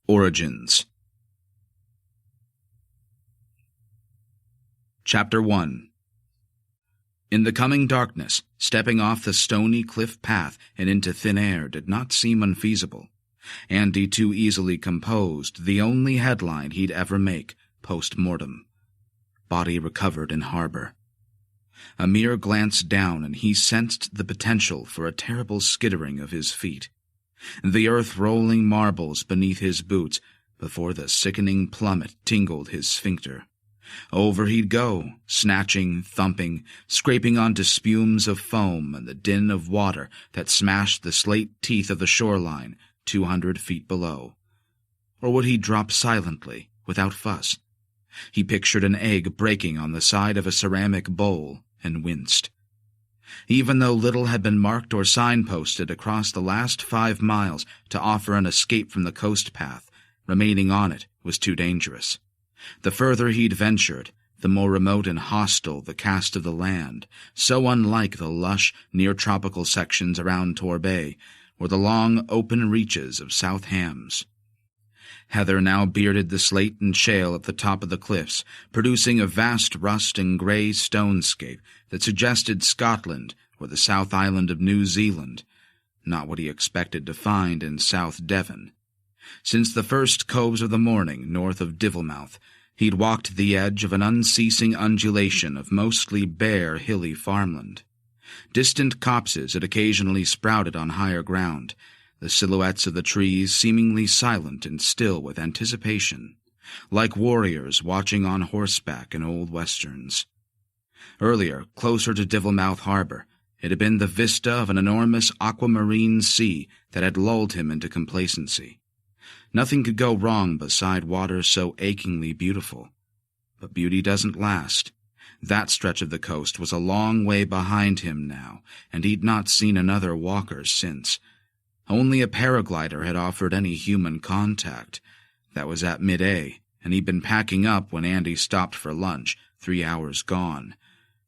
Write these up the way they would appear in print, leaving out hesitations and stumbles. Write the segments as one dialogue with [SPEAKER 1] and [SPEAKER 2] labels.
[SPEAKER 1] Origins. Chapter 1. In the coming darkness, stepping off the stony cliff path and into thin air did not seem unfeasible. Andy too easily composed the only headline he'd ever make, post-mortem. Body recovered in harbor. A mere glance down and he sensed the potential for a terrible skittering of his feet. The earth rolling marbles beneath his boots before the sickening plummet tingled his sphincter. Over he'd go, snatching, thumping, scraping onto spumes of foam and the din of water that smashed the slate teeth of the shoreline 200 feet below. Or would he drop silently, without fuss? He pictured an egg breaking on the side of a ceramic bowl and winced. Even though little had been marked or signposted across the last 5 miles to offer an escape from the coast path, remaining on it was too dangerous. The further he'd ventured, the more remote and hostile the cast of the land, so unlike the lush, near-tropical sections around Torbay, or the long, open reaches of South Hams. Heather now bearded the slate and shale at the top of the cliffs, producing a vast rust and grey stonescape that suggested Scotland or the South Island of New Zealand, not what he expected to find in South Devon. Since the first coves of the morning north of Divellmouth, he'd walked the edge of an unceasing undulation of mostly bare, hilly farmland. Distant copses had occasionally sprouted on higher ground, the silhouettes of the trees seemingly silent and still with anticipation, like warriors watching on horseback in old westerns. Earlier, closer to Divellmouth harbor, it had been the vista of an enormous aquamarine sea that had lulled him into complacency. Nothing could go wrong beside water so achingly beautiful. But beauty doesn't last. That stretch of the coast was a long way behind him now, and he'd not seen another walker since. Only a paraglider had offered any human contact. That was at midday, and he'd been packing up when Andy stopped for lunch, 3 hours gone.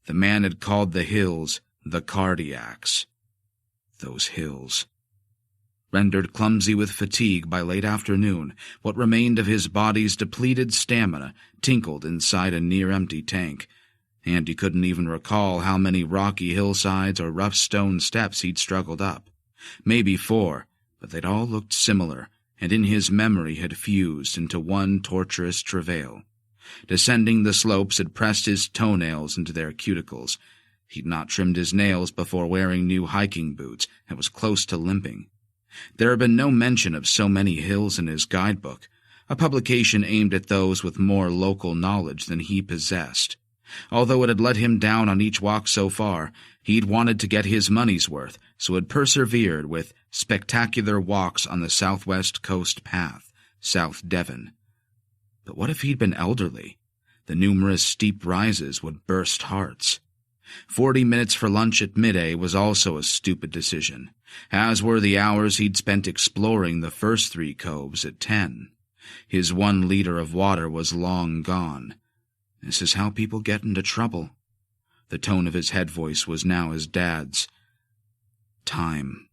[SPEAKER 1] The man had called the hills the Cardiacs. Those hills. Rendered clumsy with fatigue by late afternoon, what remained of his body's depleted stamina tinkled inside a near-empty tank. Andy couldn't even recall how many rocky hillsides or rough stone steps he'd struggled up. Maybe 4, but they'd all looked similar, and in his memory had fused into one torturous travail. Descending the slopes had pressed his toenails into their cuticles. He'd not trimmed his nails before wearing new hiking boots, and was close to limping. There had been no mention of so many hills in his guidebook, a publication aimed at those with more local knowledge than he possessed. Although it had let him down on each walk so far, he'd wanted to get his money's worth, so had persevered with spectacular walks on the southwest coast path, South Devon. But what if he'd been elderly? The numerous steep rises would burst hearts. 40 minutes for lunch at midday was also a stupid decision, as were the hours he'd spent exploring the first 3 coves at 10. His 1 liter of water was long gone. This is how people get into trouble. The tone of his head voice was now his dad's. Time.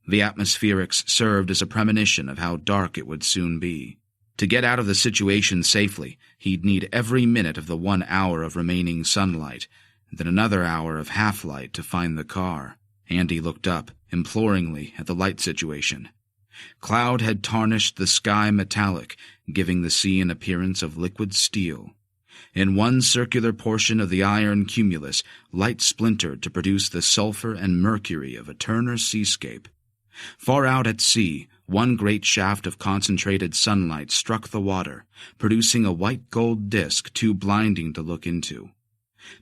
[SPEAKER 1] The atmospherics served as a premonition of how dark it would soon be. To get out of the situation safely, he'd need every minute of the 1 hour of remaining sunlight, and then another hour of half-light to find the car. Andy looked up, imploringly, at the light situation. Cloud had tarnished the sky metallic, giving the sea an appearance of liquid steel. In one circular portion of the iron cumulus, light splintered to produce the sulfur and mercury of a Turner seascape. Far out at sea, one great shaft of concentrated sunlight struck the water, producing a white-gold disk too blinding to look into.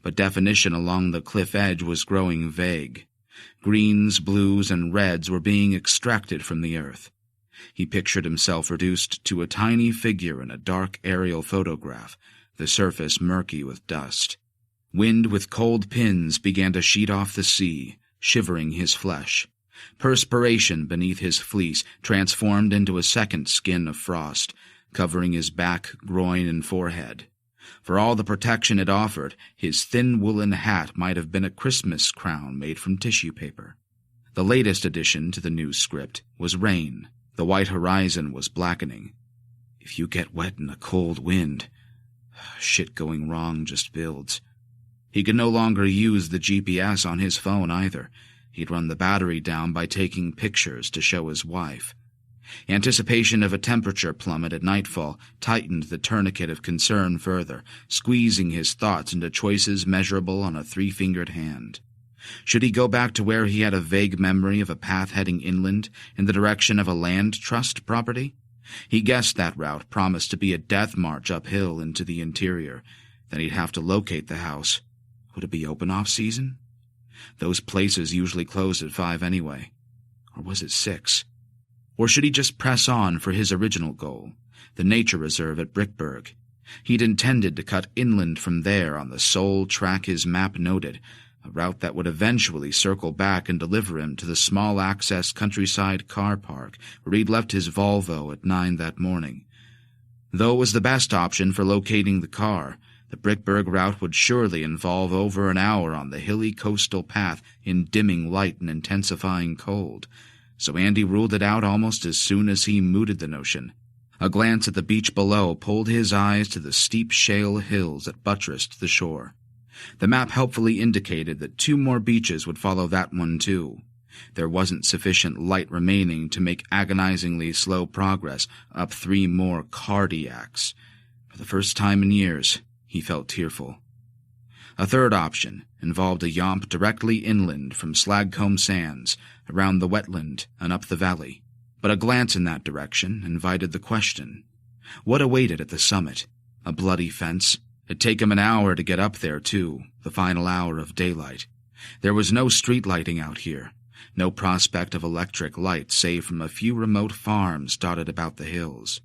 [SPEAKER 1] But definition along the cliff edge was growing vague. Greens, blues, and reds were being extracted from the earth. He pictured himself reduced to a tiny figure in a dark aerial photograph, the surface murky with dust. Wind with cold pins began to sheet off the sea, shivering his flesh. Perspiration beneath his fleece transformed into a second skin of frost, covering his back, groin, and forehead. For all the protection it offered, his thin woolen hat might have been a Christmas crown made from tissue paper. The latest addition to the new script was rain. The white horizon was blackening. If you get wet in a cold wind, shit going wrong just builds. He could no longer use the GPS on his phone either. He'd run the battery down by taking pictures to show his wife. Anticipation of a temperature plummet at nightfall tightened the tourniquet of concern further, squeezing his thoughts into choices measurable on a 3-fingered hand. Should he go back to where he had a vague memory of a path heading inland in the direction of a land trust property? He guessed that route promised to be a death march uphill into the interior. Then he'd have to locate the house. Would it be open off-season? Those places usually closed at 5 anyway. Or was it 6? Or should he just press on for his original goal, the nature reserve at Brickburg? He'd intended to cut inland from there on the sole track his map noted, a route that would eventually circle back and deliver him to the small-access countryside car park where he'd left his Volvo at 9 that morning. Though it was the best option for locating the car, the Brickburg route would surely involve over an hour on the hilly coastal path in dimming light and intensifying cold, so Andy ruled it out almost as soon as he mooted the notion. A glance at the beach below pulled his eyes to the steep shale hills that buttressed the shore. The map helpfully indicated that 2 more beaches would follow that one too. There wasn't sufficient light remaining to make agonizingly slow progress up 3 more cardiacs. For the first time in years, he felt tearful. A third option involved a yomp directly inland from Slagcombe Sands, around the wetland and up the valley. But a glance in that direction invited the question. What awaited at the summit? A bloody fence? It'd take him an hour to get up there, too, the final hour of daylight. There was no street lighting out here, no prospect of electric light save from a few remote farms dotted about the hills.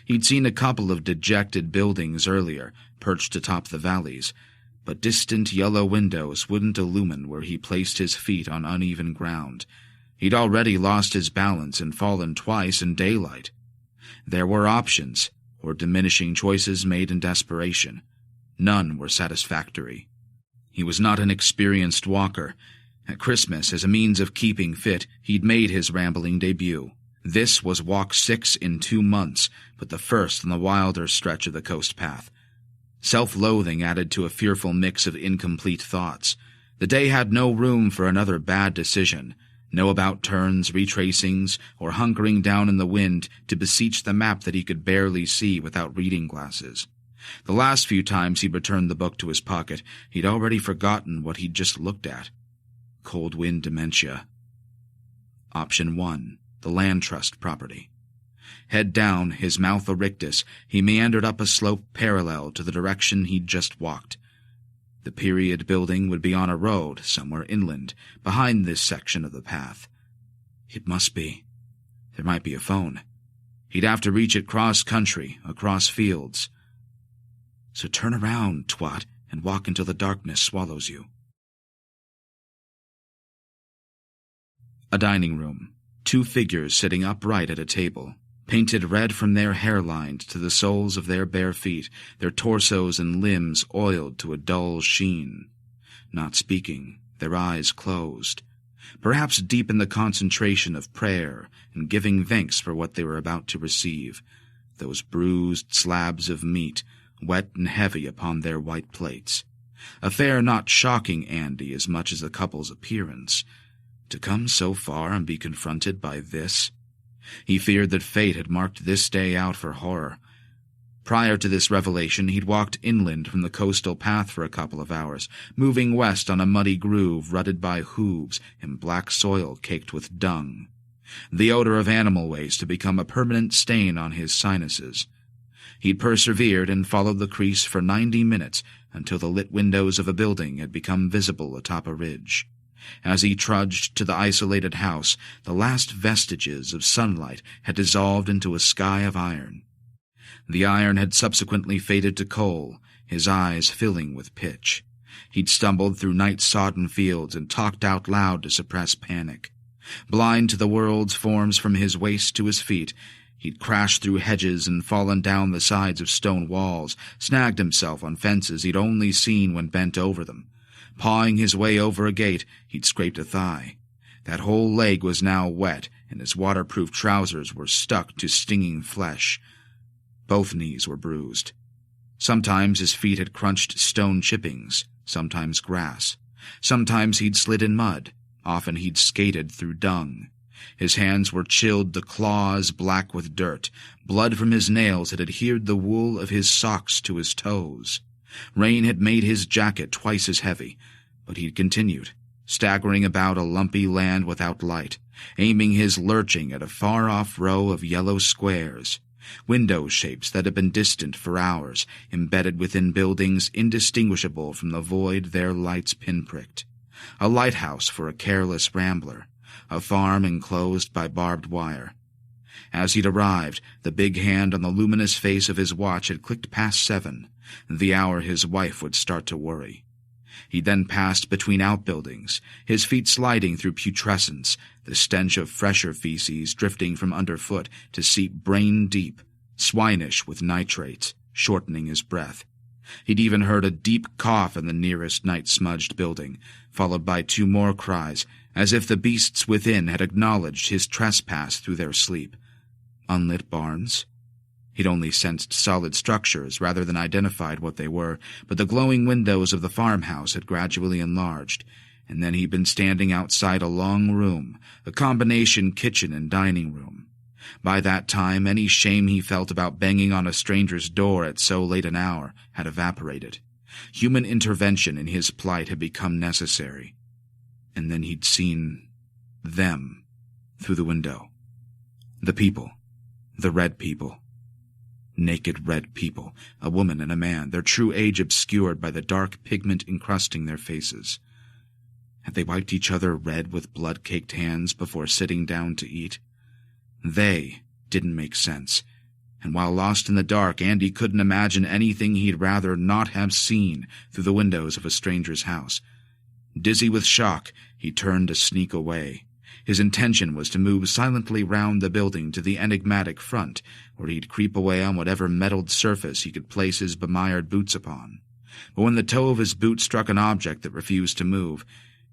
[SPEAKER 1] He'd seen a couple of dejected buildings earlier, perched atop the valleys, but distant yellow windows wouldn't illumine where he placed his feet on uneven ground. He'd already lost his balance and fallen twice in daylight. There were options, or diminishing choices made in desperation. None were satisfactory. He was not an experienced walker. At Christmas, as a means of keeping fit, he'd made his rambling debut. This was walk 6 in 2 months, but the first on the wilder stretch of the coast path. Self-loathing added to a fearful mix of incomplete thoughts. The day had no room for another bad decision, no about-turns, retracings, or hunkering down in the wind to beseech the map that he could barely see without reading glasses. The last few times he'd returned the book to his pocket, he'd already forgotten what he'd just looked at. Cold wind dementia. Option 1, the land trust property. Head down, his mouth a rictus, he meandered up a slope parallel to the direction he'd just walked. The period building would be on a road somewhere inland, behind this section of the path. It must be. There might be a phone. He'd have to reach it cross-country, across fields. So turn around, twat, and walk until the darkness swallows you. A dining room. 2 figures sitting upright at a table, painted red from their hairline to the soles of their bare feet, their torsos and limbs oiled to a dull sheen. Not speaking, their eyes closed, perhaps deep in the concentration of prayer and giving thanks for what they were about to receive, those bruised slabs of meat, wet and heavy upon their white plates. A fare not shocking Andy as much as the couple's appearance. To come so far and be confronted by this? He feared that fate had marked this day out for horror. Prior to this revelation, he'd walked inland from the coastal path for a couple of hours, moving west on a muddy groove rutted by hooves and black soil caked with dung. The odor of animal waste had become a permanent stain on his sinuses. He'd persevered and followed the crease for 90 minutes until the lit windows of a building had become visible atop a ridge. As he trudged to the isolated house, the last vestiges of sunlight had dissolved into a sky of iron. The iron had subsequently faded to coal, his eyes filling with pitch. He'd stumbled through night-sodden fields and talked out loud to suppress panic. Blind to the world's forms from his waist to his feet, he'd crashed through hedges and fallen down the sides of stone walls, snagged himself on fences he'd only seen when bent over them. Pawing his way over a gate, he'd scraped a thigh. That whole leg was now wet, and his waterproof trousers were stuck to stinging flesh. Both knees were bruised. Sometimes his feet had crunched stone chippings, sometimes grass. Sometimes he'd slid in mud, often he'd skated through dung. His hands were chilled to claws black with dirt. Blood from his nails had adhered the wool of his socks to his toes. Rain had made his jacket twice as heavy, but he'd continued, staggering about a lumpy land without light, aiming his lurching at a far-off row of yellow squares, window shapes that had been distant for hours, embedded within buildings indistinguishable from the void their lights pinpricked. A lighthouse for a careless rambler, a farm enclosed by barbed wire. As he'd arrived, the big hand on the luminous face of his watch had clicked past 7, the hour his wife would start to worry. He then passed between outbuildings, his feet sliding through putrescence, the stench of fresher feces drifting from underfoot to seep brain-deep, swinish with nitrates, shortening his breath. He'd even heard a deep cough in the nearest night-smudged building, followed by 2 more cries, as if the beasts within had acknowledged his trespass through their sleep. Unlit barns? He'd only sensed solid structures rather than identified what they were, but the glowing windows of the farmhouse had gradually enlarged, and then he'd been standing outside a long room, a combination kitchen and dining room. By that time, any shame he felt about banging on a stranger's door at so late an hour had evaporated. Human intervention in his plight had become necessary. And then he'd seen them through the window. The people. The red people. Naked red people, a woman and a man, their true age obscured by the dark pigment encrusting their faces. Had they wiped each other red with blood-caked hands before sitting down to eat? They didn't make sense, and while lost in the dark, Andy couldn't imagine anything he'd rather not have seen through the windows of a stranger's house. Dizzy with shock, he turned to sneak away. His intention was to move silently round the building to the enigmatic front, where he'd creep away on whatever metalled surface he could place his bemired boots upon. But when the toe of his boot struck an object that refused to move,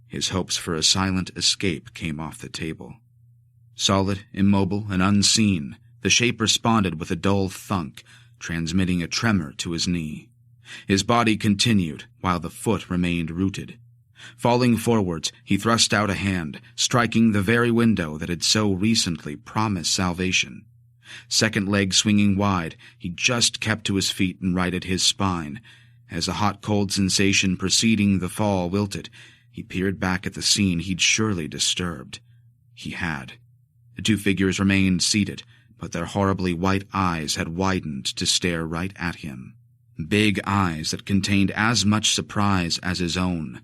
[SPEAKER 1] his hopes for a silent escape came off the table. Solid, immobile, and unseen, the shape responded with a dull thunk, transmitting a tremor to his knee. His body continued, while the foot remained rooted. Falling forwards, he thrust out a hand, striking the very window that had so recently promised salvation. Second leg swinging wide, he just kept to his feet and righted his spine. As a hot-cold sensation preceding the fall wilted, he peered back at the scene he'd surely disturbed. He had. The 2 figures remained seated, but their horribly white eyes had widened to stare right at him. Big eyes that contained as much surprise as his own.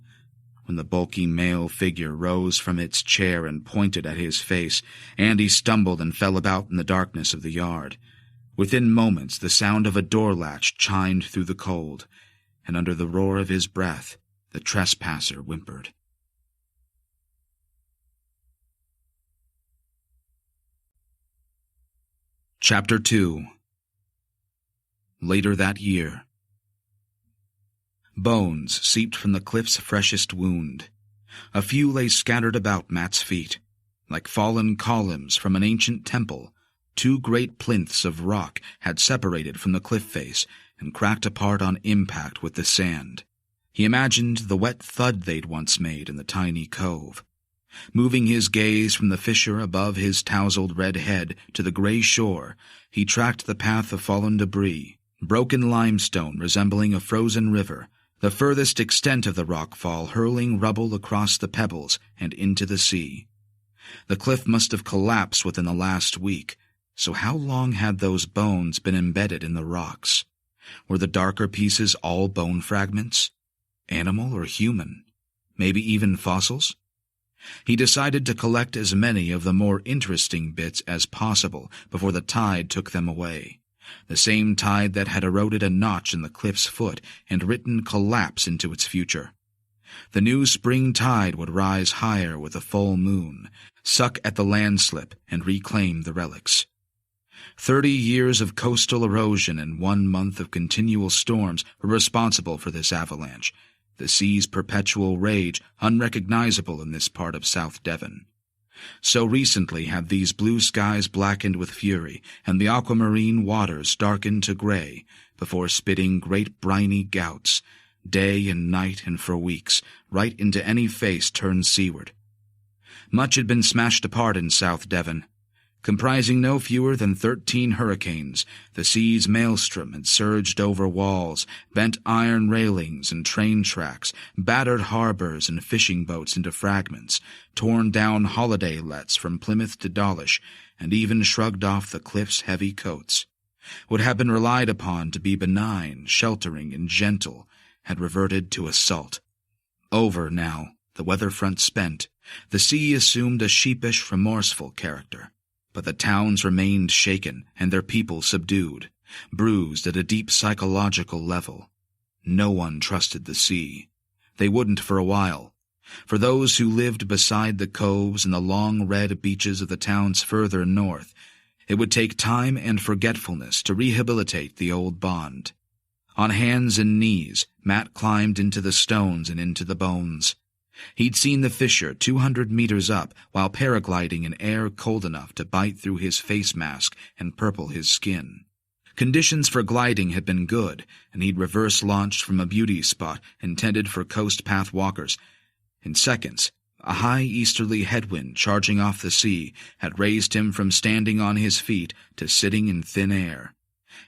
[SPEAKER 1] When the bulky male figure rose from its chair and pointed at his face, Andy stumbled and fell about in the darkness of the yard. Within moments, the sound of a door latch chimed through the cold, and under the roar of his breath, the trespasser whimpered. Chapter 2. Later that year. Bones seeped from the cliff's freshest wound. A few lay scattered about Matt's feet. Like fallen columns from an ancient temple, 2 great plinths of rock had separated from the cliff face and cracked apart on impact with the sand. He imagined the wet thud they'd once made in the tiny cove. Moving his gaze from the fissure above his tousled red head to the gray shore, he tracked the path of fallen debris, broken limestone resembling a frozen river, the furthest extent of the rockfall hurling rubble across the pebbles and into the sea. The cliff must have collapsed within the last week, so how long had those bones been embedded in the rocks? Were the darker pieces all bone fragments? Animal or human? Maybe even fossils? He decided to collect as many of the more interesting bits as possible before the tide took them away. The same tide that had eroded a notch in the cliff's foot and written collapse into its future. The new spring tide would rise higher with a full moon, suck at the landslip, and reclaim the relics. 30 years of coastal erosion and 1 month of continual storms were responsible for this avalanche, the sea's perpetual rage unrecognizable in this part of South Devon. So recently had these blue skies blackened with fury, and the aquamarine waters darkened to gray, before spitting great briny gouts, day and night and for weeks, right into any face turned seaward. Much had been smashed apart in South Devon. Comprising no fewer than 13 hurricanes, the sea's maelstrom had surged over walls, bent iron railings and train tracks, battered harbors and fishing boats into fragments, torn down holiday lets from Plymouth to Dawlish, and even shrugged off the cliff's heavy coats. What had been relied upon to be benign, sheltering, and gentle had reverted to assault. Over now, the weather front spent, the sea assumed a sheepish, remorseful character. But the towns remained shaken and their people subdued, bruised at a deep psychological level. No one trusted the sea. They wouldn't for a while. For those who lived beside the coves and the long red beaches of the towns further north, it would take time and forgetfulness to rehabilitate the old bond. On hands and knees, Matt climbed into the stones and into the bones. He'd seen the fissure 200 meters up while paragliding in air cold enough to bite through his face mask and purple his skin. Conditions for gliding had been good, and he'd reverse-launched from a beauty spot intended for coast path walkers. In seconds, a high easterly headwind charging off the sea had raised him from standing on his feet to sitting in thin air.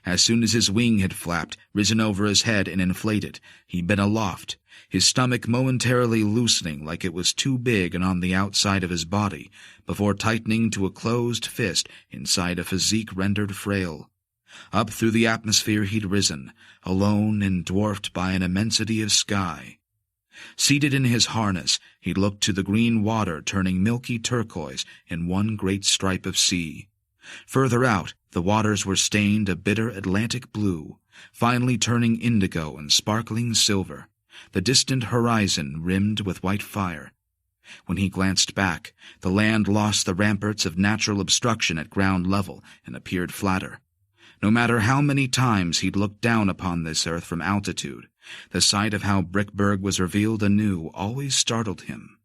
[SPEAKER 1] As soon as his wing had flapped, risen over his head and inflated, he'd been aloft, his stomach momentarily loosening like it was too big and on the outside of his body, before tightening to a closed fist inside a physique rendered frail. Up through the atmosphere he'd risen, alone and dwarfed by an immensity of sky. Seated in his harness, he looked to the green water turning milky turquoise in one great stripe of sea. Further out, the waters were stained a bitter Atlantic blue, finally turning indigo and sparkling silver, the distant horizon rimmed with white fire. When he glanced back, the land lost the ramparts of natural obstruction at ground level and appeared flatter. No matter how many times he'd looked down upon this earth from altitude, the sight of how Brickburg was revealed anew always startled him.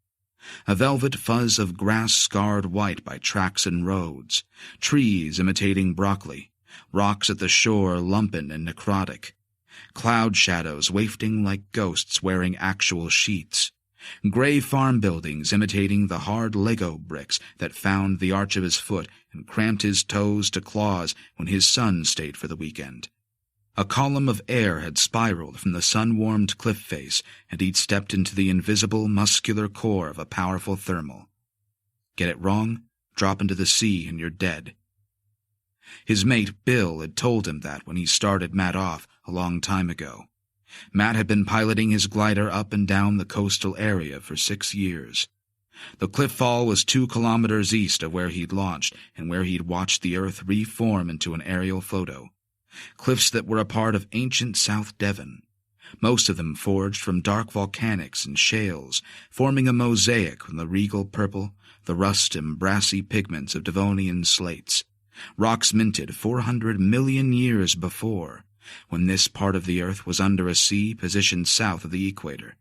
[SPEAKER 1] A velvet fuzz of grass scarred white by tracks and roads, trees imitating broccoli, rocks at the shore lumpen and necrotic, cloud shadows wafting like ghosts wearing actual sheets, gray farm buildings imitating the hard Lego bricks that found the arch of his foot and cramped his toes to claws when his son stayed for the weekend. A column of air had spiraled from the sun-warmed cliff face, and he'd stepped into the invisible, muscular core of a powerful thermal. Get it wrong, drop into the sea and you're dead. His mate, Bill, had told him that when he started Matt off a long time ago. Matt had been piloting his glider up and down the coastal area for 6 years. The cliff fall was 2 kilometers east of where he'd launched and where he'd watched the earth reform into an aerial photo. Cliffs that were a part of ancient South Devon, most of them forged from dark volcanics and shales, forming a mosaic from the regal purple, the rust and brassy pigments of Devonian slates, rocks minted 400 million years before, when this part of the earth was under a sea positioned south of the equator.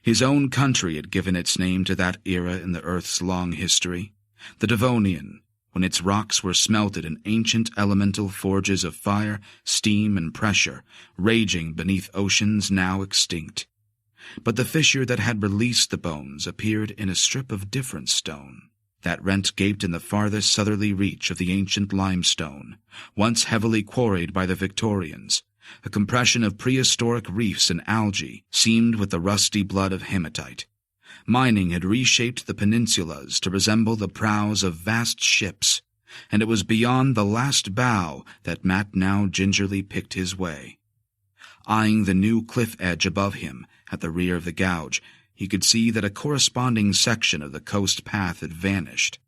[SPEAKER 1] His own country had given its name to that era in the earth's long history, the Devonian, when its rocks were smelted in ancient elemental forges of fire, steam, and pressure, raging beneath oceans now extinct. But the fissure that had released the bones appeared in a strip of different stone. That rent gaped in the farthest southerly reach of the ancient limestone, once heavily quarried by the Victorians, a compression of prehistoric reefs and algae seamed with the rusty blood of hematite. Mining had reshaped the peninsulas to resemble the prows of vast ships, and it was beyond the last bow that Matt now gingerly picked his way. Eyeing the new cliff edge above him, at the rear of the gouge, he could see that a corresponding section of the coast path had vanished.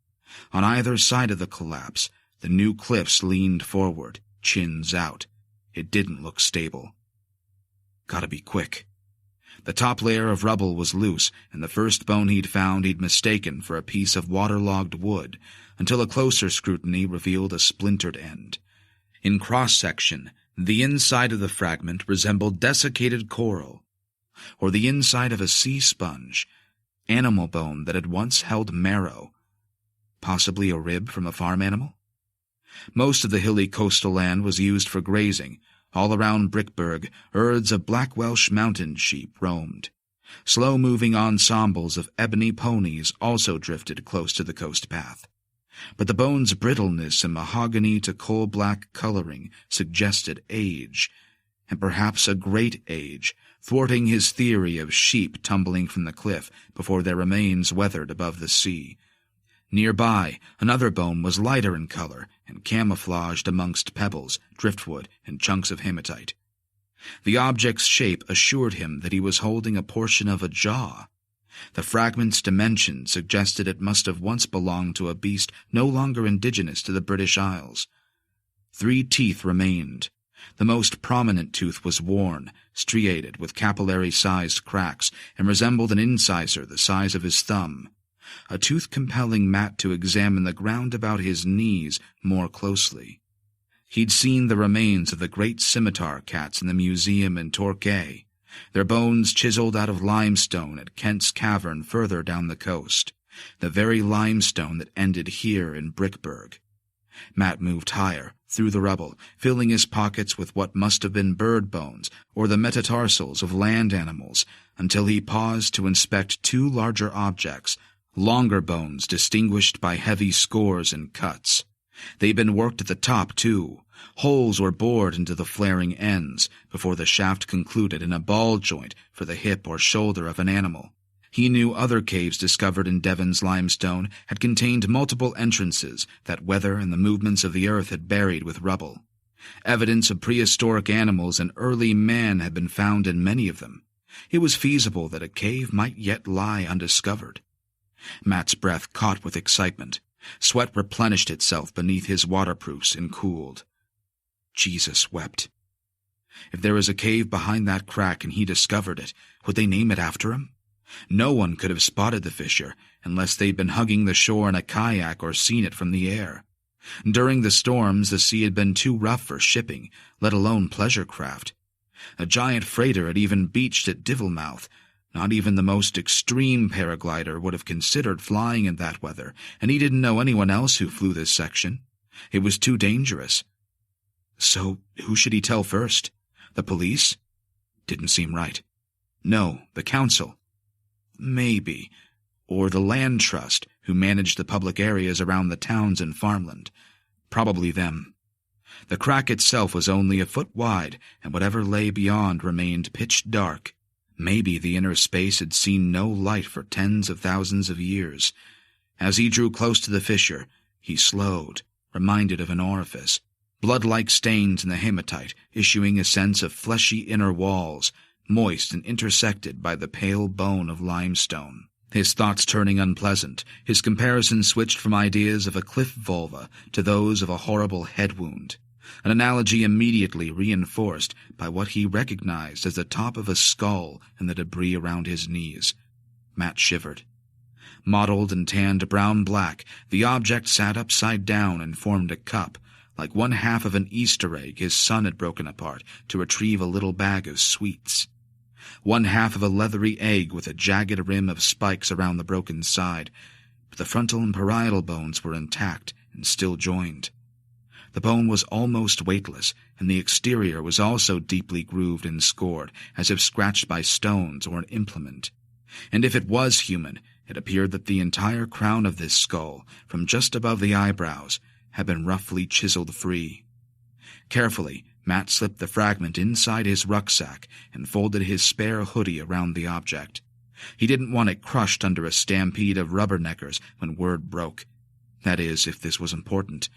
[SPEAKER 1] On either side of the collapse, the new cliffs leaned forward, chins out. It didn't look stable. Gotta be quick. The top layer of rubble was loose, and the first bone he'd found he'd mistaken for a piece of waterlogged wood, until a closer scrutiny revealed a splintered end. In cross-section, the inside of the fragment resembled desiccated coral, or the inside of a sea sponge, animal bone that had once held marrow. Possibly a rib from a farm animal? Most of the hilly coastal land was used for grazing. All around Brickburg, herds of black Welsh mountain sheep roamed. Slow-moving ensembles of ebony ponies also drifted close to the coast path. But the bone's brittleness and mahogany to coal-black coloring suggested age, and perhaps a great age, thwarting his theory of sheep tumbling from the cliff before their remains weathered above the sea. Nearby, another bone was lighter in color and camouflaged amongst pebbles, driftwood, and chunks of hematite. The object's shape assured him that he was holding a portion of a jaw. The fragment's dimension suggested it must have once belonged to a beast no longer indigenous to the British Isles. 3 teeth remained. The most prominent tooth was worn, striated with capillary-sized cracks, and resembled an incisor the size of his thumb. A tooth compelling Matt to examine the ground about his knees more closely. He'd seen the remains of the great scimitar cats in the museum in Torquay, their bones chiseled out of limestone at Kent's Cavern further down the coast, the very limestone that ended here in Brickburg. Matt moved higher, through the rubble, filling his pockets with what must have been bird bones or the metatarsals of land animals, until he paused to inspect 2 larger objects, longer bones distinguished by heavy scores and cuts. They'd been worked at the top, too. Holes were bored into the flaring ends before the shaft concluded in a ball joint for the hip or shoulder of an animal. He knew other caves discovered in Devon's limestone had contained multiple entrances that weather and the movements of the earth had buried with rubble. Evidence of prehistoric animals and early man had been found in many of them. It was feasible that a cave might yet lie undiscovered. Matt's breath caught with excitement. Sweat replenished itself beneath his waterproofs and cooled. Jesus wept. If there was a cave behind that crack and he discovered it, would they name it after him? No one could have spotted the fissure unless they'd been hugging the shore in a kayak or seen it from the air. During the storms, the sea had been too rough for shipping, let alone pleasure craft. A giant freighter had even beached at Divillmouth. Not even the most extreme paraglider would have considered flying in that weather, and he didn't know anyone else who flew this section. It was too dangerous. So who should he tell first? The police? Didn't seem right. No, the council. Maybe. Or the land trust, who managed the public areas around the towns and farmland. Probably them. The crack itself was only a foot wide, and whatever lay beyond remained pitch dark. Maybe the inner space had seen no light for tens of thousands of years. As he drew close to the fissure, he slowed, reminded of an orifice. Blood-like stains in the hematite, issuing a sense of fleshy inner walls, moist and intersected by the pale bone of limestone. His thoughts turning unpleasant, his comparison switched from ideas of a cliff vulva to those of a horrible head wound, an analogy immediately reinforced by what he recognized as the top of a skull and the debris around his knees. Matt shivered. Mottled and tanned brown-black, the object sat upside down and formed a cup, like one half of an Easter egg his son had broken apart to retrieve a little bag of sweets. One half of a leathery egg with a jagged rim of spikes around the broken side, but the frontal and parietal bones were intact and still joined. The bone was almost weightless, and the exterior was also deeply grooved and scored, as if scratched by stones or an implement. And if it was human, it appeared that the entire crown of this skull, from just above the eyebrows, had been roughly chiseled free. Carefully, Matt slipped the fragment inside his rucksack and folded his spare hoodie around the object. He didn't want it crushed under a stampede of rubberneckers when word broke. That is, if this was important.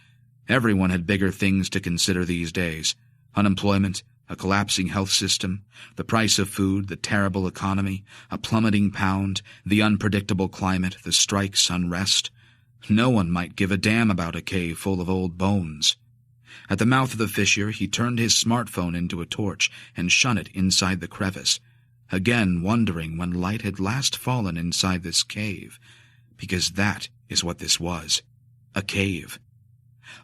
[SPEAKER 1] Everyone had bigger things to consider these days. Unemployment, a collapsing health system, the price of food, the terrible economy, a plummeting pound, the unpredictable climate, the strikes, unrest. No one might give a damn about a cave full of old bones. At the mouth of the fissure, he turned his smartphone into a torch and shone it inside the crevice, again wondering when light had last fallen inside this cave, because that is what this was, a cave.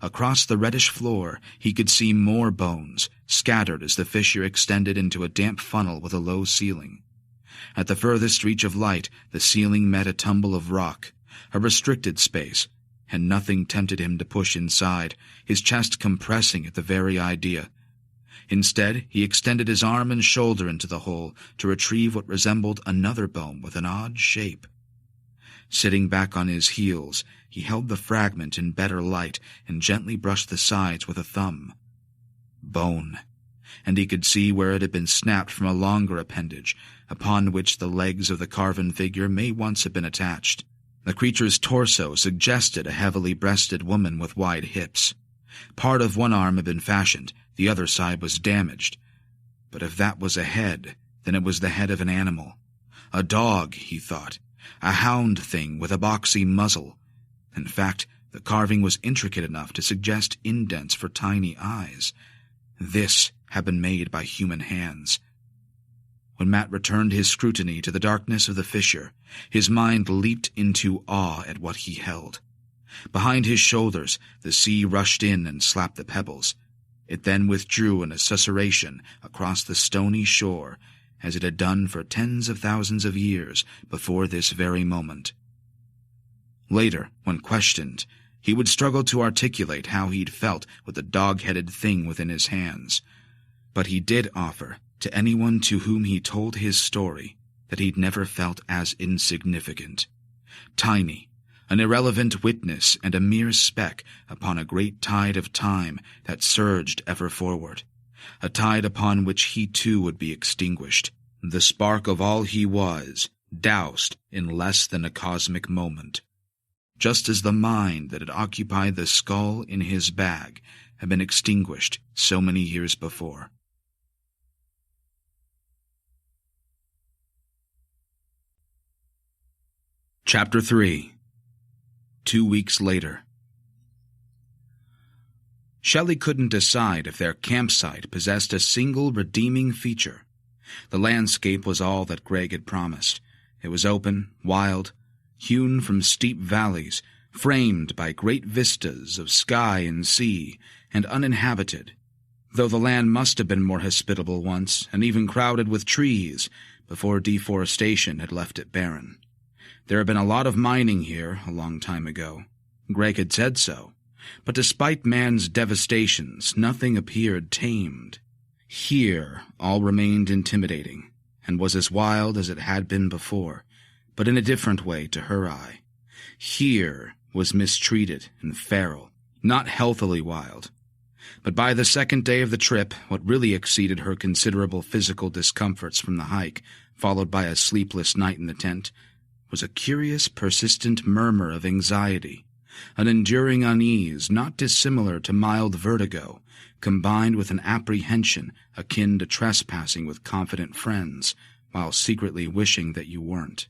[SPEAKER 1] Across the reddish floor, he could see more bones, scattered as the fissure extended into a damp funnel with a low ceiling. At the furthest reach of light, the ceiling met a tumble of rock, a restricted space, and nothing tempted him to push inside, his chest compressing at the very idea. Instead, he extended his arm and shoulder into the hole to retrieve what resembled another bone with an odd shape. Sitting back on his heels, he held the fragment in better light and gently brushed the sides with a thumb. Bone, and he could see where it had been snapped from a longer appendage, upon which the legs of the carven figure may once have been attached. The creature's torso suggested a heavily breasted woman with wide hips. Part of one arm had been fashioned, the other side was damaged. But if that was a head, then it was the head of an animal. A dog, he thought. A hound thing with a boxy muzzle. In fact, the carving was intricate enough to suggest indents for tiny eyes. This had been made by human hands. When Matt returned his scrutiny to the darkness of the fissure, his mind leaped into awe at what he held. Behind his shoulders, the sea rushed in and slapped the pebbles. It then withdrew in a susurration across the stony shore, as it had done for tens of thousands of years before this very moment. Later, when questioned, he would struggle to articulate how he'd felt with the dog-headed thing within his hands. But he did offer, to anyone to whom he told his story, that he'd never felt as insignificant. Tiny, an irrelevant witness and a mere speck upon a great tide of time that surged ever forward, a tide upon which he too would be extinguished, the spark of all he was, doused in less than a cosmic moment. Just as the mind that had occupied the skull in his bag had been extinguished so many years before. Chapter 3. 2 weeks later. Shelley couldn't decide if their campsite possessed a single redeeming feature. The landscape was all that Greg had promised. It was open, wild, hewn from steep valleys, framed by great vistas of sky and sea, and uninhabited, though the land must have been more hospitable once, and even crowded with trees, before deforestation had left it barren. There had been a lot of mining here a long time ago. Greg had said so, but despite man's devastations, nothing appeared tamed. Here, all remained intimidating, and was as wild as it had been before, but in a different way to her eye. Here was mistreated and feral, not healthily wild. But by the second day of the trip, what really exceeded her considerable physical discomforts from the hike, followed by a sleepless night in the tent, was a curious, persistent murmur of anxiety, an enduring unease not dissimilar to mild vertigo, combined with an apprehension akin to trespassing with confident friends, while secretly wishing that you weren't.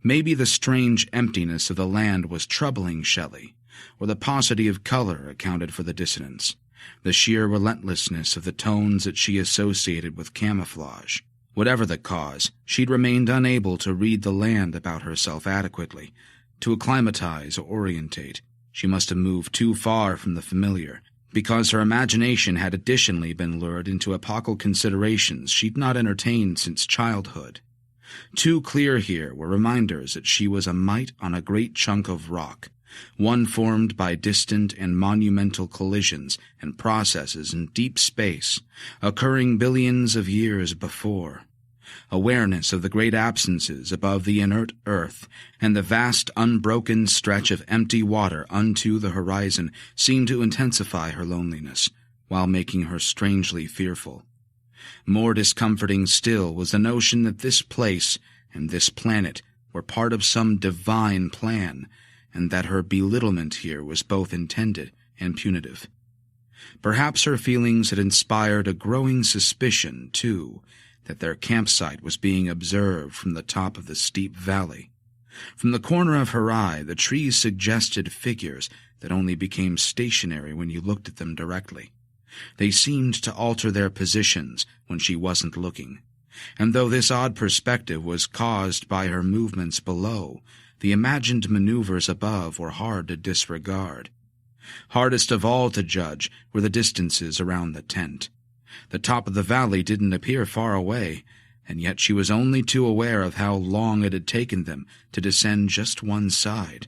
[SPEAKER 1] Maybe the strange emptiness of the land was troubling Shelley, or the paucity of color accounted for the dissonance, the sheer relentlessness of the tones that she associated with camouflage. Whatever the cause, she'd remained unable to read the land about herself adequately. To acclimatize or orientate, she must have moved too far from the familiar, because her imagination had additionally been lured into epochal considerations she'd not entertained since childhood. Too clear here were reminders that she was a mite on a great chunk of rock, one formed by distant and monumental collisions and processes in deep space, occurring billions of years before. Awareness of the great absences above the inert earth and the vast unbroken stretch of empty water unto the horizon seemed to intensify her loneliness, while making her strangely fearful. More discomforting still was the notion that this place and this planet were part of some divine plan, and that her belittlement here was both intended and punitive. Perhaps her feelings had inspired a growing suspicion, too, that their campsite was being observed from the top of the steep valley. From the corner of her eye, the trees suggested figures that only became stationary when you looked at them directly. They seemed to alter their positions when she wasn't looking, and though this odd perspective was caused by her movements below, the imagined maneuvers above were hard to disregard. Hardest of all to judge were the distances around the tent. The top of the valley didn't appear far away, and yet she was only too aware of how long it had taken them to descend just one side.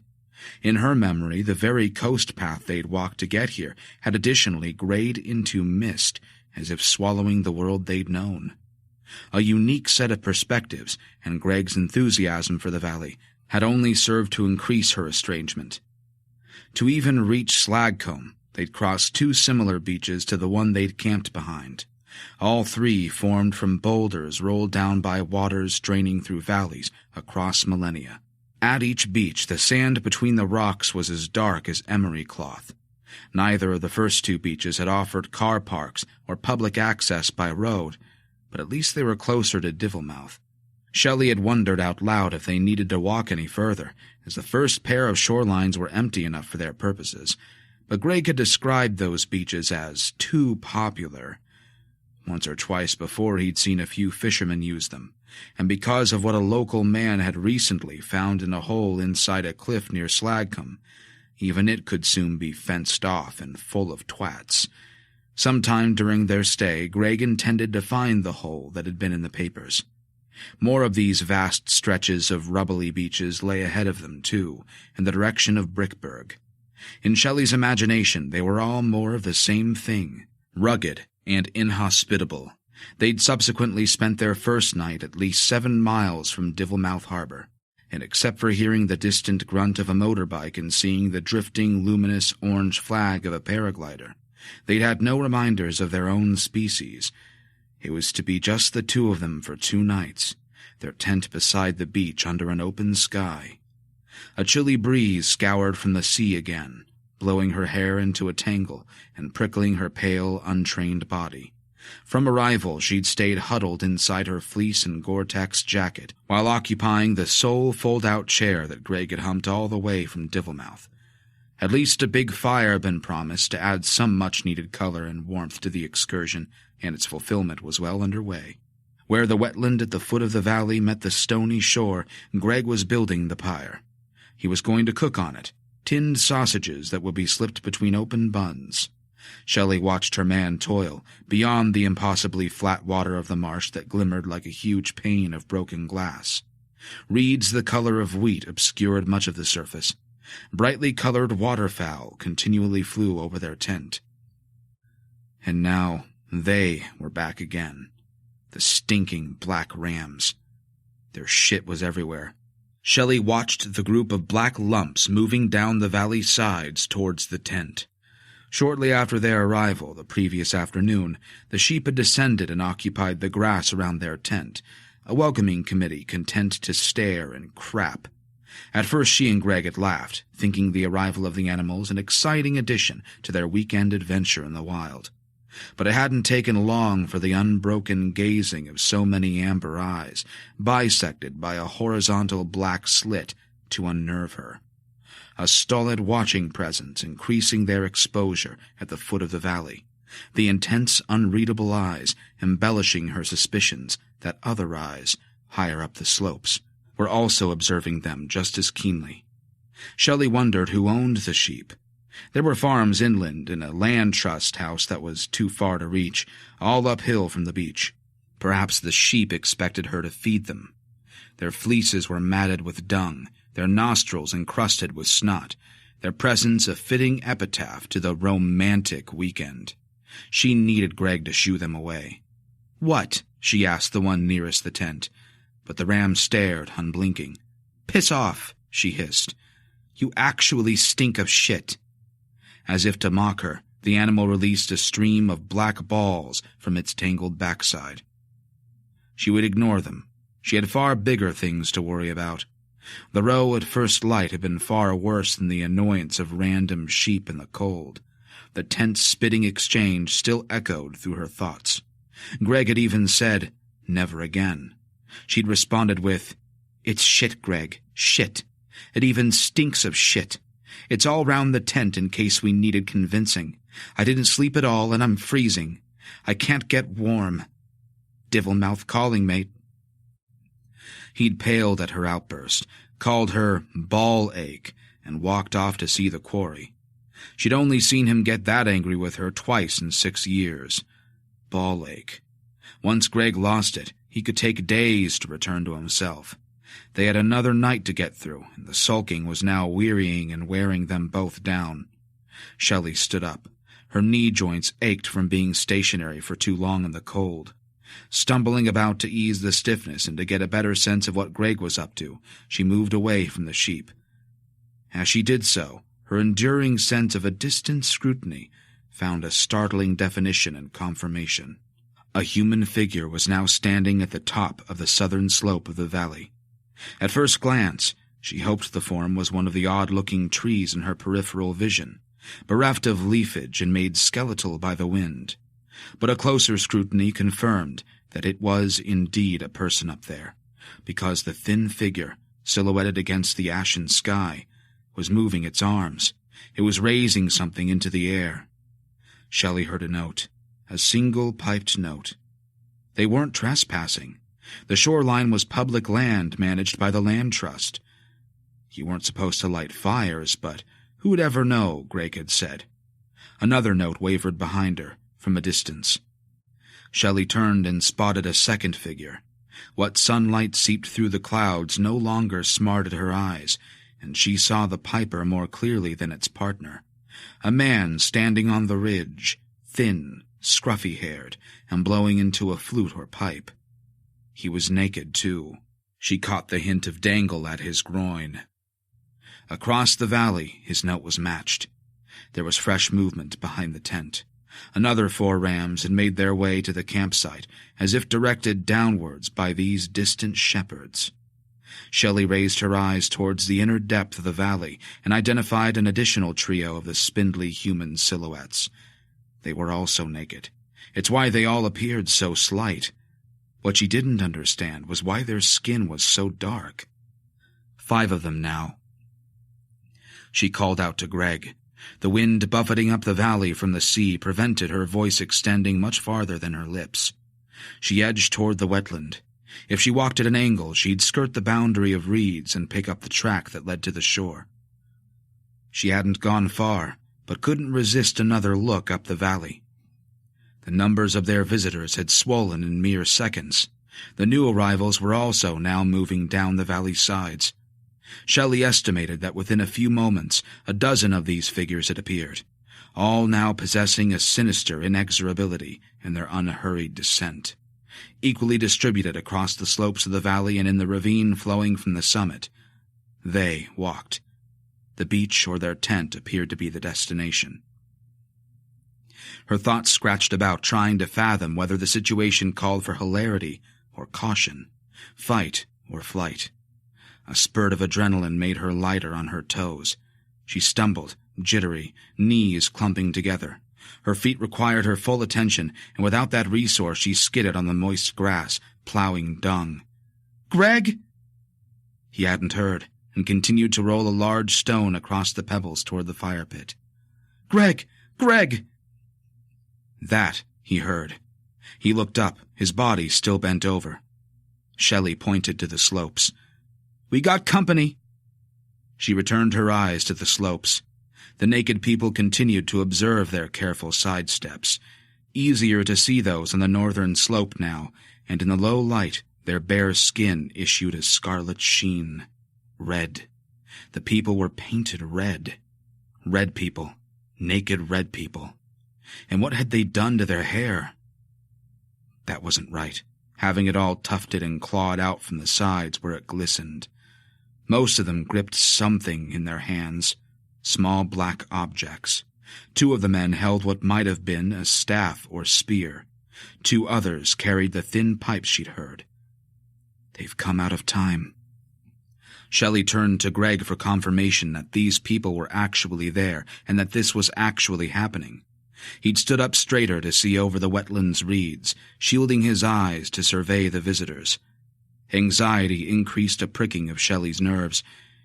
[SPEAKER 1] In her memory, the very coast path they'd walked to get here had additionally grayed into mist, as if swallowing the world they'd known. A unique set of perspectives, and Greg's enthusiasm for the valley had only served to increase her estrangement. To even reach Slagcombe, they'd crossed 2 similar beaches to the one they'd camped behind. All 3 formed from boulders rolled down by waters draining through valleys across millennia. At each beach, the sand between the rocks was as dark as emery cloth. Neither of the first 2 beaches had offered car parks or public access by road, but at least they were closer to Divillmouth. Shelley had wondered out loud if they needed to walk any further, as the first pair of shorelines were empty enough for their purposes, but Greg had described those beaches as too popular. Once or twice before he'd seen a few fishermen use them, and because of what a local man had recently found in a hole inside a cliff near Slagcombe, even it could soon be fenced off and full of twats. Sometime during their stay, Greg intended to find the hole that had been in the papers. More of these vast stretches of rubbly beaches lay ahead of them, too, in the direction of Brickburg. In Shelley's imagination, they were all more of the same thing, rugged and inhospitable. They'd subsequently spent their first night at least 7 miles from Divillmouth Harbor, and except for hearing the distant grunt of a motorbike and seeing the drifting, luminous orange flag of a paraglider, they'd had no reminders of their own species. It was to be just the 2 of them for 2 nights, their tent beside the beach under an open sky. A chilly breeze scoured from the sea again, blowing her hair into a tangle and prickling her pale, untrained body. From arrival, she'd stayed huddled inside her fleece and Gore-Tex jacket, while occupying the sole fold-out chair that Greg had humped all the way from Divillmouth. At least a big fire had been promised to add some much-needed color and warmth to the excursion, and its fulfillment was well underway. Where the wetland at the foot of the valley met the stony shore, Greg was building the pyre. He was going to cook on it, tinned sausages that would be slipped between open buns. Shelley watched her man toil, beyond the impossibly flat water of the marsh that glimmered like a huge pane of broken glass. Reeds the color of wheat obscured much of the surface. Brightly colored waterfowl continually flew over their tent. And now they were back again. The stinking black rams. Their shit was everywhere. Shelley watched the group of black lumps moving down the valley sides towards the tent. Shortly after their arrival, the previous afternoon, the sheep had descended and occupied the grass around their tent, a welcoming committee content to stare and crap. At first she and Greg had laughed, thinking the arrival of the animals an exciting addition to their weekend adventure in the wild. But it hadn't taken long for the unbroken gazing of so many amber eyes, bisected by a horizontal black slit, to unnerve her. A stolid watching presence increasing their exposure at the foot of the valley, the intense, unreadable eyes embellishing her suspicions that other eyes, higher up the slopes, were also observing them just as keenly. Shelley wondered who owned the sheep. There were farms inland and a land trust house that was too far to reach, all uphill from the beach. Perhaps the sheep expected her to feed them. Their fleeces were matted with dung, their nostrils encrusted with snot, their presence a fitting epitaph to the romantic weekend. She needed Greg to shoo them away. "What?" she asked the one nearest the tent, but the ram stared, unblinking. "Piss off," she hissed. "You actually stink of shit." As if to mock her, the animal released a stream of black balls from its tangled backside. She would ignore them. She had far bigger things to worry about. The row at first light had been far worse than the annoyance of random sheep in the cold. The tense spitting exchange still echoed through her thoughts. Greg had even said, "Never again." She'd responded with, "It's shit, Greg, shit. It even stinks of shit. It's all round the tent in case we needed convincing. I didn't sleep at all, and I'm freezing. I can't get warm. Divillmouth calling, mate." He'd paled at her outburst, called her ball ache, and walked off to see the quarry. She'd only seen him get that angry with her twice in 6 years. Ball ache. Once Greg lost it, he could take days to return to himself. They had another night to get through, and the sulking was now wearying and wearing them both down. Shelley stood up. Her knee joints ached from being stationary for too long in the cold. Stumbling about to ease the stiffness and to get a better sense of what Greg was up to, she moved away from the sheep. As she did so, her enduring sense of a distant scrutiny found a startling definition and confirmation. A human figure was now standing at the top of the southern slope of the valley. At first glance, she hoped the form was one of the odd-looking trees in her peripheral vision, bereft of leafage and made skeletal by the wind. But a closer scrutiny confirmed that it was indeed a person up there, because the thin figure, silhouetted against the ashen sky, was moving its arms. It was raising something into the air. Shelley heard a note, a single piped note. They weren't trespassing. The shoreline was public land managed by the Land Trust. You weren't supposed to light fires, but who would ever know, Greg had said. Another note wavered behind her, from a distance. Shelley turned and spotted a second figure. What sunlight seeped through the clouds no longer smarted her eyes, and she saw the piper more clearly than its partner. A man standing on the ridge, thin, scruffy-haired, and blowing into a flute or pipe. He was naked, too. She caught the hint of dangle at his groin. Across the valley, his note was matched. There was fresh movement behind the tent. Another 4 rams had made their way to the campsite, as if directed downwards by these distant shepherds. Shelley raised her eyes towards the inner depth of the valley and identified an additional trio of the spindly human silhouettes. They were also naked. It's why they all appeared so slight. What she didn't understand was why their skin was so dark. 5 of them now. She called out to Greg. The wind buffeting up the valley from the sea prevented her voice extending much farther than her lips. She edged toward the wetland. If she walked at an angle, she'd skirt the boundary of reeds and pick up the track that led to the shore. She hadn't gone far, but couldn't resist another look up the valley. The numbers of their visitors had swollen in mere seconds. The new arrivals were also now moving down the valley's sides. Shelley estimated that within a few moments 12 of these figures had appeared, all now possessing a sinister inexorability in their unhurried descent. Equally distributed across the slopes of the valley and in the ravine flowing from the summit, they walked. The beach or their tent appeared to be the destination. Her thoughts scratched about, trying to fathom whether the situation called for hilarity or caution, fight or flight. A spurt of adrenaline made her lighter on her toes. She stumbled, jittery, knees clumping together. Her feet required her full attention, and without that resource she skidded on the moist grass, plowing dung. "Greg!" He hadn't heard, and continued to roll a large stone across the pebbles toward the fire pit. "Greg! Greg!" That he heard. He looked up, his body still bent over. Shelley pointed to the slopes. "We got company." She returned her eyes to the slopes. The naked people continued to observe their careful sidesteps. Easier to see those on the northern slope now, and in the low light their bare skin issued a scarlet sheen. Red. The people were painted red. Red people. Naked red people. And what had they done to their hair? That wasn't right, having it all tufted and clawed out from the sides where it glistened. Most of them gripped something in their hands, small black objects. 2 of the men held what might have been a staff or spear. 2 others carried the thin pipes she'd heard. They've come out of time. Shelley turned to Greg for confirmation that these people were actually there and that this was actually happening. He'd stood up straighter to see over the wetland's reeds, shielding his eyes to survey the visitors. Anxiety increased a pricking of Shelley's nerves.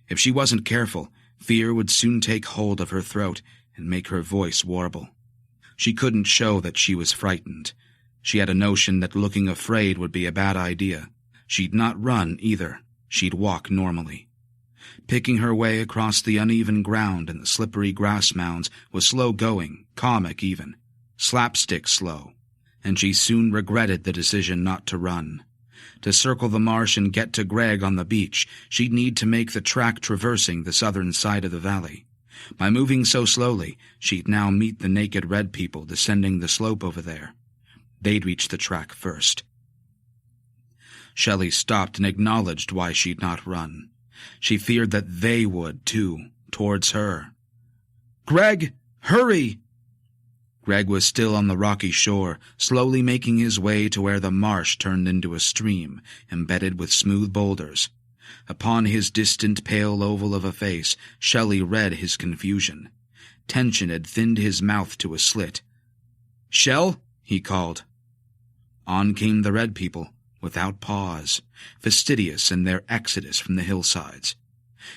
[SPEAKER 1] If she wasn't careful, fear would soon take hold of her throat and make her voice warble. She couldn't show that she was frightened. She had a notion that looking afraid would be a bad idea. She'd not run, either. She'd walk normally. Picking her way across the uneven ground and the slippery grass mounds was slow going, comic even, slapstick slow, and she soon regretted the decision not to run. To circle the marsh and get to Greg on the beach, she'd need to make the track traversing the southern side of the valley. By moving so slowly, she'd now meet the naked red people descending the slope over there. They'd reach the track first. Shelley stopped and acknowledged why she'd not run. She feared that they would, too, towards her. "Greg, hurry!" Greg was still on the rocky shore, slowly making his way to where the marsh turned into a stream, embedded with smooth boulders. Upon his distant pale oval of a face, Shelley read his confusion. Tension had thinned his mouth to a slit. "Shell?" he called. On came the red people, without pause, fastidious in their exodus from the hillsides.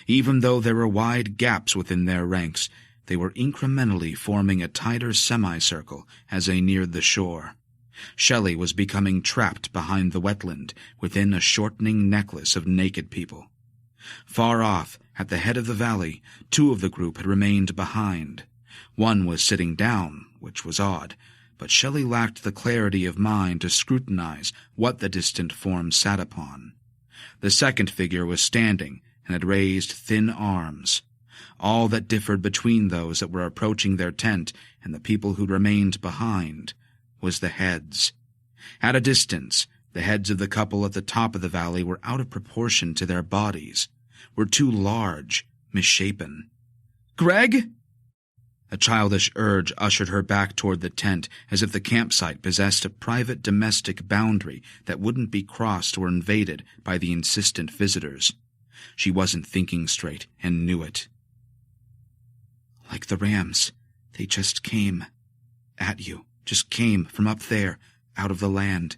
[SPEAKER 1] Even though there were wide gaps within their ranks, they were incrementally forming a tighter semicircle as they neared the shore. Shelley was becoming trapped behind the wetland, within a shortening necklace of naked people. Far off, at the head of the valley, two of the group had remained behind. One was sitting down, which was odd, but Shelley lacked the clarity of mind to scrutinize what the distant form sat upon. The second figure was standing and had raised thin arms. All that differed between those that were approaching their tent and the people who remained behind was the heads. At a distance, the heads of the couple at the top of the valley were out of proportion to their bodies, were too large, misshapen. "Greg?" A childish urge ushered her back toward the tent, as if the campsite possessed a private domestic boundary that wouldn't be crossed or invaded by the insistent visitors. She wasn't thinking straight, and knew it. "Like the rams, they just came at you, just came from up there, out of the land.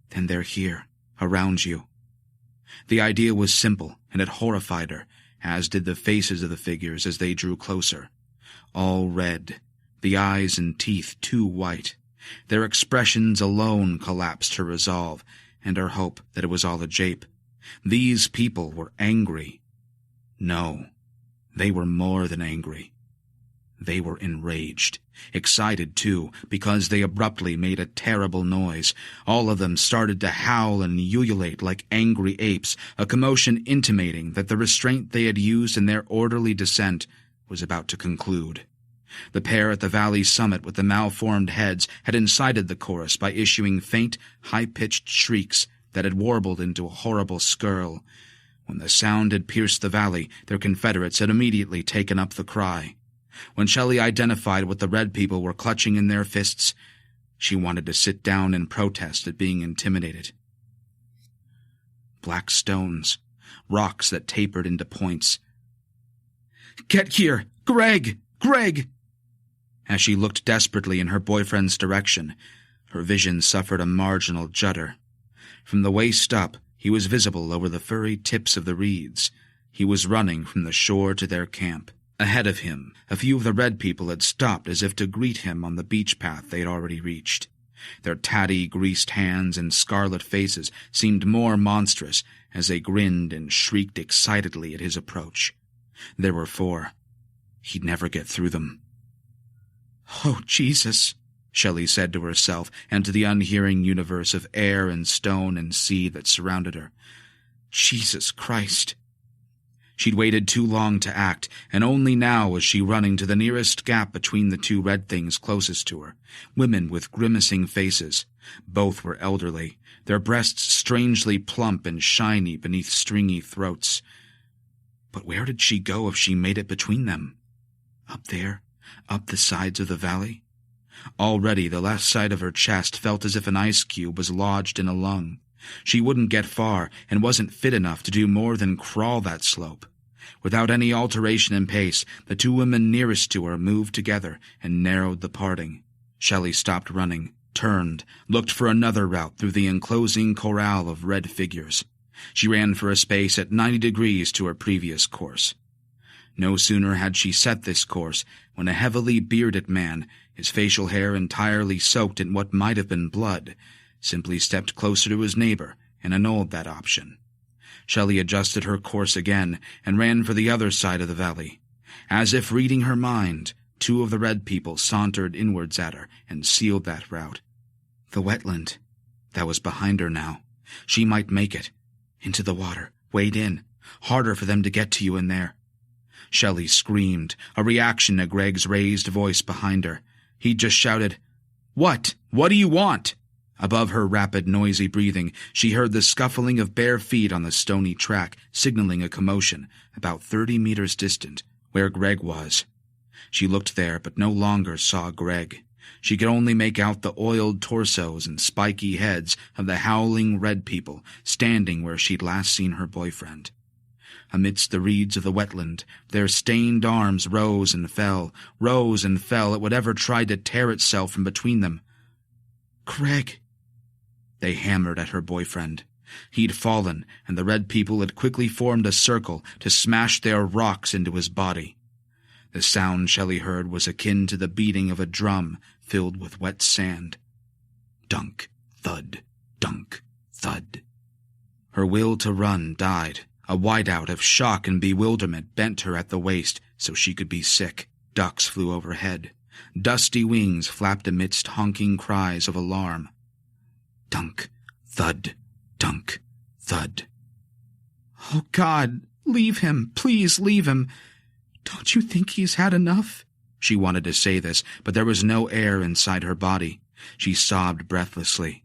[SPEAKER 1] Then they're here, around you." The idea was simple, and it horrified her, as did the faces of the figures as they drew closer. All red, the eyes and teeth too white. Their expressions alone collapsed her resolve, and her hope that it was all a jape. These people were angry. No, they were more than angry. They were enraged, excited too, because they abruptly made a terrible noise. All of them started to howl and ululate like angry apes, a commotion intimating that the restraint they had used in their orderly descent was about to conclude. The pair at the valley summit with the malformed heads had incited the chorus by issuing faint, high-pitched shrieks that had warbled into a horrible skirl. When the sound had pierced the valley, their confederates had immediately taken up the cry. When Shelley identified what the red people were clutching in their fists, she wanted to sit down and protest at being intimidated. Black stones, rocks that tapered into points. "Get here! Greg! Greg!" As she looked desperately in her boyfriend's direction, her vision suffered a marginal judder. From the waist up, he was visible over the furry tips of the reeds. He was running from the shore to their camp. Ahead of him, a few of the red people had stopped as if to greet him on the beach path they had already reached. Their tatty, greased hands and scarlet faces seemed more monstrous as they grinned and shrieked excitedly at his approach. There were 4. He'd never get through them. "Oh, Jesus," Shelley said to herself and to the unhearing universe of air and stone and sea that surrounded her. "Jesus Christ." She'd waited too long to act, and only now was she running to the nearest gap between the 2 red things closest to her, women with grimacing faces. Both were elderly, their breasts strangely plump and shiny beneath stringy throats. But where did she go if she made it between them? Up there, up the sides of the valley? Already the left side of her chest felt as if an ice cube was lodged in a lung. She wouldn't get far, and wasn't fit enough to do more than crawl that slope. Without any alteration in pace, the 2 women nearest to her moved together and narrowed the parting. Shelley stopped running, turned, looked for another route through the enclosing corral of red figures. She ran for a space at 90 degrees to her previous course. No sooner had she set this course when a heavily bearded man, his facial hair entirely soaked in what might have been blood, simply stepped closer to his neighbor and annulled that option. Shelley adjusted her course again and ran for the other side of the valley. As if reading her mind, 2 of the red people sauntered inwards at her and sealed that route. The wetland. That was behind her now. She might make it. Into the water. Wade in. Harder for them to get to you in there. Shelley screamed, a reaction to Greg's raised voice behind her. He just shouted, "What? What do you want?" Above her rapid, noisy breathing, she heard the scuffling of bare feet on the stony track, signaling a commotion, about 30 meters distant, where Greg was. She looked there, but no longer saw Greg. She could only make out the oiled torsos and spiky heads of the howling red people standing where she'd last seen her boyfriend. Amidst the reeds of the wetland, their stained arms rose and fell at whatever tried to tear itself from between them. "Greg!" They hammered at her boyfriend. He'd fallen, and the red people had quickly formed a circle to smash their rocks into his body. The sound Shelley heard was akin to the beating of a drum filled with wet sand. Dunk, thud, dunk, thud. Her will to run died. A whiteout of shock and bewilderment bent her at the waist so she could be sick. Ducks flew overhead. Dusty wings flapped amidst honking cries of alarm. Dunk, thud, dunk, thud. "Oh, God, leave him. Please leave him. Don't you think he's had enough?" She wanted to say this, but there was no air inside her body. She sobbed breathlessly.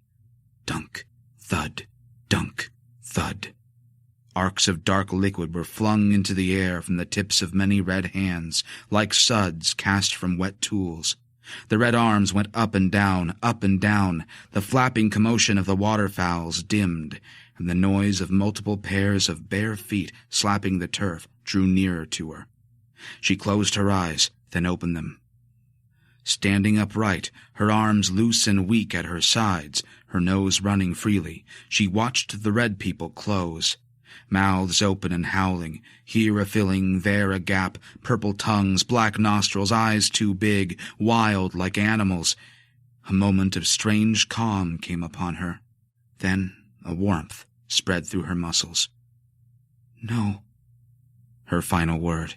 [SPEAKER 1] Dunk, thud, dunk, thud. Arcs of dark liquid were flung into the air from the tips of many red hands, like suds cast from wet tools. The red arms went up and down, up and down. The flapping commotion of the waterfowls dimmed, and the noise of multiple pairs of bare feet slapping the turf drew nearer to her. She closed her eyes, then opened them. Standing upright, her arms loose and weak at her sides, her nose running freely, she watched the red people close. Mouths open and howling, here a filling, there a gap, purple tongues, black nostrils, eyes too big, wild like animals. A moment of strange calm came upon her. Then a warmth spread through her muscles. "No," her final word.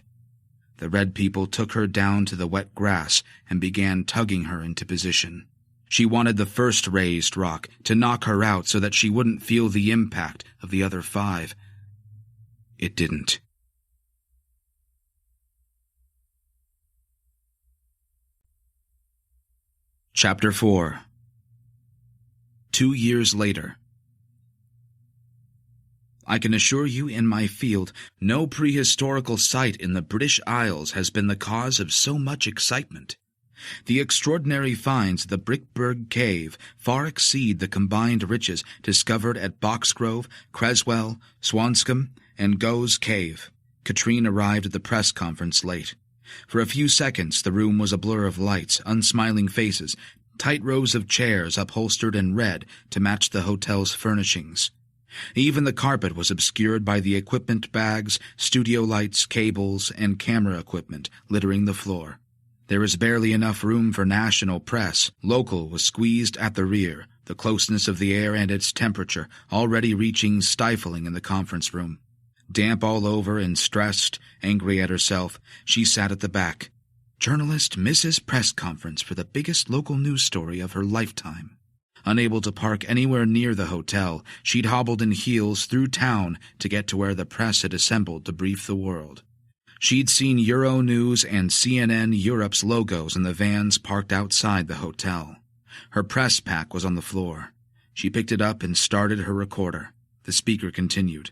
[SPEAKER 1] The red people took her down to the wet grass and began tugging her into position. She wanted the first raised rock to knock her out so that she wouldn't feel the impact of the other 5. It didn't. Chapter 4. 2 years later. I can assure you in my field, no prehistorical site in the British Isles has been the cause of so much excitement. The extraordinary finds of the Brickburg Cave far exceed the combined riches discovered at Boxgrove, Creswell, Swanscombe, and Go's Cave. Katrine arrived at the press conference late. For a few seconds the room was a blur of lights, unsmiling faces, tight rows of chairs upholstered in red to match the hotel's furnishings. Even the carpet was obscured by the equipment bags, studio lights, cables, and camera equipment littering the floor. There was barely enough room for national press. Local was squeezed at the rear, the closeness of the air and its temperature already reaching stifling in the conference room. Damp all over and stressed, angry at herself, she sat at the back. Journalist misses press conference for the biggest local news story of her lifetime. Unable to park anywhere near the hotel, she'd hobbled in heels through town to get to where the press had assembled to brief the world. She'd seen Euronews and CNN Europe's logos in the vans parked outside the hotel. Her press pack was on the floor. She picked it up and started her recorder. The speaker continued.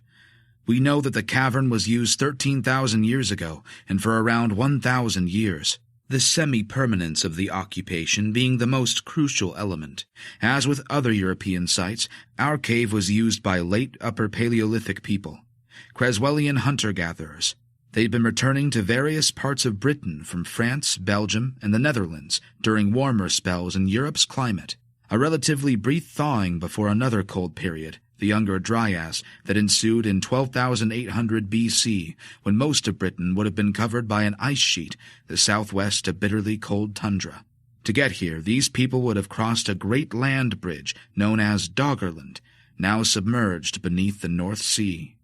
[SPEAKER 1] "We know that the cavern was used 13,000 years ago, and for around 1,000 years. The semi-permanence of the occupation being the most crucial element. As with other European sites, our cave was used by late Upper Paleolithic people, Creswellian hunter-gatherers. They'd been returning to various parts of Britain from France, Belgium, and the Netherlands during warmer spells in Europe's climate, a relatively brief thawing before another cold period, the Younger Dryas, that ensued in 12,800 BC, when most of Britain would have been covered by an ice sheet, the southwest a bitterly cold tundra. To get here, these people would have crossed a great land bridge known as Doggerland, now submerged beneath the North Sea.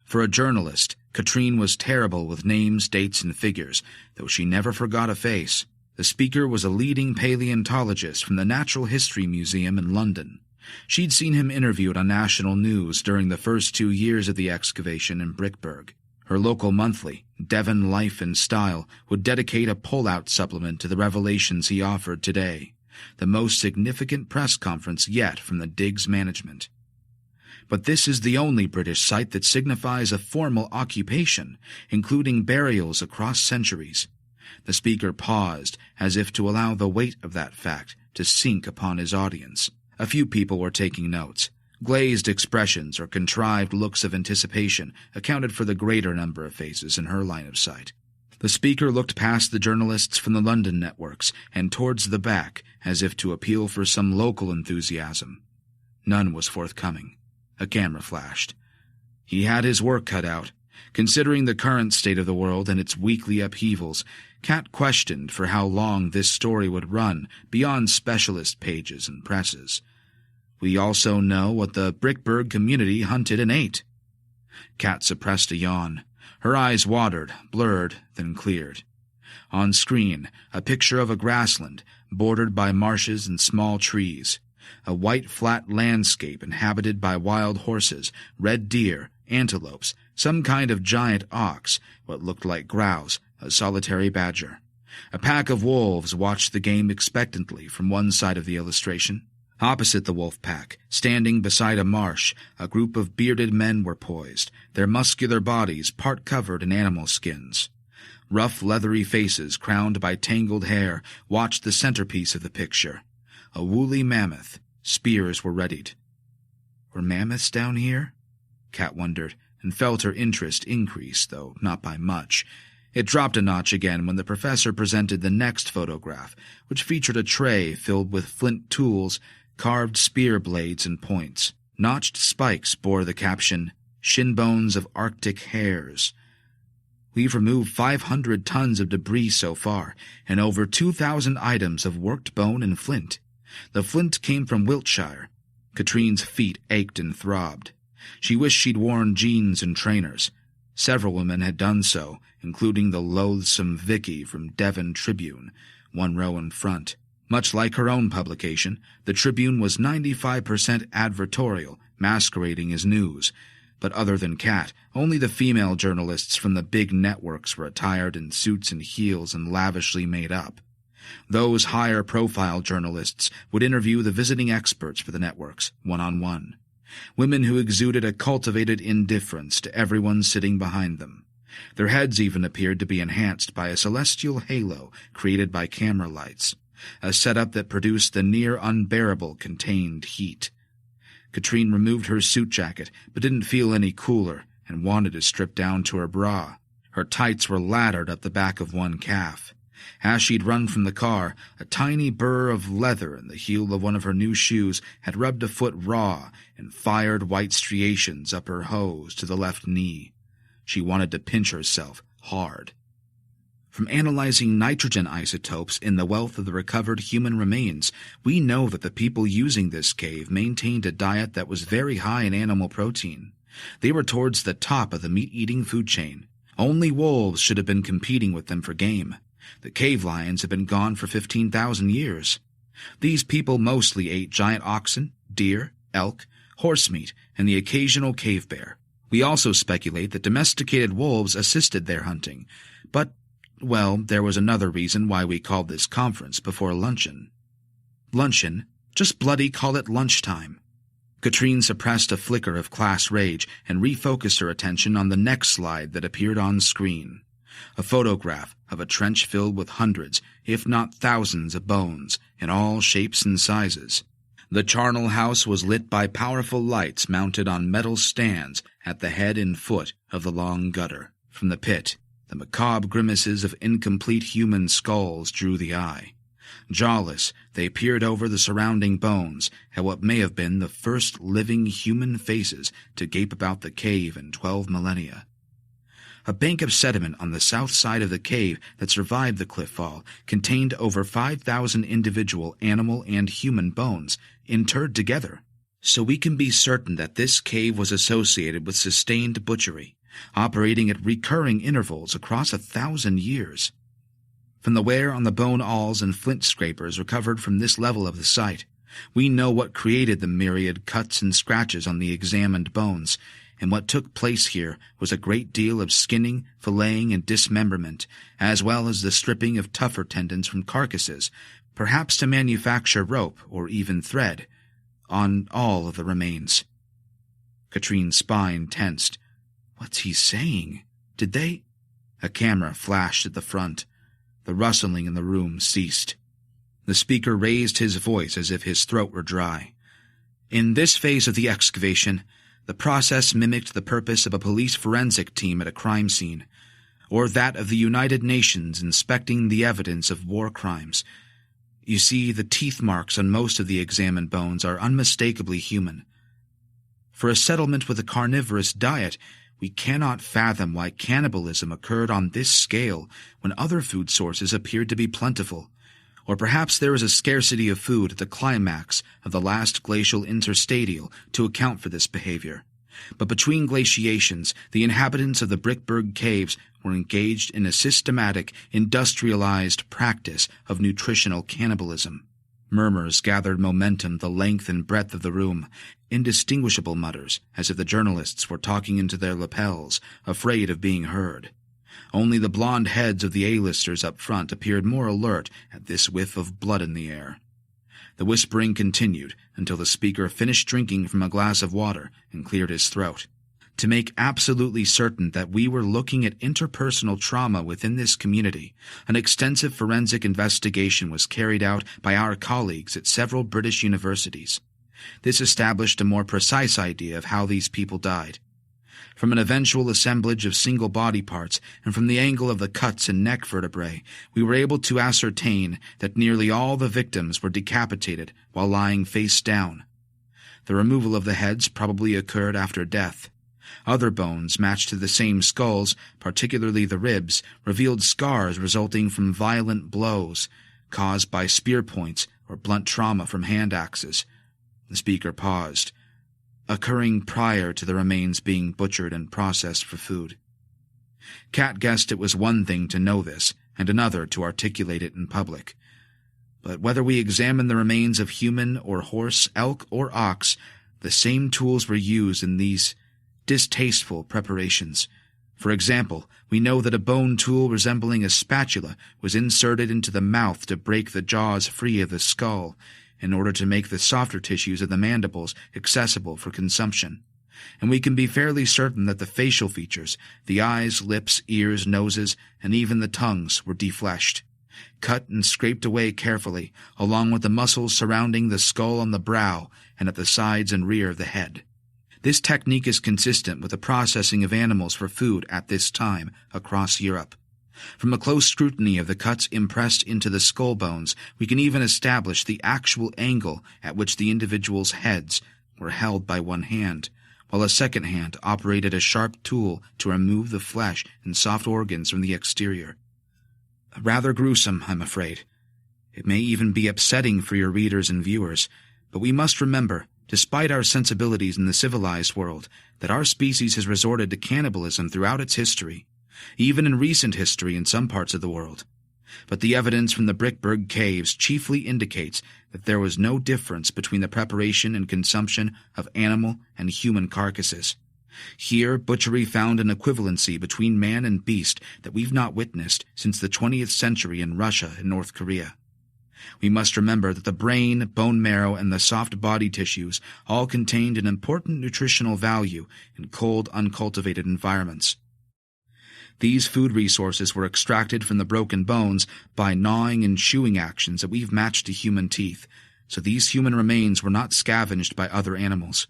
[SPEAKER 1] For a journalist, Katrine was terrible with names, dates, and figures, though she never forgot a face. The speaker was a leading paleontologist from the Natural History Museum in London. She'd seen him interviewed on national news during the first 2 years of the excavation in Brickburg. Her local monthly, Devon Life and Style, would dedicate a pull-out supplement to the revelations he offered today, the most significant press conference yet from the dig's management. But this is the only British site that signifies a formal occupation, including burials across centuries. The speaker paused, as if to allow the weight of that fact to sink upon his audience. A few people were taking notes. Glazed expressions or contrived looks of anticipation accounted for the greater number of faces in her line of sight. The speaker looked past the journalists from the London networks and towards the back, as if to appeal for some local enthusiasm. None was forthcoming. A camera flashed. He had his work cut out. Considering the current state of the world and its weekly upheavals, Cat questioned for how long this story would run beyond specialist pages and presses. We also know what the Brickburg community hunted and ate. Cat suppressed a yawn. Her eyes watered, blurred, then cleared. On screen, a picture of a grassland, bordered by marshes and small trees. A white flat landscape inhabited by wild horses, red deer, antelopes, some kind of giant ox, what looked like grouse, a solitary badger. A pack of wolves watched the game expectantly from one side of the illustration. Opposite the wolf pack, standing beside a marsh, a group of bearded men were poised, their muscular bodies part covered in animal skins. Rough, leathery faces crowned by tangled hair watched the centerpiece of the picture. A woolly mammoth. Spears were readied. Were mammoths down here? Cat wondered, and felt her interest increase, though not by much. It dropped a notch again when the professor presented the next photograph, which featured a tray filled with flint tools, carved spear blades and points. Notched spikes bore the caption, "Shin bones of Arctic hares." We've removed 500 tons of debris so far, and over 2,000 items of worked bone and flint. The flint came from Wiltshire. Katrine's feet ached and throbbed. She wished she'd worn jeans and trainers. Several women had done so, including the loathsome Vicky from Devon Tribune, one row in front. Much like her own publication, the Tribune was 95% advertorial, masquerading as news. But other than Cat, only the female journalists from the big networks were attired in suits and heels and lavishly made up. Those higher-profile journalists would interview the visiting experts for the networks, one-on-one. Women who exuded a cultivated indifference to everyone sitting behind them. Their heads even appeared to be enhanced by a celestial halo created by camera lights, a setup that produced the near-unbearable contained heat. Katrine removed her suit jacket, but didn't feel any cooler, and wanted to strip down to her bra. Her tights were laddered up the back of one calf. As she'd run from the car, a tiny burr of leather in the heel of one of her new shoes had rubbed a foot raw and fired white striations up her hose to the left knee. She wanted to pinch herself hard. From analyzing nitrogen isotopes in the wealth of the recovered human remains, we know that the people using this cave maintained a diet that was very high in animal protein. They were towards the top of the meat-eating food chain. Only wolves should have been competing with them for game. The cave lions had been gone for 15,000 years. These people mostly ate giant oxen, deer, elk, horse meat, and the occasional cave bear. We also speculate that domesticated wolves assisted their hunting, but, well, there was another reason why we called this conference before luncheon. Luncheon? Just bloody call it lunchtime. Katrine suppressed a flicker of class rage and refocused her attention on the next slide that appeared on screen. A photograph of a trench filled with hundreds, if not thousands, of bones, in all shapes and sizes. The charnel house was lit by powerful lights mounted on metal stands at the head and foot of the long gutter. From the pit, the macabre grimaces of incomplete human skulls drew the eye. Jawless, they peered over the surrounding bones at what may have been the first living human faces to gape about the cave in 12 millennia. A bank of sediment on the south side of the cave that survived the cliff fall contained over 5,000 individual animal and human bones, interred together. So we can be certain that this cave was associated with sustained butchery, operating at recurring intervals across 1,000 years. From the wear on the bone awls and flint scrapers recovered from this level of the site, We know what created the myriad cuts and scratches on the examined bones, and what took place here was a great deal of skinning, filleting, and dismemberment, as well as the stripping of tougher tendons from carcasses, perhaps to manufacture rope or even thread, on all of the remains. Katrine's spine tensed. What's he saying? Did they? A camera flashed at the front. The rustling in the room ceased. The speaker raised his voice as if his throat were dry. In this phase of the excavation, the process mimicked the purpose of a police forensic team at a crime scene, or that of the United Nations inspecting the evidence of war crimes. You see, the teeth marks on most of the examined bones are unmistakably human. For a settlement with a carnivorous diet, we cannot fathom why cannibalism occurred on this scale when other food sources appeared to be plentiful. Or perhaps there is a scarcity of food at the climax of the last glacial interstadial to account for this behavior. But between glaciations, the inhabitants of the Brickberg caves were engaged in a systematic, industrialized practice of nutritional cannibalism. Murmurs gathered momentum the length and breadth of the room, indistinguishable mutters, as if the journalists were talking into their lapels, afraid of being heard. Only the blond heads of the A-listers up front appeared more alert at this whiff of blood in the air. The whispering continued until the speaker finished drinking from a glass of water and cleared his throat. To make absolutely certain that we were looking at interpersonal trauma within this community, an extensive forensic investigation was carried out by our colleagues at several British universities. This established a more precise idea of how these people died. From an eventual assemblage of single body parts and from the angle of the cuts and neck vertebrae, we were able to ascertain that nearly all the victims were decapitated while lying face down. The removal of the heads probably occurred after death. Other bones matched to the same skulls, particularly the ribs, revealed scars resulting from violent blows, caused by spear points or blunt trauma from hand axes. The speaker paused, occurring prior to the remains being butchered and processed for food. Kat guessed it was one thing to know this, and another to articulate it in public. But whether we examine the remains of human or horse, elk, or ox, the same tools were used in these distasteful preparations. For example, we know that a bone tool resembling a spatula was inserted into the mouth to break the jaws free of the skull, in order to make the softer tissues of the mandibles accessible for consumption. And we can be fairly certain that the facial features, the eyes, lips, ears, noses, and even the tongues were defleshed, cut and scraped away carefully, along with the muscles surrounding the skull on the brow and at the sides and rear of the head. This technique is consistent with the processing of animals for food at this time across Europe. From a close scrutiny of the cuts impressed into the skull bones, we can even establish the actual angle at which the individuals' heads were held by one hand, while a second hand operated a sharp tool to remove the flesh and soft organs from the exterior. Rather gruesome, I'm afraid. It may even be upsetting for your readers and viewers, but we must remember, despite our sensibilities in the civilized world, that our species has resorted to cannibalism throughout its history, even in recent history in some parts of the world. But the evidence from the Brickberg caves chiefly indicates that there was no difference between the preparation and consumption of animal and human carcasses. Here, butchery found an equivalency between man and beast that we've not witnessed since the 20th century in Russia and North Korea. We must remember that the brain, bone marrow, and the soft body tissues all contained an important nutritional value in cold, uncultivated environments. These food resources were extracted from the broken bones by gnawing and chewing actions that we've matched to human teeth, so these human remains were not scavenged by other animals.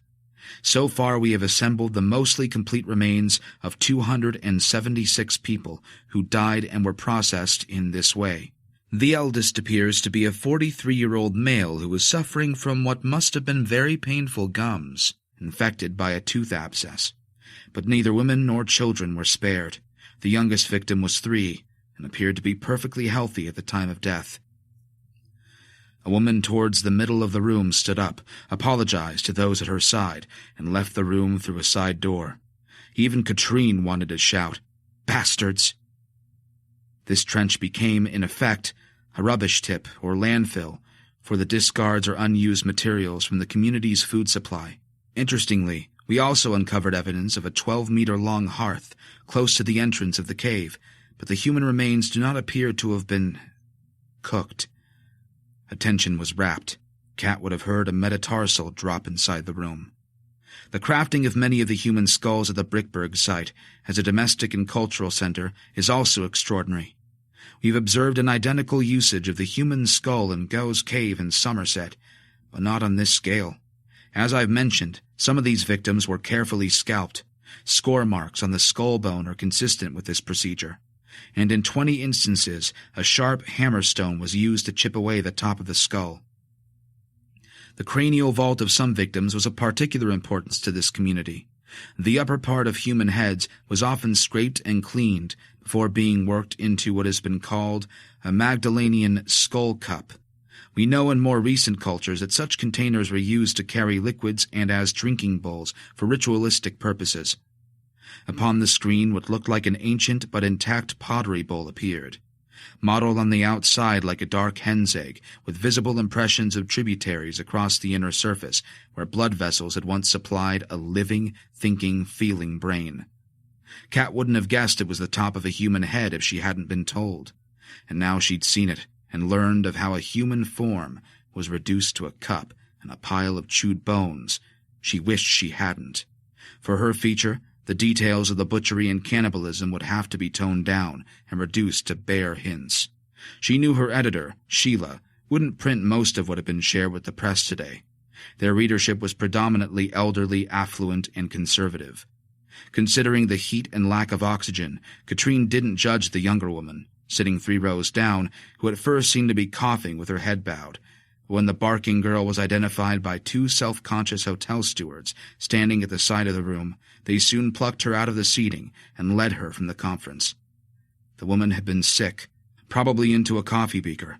[SPEAKER 1] So far we have assembled the mostly complete remains of 276 people who died and were processed in this way. The eldest appears to be a 43-year-old male who was suffering from what must have been very painful gums, infected by a tooth abscess. But neither women nor children were spared. The youngest victim was 3 and appeared to be perfectly healthy at the time of death. A woman towards the middle of the room stood up, apologized to those at her side, and left the room through a side door. Even Katrine wanted to shout, "Bastards!" This trench became, in effect, a rubbish tip or landfill for the discards or unused materials from the community's food supply. Interestingly, we also uncovered evidence of a 12-meter-long hearth close to the entrance of the cave, but the human remains do not appear to have been cooked. Attention was rapt. Kat would have heard a metatarsal drop inside the room. The crafting of many of the human skulls at the Brickberg site as a domestic and cultural center is also extraordinary. We've observed an identical usage of the human skull in Go's Cave in Somerset, but not on this scale. As I've mentioned, some of these victims were carefully scalped. Score marks on the skull bone are consistent with this procedure, and in 20 instances a sharp hammerstone was used to chip away the top of the skull. The cranial vault of some victims was of particular importance to this community. The upper part of human heads was often scraped and cleaned before being worked into what has been called a Magdalenian skull cup. We know in more recent cultures that such containers were used to carry liquids and as drinking bowls for ritualistic purposes. Upon the screen what looked like an ancient but intact pottery bowl appeared, modeled on the outside like a dark hen's egg, with visible impressions of tributaries across the inner surface, where blood vessels had once supplied a living, thinking, feeling brain. Kat wouldn't have guessed it was the top of a human head if she hadn't been told, and now she'd seen it and learned of how a human form was reduced to a cup and a pile of chewed bones. She wished she hadn't. For her feature, the details of the butchery and cannibalism would have to be toned down and reduced to bare hints. She knew her editor, Sheila, wouldn't print most of what had been shared with the press today. Their readership was predominantly elderly, affluent, and conservative. Considering the heat and lack of oxygen, Katrine didn't judge the younger woman, sitting 3 rows down, who at first seemed to be coughing with her head bowed. When the barking girl was identified by 2 self-conscious hotel stewards standing at the side of the room, they soon plucked her out of the seating and led her from the conference. The woman had been sick, probably into a coffee beaker.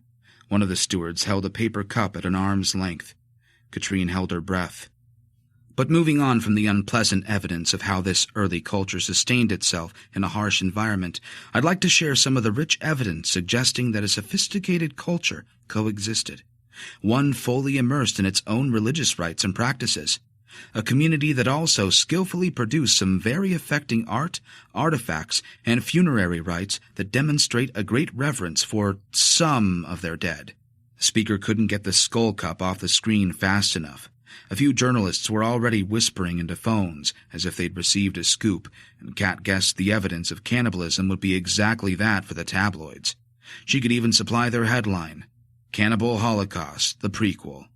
[SPEAKER 1] One of the stewards held a paper cup at an arm's length. Katrine held her breath. But moving on from the unpleasant evidence of how this early culture sustained itself in a harsh environment, I'd like to share some of the rich evidence suggesting that a sophisticated culture coexisted, one fully immersed in its own religious rites and practices, a community that also skillfully produced some very affecting art, artifacts, and funerary rites that demonstrate a great reverence for some of their dead. The speaker couldn't get the skull cup off the screen fast enough. A few journalists were already whispering into phones as if they'd received a scoop, and Kat guessed the evidence of cannibalism would be exactly that for the tabloids. She could even supply their headline, Cannibal Holocaust, the prequel.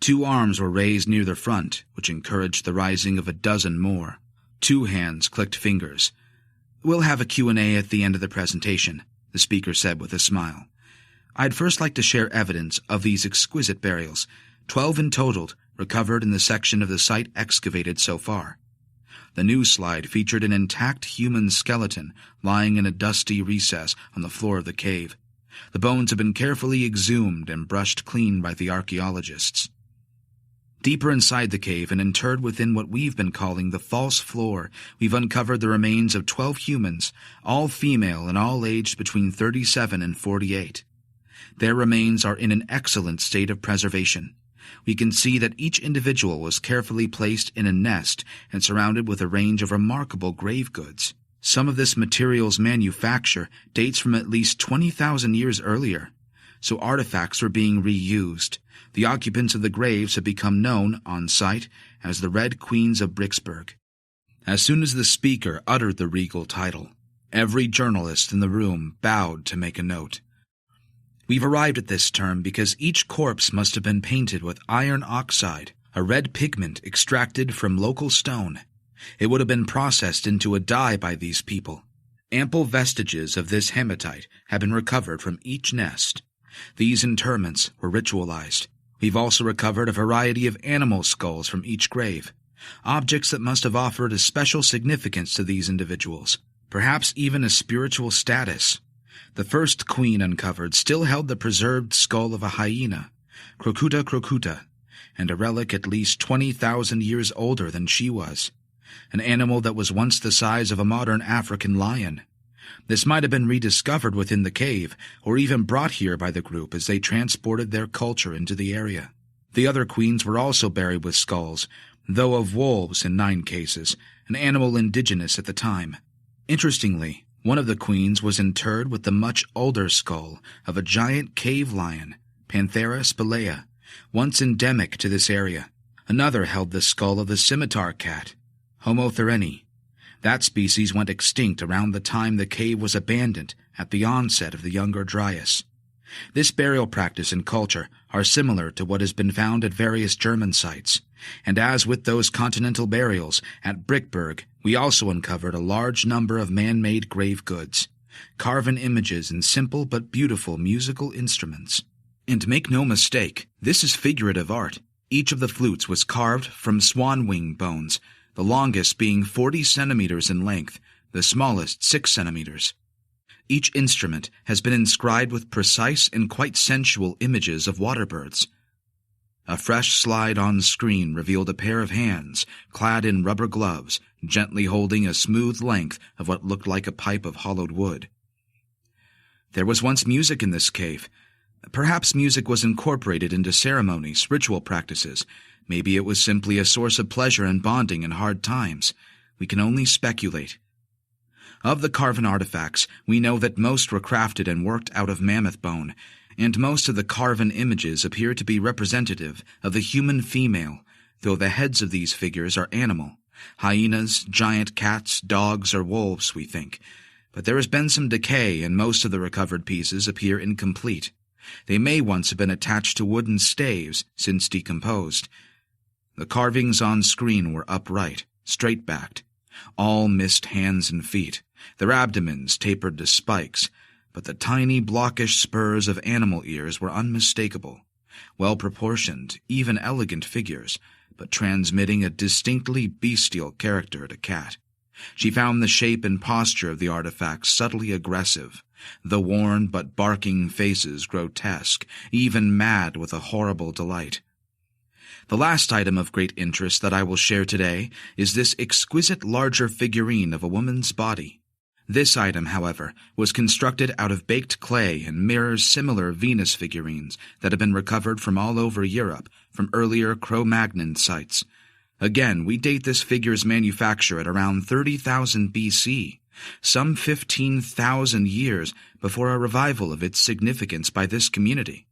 [SPEAKER 1] 2 arms were raised near the front, which encouraged the rising of a dozen more. 2 hands clicked fingers. "We'll have a Q&A at the end of the presentation," the speaker said with a smile. "I'd first like to share evidence of these exquisite burials, 12 in total, recovered in the section of the site excavated so far." The news slide featured an intact human skeleton lying in a dusty recess on the floor of the cave. The bones had been carefully exhumed and brushed clean by the archaeologists. Deeper inside the cave and interred within what we've been calling the false floor, we've uncovered the remains of 12 humans, all female and all aged between 37 and 48. Their remains are in an excellent state of preservation. We can see that each individual was carefully placed in a nest and surrounded with a range of remarkable grave goods. Some of this material's manufacture dates from at least 20,000 years earlier, so artifacts were being reused. The occupants of the graves had become known, on site, as the Red Queens of Bricksburg. As soon as the speaker uttered the regal title, every journalist in the room bowed to make a note. We've arrived at this term because each corpse must have been painted with iron oxide, a red pigment extracted from local stone. It would have been processed into a dye by these people. Ample vestiges of this hematite have been recovered from each nest. These interments were ritualized. We've also recovered a variety of animal skulls from each grave, objects that must have offered a special significance to these individuals, perhaps even a spiritual status. The first queen uncovered still held the preserved skull of a hyena, Crocuta crocuta, and a relic at least 20,000 years older than she was, an animal that was once the size of a modern African lion. This might have been rediscovered within the cave, or even brought here by the group as they transported their culture into the area. The other queens were also buried with skulls, though of wolves in 9 cases, an animal indigenous at the time. Interestingly, one of the queens was interred with the much older skull of a giant cave lion, Panthera spelaea, once endemic to this area. Another held the skull of the scimitar cat, Homo thureni. That species went extinct around the time the cave was abandoned at the onset of the Younger Dryas. This burial practice and culture are similar to what has been found at various German sites, and as with those continental burials, at Brickberg we also uncovered a large number of man-made grave goods, carven images and simple but beautiful musical instruments. And make no mistake, this is figurative art. Each of the flutes was carved from swan wing bones, the longest being 40 centimeters in length, the smallest 6 centimeters. Each instrument has been inscribed with precise and quite sensual images of water birds. A fresh slide on screen revealed a pair of hands, clad in rubber gloves, gently holding a smooth length of what looked like a pipe of hollowed wood. There was once music in this cave. Perhaps music was incorporated into ceremonies, ritual practices. Maybe it was simply a source of pleasure and bonding in hard times. We can only speculate. Of the carven artifacts, we know that most were crafted and worked out of mammoth bone, and most of the carven images appear to be representative of the human female, though the heads of these figures are animal. Hyenas, giant cats, dogs, or wolves, we think. But there has been some decay, and most of the recovered pieces appear incomplete. They may once have been attached to wooden staves, since decomposed. The carvings on screen were upright, straight-backed. All missed hands and feet, their abdomens tapered to spikes, but the tiny blockish spurs of animal ears were unmistakable, well-proportioned, even elegant figures, but transmitting a distinctly bestial character to Cat. She found the shape and posture of the artifacts subtly aggressive, the worn but barking faces grotesque, even mad with a horrible delight. The last item of great interest that I will share today is this exquisite larger figurine of a woman's body. This item, however, was constructed out of baked clay and mirrors similar Venus figurines that have been recovered from all over Europe from earlier Cro-Magnon sites. Again, we date this figure's manufacture at around 30,000 BC, some 15,000 years before a revival of its significance by this community.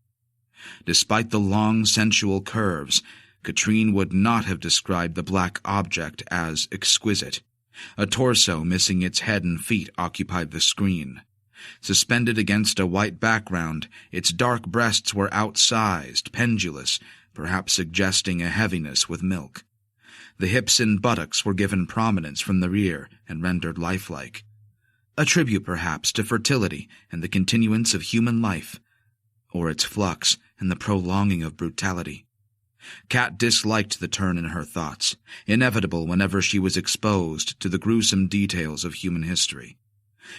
[SPEAKER 1] Despite the long, sensual curves, Katrine would not have described the black object as exquisite. A torso missing its head and feet occupied the screen. Suspended against a white background, its dark breasts were outsized, pendulous, perhaps suggesting a heaviness with milk. The hips and buttocks were given prominence from the rear and rendered lifelike. A tribute, perhaps, to fertility and the continuance of human life, or its flux and the prolonging of brutality. Cat disliked the turn in her thoughts, inevitable whenever she was exposed to the gruesome details of human history.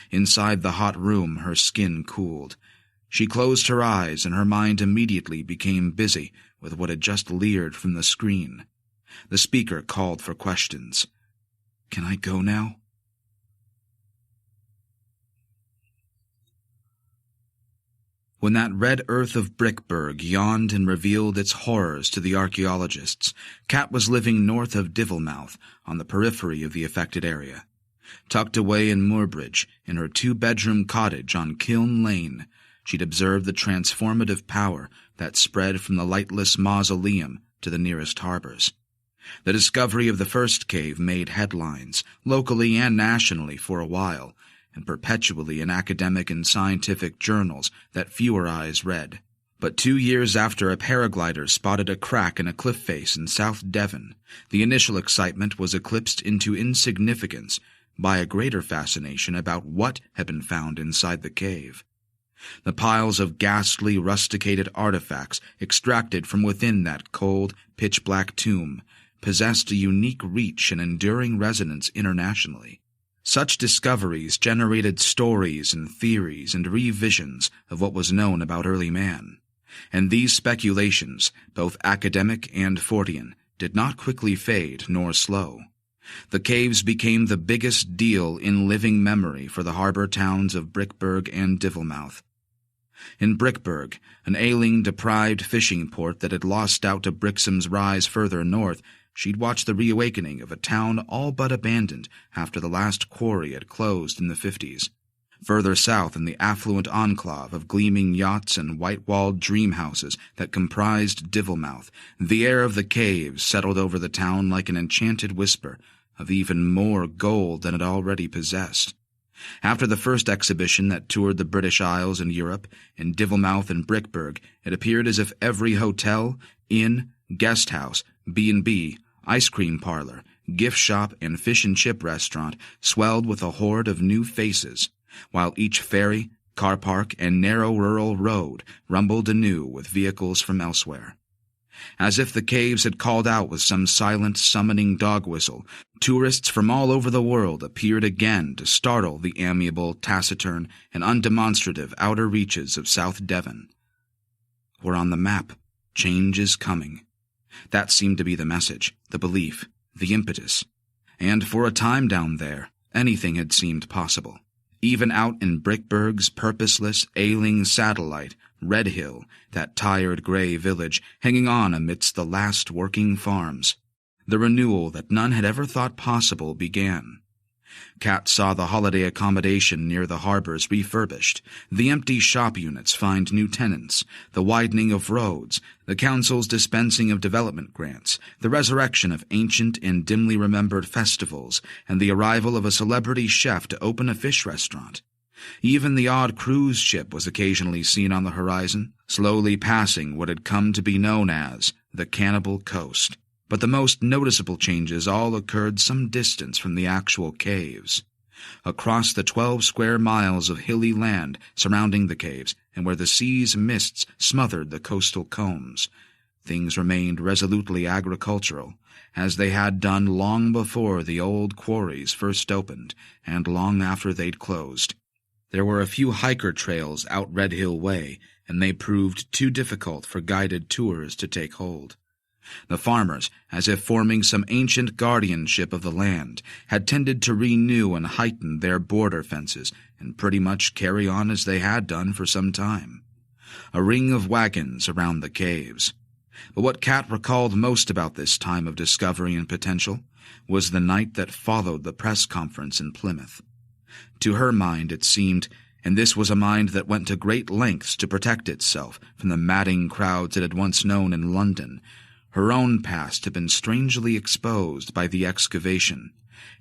[SPEAKER 1] Inside the hot room, her skin cooled. She closed her eyes, and her mind immediately became busy with what had just leered from the screen. The speaker called for questions. "Can I go now?" When that red earth of Brickberg yawned and revealed its horrors to the archaeologists, Cat was living north of Divilmouth, on the periphery of the affected area. Tucked away in Moorbridge, in her 2-bedroom cottage on Kiln Lane, she'd observed the transformative power that spread from the lightless mausoleum to the nearest harbors. The discovery of the first cave made headlines, locally and nationally for a while, and perpetually in academic and scientific journals that fewer eyes read. But 2 years after a paraglider spotted a crack in a cliff face in South Devon, the initial excitement was eclipsed into insignificance by a greater fascination about what had been found inside the cave. The piles of ghastly, rusticated artifacts extracted from within that cold, pitch-black tomb possessed a unique reach and enduring resonance internationally. Such discoveries generated stories and theories and revisions of what was known about early man, and these speculations, both academic and Fortean, did not quickly fade nor slow. The caves became the biggest deal in living memory for the harbor towns of Brickburg and Divilmouth. In Brickburg, an ailing, deprived fishing port that had lost out to Brixham's rise further north, she'd watched the reawakening of a town all but abandoned after the last quarry had closed in the 50s. Further south, in the affluent enclave of gleaming yachts and white-walled dream houses that comprised Divilmouth, the air of the caves settled over the town like an enchanted whisper of even more gold than it already possessed. After the first exhibition that toured the British Isles and Europe, in Divilmouth and Brickburg, it appeared as if every hotel, inn, guest house, B&B, ice cream parlor, gift shop, and fish and chip restaurant swelled with a horde of new faces, while each ferry, car park, and narrow rural road rumbled anew with vehicles from elsewhere. As if the caves had called out with some silent, summoning dog whistle, tourists from all over the world appeared again to startle the amiable, taciturn, and undemonstrative outer reaches of South Devon. We're on the map. Change is coming. That seemed to be the message, the belief, the impetus. And for a time down there, anything had seemed possible. Even out in Brickburg's purposeless, ailing satellite, Redhill, that tired gray village hanging on amidst the last working farms, the renewal that none had ever thought possible began. Kat saw the holiday accommodation near the harbors refurbished, the empty shop units find new tenants, the widening of roads, the council's dispensing of development grants, the resurrection of ancient and dimly remembered festivals, and the arrival of a celebrity chef to open a fish restaurant. Even the odd cruise ship was occasionally seen on the horizon, slowly passing what had come to be known as the Cannibal Coast. But the most noticeable changes all occurred some distance from the actual caves. Across the 12 square miles of hilly land surrounding the caves, and where the sea's mists smothered the coastal combs, things remained resolutely agricultural, as they had done long before the old quarries first opened, and long after they'd closed. There were a few hiker trails out Redhill Way, and they proved too difficult for guided tours to take hold. The farmers, as if forming some ancient guardianship of the land, had tended to renew and heighten their border fences and pretty much carry on as they had done for some time. A ring of wagons around the caves. But what Kat recalled most about this time of discovery and potential was the night that followed the press conference in Plymouth. To her mind it seemed, and this was a mind that went to great lengths to protect itself from the madding crowds it had once known in London, her own past had been strangely exposed by the excavation,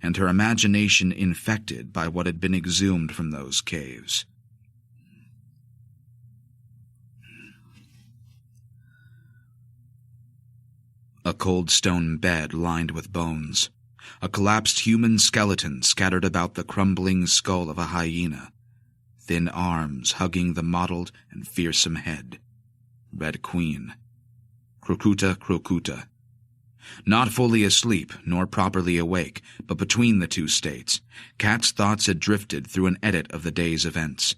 [SPEAKER 1] and her imagination infected by what had been exhumed from those caves. A cold stone bed lined with bones, a collapsed human skeleton scattered about the crumbling skull of a hyena, thin arms hugging the mottled and fearsome head. Red Queen. Crocuta Crocuta. Not fully asleep, nor properly awake, but between the two states, Kat's thoughts had drifted through an edit of the day's events.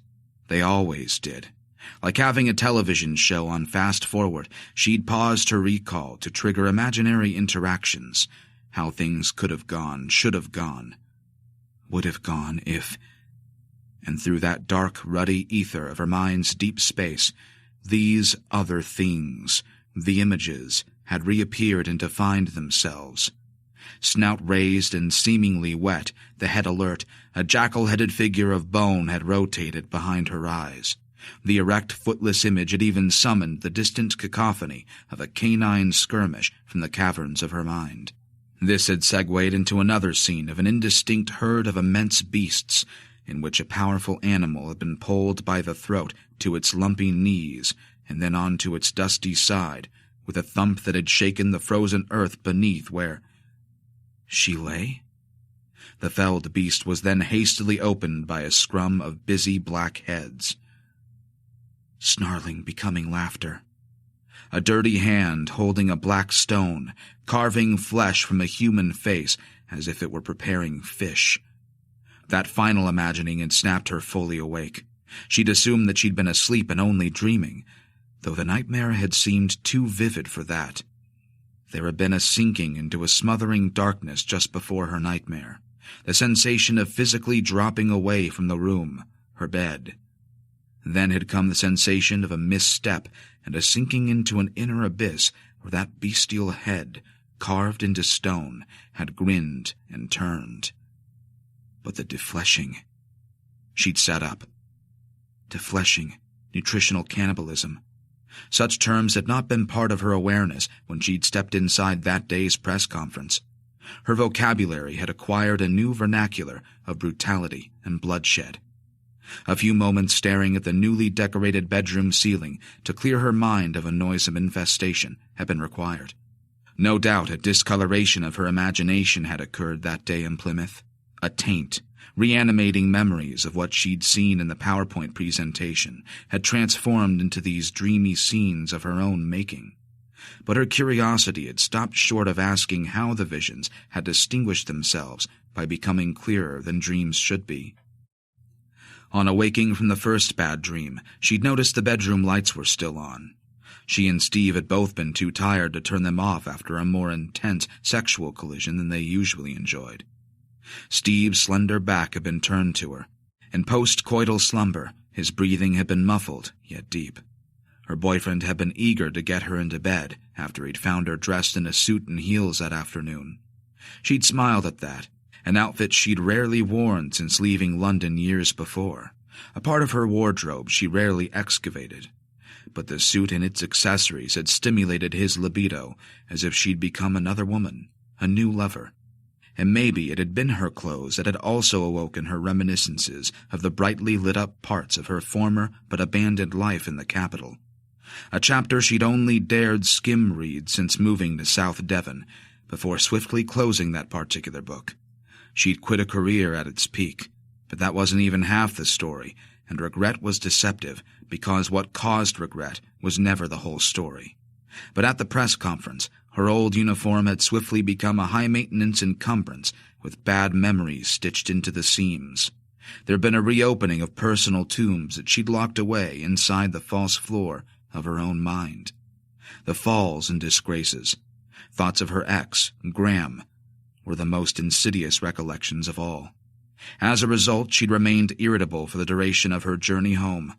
[SPEAKER 1] They always did. Like having a television show on fast forward, she'd paused her recall to trigger imaginary interactions, how things could have gone, should have gone, would have gone if... And through that dark, ruddy ether of her mind's deep space, these other things, the images, had reappeared and defined themselves. Snout raised and seemingly wet, the head alert, a jackal-headed figure of bone had rotated behind her eyes. The erect, footless image had even summoned the distant cacophony of a canine skirmish from the caverns of her mind. This had segued into another scene of an indistinct herd of immense beasts, in which a powerful animal had been pulled by the throat to its lumpy knees, and then onto its dusty side, with a thump that had shaken the frozen earth beneath where she lay. The felled beast was then hastily opened by a scrum of busy black heads. Snarling, becoming laughter. A dirty hand holding a black stone, carving flesh from a human face as if it were preparing fish. That final imagining had snapped her fully awake. She'd assumed that she'd been asleep and only dreaming, though the nightmare had seemed too vivid for that. There had been a sinking into a smothering darkness just before her nightmare, the sensation of physically dropping away from the room, her bed. Then had come the sensation of a misstep and a sinking into an inner abyss where that bestial head, carved into stone, had grinned and turned. But the defleshing. She'd sat up. Defleshing, nutritional cannibalism. Such terms had not been part of her awareness when she'd stepped inside that day's press conference. Her vocabulary had acquired a new vernacular of brutality and bloodshed. A few moments staring at the newly decorated bedroom ceiling to clear her mind of a noisome infestation had been required. No doubt a discoloration of her imagination had occurred that day in Plymouth, a taint, reanimating memories of what she'd seen in the PowerPoint presentation, had transformed into these dreamy scenes of her own making. But her curiosity had stopped short of asking how the visions had distinguished themselves by becoming clearer than dreams should be. On awaking from the first bad dream, she'd noticed the bedroom lights were still on. She and Steve had both been too tired to turn them off after a more intense sexual collision than they usually enjoyed. Steve's slender back had been turned to her. In post-coital slumber, his breathing had been muffled, yet deep. Her boyfriend had been eager to get her into bed after he'd found her dressed in a suit and heels that afternoon. She'd smiled at that, an outfit she'd rarely worn since leaving London years before, a part of her wardrobe she rarely excavated. But the suit and its accessories had stimulated his libido as if she'd become another woman, a new lover. And maybe it had been her clothes that had also awoken her reminiscences of the brightly lit-up parts of her former but abandoned life in the capital. A chapter she'd only dared skim-read since moving to South Devon, before swiftly closing that particular book. She'd quit a career at its peak, but that wasn't even half the story, and regret was deceptive because what caused regret was never the whole story. But at the press conference, her old uniform had swiftly become a high-maintenance encumbrance with bad memories stitched into the seams. There'd been a reopening of personal tombs that she'd locked away inside the false floor of her own mind. The falls and disgraces, thoughts of her ex, Graham, were the most insidious recollections of all. As a result, she'd remained irritable for the duration of her journey home,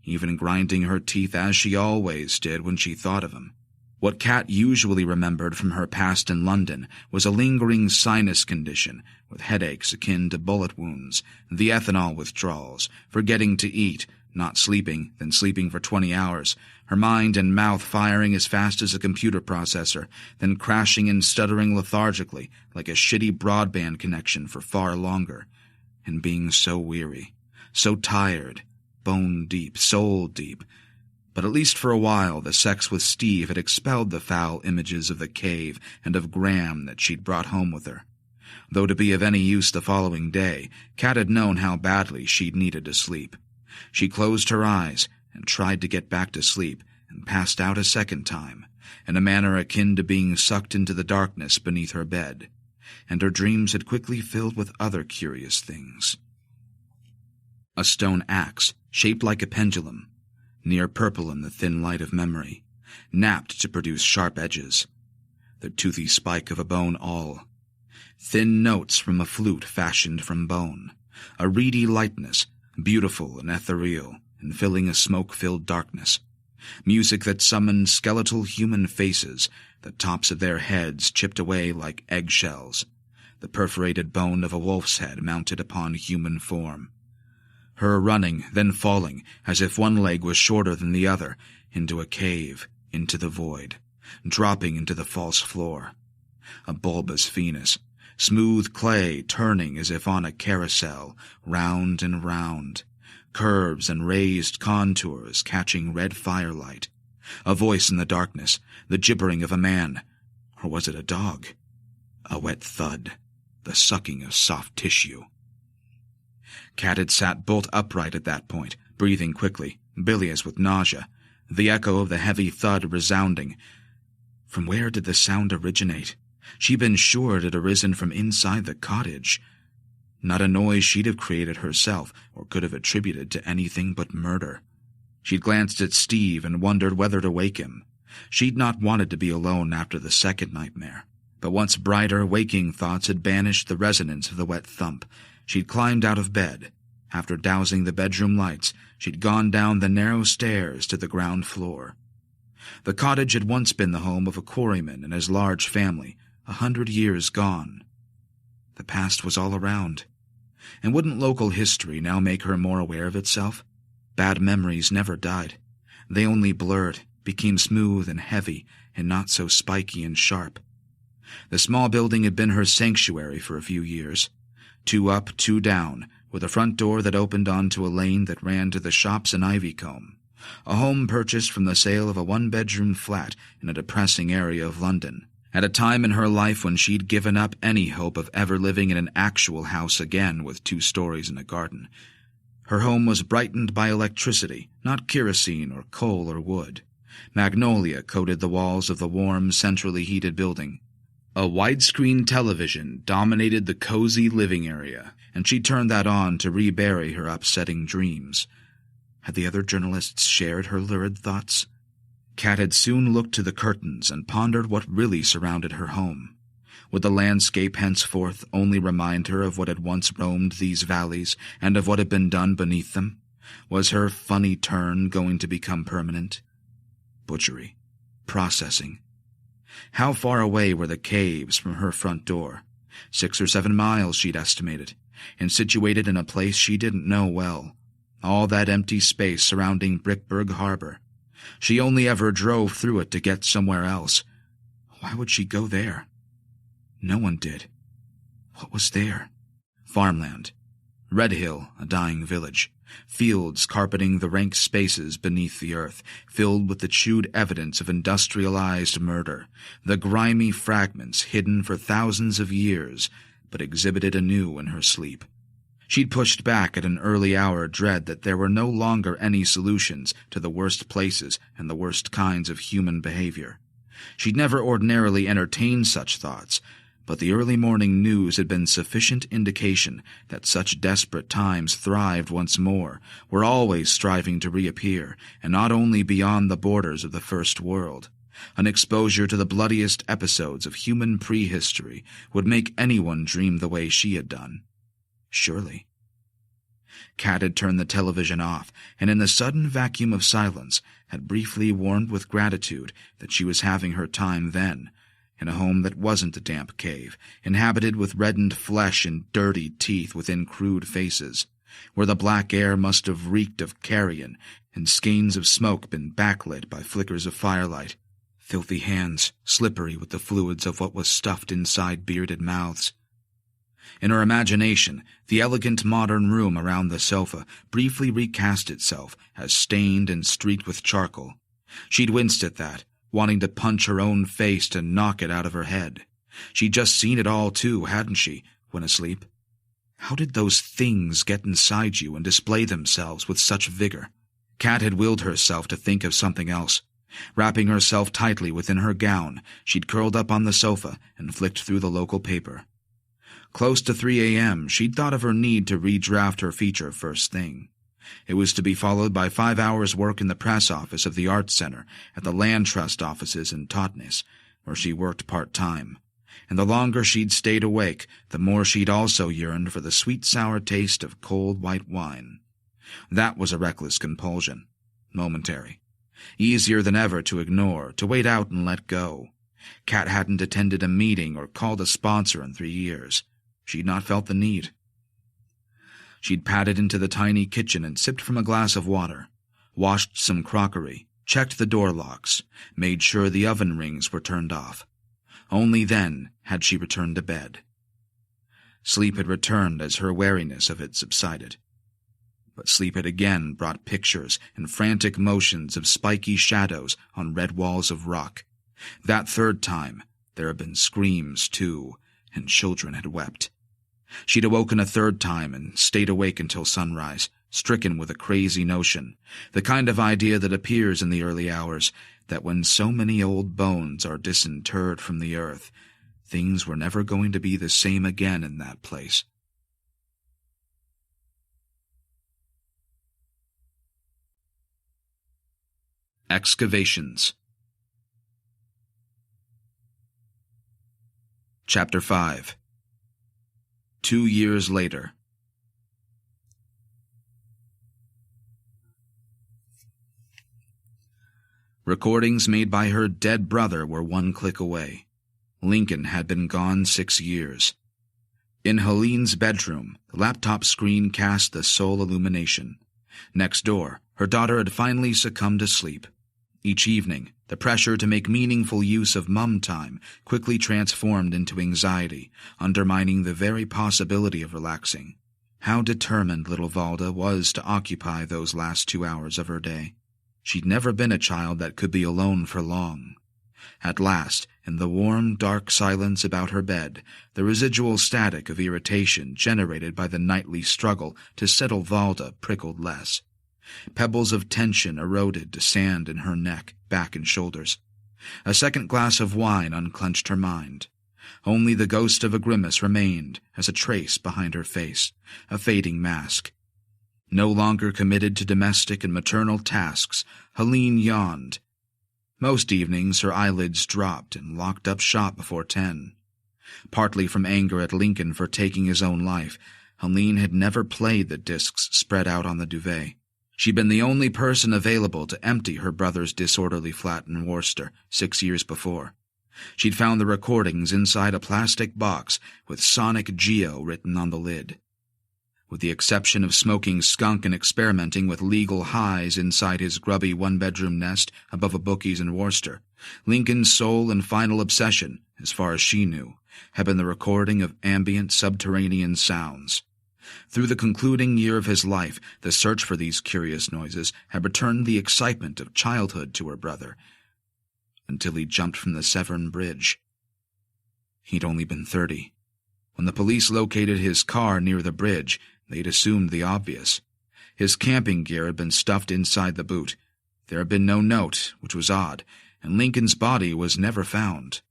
[SPEAKER 1] even grinding her teeth as she always did when she thought of him. What Kat usually remembered from her past in London was a lingering sinus condition with headaches akin to bullet wounds, the ethanol withdrawals, forgetting to eat, not sleeping, then sleeping for 20 hours, her mind and mouth firing as fast as a computer processor, then crashing and stuttering lethargically like a shitty broadband connection for far longer, and being so weary, so tired, bone deep, soul deep. But at least for a while the sex with Steve had expelled the foul images of the cave and of Graham that she'd brought home with her. Though to be of any use the following day, Kat had known how badly she'd needed to sleep. She closed her eyes and tried to get back to sleep and passed out a second time, in a manner akin to being sucked into the darkness beneath her bed, and her dreams had quickly filled with other curious things. A stone axe, shaped like a pendulum, near purple in the thin light of memory, napped to produce sharp edges, the toothy spike of a bone awl, thin notes from a flute fashioned from bone, a reedy lightness, beautiful and ethereal, and filling a smoke-filled darkness, music that summoned skeletal human faces, the tops of their heads chipped away like eggshells, the perforated bone of a wolf's head mounted upon human form. Her running, then falling, as if one leg was shorter than the other, into a cave, into the void, dropping into the false floor. A bulbous Venus, smooth clay turning as if on a carousel, round and round, curves and raised contours catching red firelight. A voice in the darkness, the gibbering of a man, or was it a dog? A wet thud, the sucking of soft tissue. Kat had sat bolt upright at that point, breathing quickly, bilious with nausea, the echo of the heavy thud resounding. From where did the sound originate? She'd been sure it had arisen from inside the cottage. Not a noise she'd have created herself or could have attributed to anything but murder. She'd glanced at Steve and wondered whether to wake him. She'd not wanted to be alone after the second nightmare, but once brighter, waking thoughts had banished the resonance of the wet thump, she'd climbed out of bed. After dousing the bedroom lights, she'd gone down the narrow stairs to the ground floor. The cottage had once been the home of a quarryman and his large family, 100 years gone. The past was all around. And wouldn't local history now make her more aware of itself? Bad memories never died. They only blurred, became smooth and heavy, and not so spiky and sharp. The small building had been her sanctuary for a few years. 2 up, 2 down, with a front door that opened onto a lane that ran to the shops in Ivycombe. A home purchased from the sale of a 1-bedroom flat in a depressing area of London, at a time in her life when she'd given up any hope of ever living in an actual house again with 2 stories and a garden. Her home was brightened by electricity, not kerosene or coal or wood. Magnolia coated the walls of the warm, centrally heated building. A widescreen television dominated the cozy living area, and she turned that on to rebury her upsetting dreams. Had the other journalists shared her lurid thoughts? Kat had soon looked to the curtains and pondered what really surrounded her home. Would the landscape henceforth only remind her of what had once roamed these valleys and of what had been done beneath them? Was her funny turn going to become permanent? Butchery. Processing. How far away were the caves from her front door? 6 or 7 miles, she'd estimated, and situated in a place she didn't know well. All that empty space surrounding Brickburg Harbor. She only ever drove through it to get somewhere else. Why would she go there? No one did. What was there? Farmland. Redhill, a dying village. Fields carpeting the rank spaces beneath the earth, filled with the chewed evidence of industrialized murder, the grimy fragments hidden for thousands of years, but exhibited anew in her sleep. She'd pushed back at an early hour dread that there were no longer any solutions to the worst places and the worst kinds of human behavior. She'd never ordinarily entertained such thoughts, but the early morning news had been sufficient indication that such desperate times thrived once more, were always striving to reappear, and not only beyond the borders of the First World. An exposure to the bloodiest episodes of human prehistory would make anyone dream the way she had done. Surely. Kat had turned the television off, and in the sudden vacuum of silence had briefly warmed with gratitude that she was having her time then, in a home that wasn't a damp cave, inhabited with reddened flesh and dirty teeth within crude faces, where the black air must have reeked of carrion and skeins of smoke been backlit by flickers of firelight, filthy hands slippery with the fluids of what was stuffed inside bearded mouths. In her imagination, the elegant modern room around the sofa briefly recast itself as stained and streaked with charcoal. She'd winced at that, wanting to punch her own face to knock it out of her head. She'd just seen it all too, hadn't she, when asleep? How did those things get inside you and display themselves with such vigor? Kat had willed herself to think of something else. Wrapping herself tightly within her gown, she'd curled up on the sofa and flicked through the local paper. Close to 3 a.m., she'd thought of her need to redraft her feature first thing. It was to be followed by 5 hours' work in the press office of the Arts Center at the Land Trust offices in Totnes, where she worked part-time. And the longer she'd stayed awake, the more she'd also yearned for the sweet-sour taste of cold white wine. That was a reckless compulsion. Momentary. Easier than ever to ignore, to wait out and let go. Kat hadn't attended a meeting or called a sponsor in 3 years. She'd not felt the need. She'd padded into the tiny kitchen and sipped from a glass of water, washed some crockery, checked the door locks, made sure the oven rings were turned off. Only then had she returned to bed. Sleep had returned as her wariness of it subsided. But sleep had again brought pictures and frantic motions of spiky shadows on red walls of rock. That third time, there had been screams, too, and children had wept. She'd awoken a third time and stayed awake until sunrise, stricken with a crazy notion, the kind of idea that appears in the early hours, that when so many old bones are disinterred from the earth, things were never going to be the same again in that place. Excavations. Chapter 5. 2 years later. Recordings made by her dead brother were one click away. Lincoln had been gone 6 years. In Helene's bedroom, the laptop screen cast the sole illumination. Next door, her daughter had finally succumbed to sleep. Each evening, the pressure to make meaningful use of mum time quickly transformed into anxiety, undermining the very possibility of relaxing. How determined little Valda was to occupy those last 2 hours of her day. She'd never been a child that could be alone for long. At last, in the warm, dark silence about her bed, the residual static of irritation generated by the nightly struggle to settle Valda prickled less. Pebbles of tension eroded to sand in her neck, back, and shoulders. A second glass of wine unclenched her mind. Only the ghost of a grimace remained as a trace behind her face, a fading mask. No longer committed to domestic and maternal tasks, Helene yawned. Most evenings her eyelids dropped and locked up shop before 10. Partly from anger at Lincoln for taking his own life, Helene had never played the discs spread out on the duvet. She'd been the only person available to empty her brother's disorderly flat in Worcester 6 years before. She'd found the recordings inside a plastic box with Sonic Geo written on the lid. With the exception of smoking skunk and experimenting with legal highs inside his grubby one-bedroom nest above a bookie's in Worcester, Lincoln's sole and final obsession, as far as she knew, had been the recording of ambient subterranean sounds. Through the concluding year of his life, the search for these curious noises had returned the excitement of childhood to her brother, until he jumped from the Severn Bridge. He'd only been 30. When the police located his car near the bridge, they'd assumed the obvious. His camping gear had been stuffed inside the boot. There had been no note, which was odd, and Lincoln's body was never found.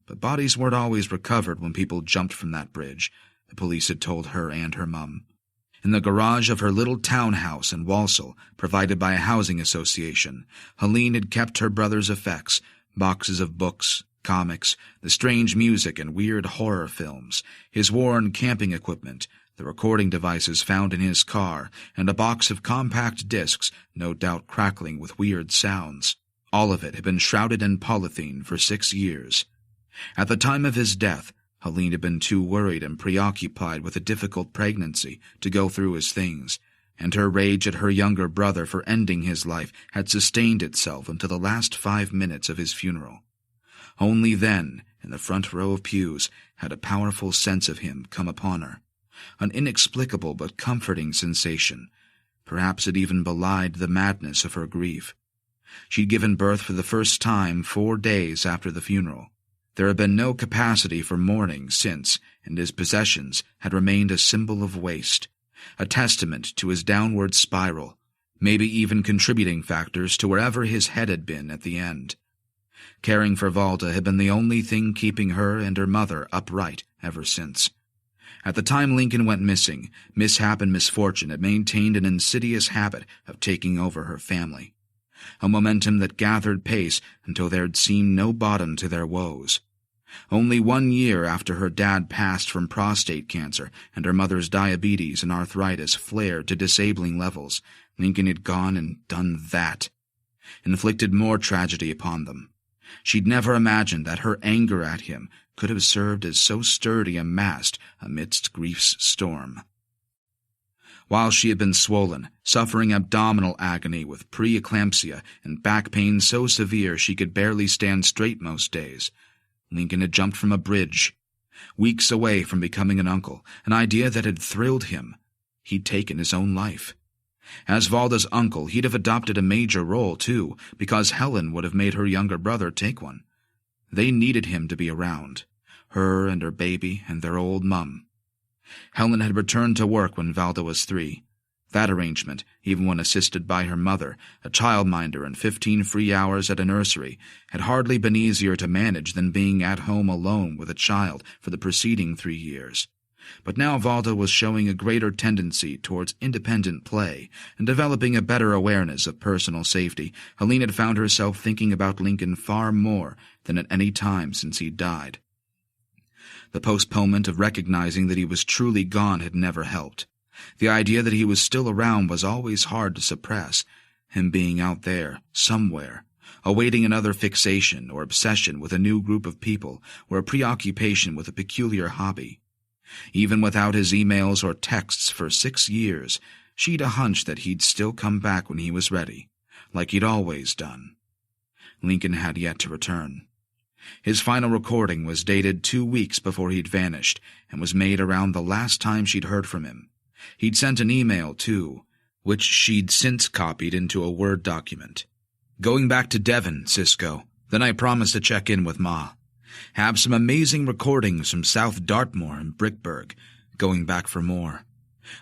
[SPEAKER 1] But bodies weren't always recovered when people jumped from that bridge, the police had told her and her mum. In the garage of her little townhouse in Walsall, provided by a housing association, Helene had kept her brother's effects, boxes of books, comics, the strange music and weird horror films, his worn camping equipment, the recording devices found in his car, and a box of compact discs, no doubt crackling with weird sounds. All of it had been shrouded in polythene for 6 years. At the time of his death, Helene had been too worried and preoccupied with a difficult pregnancy to go through his things, and her rage at her younger brother for ending his life had sustained itself until the last 5 minutes of his funeral. Only then, in the front row of pews, had a powerful sense of him come upon her. An inexplicable but comforting sensation. Perhaps it even belied the madness of her grief. She'd given birth for the first time 4 days after the funeral. There had been no capacity for mourning since, and his possessions had remained a symbol of waste, a testament to his downward spiral, maybe even contributing factors to wherever his head had been at the end. Caring for Valda had been the only thing keeping her and her mother upright ever since. At the time Lincoln went missing, mishap and misfortune had maintained an insidious habit of taking over her family, a momentum that gathered pace until there'd seemed no bottom to their woes. Only 1 year after her dad passed from prostate cancer and her mother's diabetes and arthritis flared to disabling levels, Lincoln had gone and done that, inflicted more tragedy upon them. She'd never imagined that her anger at him could have served as so sturdy a mast amidst grief's storm. While she had been swollen, suffering abdominal agony with preeclampsia and back pain so severe she could barely stand straight most days, Lincoln had jumped from a bridge. Weeks away from becoming an uncle, an idea that had thrilled him, he'd taken his own life. As Valda's uncle, he'd have adopted a major role, too, because Helen would have made her younger brother take one. They needed him to be around, her and her baby and their old mum. Helen had returned to work when Valda was 3. That arrangement, even when assisted by her mother, a childminder and 15 free hours at a nursery, had hardly been easier to manage than being at home alone with a child for the preceding 3 years. But now Valda was showing a greater tendency towards independent play and developing a better awareness of personal safety. Helene had found herself thinking about Lincoln far more than at any time since he died. The postponement of recognizing that he was truly gone had never helped. The idea that he was still around was always hard to suppress, him being out there, somewhere, awaiting another fixation or obsession with a new group of people or a preoccupation with a peculiar hobby. Even without his emails or texts for 6 years, she'd a hunch that he'd still come back when he was ready, like he'd always done. Lincoln had yet to return. His final recording was dated 2 weeks before he'd vanished and was made around the last time she'd heard from him. He'd sent an email, too, which she'd since copied into a Word document. "Going back to Devon, Cisco. Then I promised to check in with Ma. Have some amazing recordings from South Dartmoor and Brickburg. Going back for more.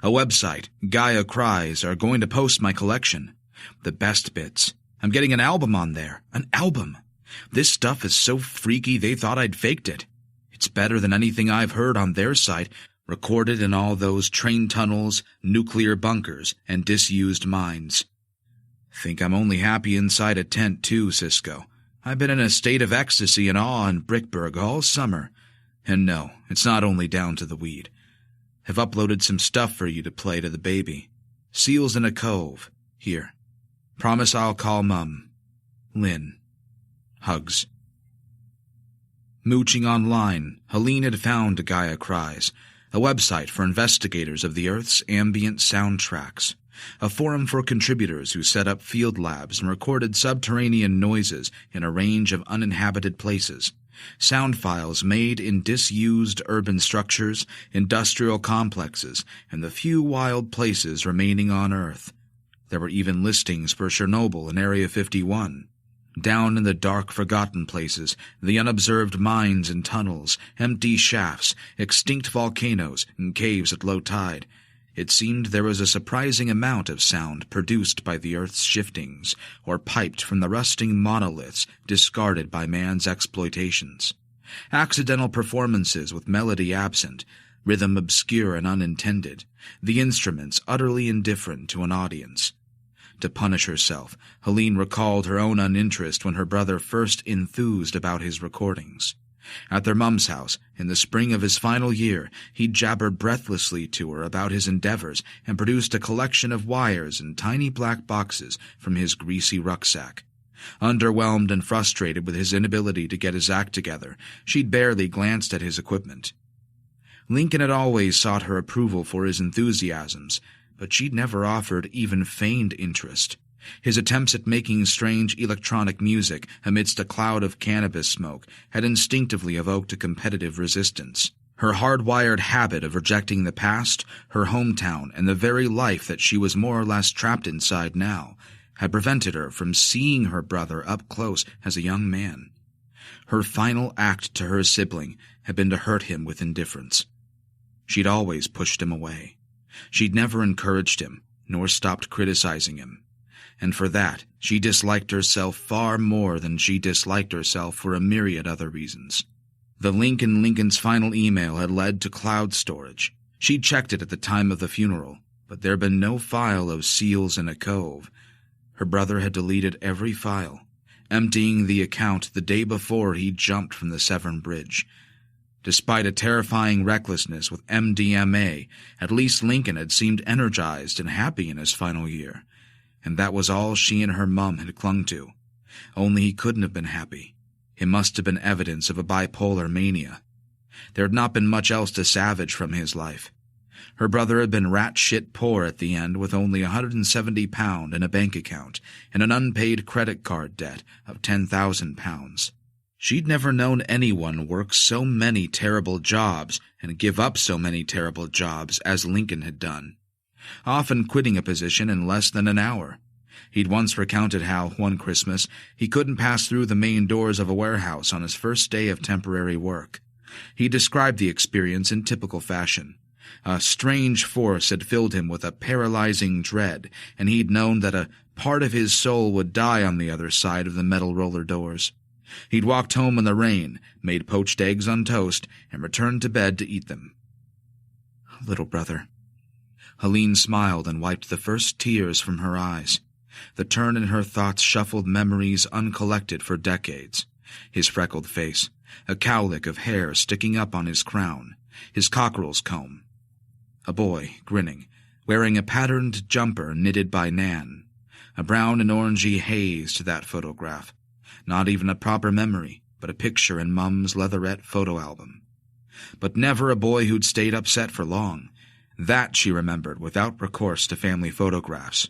[SPEAKER 1] A website, Gaia Cries, are going to post my collection. The best bits. I'm getting an album on there. An album. This stuff is so freaky they thought I'd faked it. It's better than anything I've heard on their site, recorded in all those train tunnels, nuclear bunkers, and disused mines. Think I'm only happy inside a tent too, Cisco. I've been in a state of ecstasy and awe in Brickburg all summer. And no, it's not only down to the weed. Have uploaded some stuff for you to play to the baby. Seals in a Cove. Here. Promise I'll call Mum. Lynn. Hugs." Mooching online, Helene had found Gaia Cries, a website for investigators of the Earth's ambient soundtracks, a forum for contributors who set up field labs and recorded subterranean noises in a range of uninhabited places, sound files made in disused urban structures, industrial complexes, and the few wild places remaining on Earth. There were even listings for Chernobyl and Area 51. Down in the dark, forgotten places, the unobserved mines and tunnels, empty shafts, extinct volcanoes, and caves at low tide, it seemed there was a surprising amount of sound produced by the Earth's shiftings, or piped from the rusting monoliths discarded by man's exploitations. Accidental performances with melody absent, rhythm obscure and unintended, the instruments utterly indifferent to an audience. To punish herself, Helene recalled her own uninterest when her brother first enthused about his recordings. At their mum's house, in the spring of his final year, he jabbered breathlessly to her about his endeavors and produced a collection of wires in tiny black boxes from his greasy rucksack. Underwhelmed and frustrated with his inability to get his act together, she'd barely glanced at his equipment. Lincoln had always sought her approval for his enthusiasms, but she'd never offered even feigned interest. His attempts at making strange electronic music amidst a cloud of cannabis smoke had instinctively evoked a competitive resistance. Her hardwired habit of rejecting the past, her hometown, and the very life that she was more or less trapped inside now, had prevented her from seeing her brother up close as a young man. Her final act to her sibling had been to hurt him with indifference. She'd always pushed him away. She'd never encouraged him, nor stopped criticizing him. And for that, she disliked herself far more than she disliked herself for a myriad other reasons. The link in Lincoln's final email had led to cloud storage. She'd checked it at the time of the funeral, but there'd been no file of Seals in a Cove. Her brother had deleted every file, emptying the account the day before he jumped from the Severn Bridge. Despite a terrifying recklessness with MDMA, at least Lincoln had seemed energized and happy in his final year, and that was all she and her mum had clung to. Only he couldn't have been happy. It must have been evidence of a bipolar mania. There had not been much else to salvage from his life. Her brother had been rat-shit poor at the end, with only £170 in a bank account and an unpaid credit card debt of £10,000. She'd never known anyone work so many terrible jobs and give up so many terrible jobs as Lincoln had done, often quitting a position in less than an hour. He'd once recounted how, one Christmas, he couldn't pass through the main doors of a warehouse on his first day of temporary work. He described the experience in typical fashion. A strange force had filled him with a paralyzing dread, and he'd known that a part of his soul would die on the other side of the metal roller doors. He'd walked home in the rain, made poached eggs on toast, and returned to bed to eat them. "Little brother." Helene smiled and wiped the first tears from her eyes. The turn in her thoughts shuffled memories uncollected for decades. His freckled face, a cowlick of hair sticking up on his crown, his cockerel's comb. A boy, grinning, wearing a patterned jumper knitted by Nan. A brown and orangey haze to that photograph. Not even a proper memory, but a picture in Mum's leatherette photo album. But never a boy who'd stayed upset for long. That she remembered without recourse to family photographs.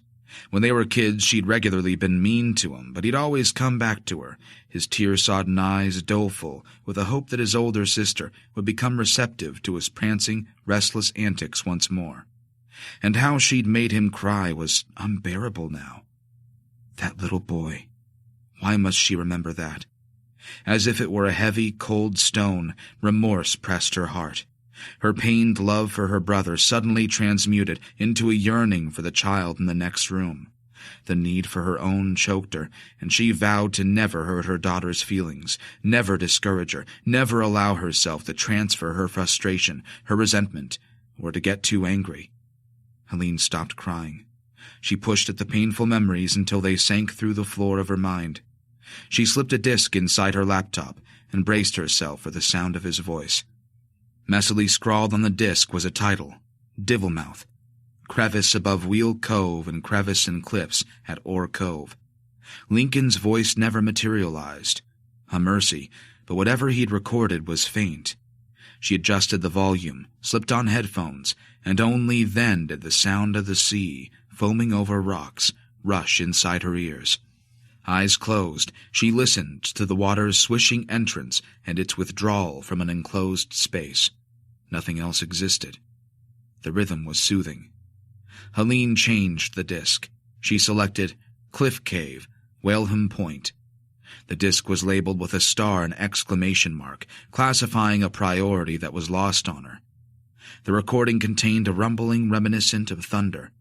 [SPEAKER 1] When they were kids, she'd regularly been mean to him, but he'd always come back to her, his tear-sodden eyes doleful, with a hope that his older sister would become receptive to his prancing, restless antics once more. And how she'd made him cry was unbearable now. That little boy. Why must she remember that? As if it were a heavy, cold stone, remorse pressed her heart. Her pained love for her brother suddenly transmuted into a yearning for the child in the next room. The need for her own choked her, and she vowed to never hurt her daughter's feelings, never discourage her, never allow herself to transfer her frustration, her resentment, or to get too angry. Helene stopped crying. She pushed at the painful memories until they sank through the floor of her mind. She slipped a disc inside her laptop and braced herself for the sound of his voice. Messily scrawled on the disc was a title, Divilmouth, crevice above Wheel Cove and crevice and cliffs at Ore Cove. Lincoln's voice never materialized. A mercy, but whatever he'd recorded was faint. She adjusted the volume, slipped on headphones, and only then did the sound of the sea, foaming over rocks, rush inside her ears. Eyes closed, she listened to the water's swishing entrance and its withdrawal from an enclosed space. Nothing else existed. The rhythm was soothing. Helene changed the disc. She selected Cliff Cave, Whaleham Point. The disc was labeled with a star and exclamation mark, classifying a priority that was lost on her. The recording contained a rumbling reminiscent of thunder.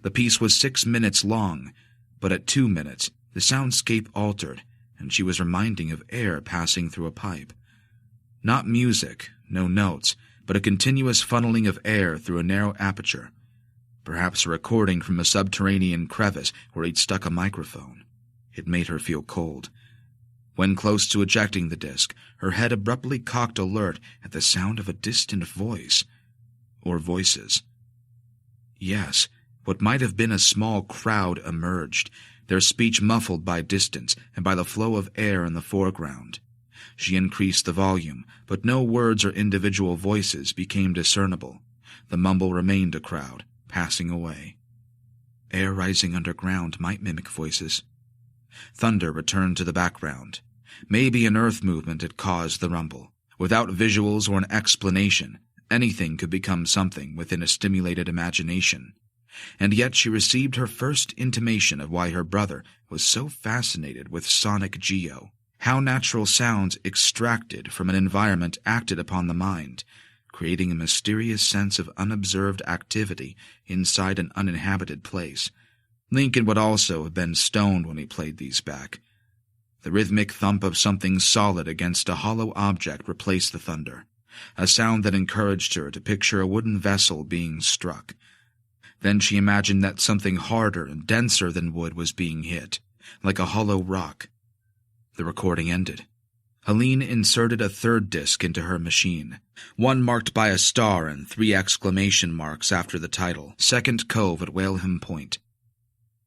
[SPEAKER 1] The piece was 6 minutes long, but at 2 minutes, the soundscape altered, and she was reminding of air passing through a pipe. Not music, no notes, but a continuous funneling of air through a narrow aperture. Perhaps a recording from a subterranean crevice where he'd stuck a microphone. It made her feel cold. When close to ejecting the disc, her head abruptly cocked alert at the sound of a distant voice. Or voices. Yes, what might have been a small crowd emerged, their speech muffled by distance and by the flow of air in the foreground. She increased the volume, but no words or individual voices became discernible. The mumble remained a crowd, passing away. Air rising underground might mimic voices. Thunder returned to the background. Maybe an earth movement had caused the rumble. Without visuals or an explanation, anything could become something within a stimulated imagination. And yet she received her first intimation of why her brother was so fascinated with sonic geo. How natural sounds extracted from an environment acted upon the mind, creating a mysterious sense of unobserved activity inside an uninhabited place. Lincoln would also have been stoned when he played these back. The rhythmic thump of something solid against a hollow object replaced the thunder, a sound that encouraged her to picture a wooden vessel being struck. Then she imagined that something harder and denser than wood was being hit, like a hollow rock. The recording ended. Helene inserted a third disc into her machine, one marked by a star and 3 exclamation marks after the title, Second Cove at Whaleham Point.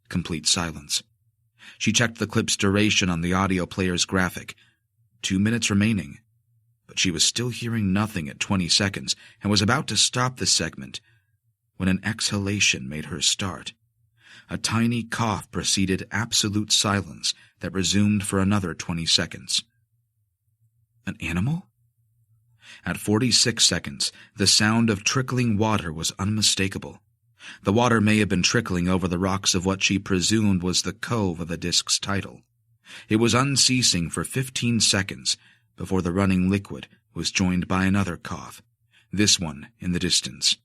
[SPEAKER 1] Complete silence. She checked the clip's duration on the audio player's graphic. 2 minutes remaining. But she was still hearing nothing at 20 seconds and was about to stop the segment when an exhalation made her start. A tiny cough preceded absolute silence that resumed for another 20 seconds. An animal? At 46 seconds, the sound of trickling water was unmistakable. The water may have been trickling over the rocks of what she presumed was the cove of the disc's title. It was unceasing for 15 seconds before the running liquid was joined by another cough, this one in the distance.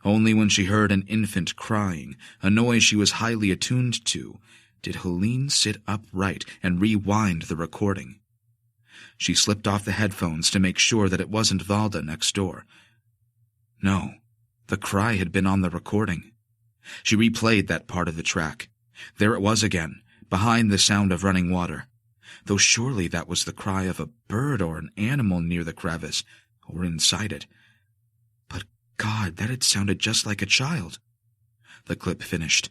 [SPEAKER 1] Only when she heard an infant crying, a noise she was highly attuned to, did Helene sit upright and rewind the recording. She slipped off the headphones to make sure that it wasn't Valda next door. No, the cry had been on the recording. She replayed that part of the track. There it was again, behind the sound of running water. though surely that was the cry of a bird or an animal near the crevice, or inside it. But God, that had sounded just like a child. The clip finished.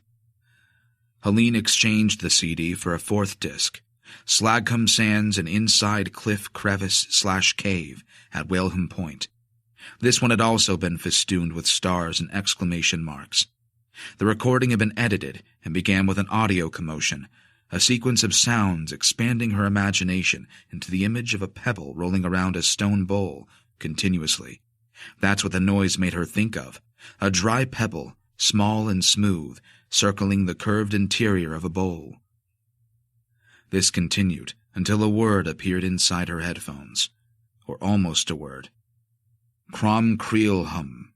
[SPEAKER 1] Helene exchanged the CD for a fourth disc, Slagcombe Sands and Inside Cliff Crevice/Cave at Whaleham Point. This one had also been festooned with stars and exclamation marks. The recording had been edited and began with an audio commotion, a sequence of sounds expanding her imagination into the image of a pebble rolling around a stone bowl continuously. That's what the noise made her think of, a dry pebble, small and smooth, circling the curved interior of a bowl. This continued until a word appeared inside her headphones, or almost a word. Cromcreelhum.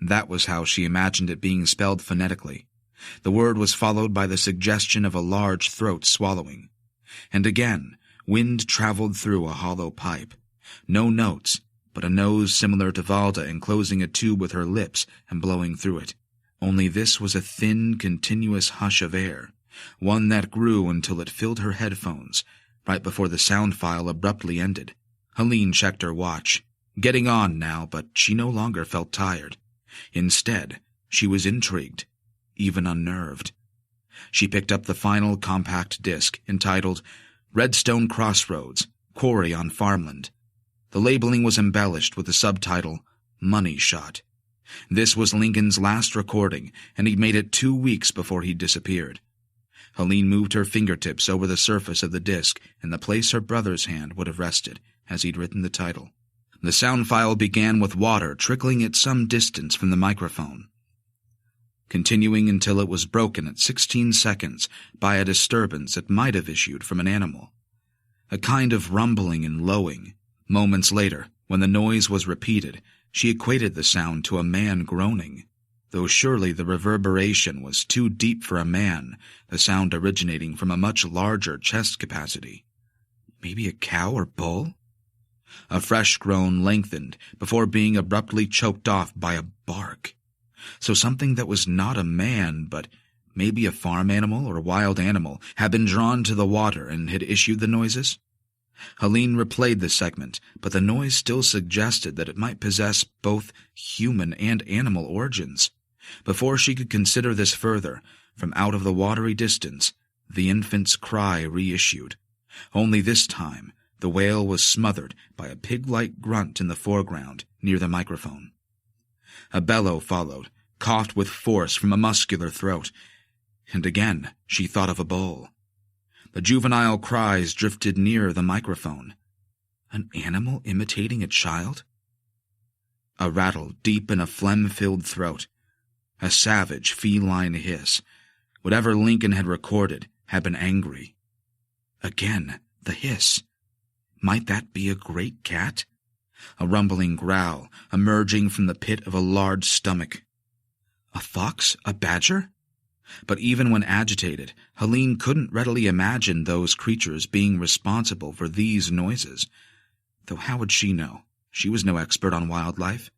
[SPEAKER 1] That was how she imagined it being spelled phonetically. The word was followed by the suggestion of a large throat swallowing. And again, wind traveled through a hollow pipe. No notes, but a nose similar to Valda enclosing a tube with her lips and blowing through it. Only this was a thin, continuous hush of air, one that grew until it filled her headphones, right before the sound file abruptly ended. Helene checked her watch, getting on now, but she no longer felt tired. Instead, she was intrigued, even unnerved. She picked up the final compact disc entitled Redstone Crossroads, Quarry on Farmland. The labeling was embellished with the subtitle Money Shot. This was Lincoln's last recording, and he'd made it 2 weeks before he disappeared. Helene moved her fingertips over the surface of the disc in the place her brother's hand would have rested as he'd written the title. The sound file began with water trickling at some distance from the microphone, continuing until it was broken at 16 seconds by a disturbance that might have issued from an animal. A kind of rumbling and lowing. Moments later, when the noise was repeated, she equated the sound to a man groaning, though surely the reverberation was too deep for a man, the sound originating from a much larger chest capacity. Maybe a cow or bull? A fresh groan lengthened before being abruptly choked off by a bark. So something that was not a man, but maybe a farm animal or wild animal, had been drawn to the water and had issued the noises? Helene replayed the segment, but the noise still suggested that it might possess both human and animal origins. Before she could consider this further, from out of the watery distance, the infant's cry reissued. Only this time, the wail was smothered by a pig-like grunt in the foreground, near the microphone. A bellow followed, coughed with force from a muscular throat, and again she thought of a bull. The juvenile cries drifted nearer the microphone. An animal imitating a child? A rattle deep in a phlegm-filled throat. A savage, feline hiss. Whatever Lincoln had recorded had been angry. Again, the hiss. Might that be a great cat? A rumbling growl emerging from the pit of a large stomach. A fox? A badger? But even when agitated, Helene couldn't readily imagine those creatures being responsible for these noises. Though how would she know? She was no expert on wildlife.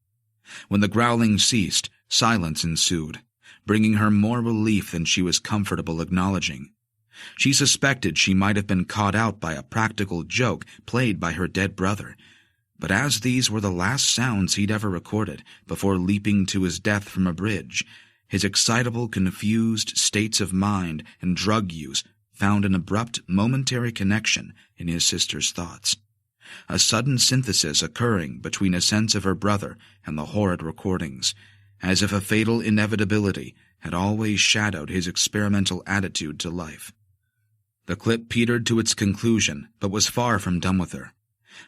[SPEAKER 1] When the growling ceased, silence ensued, bringing her more relief than she was comfortable acknowledging. She suspected she might have been caught out by a practical joke played by her dead brother, but as these were the last sounds he'd ever recorded before leaping to his death from a bridge, his excitable, confused states of mind and drug use found an abrupt, momentary connection in his sister's thoughts. A sudden synthesis occurring between a sense of her brother and the horrid recordings, as if a fatal inevitability had always shadowed his experimental attitude to life. The clip petered to its conclusion, but was far from done with her.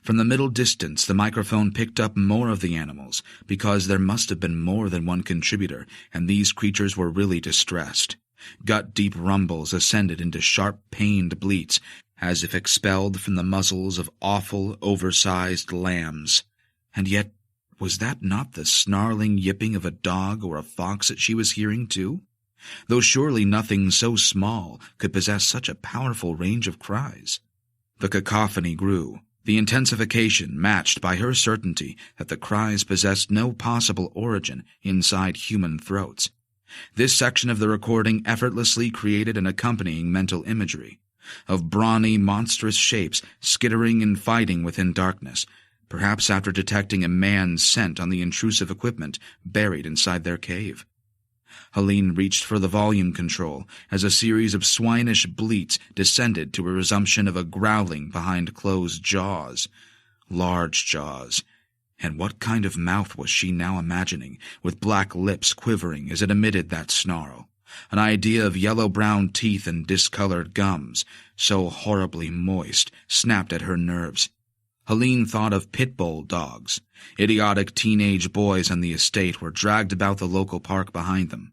[SPEAKER 1] From the middle distance, the microphone picked up more of the animals, because there must have been more than one contributor, and these creatures were really distressed. Gut-deep rumbles ascended into sharp, pained bleats, as if expelled from the muzzles of awful, oversized lambs. And yet, was that not the snarling yipping of a dog or a fox that she was hearing, too? Though surely nothing so small could possess such a powerful range of cries. The cacophony grew, the intensification matched by her certainty that the cries possessed no possible origin inside human throats. This section of the recording effortlessly created an accompanying mental imagery. of brawny, monstrous shapes skittering and fighting within darkness, perhaps after detecting a man's scent on the intrusive equipment buried inside their cave. Helene reached for the volume control as a series of swinish bleats descended to a resumption of a growling behind closed jaws. Large jaws. And what kind of mouth was she now imagining, with black lips quivering as it emitted that snarl? An idea of yellow-brown teeth and discolored gums, so horribly moist, snapped at her nerves. Helene thought of pit bull dogs. Idiotic teenage boys on the estate were dragged about the local park behind them.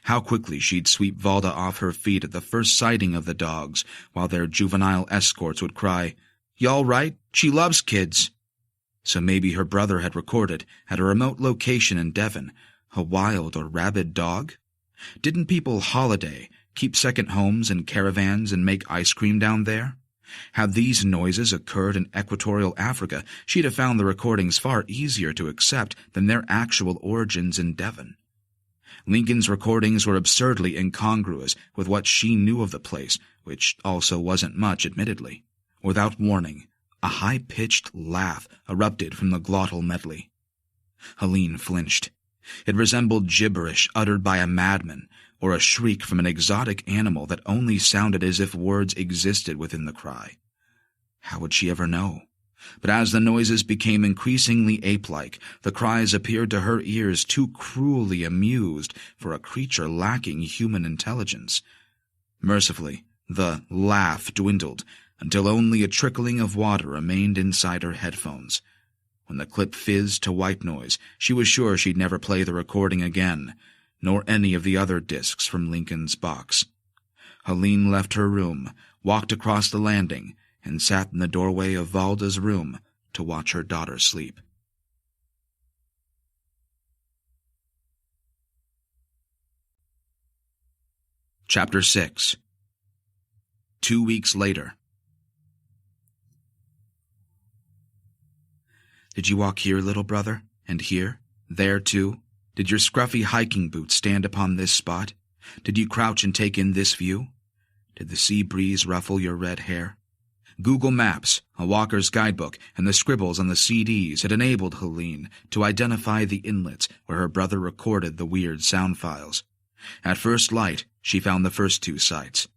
[SPEAKER 1] How quickly she'd sweep Valda off her feet at the first sighting of the dogs, while their juvenile escorts would cry, "Y'all right? She loves kids." So maybe her brother had recorded, at a remote location in Devon, a wild or rabid dog? Didn't people holiday, keep second homes in caravans, and make ice cream down there? Had these noises occurred in equatorial Africa, she'd have found the recordings far easier to accept than their actual origins in Devon. Lincoln's recordings were absurdly incongruous with what she knew of the place, which also wasn't much, admittedly. Without warning, a high-pitched laugh erupted from the glottal medley. Helene flinched. It resembled gibberish uttered by a madman, or a shriek from an exotic animal that only sounded as if words existed within the cry. How would she ever know? But as the noises became increasingly ape-like, the cries appeared to her ears too cruelly amused for a creature lacking human intelligence. Mercifully, the laugh dwindled, until only a trickling of water remained inside her headphones. When the clip fizzed to white noise, she was sure she'd never play the recording again, nor any of the other discs from Lincoln's box. Helene left her room, walked across the landing, and sat in the doorway of Valda's room to watch her daughter sleep. Chapter 6. 2 weeks later. Did you walk here, little brother? And here? There, too? Did your scruffy hiking boots stand upon this spot? Did you crouch and take in this view? Did the sea breeze ruffle your red hair? Google Maps, a walker's guidebook, and the scribbles on the CDs had enabled Helene to identify the inlets where her brother recorded the weird sound files. At first light, she found the first 2 sites.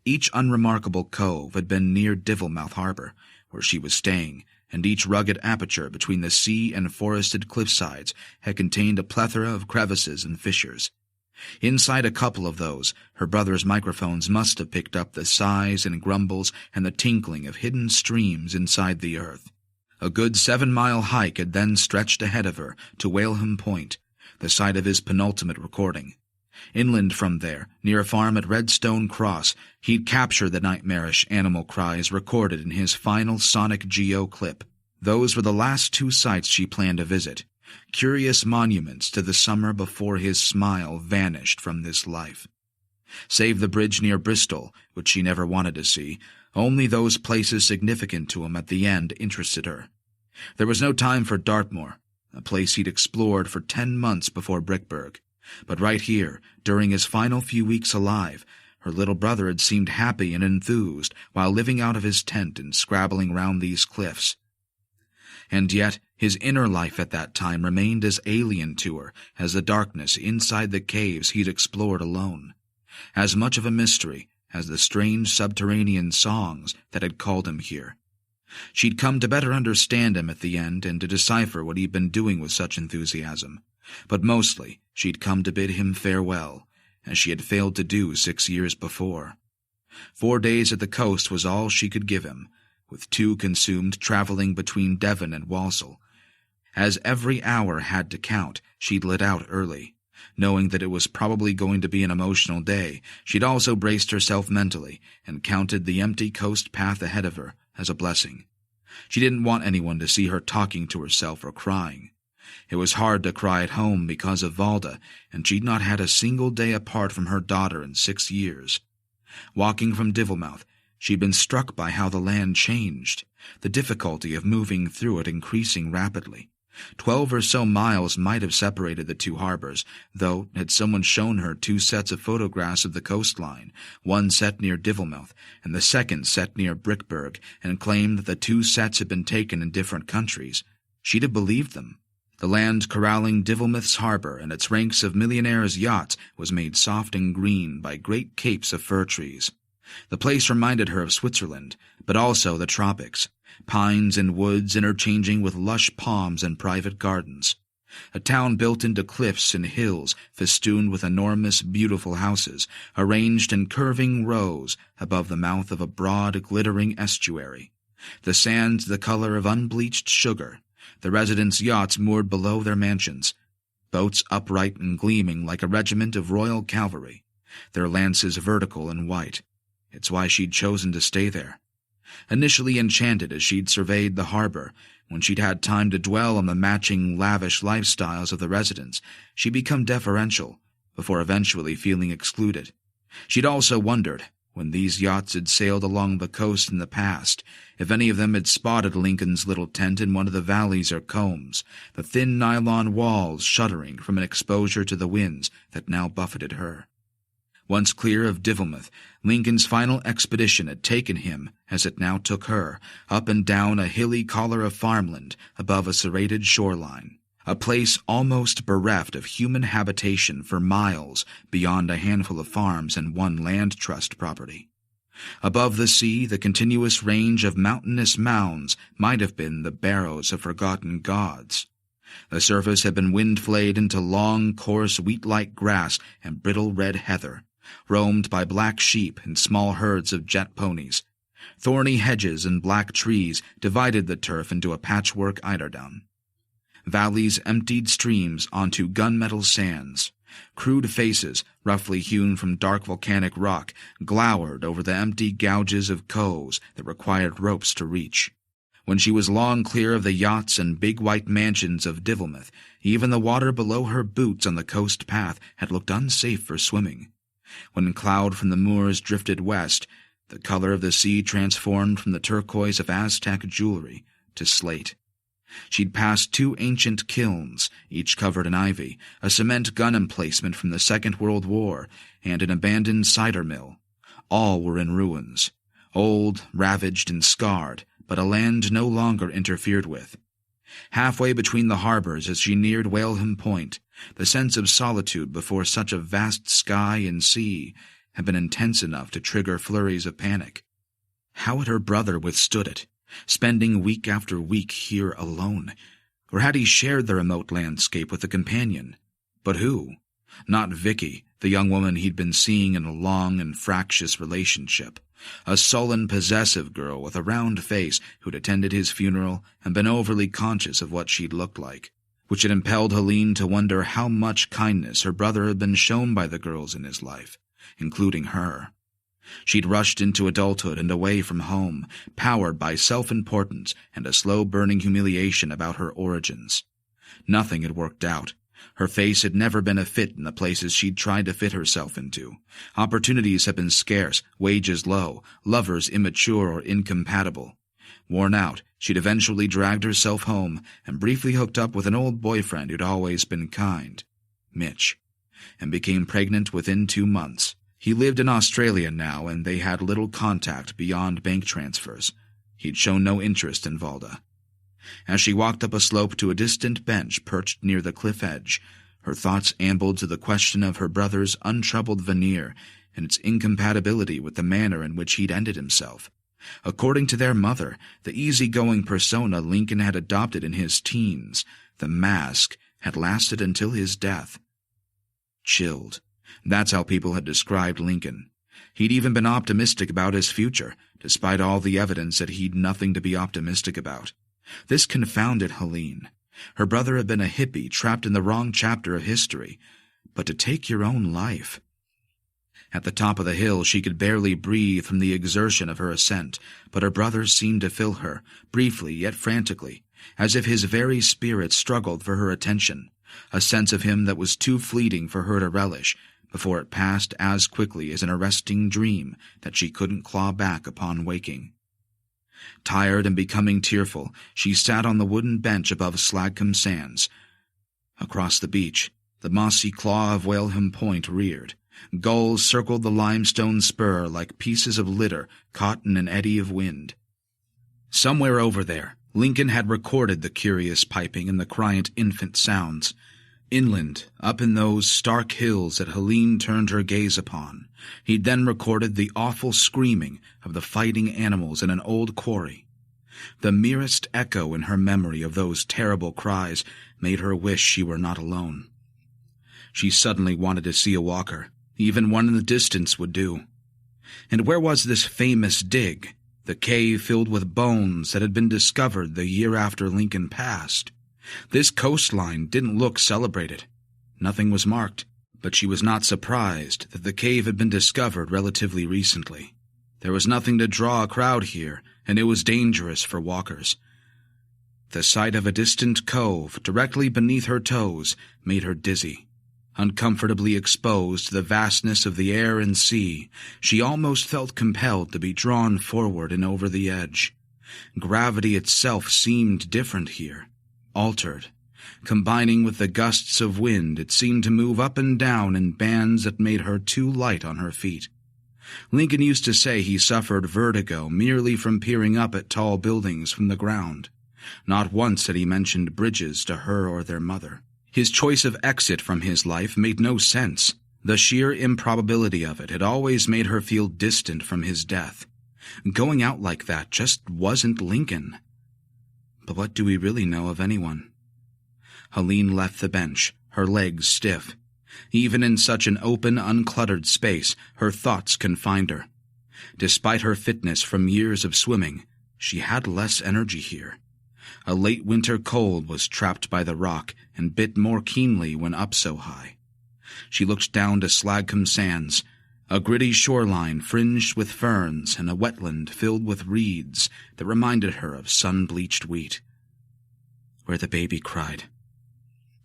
[SPEAKER 1] Each unremarkable cove had been near Divilmouth Harbor, where she was staying, and each rugged aperture between the sea and forested cliffsides had contained a plethora of crevices and fissures. Inside a couple of those, her brother's microphones must have picked up the sighs and grumbles and the tinkling of hidden streams inside the earth. A good 7-mile hike had then stretched ahead of her to Whaleham Point, the site of his penultimate recording. Inland from there, near a farm at Redstone Cross, he'd captured the nightmarish animal cries recorded in his final sonic geo clip. Those were the last 2 sites she planned to visit, curious monuments to the summer before his smile vanished from this life. Save the bridge near Bristol, which she never wanted to see, only those places significant to him at the end interested her. There was no time for Dartmoor, a place he'd explored for 10 months before Brickburg. But right here, during his final few weeks alive, her little brother had seemed happy and enthused while living out of his tent and scrabbling round these cliffs. And yet, his inner life at that time remained as alien to her as the darkness inside the caves he'd explored alone, as much of a mystery as the strange subterranean songs that had called him here. She'd come to better understand him at the end and to decipher what he'd been doing with such enthusiasm. But mostly, she'd come to bid him farewell, as she had failed to do 6 years before. 4 days at the coast was all she could give him, with 2 consumed traveling between Devon and Walsall. As every hour had to count, she'd lit out early. Knowing that it was probably going to be an emotional day, she'd also braced herself mentally and counted the empty coast path ahead of her as a blessing. She didn't want anyone to see her talking to herself or crying. It was hard to cry at home because of Valda, and she'd not had a single day apart from her daughter in 6 years. Walking from Divilmouth, she'd been struck by how the land changed, the difficulty of moving through it increasing rapidly. 12 or so miles might have separated the two harbors, though had someone shown her two sets of photographs of the coastline, one set near Divilmouth and the second set near Brickburg, and claimed that the two sets had been taken in different countries, she'd have believed them. The land corralling Divilmouth's harbor and its ranks of millionaires' yachts was made soft and green by great capes of fir trees. The place reminded her of Switzerland, but also the tropics, pines and woods interchanging with lush palms and private gardens. A town built into cliffs and hills festooned with enormous, beautiful houses, arranged in curving rows above the mouth of a broad, glittering estuary. The sands the color of unbleached sugar, the residents' yachts moored below their mansions, boats upright and gleaming like a regiment of royal cavalry, their lances vertical and white. It's why she'd chosen to stay there. Initially enchanted as she'd surveyed the harbor, when she'd had time to dwell on the matching lavish lifestyles of the residents, she'd become deferential, before eventually feeling excluded. She'd also wondered, when these yachts had sailed along the coast in the past, if any of them had spotted Lincoln's little tent in one of the valleys or combes, the thin nylon walls shuddering from an exposure to the winds that now buffeted her. Once clear of Divilmouth, Lincoln's final expedition had taken him, as it now took her, up and down a hilly collar of farmland above a serrated shoreline, a place almost bereft of human habitation for miles beyond a handful of farms and one land trust property. Above the sea, the continuous range of mountainous mounds might have been the barrows of forgotten gods. The surface had been wind-flayed into long, coarse, wheat-like grass and brittle red heather, roamed by black sheep and small herds of jet ponies. Thorny hedges and black trees divided the turf into a patchwork eiderdown. Valleys emptied streams onto gunmetal sands. Crude faces, roughly hewn from dark volcanic rock, glowered over the empty gouges of coves that required ropes to reach. When she was long clear of the yachts and big white mansions of Divilmouth, even the water below her boots on the coast path had looked unsafe for swimming. When cloud from the moors drifted west, the color of the sea transformed from the turquoise of Aztec jewelry to slate. She'd passed two ancient kilns, each covered in ivy, a cement gun emplacement from the Second World War, and an abandoned cider mill. All were in ruins, old, ravaged, and scarred, but a land no longer interfered with. Halfway between the harbors as she neared Whaleham Point, the sense of solitude before such a vast sky and sea had been intense enough to trigger flurries of panic. How had her brother withstood it, spending week after week here alone? Or had he shared the remote landscape with a companion? But who? Not Vicky, the young woman he'd been seeing in a long and fractious relationship. A sullen, possessive girl with a round face who'd attended his funeral and been overly conscious of what she'd looked like, which had impelled Helene to wonder how much kindness her brother had been shown by the girls in his life, including her. She'd rushed into adulthood and away from home, powered by self-importance and a slow-burning humiliation about her origins. Nothing had worked out. Her face had never been a fit in the places she'd tried to fit herself into. Opportunities had been scarce, wages low, lovers immature or incompatible. Worn out, she'd eventually dragged herself home and briefly hooked up with an old boyfriend who'd always been kind, Mitch, and became pregnant within 2 months. He lived in Australia now, and they had little contact beyond bank transfers. He'd shown no interest in Valda. As she walked up a slope to a distant bench perched near the cliff edge, her thoughts ambled to the question of her brother's untroubled veneer and its incompatibility with the manner in which he'd ended himself. According to their mother, the easygoing persona Lincoln had adopted in his teens, the mask, had lasted until his death. Chilled. That's how people had described Lincoln. He'd even been optimistic about his future, despite all the evidence that he'd nothing to be optimistic about. This confounded Helene. Her brother had been a hippie trapped in the wrong chapter of history. But to take your own life. At the top of the hill she could barely breathe from the exertion of her ascent, but her brother seemed to fill her, briefly yet frantically, as if his very spirit struggled for her attention, a sense of him that was too fleeting for her to relish, before it passed as quickly as an arresting dream that she couldn't claw back upon waking. Tired and becoming tearful, she sat on the wooden bench above Slagcombe Sands. Across the beach, the mossy claw of Whaleham Point reared. Gulls circled the limestone spur like pieces of litter caught in an eddy of wind. Somewhere over there, Lincoln had recorded the curious piping and the criant infant sounds. Inland, up in those stark hills that Helene turned her gaze upon, he'd then recorded the awful screaming of the fighting animals in an old quarry. The merest echo in her memory of those terrible cries made her wish she were not alone. She suddenly wanted to see a walker. Even one in the distance would do. And where was this famous dig, the cave filled with bones that had been discovered the year after Lincoln passed? This coastline didn't look celebrated. Nothing was marked, but she was not surprised that the cave had been discovered relatively recently. There was nothing to draw a crowd here, and it was dangerous for walkers. The sight of a distant cove directly beneath her toes made her dizzy. Uncomfortably exposed to the vastness of the air and sea, she almost felt compelled to be drawn forward and over the edge. Gravity itself seemed different here, altered. Combining with the gusts of wind, it seemed to move up and down in bands that made her too light on her feet. Lincoln used to say he suffered vertigo merely from peering up at tall buildings from the ground. Not once had he mentioned bridges to her or their mother. His choice of exit from his life made no sense. The sheer improbability of it had always made her feel distant from his death. Going out like that just wasn't Lincoln. But what do we really know of anyone? Helene left the bench, her legs stiff. Even in such an open, uncluttered space, her thoughts confined her. Despite her fitness from years of swimming, she had less energy here. A late winter cold was trapped by the rock and bit more keenly when up so high. She looked down to Slagcombe Sands, a gritty shoreline fringed with ferns and a wetland filled with reeds that reminded her of sun-bleached wheat. Where the baby cried.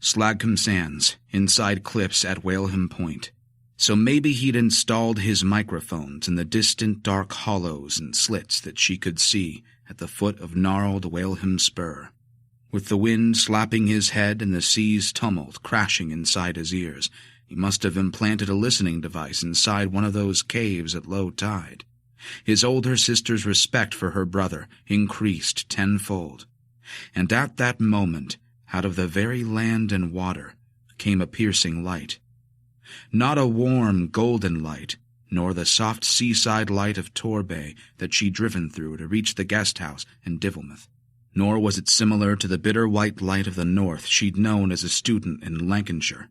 [SPEAKER 1] Slagcombe Sands, inside cliffs at Whaleham Point. So maybe he'd installed his microphones in the distant dark hollows and slits that she could see at the foot of gnarled Whaleham Spur. With the wind slapping his head and the sea's tumult crashing inside his ears, he must have implanted a listening device inside one of those caves at low tide. His older sister's respect for her brother increased tenfold. And at that moment, out of the very land and water, came a piercing light. Not a warm, golden light, nor the soft seaside light of Torbay that she'd driven through to reach the guest house in Divilmouth. Nor was it similar to the bitter white light of the north she'd known as a student in Lancashire.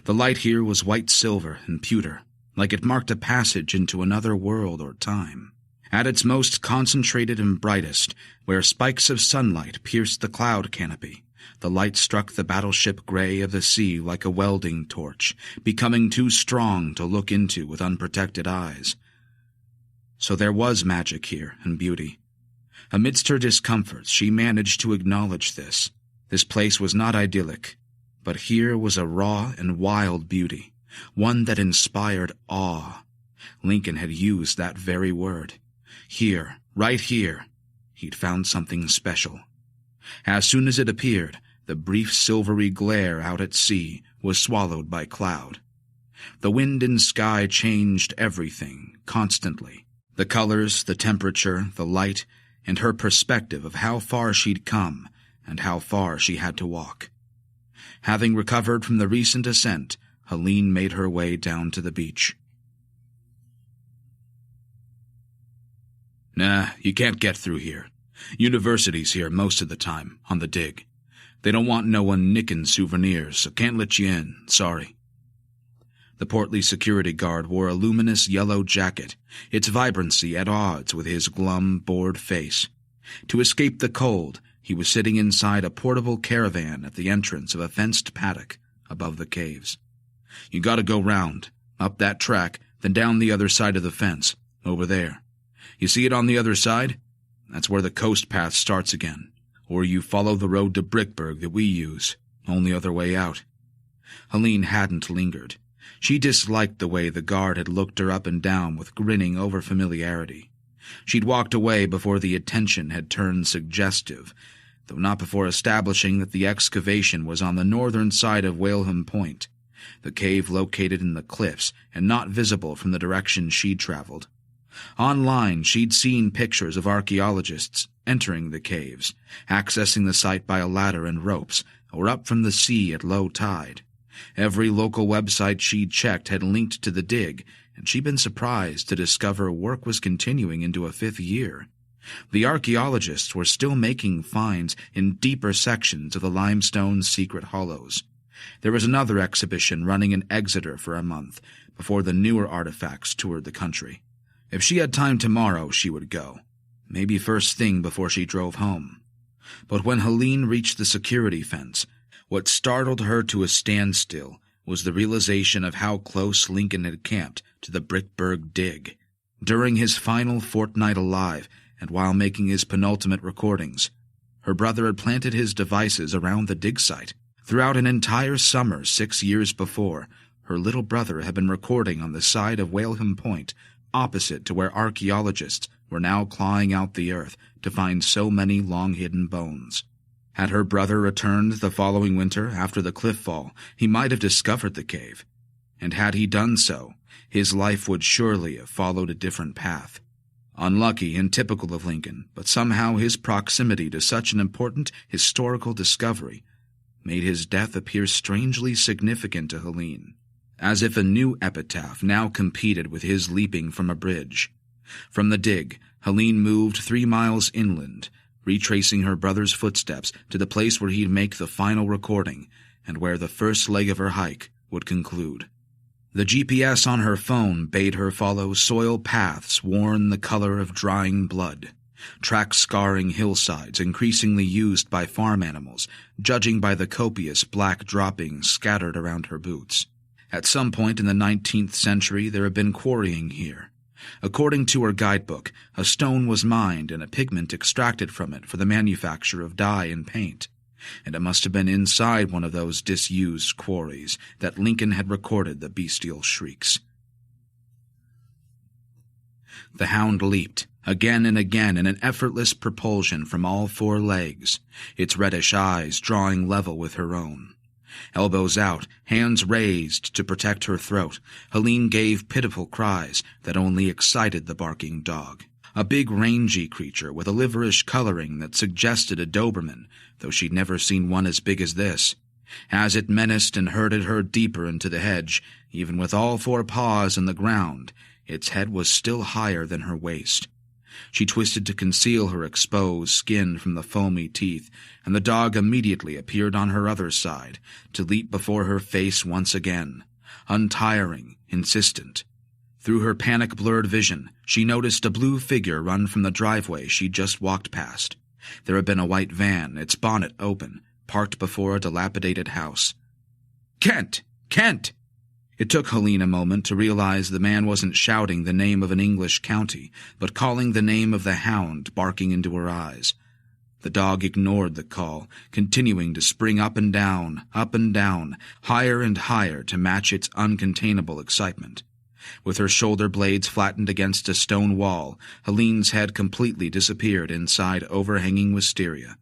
[SPEAKER 1] The light here was white-silver and pewter, like it marked a passage into another world or time. At its most concentrated and brightest, where spikes of sunlight pierced the cloud canopy, the light struck the battleship gray of the sea like a welding torch, becoming too strong to look into with unprotected eyes. So there was magic here and beauty. Amidst her discomforts, she managed to acknowledge this. This place was not idyllic, but here was a raw and wild beauty, one that inspired awe. Lincoln had used that very word. Here, right here, he'd found something special. As soon as it appeared, the brief silvery glare out at sea was swallowed by cloud. The wind and sky changed everything, constantly. The colors, the temperature, the light, and her perspective of how far she'd come and how far she had to walk. Having recovered from the recent ascent, Helene made her way down to the beach. Nah, you can't get through here. University's here most of the time, on the dig. They don't want no one nicking souvenirs, so can't let you in, sorry. The portly security guard wore a luminous yellow jacket, its vibrancy at odds with his glum, bored face. To escape the cold, he was sitting inside a portable caravan at the entrance of a fenced paddock above the caves. You gotta go round, up that track, then down the other side of the fence, over there. You see it on the other side? That's where the coast path starts again. Or you follow the road to Brickburg that we use, only other way out. Helene hadn't lingered. She disliked the way the guard had looked her up and down with grinning over-familiarity. She'd walked away before the attention had turned suggestive, though not before establishing that the excavation was on the northern side of Whaleham Point, the cave located in the cliffs and not visible from the direction she'd traveled. Online, she'd seen pictures of archaeologists entering the caves, accessing the site by a ladder and ropes, or up from the sea at low tide. Every local website she'd checked had linked to the dig, and she'd been surprised to discover work was continuing into a 5th year. The archaeologists were still making finds in deeper sections of the limestone's secret hollows. There was another exhibition running in Exeter for a month, before the newer artifacts toured the country. If she had time tomorrow, she would go, maybe first thing before she drove home. But when Helene reached the security fence, what startled her to a standstill was the realization of how close Lincoln had camped to the Brickburg dig. During his final fortnight alive, and while making his penultimate recordings, her brother had planted his devices around the dig site. Throughout an entire summer 6 years before, her little brother had been recording on the side of Whaleham Point, opposite to where archaeologists were now clawing out the earth to find so many long-hidden bones. Had her brother returned the following winter after the cliff fall, he might have discovered the cave. And had he done so, his life would surely have followed a different path. Unlucky and typical of Lincoln, but somehow his proximity to such an important historical discovery made his death appear strangely significant to Helene, as if a new epitaph now competed with his leaping from a bridge. From the dig, Helene moved 3 miles inland, retracing her brother's footsteps to the place where he'd make the final recording and where the first leg of her hike would conclude. The GPS on her phone bade her follow soil paths worn the color of drying blood, track scarring hillsides increasingly used by farm animals, judging by the copious black droppings scattered around her boots. At some point in the 19th century there had been quarrying here. According to her guidebook, a stone was mined and a pigment extracted from it for the manufacture of dye and paint, and it must have been inside one of those disused quarries that Lincoln had recorded the bestial shrieks. The hound leaped, again and again in an effortless propulsion from all 4 legs, its reddish eyes drawing level with her own. Elbows out, hands raised to protect her throat, Helene gave pitiful cries that only excited the barking dog. A big rangy creature with a liverish coloring that suggested a Doberman, though she'd never seen one as big as this. As it menaced and herded her deeper into the hedge, even with all 4 paws in the ground, its head was still higher than her waist. She twisted to conceal her exposed skin from the foamy teeth, and the dog immediately appeared on her other side, to leap before her face once again, untiring, insistent. Through her panic-blurred vision, she noticed a blue figure run from the driveway she'd just walked past. There had been a white van, its bonnet open, parked before a dilapidated house. "Kent! Kent!" It took Helene a moment to realize the man wasn't shouting the name of an English county, but calling the name of the hound barking into her eyes. The dog ignored the call, continuing to spring up and down, higher and higher to match its uncontainable excitement. With her shoulder blades flattened against a stone wall, Helene's head completely disappeared inside overhanging wisteria.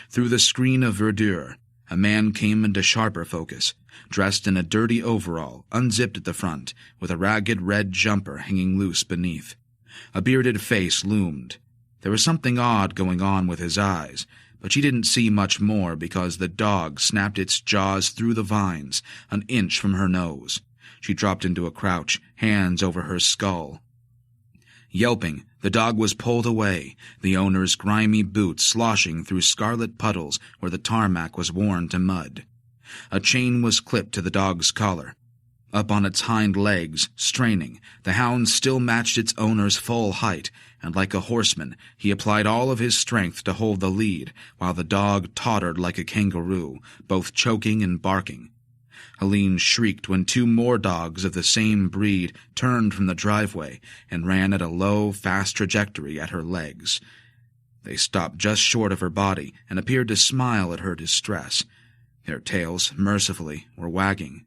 [SPEAKER 1] Through the screen of verdure, a man came into sharper focus, dressed in a dirty overall, unzipped at the front, with a ragged red jumper hanging loose beneath. A bearded face loomed. There was something odd going on with his eyes, but she didn't see much more because the dog snapped its jaws through the vines, an inch from her nose. She dropped into a crouch, hands over her skull. Yelping, the dog was pulled away, the owner's grimy boots sloshing through scarlet puddles where the tarmac was worn to mud. A chain was clipped to the dog's collar. Up on its hind legs, straining, the hound still matched its owner's full height, and like a horseman, he applied all of his strength to hold the lead, while the dog tottered like a kangaroo, both choking and barking. Helene shrieked when 2 more dogs of the same breed turned from the driveway and ran at a low, fast trajectory at her legs. They stopped just short of her body and appeared to smile at her distress. Their tails, mercifully, were wagging.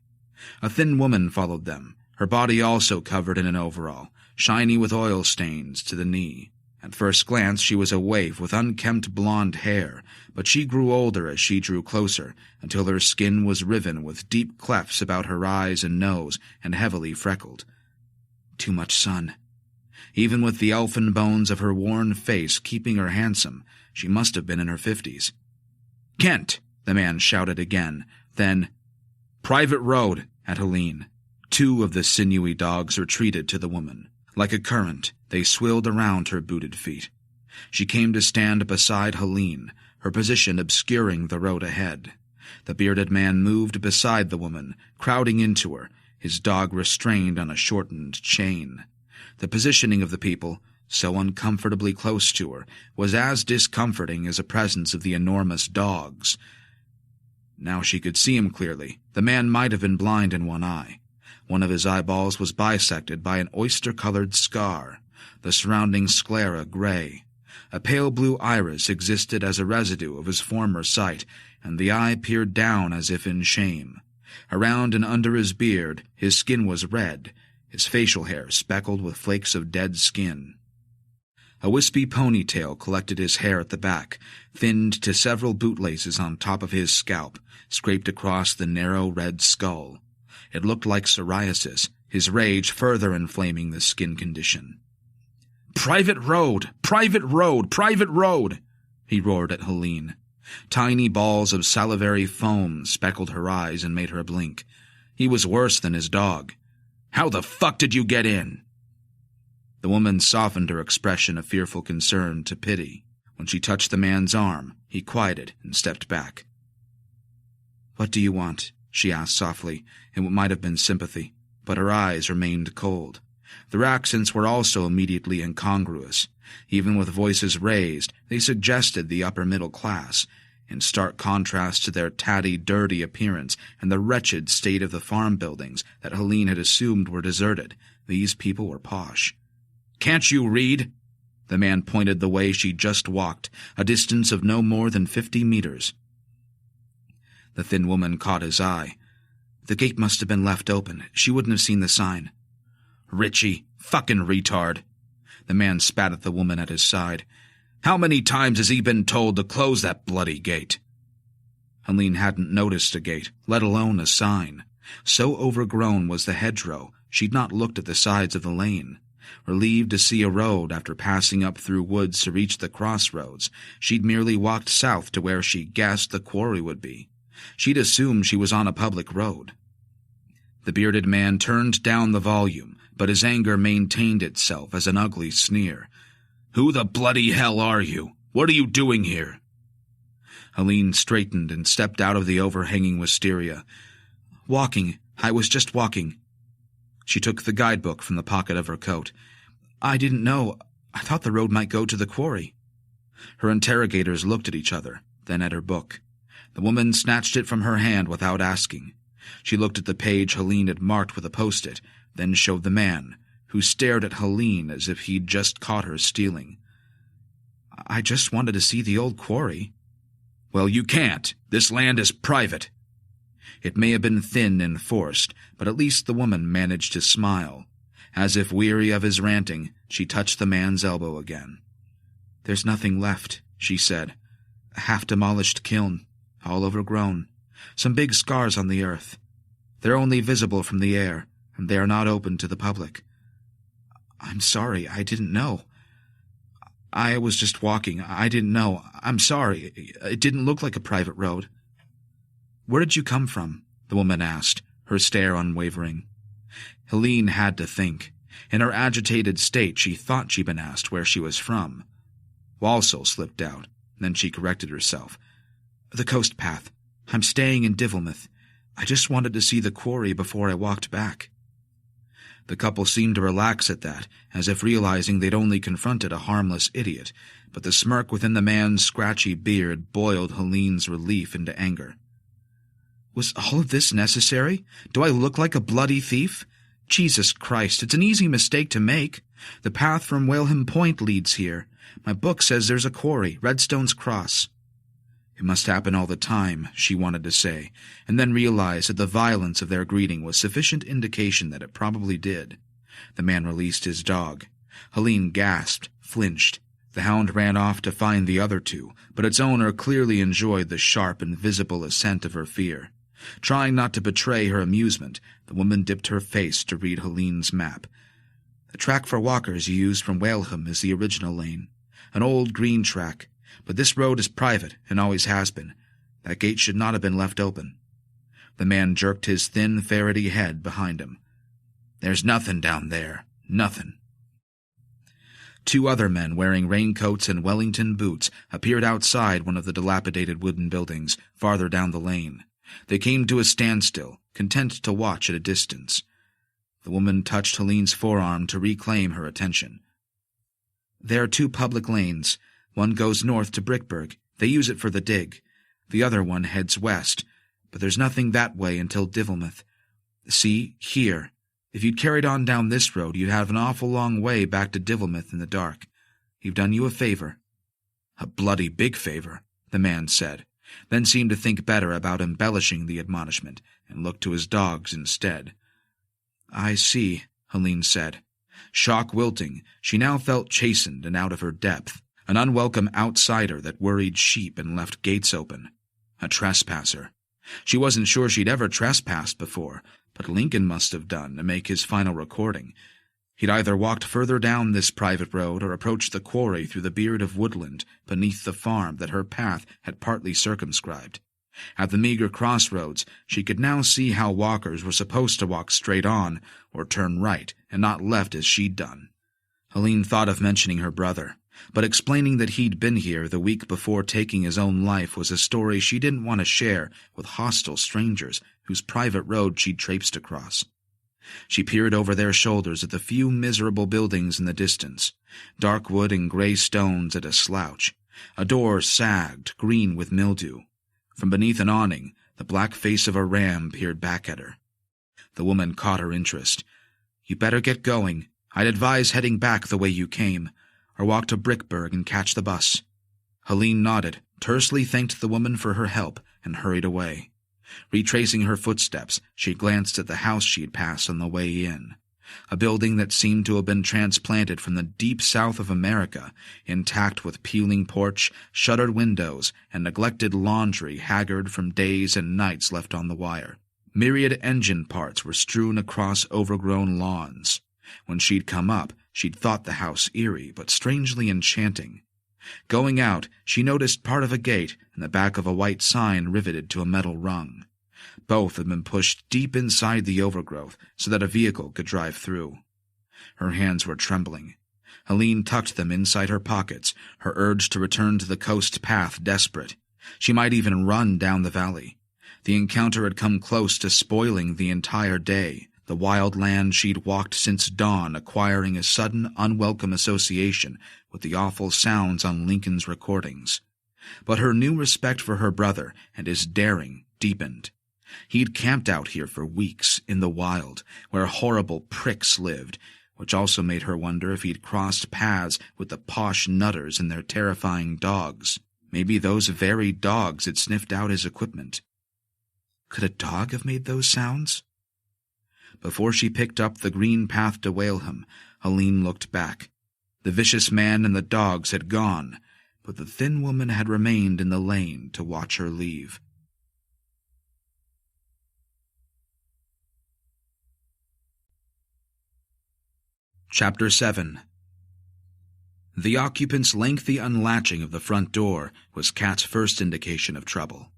[SPEAKER 1] A thin woman followed them, her body also covered in an overall, shiny with oil stains to the knee. At first glance she was a waif with unkempt blonde hair, but she grew older as she drew closer, until her skin was riven with deep clefts about her eyes and nose, and heavily freckled. Too much sun. Even with the elfin bones of her worn face keeping her handsome, she must have been in her 50s. "Kent!" the man shouted again. Then, "Private road!" at Helene. Two of the sinewy dogs retreated to the woman. Like a current, they swilled around her booted feet. She came to stand beside Helene, her position obscuring the road ahead. The bearded man moved beside the woman, crowding into her, his dog restrained on a shortened chain. The positioning of the people, so uncomfortably close to her, was as discomforting as the presence of the enormous dogs. Now she could see him clearly. The man might have been blind in one eye. One of his eyeballs was bisected by an oyster-colored scar, the surrounding sclera gray. A pale blue iris existed as a residue of his former sight, and the eye peered down as if in shame. Around and under his beard, his skin was red, his facial hair speckled with flakes of dead skin. A wispy ponytail collected his hair at the back, thinned to several bootlaces on top of his scalp, scraped across the narrow red skull. It looked like psoriasis, his rage further inflaming the skin condition. "Private road! Private road! Private road!" he roared at Helene. Tiny balls of salivary foam speckled her eyes and made her blink. He was worse than his dog. "How the fuck did you get in?" The woman softened her expression of fearful concern to pity. When she touched the man's arm, he quieted and stepped back. "What do you want?" she asked softly, in what might have been sympathy, but her eyes remained cold. Their accents were also immediately incongruous. Even with voices raised, they suggested the upper middle class, in stark contrast to their tatty, dirty appearance and the wretched state of the farm buildings that Helene had assumed were deserted. These people were posh. "Can't you read?" The man pointed the way she just walked, a distance of no more than 50 meters. The thin woman caught his eye. "The gate must have been left open. She wouldn't have seen the sign." "Richie, fucking retard." The man spat at the woman at his side. "How many times has he been told to close that bloody gate?" Helene hadn't noticed a gate, let alone a sign. So overgrown was the hedgerow, she'd not looked at the sides of the lane. Relieved to see a road after passing up through woods to reach the crossroads, she'd merely walked south to where she guessed the quarry would be. She'd assumed she was on a public road. The bearded man turned down the volume, but his anger maintained itself as an ugly sneer. "Who the bloody hell are you? What are you doing here?" Helene straightened and stepped out of the overhanging wisteria. "Walking. I was just walking." She took the guidebook from the pocket of her coat. "I didn't know. I thought the road might go to the quarry." Her interrogators looked at each other, then at her book. The woman snatched it from her hand without asking. She looked at the page Helene had marked with a post-it, then showed the man, who stared at Helene as if he'd just caught her stealing. "I just wanted to see the old quarry." "Well, you can't. This land is private." It may have been thin and forced, but at least the woman managed to smile. As if weary of his ranting, she touched the man's elbow again. "There's nothing left," she said. "A half-demolished kiln, all overgrown. Some big scars on the earth. They're only visible from the air, and they are not open to the public." "I'm sorry, I didn't know. I was just walking. I didn't know. I'm sorry. It didn't look like a private road." "Where did you come from?" the woman asked, her stare unwavering. Helene had to think. In her agitated state, she thought she'd been asked where she was from. Walsall slipped out, then she corrected herself. "The coast path. I'm staying in Divilmouth. I just wanted to see the quarry before I walked back." The couple seemed to relax at that, as if realizing they'd only confronted a harmless idiot, but the smirk within the man's scratchy beard boiled Helene's relief into anger. "Was all of this necessary? Do I look like a bloody thief? Jesus Christ, it's an easy mistake to make. The path from Whaleham Point leads here. My book says there's a quarry, Redstone's Cross." It must happen all the time, she wanted to say, and then realized that the violence of their greeting was sufficient indication that it probably did. The man released his dog. Helene gasped, flinched. The hound ran off to find the other two, but its owner clearly enjoyed the sharp and visible ascent of her fear. Trying not to betray her amusement, the woman dipped her face to read Helene's map. The track for walkers you used from Waleham is the original lane, an old green track, but this road is private and always has been. That gate should not have been left open. The man jerked his thin, ferrety head behind him. There's nothing down there, nothing. Two other men wearing raincoats and Wellington boots appeared outside one of the dilapidated wooden buildings farther down the lane. They came to a standstill, content to watch at a distance. The woman touched Helene's forearm to reclaim her attention. There are two public lanes. One goes north to Brickburg. They use it for the dig. The other one heads west, but there's nothing that way until Divilmouth. See, here. If you'd carried on down this road, you'd have an awful long way back to Divilmouth in the dark. You've done you a favor. A bloody big favor, the man said, then seemed to think better about embellishing the admonishment, and looked to his dogs instead. I see, Helene said. Shock wilting, she now felt chastened and out of her depth, an unwelcome outsider that worried sheep and left gates open. A trespasser. She wasn't sure she'd ever trespassed before, but Lincoln must have done to make his final recording. He'd either walked further down this private road or approached the quarry through the beard of woodland beneath the farm that her path had partly circumscribed. At the meager crossroads, she could now see how walkers were supposed to walk straight on or turn right and not left as she'd done. Helene thought of mentioning her brother, but explaining that he'd been here the week before taking his own life was a story she didn't want to share with hostile strangers whose private road she'd traipsed across. She peered over their shoulders at the few miserable buildings in the distance, dark wood and gray stones at a slouch. A door sagged, green with mildew. From beneath an awning, the black face of a ram peered back at her. The woman caught her interest. You better get going. I'd advise heading back the way you came, or walk to Brickburg and catch the bus. Helene nodded, tersely thanked the woman for her help, and hurried away. Retracing her footsteps, she glanced at the house she'd passed on the way in, a building that seemed to have been transplanted from the deep south of America, intact with peeling porch, shuttered windows, and neglected laundry haggard from days and nights left on the wire. Myriad engine parts were strewn across overgrown lawns. When she'd come up, she'd thought the house eerie but strangely enchanting. Going out, she noticed part of a gate and the back of a white sign riveted to a metal rung. Both had been pushed deep inside the overgrowth so that a vehicle could drive through. Her hands were trembling. Helene tucked them inside her pockets, her urge to return to the coast path desperate. She might even run down the valley. The encounter had come close to spoiling the entire day, the wild land she'd walked since dawn acquiring a sudden, unwelcome association with the awful sounds on Lincoln's recordings. But her new respect for her brother and his daring deepened. He'd camped out here for weeks, in the wild, where horrible pricks lived, which also made her wonder if he'd crossed paths with the posh nutters and their terrifying dogs. Maybe those very dogs had sniffed out his equipment. Could a dog have made those sounds? Before she picked up the green path to Waleham, Helene looked back. The vicious man and the dogs had gone, but the thin woman had remained in the lane to watch her leave. Chapter 7. The occupant's lengthy unlatching of the front door was Kat's first indication of trouble.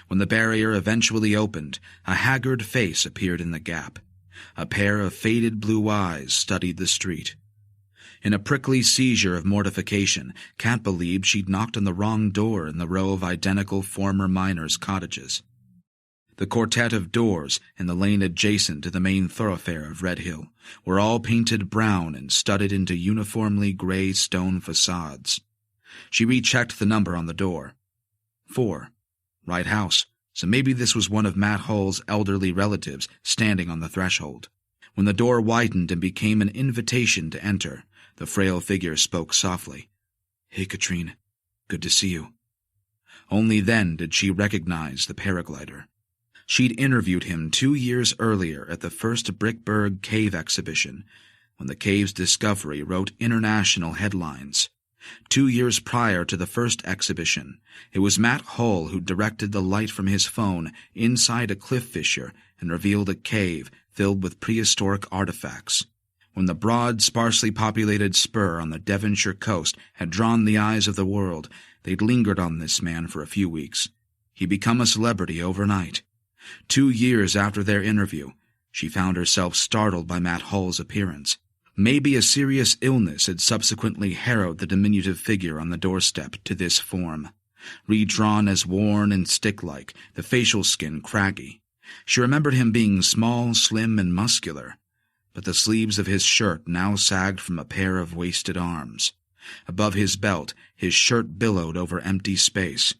[SPEAKER 1] When the barrier eventually opened, a haggard face appeared in the gap. A pair of faded blue eyes studied the street. In a prickly seizure of mortification, Kat believed she'd knocked on the wrong door in the row of identical former miners' cottages. The quartet of doors in the lane adjacent to the main thoroughfare of Redhill were all painted brown and studded into uniformly gray stone facades. She rechecked the number on the door. 4. Right house, so maybe this was one of Matt Hull's elderly relatives standing on the threshold. When the door widened and became an invitation to enter, the frail figure spoke softly. Hey, Katrine. Good to see you. Only then did she recognize the paraglider. She'd interviewed him 2 years earlier at the first Brickberg Cave exhibition, when the cave's discovery wrote international headlines. 2 years prior to the first exhibition, it was Matt Hull who directed the light from his phone inside a cliff fissure and revealed a cave filled with prehistoric artifacts. When the broad, sparsely populated spur on the Devonshire coast had drawn the eyes of the world, they'd lingered on this man for a few weeks. He'd become a celebrity overnight. 2 years after their interview, she found herself startled by Matt Hull's appearance. Maybe a serious illness had subsequently harrowed the diminutive figure on the doorstep to this form. Redrawn as worn and stick-like, the facial skin craggy. She remembered him being small, slim, and muscular, but the sleeves of his shirt now sagged from a pair of wasted arms. Above his belt, his shirt billowed over empty space.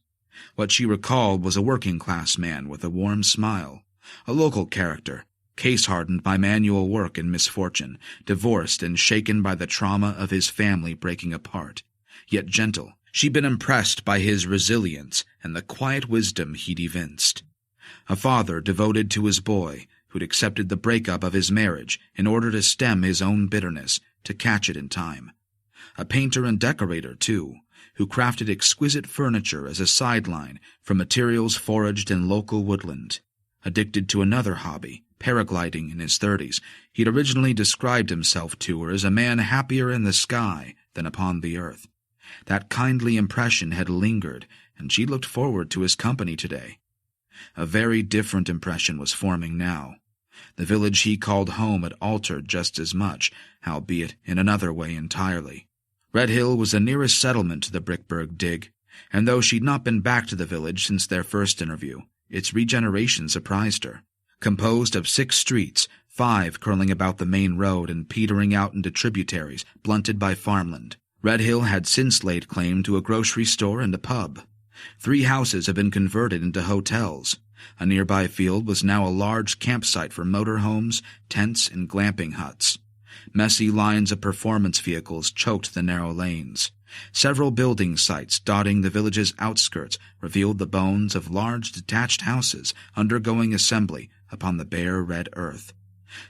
[SPEAKER 1] What she recalled was a working-class man with a warm smile, a local character, case-hardened by manual work and misfortune, divorced and shaken by the trauma of his family breaking apart, yet gentle. She'd been impressed by his resilience and the quiet wisdom he'd evinced. A father devoted to his boy, who'd accepted the breakup of his marriage in order to stem his own bitterness, to catch it in time. A painter and decorator, too, who crafted exquisite furniture as a sideline from materials foraged in local woodland. Addicted to another hobby, paragliding in his 30s, he'd originally described himself to her as a man happier in the sky than upon the earth. That kindly impression had lingered, and she looked forward to his company today. A very different impression was forming now. The village he called home had altered just as much, albeit in another way entirely. Redhill was the nearest settlement to the Brickberg dig, and though she'd not been back to the village since their first interview, its regeneration surprised her. Composed of 6 streets, 5 curling about the main road and petering out into tributaries blunted by farmland, Redhill had since laid claim to a grocery store and a pub. 3 houses had been converted into hotels. A nearby field was now a large campsite for motorhomes, tents, and glamping huts. Messy lines of performance vehicles choked the narrow lanes. Several building sites dotting the village's outskirts revealed the bones of large detached houses undergoing assembly upon the bare red earth.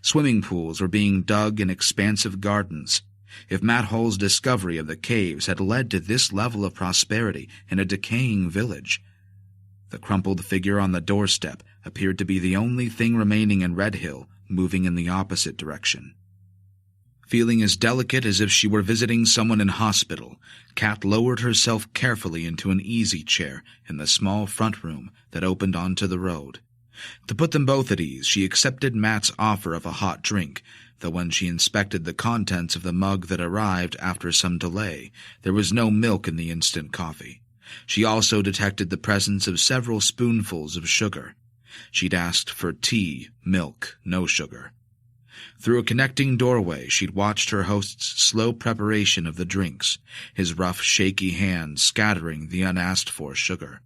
[SPEAKER 1] Swimming pools were being dug in expansive gardens. If Matt Hull's discovery of the caves had led to this level of prosperity in a decaying village, the crumpled figure on the doorstep appeared to be the only thing remaining in Redhill moving in the opposite direction. Feeling as delicate as if she were visiting someone in hospital, Kat lowered herself carefully into an easy chair in the small front room that opened onto the road. To put them both at ease, she accepted Matt's offer of a hot drink, though when she inspected the contents of the mug that arrived after some delay, there was no milk in the instant coffee. She also detected the presence of several spoonfuls of sugar. She'd asked for tea, milk, no sugar. Through a connecting doorway, she'd watched her host's slow preparation of the drinks, his rough, shaky hands scattering the unasked-for sugar.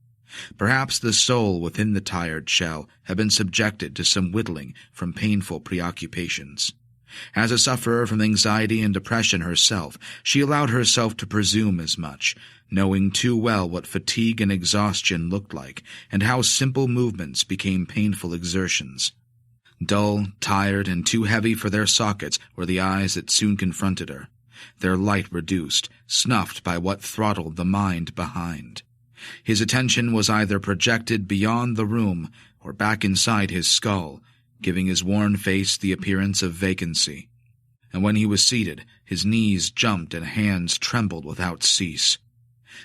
[SPEAKER 1] Perhaps the soul within the tired shell had been subjected to some whittling from painful preoccupations. As a sufferer from anxiety and depression herself, she allowed herself to presume as much, knowing too well what fatigue and exhaustion looked like, and how simple movements became painful exertions. Dull, tired, and too heavy for their sockets were the eyes that soon confronted her, their light reduced, snuffed by what throttled the mind behind. His attention was either projected beyond the room or back inside his skull, giving his worn face the appearance of vacancy. And when he was seated, his knees jumped and hands trembled without cease.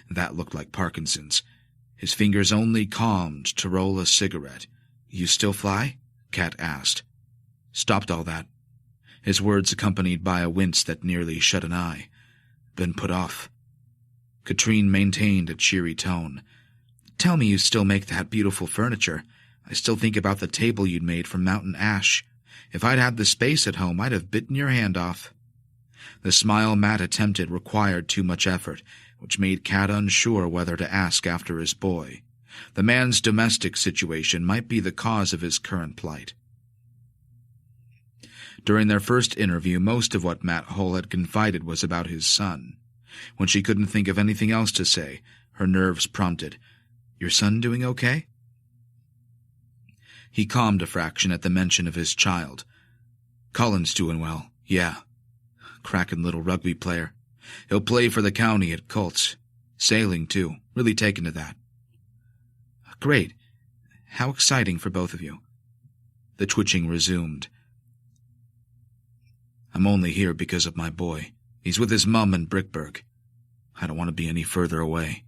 [SPEAKER 1] That looked like Parkinson's. His fingers only calmed to roll a cigarette. "You still fly?" Kat asked. "Stopped all that." His words accompanied by a wince that nearly shut an eye. "Been put off." Katrine maintained a cheery tone. "Tell me you still make that beautiful furniture. I still think about the table you'd made from mountain ash. If I'd had the space at home, I'd have bitten your hand off." The smile Matt attempted required too much effort, which made Kat unsure whether to ask after his boy. The man's domestic situation might be the cause of his current plight. During their first interview, most of what Matt Hull had confided was about his son. When she couldn't think of anything else to say, her nerves prompted, Your son doing okay?" He calmed a fraction at the mention of his child. "Colin's doing well, yeah. Crackin' little rugby player. He'll play for the county at Colts. Sailing, too. Really taken to that." "Great. How exciting for both of you." The twitching resumed. "I'm only here because of my boy. He's with his mum in Brickburg. I don't want to be any further away."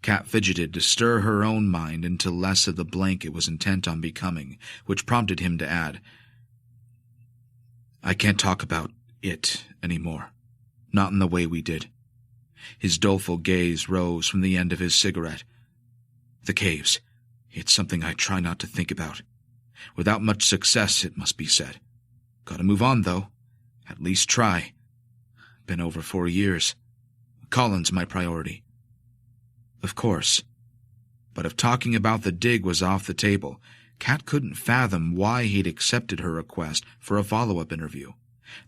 [SPEAKER 1] Kat fidgeted to stir her own mind into less of the blank it was intent on becoming, which prompted him to add, "I can't talk about it anymore. Not in the way we did." His doleful gaze rose from the end of his cigarette. "The caves. It's something I try not to think about. Without much success, it must be said. Gotta move on, though. At least try. Been over 4 years. Colin's my priority." Of course. But if talking about the dig was off the table, Kat couldn't fathom why he'd accepted her request for a follow-up interview.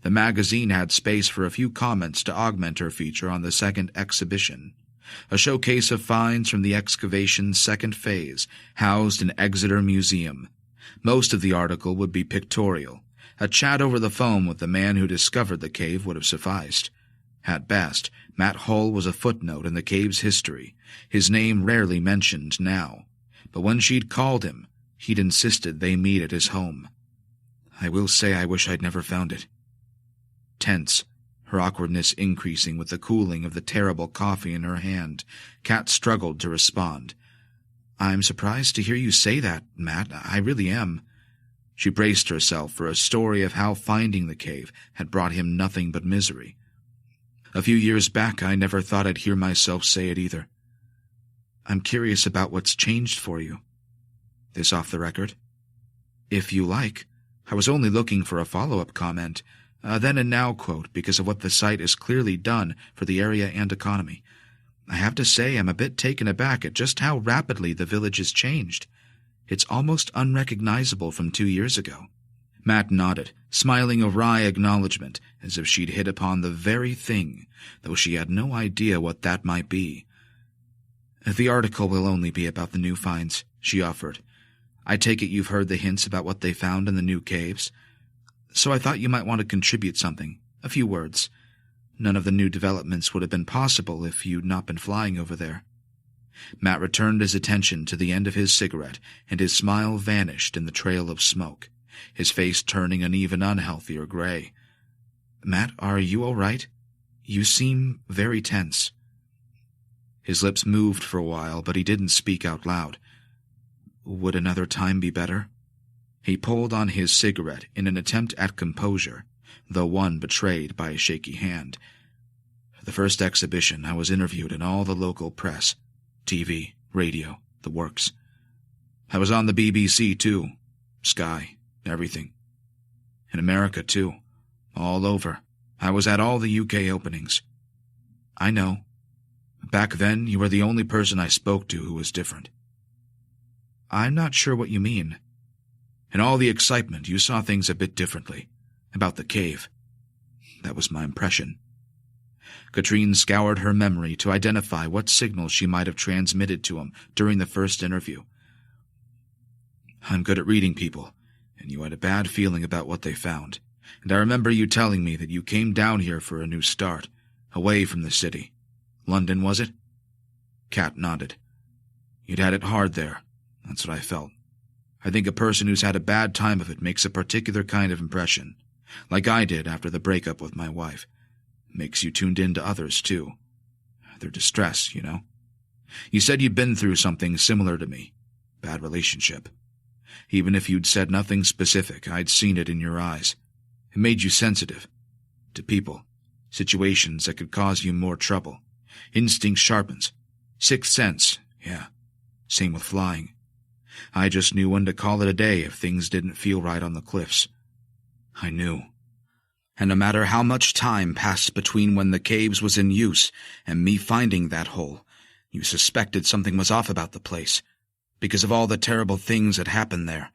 [SPEAKER 1] The magazine had space for a few comments to augment her feature on the second exhibition. A showcase of finds from the excavation's second phase, housed in Exeter Museum. Most of the article would be pictorial. A chat over the phone with the man who discovered the cave would have sufficed. At best, Matt Hull was a footnote in the cave's history, his name rarely mentioned now. But when she'd called him, he'd insisted they meet at his home. "I will say I wish I'd never found it." Tense, her awkwardness increasing with the cooling of the terrible coffee in her hand, Kat struggled to respond. "I'm surprised to hear you say that, Matt. I really am." She braced herself for a story of how finding the cave had brought him nothing but misery. "A few years back, I never thought I'd hear myself say it either." "I'm curious about what's changed for you." "This off the record?" "If you like. I was only looking for a follow-up comment, then and now quote, because of what the site has clearly done for the area and economy. I have to say I'm a bit taken aback at just how rapidly the village has changed. It's almost unrecognizable from 2 years ago." Matt nodded, smiling a wry acknowledgement, as if she'd hit upon the very thing, though she had no idea what that might be. "The article will only be about the new finds," she offered. "I take it you've heard the hints about what they found in the new caves. So I thought you might want to contribute something, a few words. None of the new developments would have been possible if you'd not been flying over there." Matt returned his attention to the end of his cigarette, and his smile vanished in the trail of smoke, his face turning an even unhealthier gray. "Matt, are you all right? You seem very tense." His lips moved for a while, but he didn't speak out loud. "Would another time be better?" He pulled on his cigarette in an attempt at composure, though one betrayed by a shaky hand. "The first exhibition, I was interviewed in all the local press, TV, radio, the works. I was on the BBC, too. Sky, everything. In America, too. All over. I was at all the UK openings." "I know. Back then, you were the only person I spoke to who was different." "I'm not sure what you mean." "In all the excitement, you saw things a bit differently. About the cave. That was my impression." Katrine scoured her memory to identify what signal she might have transmitted to him during the first interview. "I'm good at reading people, and you had a bad feeling about what they found. And I remember you telling me that you came down here for a new start, away from the city. London, was it?" Kat nodded. "You'd had it hard there. That's what I felt. I think a person who's had a bad time of it makes a particular kind of impression, like I did after the breakup with my wife. Makes you tuned in to others, too. Their distress, you know. You said you'd been through something similar to me. Bad relationship. Even if you'd said nothing specific, I'd seen it in your eyes. It made you sensitive. To people, situations that could cause you more trouble. Instinct sharpens. Sixth sense, yeah. Same with flying. I just knew when to call it a day if things didn't feel right on the cliffs. I knew. And no matter how much time passed between when the caves was in use and me finding that hole, you suspected something was off about the place. Because of all the terrible things that happened there,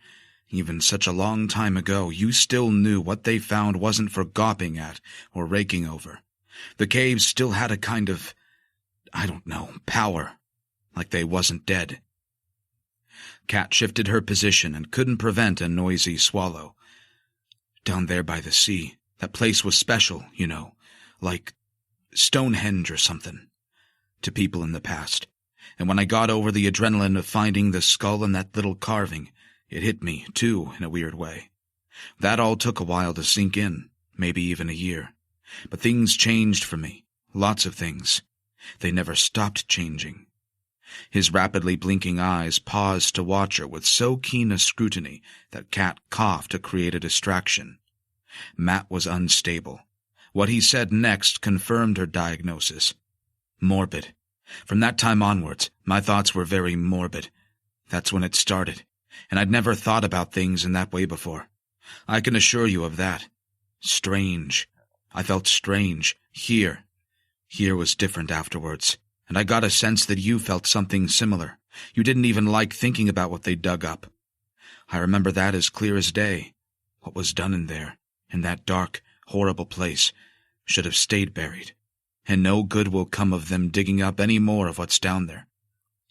[SPEAKER 1] even such a long time ago, you still knew what they found wasn't for gawping at or raking over. The caves still had a kind of, I don't know, power. like they wasn't dead. Kat shifted her position and couldn't prevent a noisy swallow. Down there by the sea, that place was special, you know, like Stonehenge or something, to people in the past. And when I got over the adrenaline of finding the skull and that little carving, it hit me, too, in a weird way. That all took a while to sink in, maybe even a year. But things changed for me, lots of things. They never stopped changing. His rapidly blinking eyes paused to watch her with so keen a scrutiny that Kat coughed to create a distraction. Matt was unstable. What he said next confirmed her diagnosis. Morbid. From that time onwards, my thoughts were very morbid. That's when it started, and I'd never thought about things in that way before. I can assure you of that. Strange. I felt strange. Here was different afterwards. And I got a sense that you felt something similar. You didn't even like thinking about what they dug up. I remember that as clear as day. What was done in there, in that dark, horrible place, should have stayed buried. And no good will come of them digging up any more of what's down there.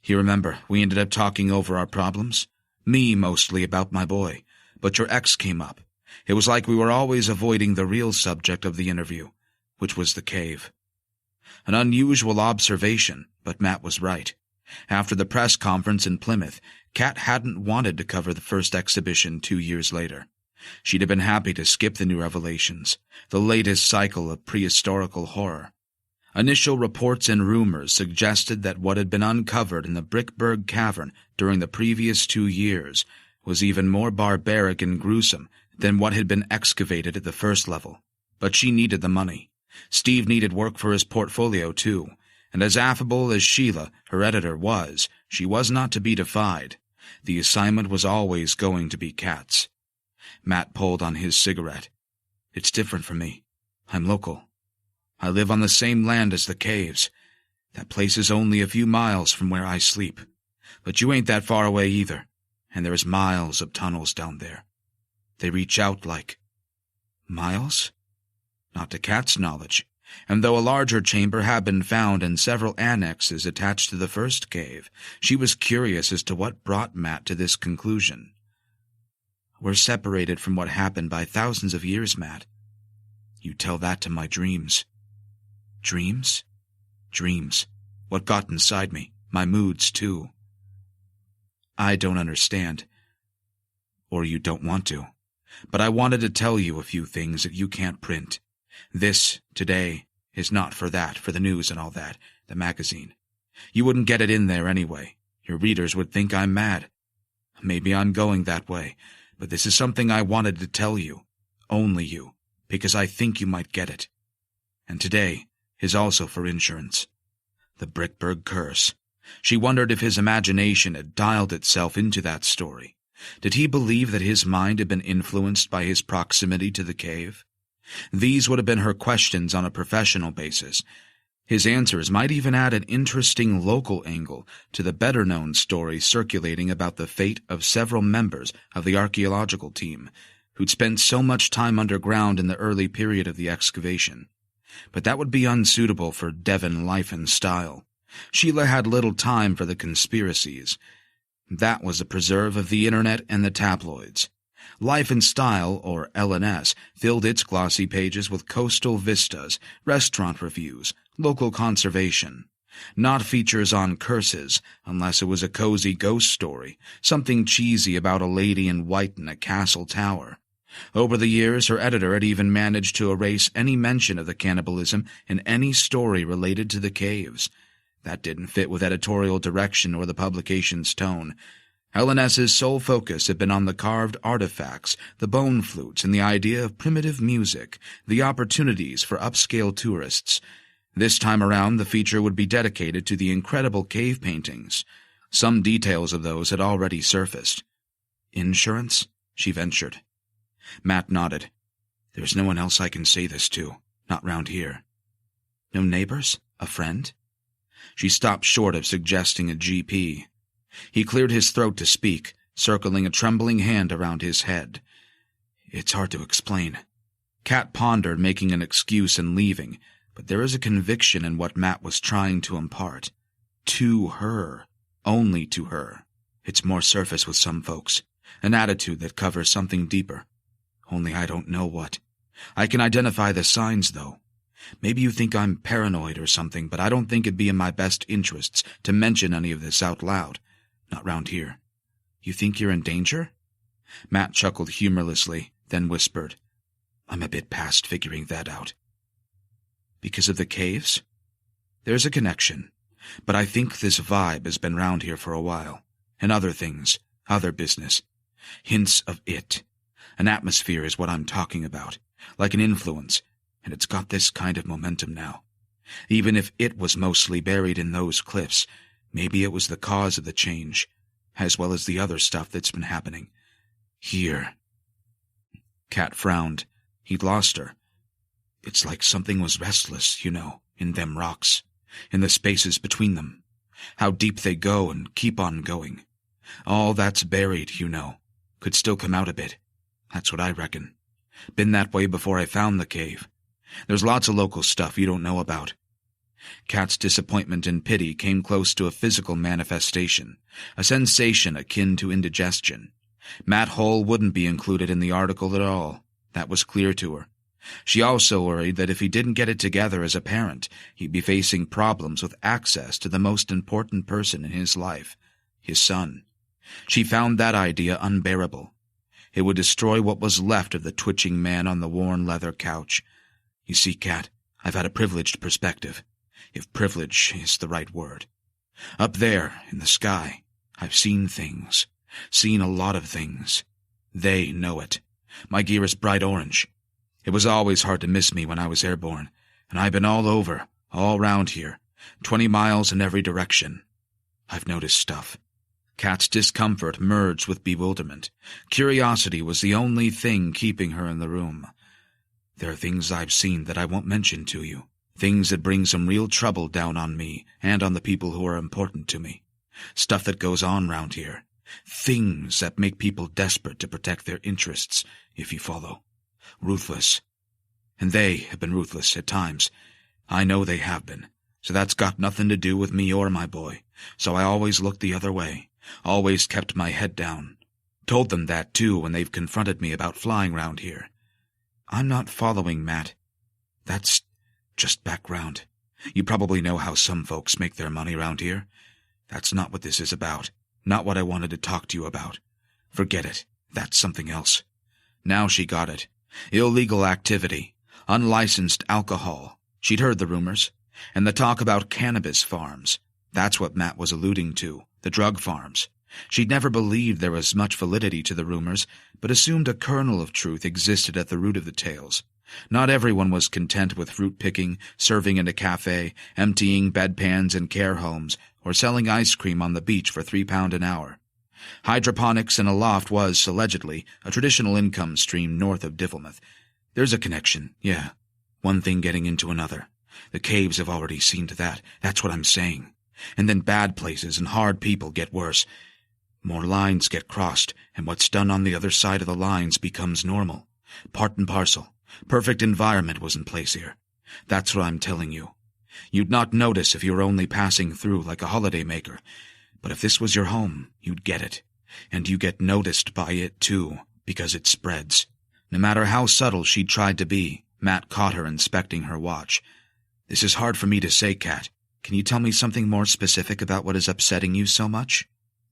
[SPEAKER 1] You remember, we ended up talking over our problems? Me, mostly, about my boy. But your ex came up. It was like we were always avoiding the real subject of the interview, which was the cave. An unusual observation, but Matt was right. After the press conference in Plymouth, Kat hadn't wanted to cover the first exhibition 2 years later. She'd have been happy to skip the new revelations, the latest cycle of prehistorical horror. Initial reports and rumors suggested that what had been uncovered in the Brickberg Cavern during the previous 2 years was even more barbaric and gruesome than what had been excavated at the first level. But she needed the money. Steve needed work for his portfolio, too, and as affable as Sheila, her editor, was, she was not to be defied. The assignment was always going to be Kat's. Matt pulled on his cigarette. It's different for me. I'm local. I live on the same land as the caves. That place is only a few miles from where I sleep. But you ain't that far away either, and there's miles of tunnels down there. They reach out like... Miles? Not to Kat's knowledge, and though a larger chamber had been found and several annexes attached to the first cave, she was curious as to what brought Matt to this conclusion. We're separated from what happened by thousands of years, Matt. You tell that to my dreams. Dreams? Dreams. What got inside me. My moods, too. I don't understand. Or you don't want to. But I wanted to tell you a few things that you can't print. This, today, is not for that, for the news and all that, the magazine. You wouldn't get it in there anyway. Your readers would think I'm mad. Maybe I'm going that way, but this is something I wanted to tell you. Only you, because I think you might get it. And today is also for insurance. The Brickberg curse. She wondered if his imagination had dialed itself into that story. Did he believe that his mind had been influenced by his proximity to the cave? These would have been her questions on a professional basis. His answers might even add an interesting local angle to the better-known story circulating about the fate of several members of the archaeological team, who'd spent so much time underground in the early period of the excavation. But that would be unsuitable for Devon life and style. Sheila had little time for the conspiracies. That was a preserve of the internet and the tabloids. Life and Style, or L&S, filled its glossy pages with coastal vistas, restaurant reviews, local conservation. Not features on curses, unless it was a cozy ghost story, something cheesy about a lady in white in a castle tower. Over the years, her editor had even managed to erase any mention of the cannibalism in any story related to the caves. That didn't fit with editorial direction or the publication's tone. L&S's sole focus had been on the carved artifacts, the bone flutes, and the idea of primitive music, the opportunities for upscale tourists. This time around, the feature would be dedicated to the incredible cave paintings. Some details of those had already surfaced. Insurance? She ventured. Matt nodded. There's no one else I can say this to, not round here. No neighbors? A friend? She stopped short of suggesting a GP. He cleared his throat to speak, circling a trembling hand around his head. It's hard to explain. Kat pondered making an excuse and leaving, but there is a conviction in what Matt was trying to impart. To her. Only to her. It's more surface with some folks, an attitude that covers something deeper. Only I don't know what. I can identify the signs, though. Maybe you think I'm paranoid or something, but I don't think it'd be in my best interests to mention any of this out loud. Not round here. You think you're in danger? Matt chuckled humorlessly, then whispered, I'm a bit past figuring that out. Because of the caves? There's a connection, but I think this vibe has been round here for a while. And other things, other business. Hints of it. An atmosphere is what I'm talking about, like an influence, and it's got this kind of momentum now. Even if it was mostly buried in those cliffs, maybe it was the cause of the change, as well as the other stuff that's been happening. Here. Kat frowned. He'd lost her. It's like something was restless, in them rocks, in the spaces between them. How deep they go and keep on going. All that's buried, could still come out a bit. That's what I reckon. Been that way before I found the cave. There's lots of local stuff you don't know about. Kat's disappointment and pity came close to a physical manifestation, a sensation akin to indigestion. Matt Hull wouldn't be included in the article at all. That was clear to her. She also worried that if he didn't get it together as a parent, he'd be facing problems with access to the most important person in his life, his son. She found that idea unbearable. It would destroy what was left of the twitching man on the worn leather couch. You see, Kat, I've had a privileged perspective, if privilege is the right word. Up there, in the sky, I've seen things, seen a lot of things. They know it. My gear is bright orange. It was always hard to miss me when I was airborne, and I've been all over, all round here, 20 miles in every direction. I've noticed stuff. Kat's discomfort merged with bewilderment. Curiosity was the only thing keeping her in the room. There are things I've seen that I won't mention to you, things that bring some real trouble down on me and on the people who are important to me. Stuff that goes on round here. Things that make people desperate to protect their interests, if you follow. Ruthless. And they have been ruthless at times. I know they have been. So that's got nothing to do with me or my boy. So I always looked the other way. Always kept my head down. Told them that, too, when they've confronted me about flying round here. I'm not following, Matt. That's just background. You probably know how some folks make their money round here. That's not what this is about. Not what I wanted to talk to you about. Forget it. That's something else. Now she got it. Illegal activity. Unlicensed alcohol. She'd heard the rumors. And the talk about cannabis farms. That's what Matt was alluding to. The drug farms. She'd never believed there was much validity to the rumors, but assumed a kernel of truth existed at the root of the tales. Not everyone was content with fruit picking, serving in a cafe, emptying bedpans in care homes, or selling ice cream on the beach for £3 an hour. Hydroponics in a loft was, allegedly, a traditional income stream north of Divilmouth. There's a connection, yeah. One thing getting into another. The caves have already seen to that. That's what I'm saying. And then bad places and hard people get worse. More lines get crossed, and what's done on the other side of the lines becomes normal. Part and parcel. Perfect environment was in place here. That's what I'm telling you. You'd not notice if you were only passing through like a holidaymaker. But if this was your home, you'd get it. And you get noticed by it, too, because it spreads. No matter how subtle she'd tried to be, Matt caught her inspecting her watch. This is hard for me to say, Kat. Can you tell me something more specific about what is upsetting you so much?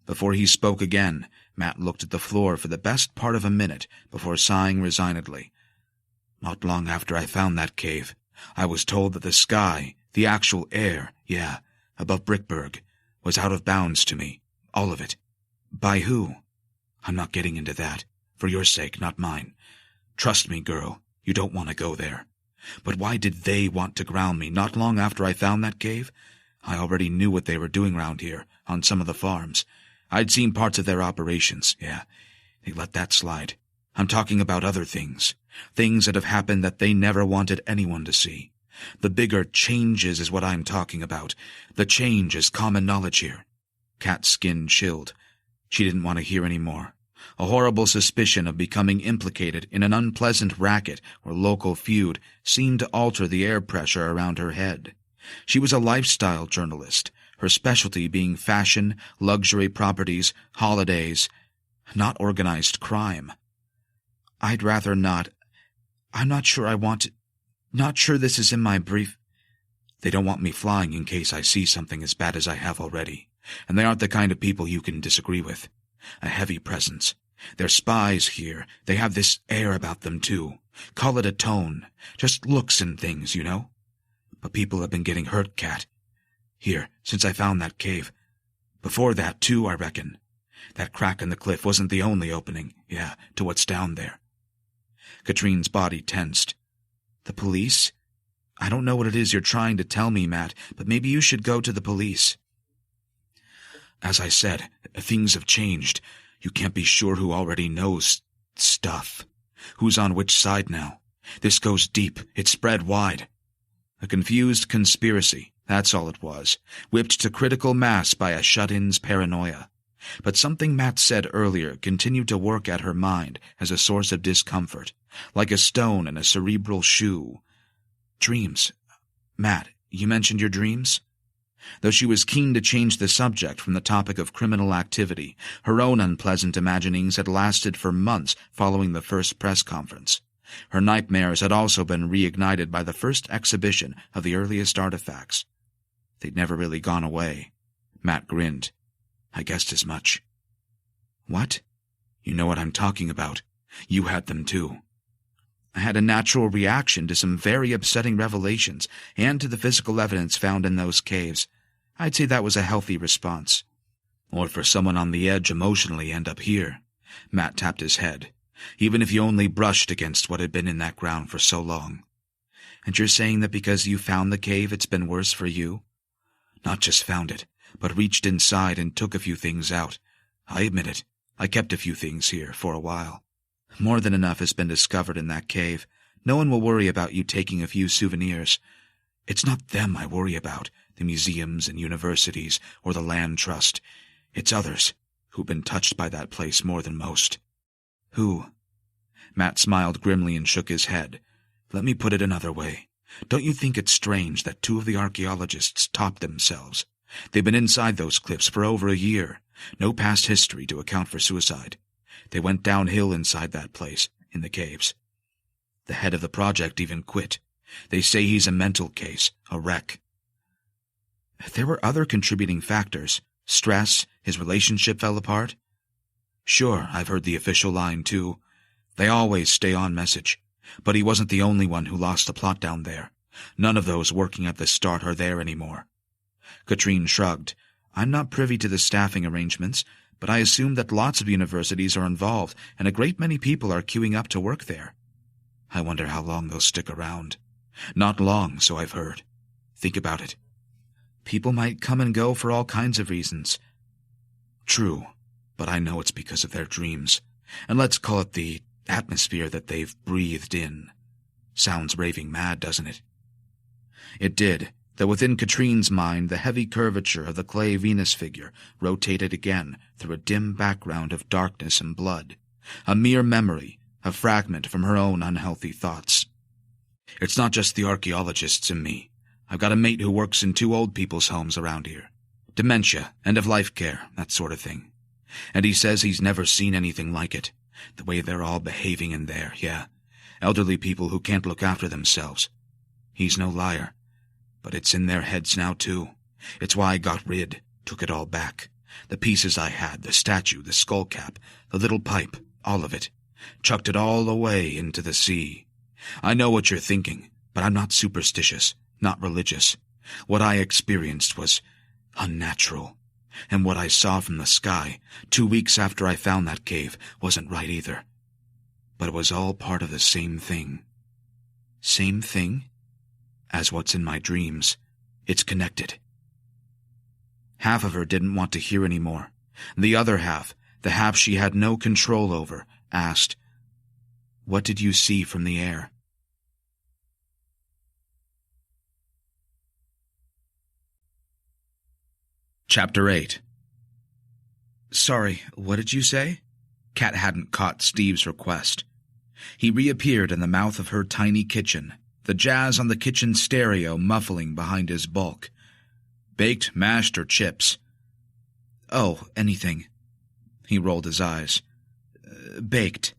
[SPEAKER 1] Before he spoke again, Matt looked at the floor for the best part of a minute before sighing resignedly. Not long after I found that cave, I was told that the sky, the actual air, above Brickburg, was out of bounds to me. All of it. By who? I'm not getting into that. For your sake, not mine. Trust me, girl, you don't want to go there. But why did they want to ground me not long after I found that cave? I already knew what they were doing round here, on some of the farms. I'd seen parts of their operations, They let that slide. I'm talking about other things. Things that have happened that they never wanted anyone to see. The bigger changes is what I'm talking about. The change is common knowledge here. Kat's skin chilled. She didn't want to hear any more. A horrible suspicion of becoming implicated in an unpleasant racket or local feud seemed to alter the air pressure around her head. She was a lifestyle journalist. her specialty being fashion, luxury properties, holidays, not organized crime. I'd rather not. I'm not sure I want to. Not sure this is in my brief. They don't want me flying in case I see something as bad as I have already, and they aren't the kind of people you can disagree with. A heavy presence. They're spies here. They have this air about them, too. Call it a tone. Just looks and things, you know? But people have been getting hurt, Kat. Here, since I found that cave. Before that, too, I reckon. That crack in the cliff wasn't the only opening, to what's down there. Katrine's body tensed. The police? I don't know what it is you're trying to tell me, Matt, but maybe you should go to the police. As I said, things have changed. You can't be sure who already knows stuff. Who's on which side now? This goes deep. It's spread wide. A confused conspiracy, that's all it was, whipped to critical mass by a shut-in's paranoia. But something Matt said earlier continued to work at her mind as a source of discomfort, like a stone in a cerebral shoe. Dreams. Matt, you mentioned your dreams? Though she was keen to change the subject from the topic of criminal activity, her own unpleasant imaginings had lasted for months following the first press conference. Her nightmares had also been reignited by the first exhibition of the earliest artifacts. They'd never really gone away. Matt grinned. I guessed as much. What? You know what I'm talking about. You had them too. I had a natural reaction to some very upsetting revelations and to the physical evidence found in those caves. I'd say that was a healthy response. Or for someone on the edge emotionally end up here. Matt tapped his head. Even if you only brushed against what had been in that ground for so long. And you're saying that because you found the cave it's been worse for you? Not just found it, but reached inside and took a few things out. I admit it. I kept a few things here for a while. More than enough has been discovered in that cave. No one will worry about you taking a few souvenirs. It's not them I worry about, the museums and universities or the land trust. It's others who've been touched by that place more than most. Who? Matt smiled grimly and shook his head. Let me put it another way. Don't you think it's strange that two of the archaeologists topped themselves? They've been inside those cliffs for over a year. No past history to account for suicide. They went downhill inside that place, in the caves. The head of the project even quit. They say he's a mental case, a wreck. There were other contributing factors. Stress, his relationship fell apart. Sure, I've heard the official line too. They always stay on message. But he wasn't the only one who lost the plot down there. None of those working at the start are there anymore. Katrine shrugged. I'm not privy to the staffing arrangements, but I assume that lots of universities are involved and a great many people are queuing up to work there. I wonder how long they'll stick around. Not long, so I've heard. Think about it. People might come and go for all kinds of reasons. True, but I know it's because of their dreams. And let's call it the atmosphere that they've breathed in. Sounds raving mad, doesn't it? It did, though within Katrine's mind the heavy curvature of the clay Venus figure rotated again through a dim background of darkness and blood. A mere memory, a fragment from her own unhealthy thoughts. It's not just the archaeologists and me. I've got a mate who works in 2 old people's homes around here. Dementia, end-of-life care, that sort of thing. And he says he's never seen anything like it. The way they're all behaving in there, yeah. Elderly people who can't look after themselves. He's no liar. But it's in their heads now, too. It's why I got rid, took it all back. The pieces I had, the statue, the skull cap, the little pipe, all of it. Chucked it all away into the sea. I know what you're thinking, but I'm not superstitious, not religious. What I experienced was unnatural. And what I saw from the sky, 2 weeks after I found that cave, wasn't right either. But it was all part of the same thing. Same thing? As what's in my dreams. It's connected. Half of her didn't want to hear any more. The other half, the half she had no control over, asked, "What did you see from the air?" Chapter 8. Sorry, what did you say? Kat hadn't caught Steve's request. He reappeared in the mouth of her tiny kitchen, the jazz on the kitchen stereo muffling behind his bulk. Baked, mashed, or chips?"
[SPEAKER 2] "Oh, anything."
[SPEAKER 1] He rolled his eyes.
[SPEAKER 2] Baked."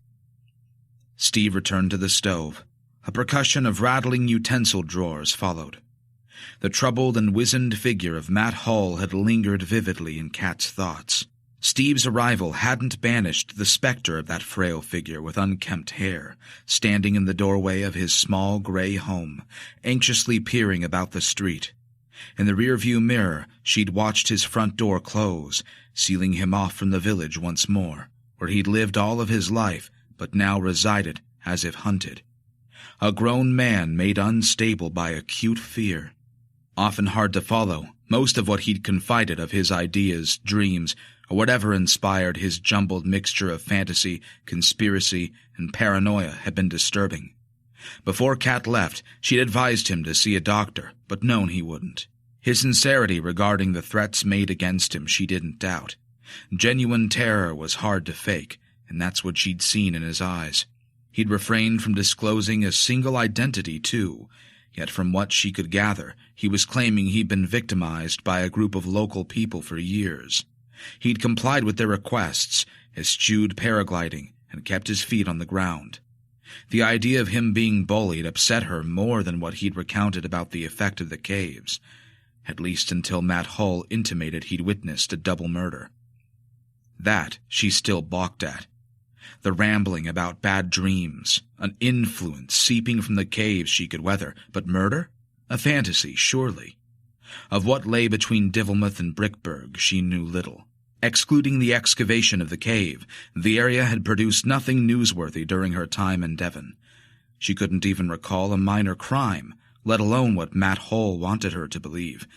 [SPEAKER 1] Steve returned to the stove. A percussion of rattling utensil drawers followed. The troubled and wizened figure of Matt Hull had lingered vividly in Kat's thoughts. Steve's arrival hadn't banished the specter of that frail figure with unkempt hair, standing in the doorway of his small gray home, anxiously peering about the street. In the rearview mirror, she'd watched his front door close, sealing him off from the village once more, where he'd lived all of his life, but now resided as if hunted. A grown man made unstable by acute fear. Often hard to follow, most of what he'd confided of his ideas, dreams, or whatever inspired his jumbled mixture of fantasy, conspiracy, and paranoia had been disturbing. Before Kat left, she'd advised him to see a doctor, but known he wouldn't. His sincerity regarding the threats made against him she didn't doubt. Genuine terror was hard to fake, and that's what she'd seen in his eyes. He'd refrained from disclosing a single identity, too, yet from what she could gather, he was claiming he'd been victimized by a group of local people for years. He'd complied with their requests, eschewed paragliding, and kept his feet on the ground. The idea of him being bullied upset her more than what he'd recounted about the effect of the caves, at least until Matt Hull intimated he'd witnessed a double murder. That she still balked at. The rambling about bad dreams, an influence seeping from the caves she could weather, but murder? A fantasy, surely. Of what lay between Divilmuth and Brickburg she knew little. Excluding the excavation of the cave, the area had produced nothing newsworthy during her time in Devon. She couldn't even recall a minor crime, let alone what Matt Hull wanted her to believe.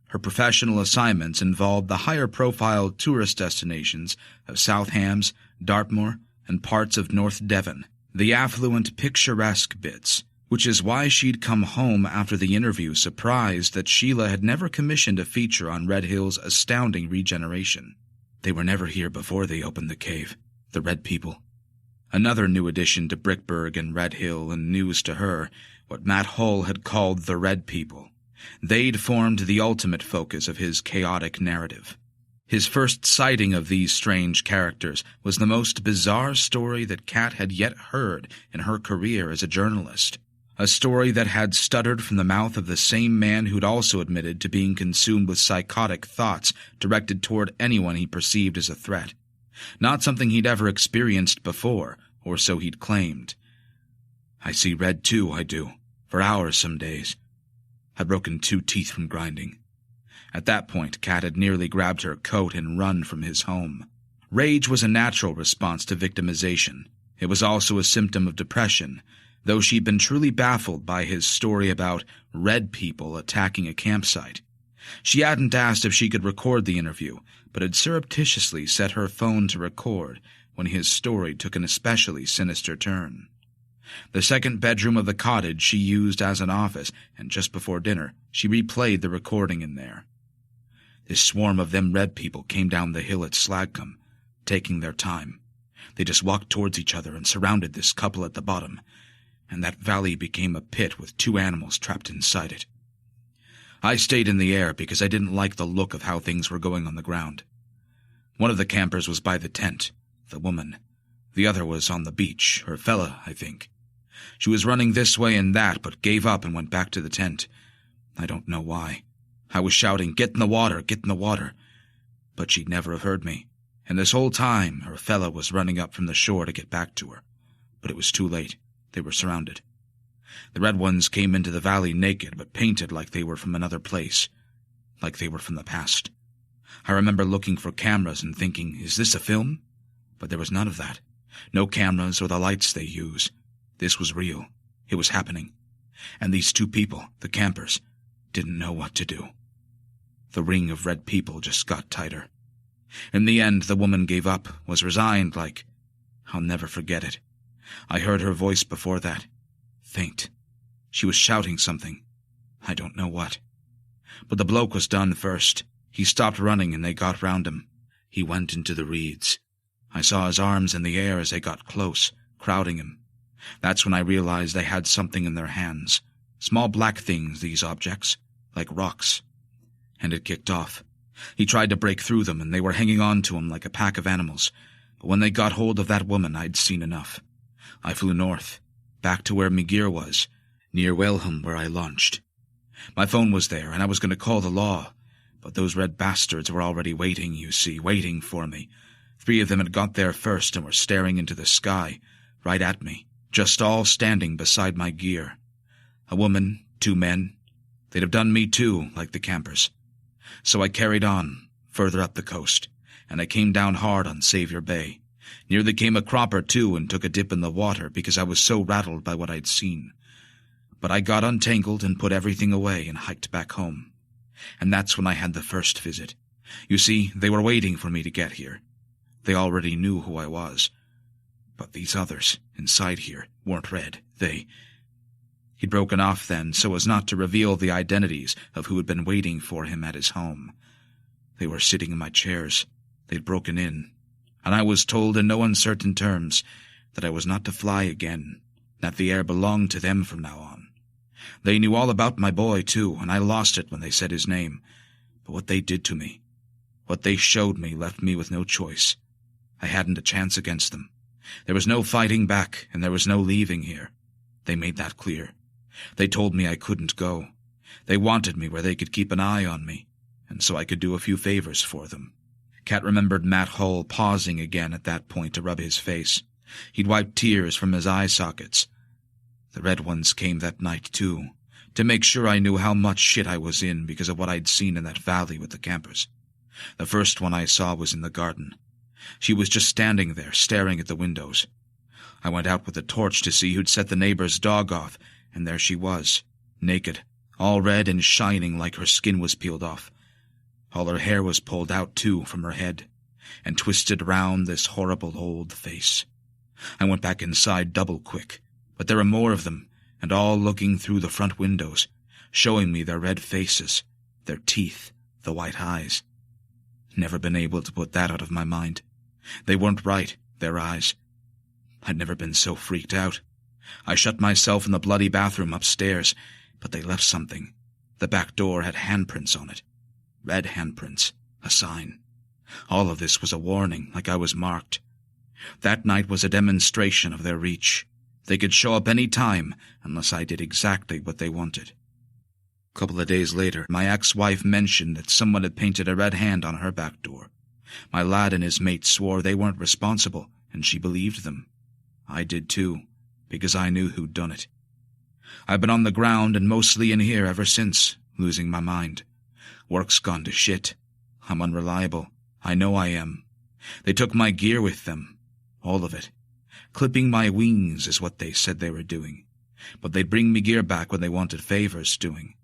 [SPEAKER 1] Her professional assignments involved the higher-profile tourist destinations of South Hams, Dartmoor, and parts of North Devon, the affluent, picturesque bits, which is why she'd come home after the interview surprised that Sheila had never commissioned a feature on Red Hill's astounding regeneration. They were never here before they opened the cave, the Red People. Another new addition to Brickburg and Red Hill, and news to her, what Matt Hull had called the Red People. They'd formed the ultimate focus of his chaotic narrative. His first sighting of these strange characters was the most bizarre story that Kat had yet heard in her career as a journalist. A story that had stuttered from the mouth of the same man who'd also admitted to being consumed with psychotic thoughts directed toward anyone he perceived as a threat. Not something he'd ever experienced before, or so he'd claimed. "I see red too, I do, for hours some days. I've broken 2 teeth from grinding." At that point, Kat had nearly grabbed her coat and run from his home. Rage was a natural response to victimization. It was also a symptom of depression, though she'd been truly baffled by his story about Red People attacking a campsite. She hadn't asked if she could record the interview, but had surreptitiously set her phone to record when his story took an especially sinister turn. The second bedroom of the cottage she used as an office, and just before dinner, she replayed the recording in there. "This swarm of them Red People came down the hill at Slagcombe, taking their time. They just walked towards each other and surrounded this couple at the bottom, and that valley became a pit with 2 animals trapped inside it. I stayed in the air because I didn't like the look of how things were going on the ground. One of the campers was by the tent, the woman. The other was on the beach, her fella, I think. She was running this way and that, but gave up and went back to the tent. I don't know why. I was shouting, 'Get in the water, get in the water!' But she'd never have heard me, and this whole time her fella was running up from the shore to get back to her. But it was too late. They were surrounded. The red ones came into the valley naked, but painted like they were from another place, like they were from the past. I remember looking for cameras and thinking, is this a film? But there was none of that. No cameras or the lights they use. This was real. It was happening. And these 2 people, the campers, didn't know what to do. The ring of Red People just got tighter. In the end, the woman gave up, was resigned like... I'll never forget it. I heard her voice before that. Faint. She was shouting something. I don't know what. But the bloke was done first. He stopped running and they got round him. He went into the reeds. I saw his arms in the air as they got close, crowding him. That's when I realized they had something in their hands. Small black things, these objects, like rocks. and it kicked off. He tried to break through them, and they were hanging on to him like a pack of animals. But when they got hold of that woman, I'd seen enough. I flew north, back to where me gear was, near Welham, where I launched. My phone was there, and I was going to call the law, but those red bastards were already waiting, you see, waiting for me. 3 of them had got there first and were staring into the sky, right at me, just all standing beside my gear. A woman, 2 men. They'd have done me too, like the campers. So I carried on, further up the coast, and I came down hard on Saviour Bay. Nearly came a cropper too and took a dip in the water because I was so rattled by what I'd seen. But I got untangled and put everything away and hiked back home. And that's when I had the first visit. You see, they were waiting for me to get here. They already knew who I was. But these others, inside here, weren't red. He'd broken off then so as not to reveal the identities of who had been waiting for him at his home. They were sitting in my chairs. They'd broken in. And I was told in no uncertain terms that I was not to fly again, that the air belonged to them from now on. They knew all about my boy, too, and I lost it when they said his name. But what they did to me, what they showed me, left me with no choice. I hadn't a chance against them. There was no fighting back, and there was no leaving here. They made that clear. They told me I couldn't go. They wanted me where they could keep an eye on me, and so I could do a few favors for them. Cat remembered Matt Hull pausing again at that point to rub his face. He'd wiped tears from his eye sockets. The red ones came that night, too, to make sure I knew how much shit I was in because of what I'd seen in that valley with the campers. The first one I saw was in the garden. She was just standing there, staring at the windows. I went out with a torch to see who'd set the neighbor's dog off, and there she was, naked, all red and shining like her skin was peeled off. All her hair was pulled out, too, from her head, and twisted round this horrible old face. I went back inside double quick, but there were more of them, and all looking through the front windows, showing me their red faces, their teeth, the white eyes. Never been able to put that out of my mind. They weren't right, their eyes. I'd never been so freaked out. I shut myself in the bloody bathroom upstairs, but they left something. The back door had handprints on it. Red handprints. A sign. All of this was a warning, like I was marked. That night was a demonstration of their reach. They could show up any time, unless I did exactly what they wanted. A couple of days later, my ex-wife mentioned that someone had painted a red hand on her back door. My lad and his mate swore they weren't responsible, and she believed them. I did too, because I knew who'd done it. I've been on the ground and mostly in here ever since, losing my mind. Work's gone to shit. I'm unreliable. I know I am. They took my gear with them. All of it. Clipping my wings is what they said they were doing. But they'd bring me gear back when they wanted favors doing.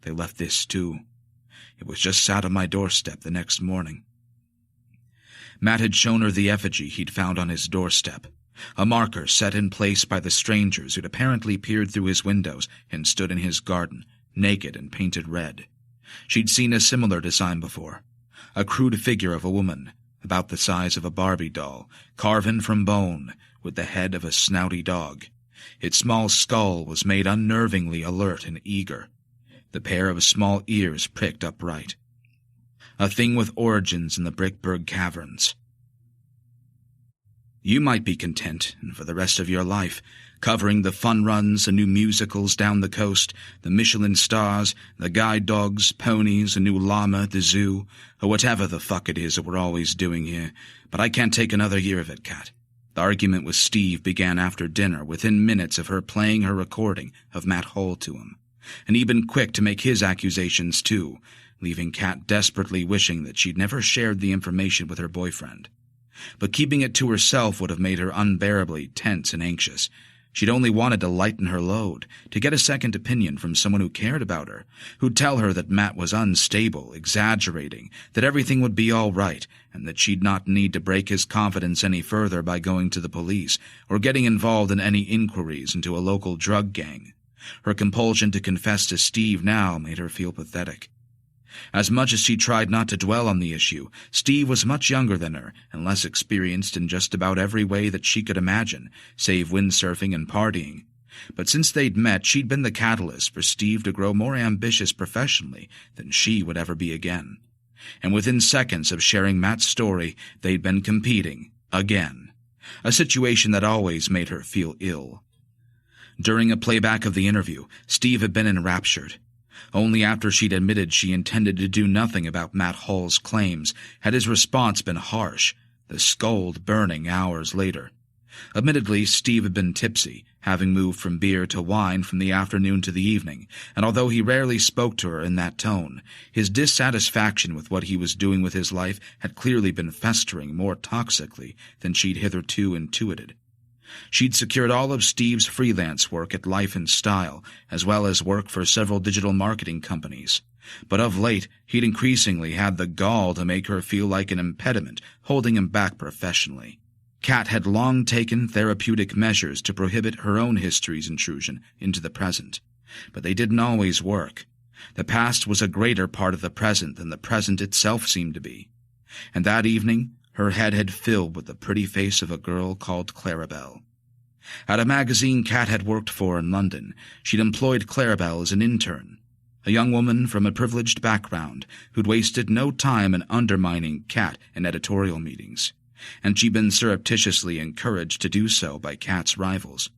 [SPEAKER 1] They left this too. It was just sat on my doorstep the next morning. Matt had shown her the effigy he'd found on his doorstep, a marker set in place by the strangers who'd apparently peered through his windows and stood in his garden, naked and painted red. She'd seen a similar design before, a crude figure of a woman, about the size of a Barbie doll, carven from bone, with the head of a snouty dog. Its small skull was made unnervingly alert and eager, the pair of small ears pricked upright. A thing with origins in the Brickberg Caverns. You might be content, and for the rest of your life, covering the fun runs, the new musicals down the coast, the Michelin stars, the guide dogs, ponies, a new llama at the zoo, or whatever the fuck it is that we're always doing here, but I can't take another year of it, Cat. The argument with Steve began after dinner, within minutes of her playing her recording of Matt Hull to him, and he'd been quick to make his accusations too, leaving Cat desperately wishing that she'd never shared the information with her boyfriend. But keeping it to herself would have made her unbearably tense and anxious. She'd only wanted to lighten her load, to get a second opinion from someone who cared about her, who'd tell her that Matt was unstable, exaggerating, that everything would be all right, and that she'd not need to break his confidence any further by going to the police or getting involved in any inquiries into a local drug gang. Her compulsion to confess to Steve now made her feel pathetic. As much as she tried not to dwell on the issue, Steve was much younger than her and less experienced in just about every way that she could imagine, save windsurfing and partying. But since they'd met, she'd been the catalyst for Steve to grow more ambitious professionally than she would ever be again. And within seconds of sharing Matt's story, they'd been competing again, a situation that always made her feel ill. During a playback of the interview, Steve had been enraptured. Only after she'd admitted she intended to do nothing about Matt Hall's claims had his response been harsh, the scold burning hours later. Admittedly, Steve had been tipsy, having moved from beer to wine from the afternoon to the evening, and although he rarely spoke to her in that tone, his dissatisfaction with what he was doing with his life had clearly been festering more toxically than she'd hitherto intuited. She'd secured all of Steve's freelance work at Life and Style, as well as work for several digital marketing companies. But of late, he'd increasingly had the gall to make her feel like an impediment, holding him back professionally. Kat had long taken therapeutic measures to prohibit her own history's intrusion into the present, but they didn't always work. The past was a greater part of the present than the present itself seemed to be. And that evening, her head had filled with the pretty face of a girl called Clarabelle. At a magazine Kat had worked for in London, she'd employed Clarabelle as an intern, a young woman from a privileged background who'd wasted no time in undermining Kat in editorial meetings, and she'd been surreptitiously encouraged to do so by Kat's rivals.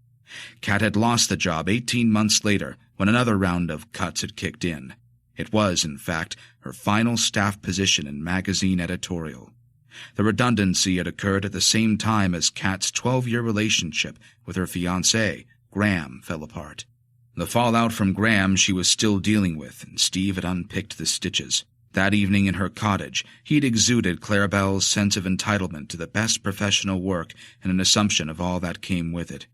[SPEAKER 1] Kat had lost the job 18 months later when another round of cuts had kicked in. It was, in fact, her final staff position in magazine editorial. The redundancy had occurred at the same time as Kat's 12-year relationship with her fiancé, Graham, fell apart. The fallout from Graham she was still dealing with, and Steve had unpicked the stitches. That evening in her cottage, he'd exuded Clarabelle's sense of entitlement to the best professional work and an assumption of all that came with it.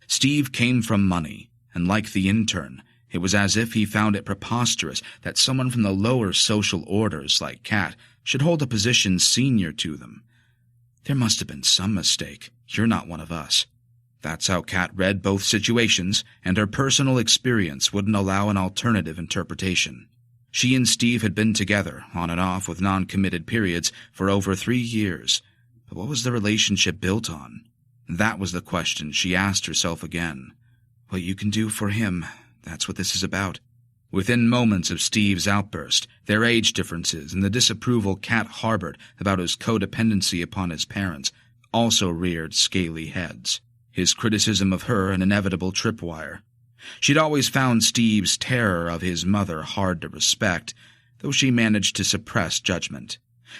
[SPEAKER 1] Steve came from money, and like the intern, it was as if he found it preposterous that someone from the lower social orders like Kat should hold a position senior to them. There must have been some mistake. You're not one of us. That's how Kat read both situations, and her personal experience wouldn't allow an alternative interpretation. She and Steve had been together, on and off with non-committed periods, for over 3 years. But what was the relationship built on? That was the question she asked herself again. What you can do for him, that's what this is about. Within moments of Steve's outburst, their age differences and the disapproval Kat harbored about his codependency upon his parents also reared scaly heads. His criticism of her an inevitable tripwire. She'd always found Steve's terror of his mother hard to respect, though she managed to suppress judgment.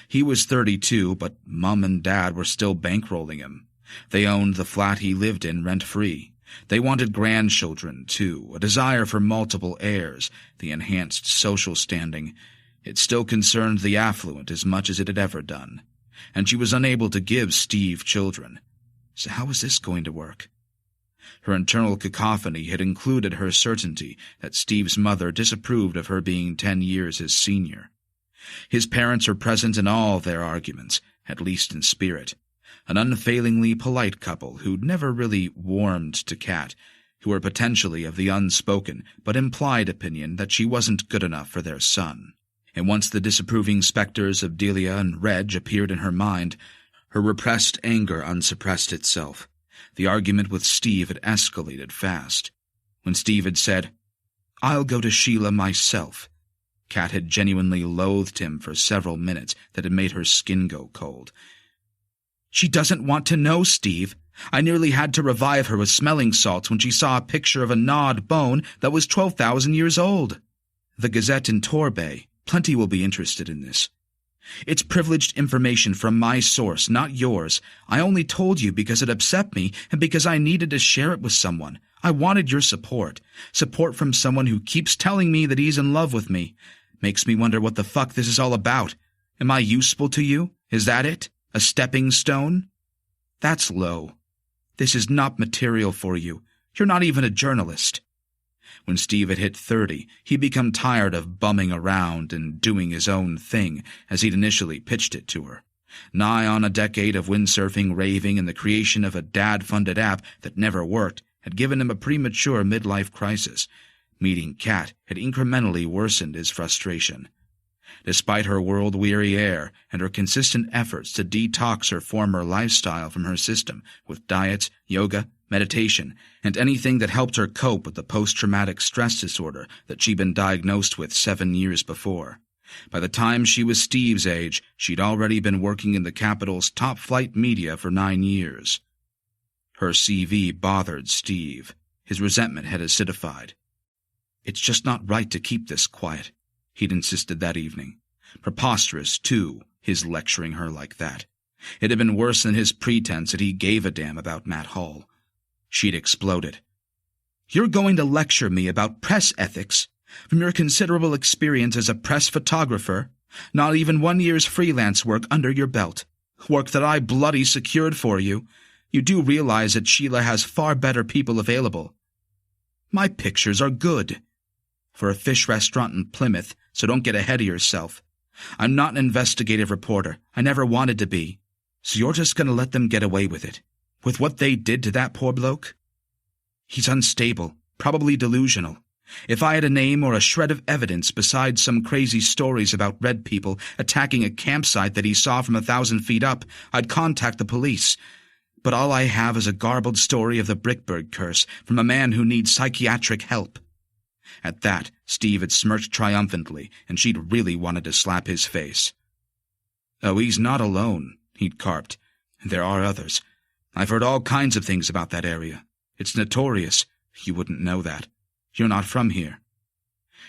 [SPEAKER 1] He was 32, but Mum and Dad were still bankrolling him. They owned the flat he lived in rent-free. They wanted grandchildren, too, a desire for multiple heirs, the enhanced social standing. It still concerned the affluent as much as it had ever done, and she was unable to give Steve children. So how was this going to work? Her internal cacophony had included her certainty that Steve's mother disapproved of her being 10 years his senior. His parents were present in all their arguments, at least in spirit. An unfailingly polite couple who'd never really warmed to Kat, who were potentially of the unspoken but implied opinion that she wasn't good enough for their son. And once the disapproving specters of Delia and Reg appeared in her mind, her repressed anger unsuppressed itself. The argument with Steve had escalated fast. When Steve had said, "I'll go to Sheila myself," Kat had genuinely loathed him for several minutes that had made her skin go cold. "She doesn't want to know, Steve. I nearly had to revive her with smelling salts when she saw a picture of a gnawed bone that was 12,000 years old. The Gazette in Torbay. Plenty will be interested in this. It's privileged information from my source, not yours. I only told you because it upset me and because I needed to share it with someone. I wanted your support. Support from someone who keeps telling me that he's in love with me. Makes me wonder what the fuck this is all about. Am I useful to you? Is that it? A stepping stone? That's low. This is not material for you. You're not even a journalist." When Steve had hit 30, he'd become tired of bumming around and doing his own thing, as he'd initially pitched it to her. Nigh on a decade of windsurfing, raving, and the creation of a dad-funded app that never worked had given him a premature midlife crisis. Meeting Kat had incrementally worsened his frustration. Despite her world-weary air and her consistent efforts to detox her former lifestyle from her system with diets, yoga, meditation, and anything that helped her cope with the post-traumatic stress disorder that she'd been diagnosed with 7 years before. By the time she was Steve's age, she'd already been working in the capital's top-flight media for 9 years. Her CV bothered Steve. His resentment had acidified. "It's just not right to keep this quiet," he'd insisted that evening. Preposterous, too, his lecturing her like that. It had been worse than his pretense that he gave a damn about Matt Hall. She'd exploded. "You're going to lecture me about press ethics? From your considerable experience as a press photographer, not even 1 year's freelance work under your belt, work that I bloody secured for you. You do realize that Sheila has far better people available. My pictures are good. For a fish restaurant in Plymouth, so don't get ahead of yourself. I'm not an investigative reporter. I never wanted to be. So you're just going to let them get away with it? With what they did to that poor bloke? He's unstable, probably delusional. If I had a name or a shred of evidence besides some crazy stories about red people attacking a campsite that he saw from 1,000 feet up, I'd contact the police. But all I have is a garbled story of the Brickberg curse from a man who needs psychiatric help." At that, Steve had smirked triumphantly, and she'd really wanted to slap his face. "Oh, he's not alone," he'd carped. "There are others. I've heard all kinds of things about that area. It's notorious. You wouldn't know that. You're not from here."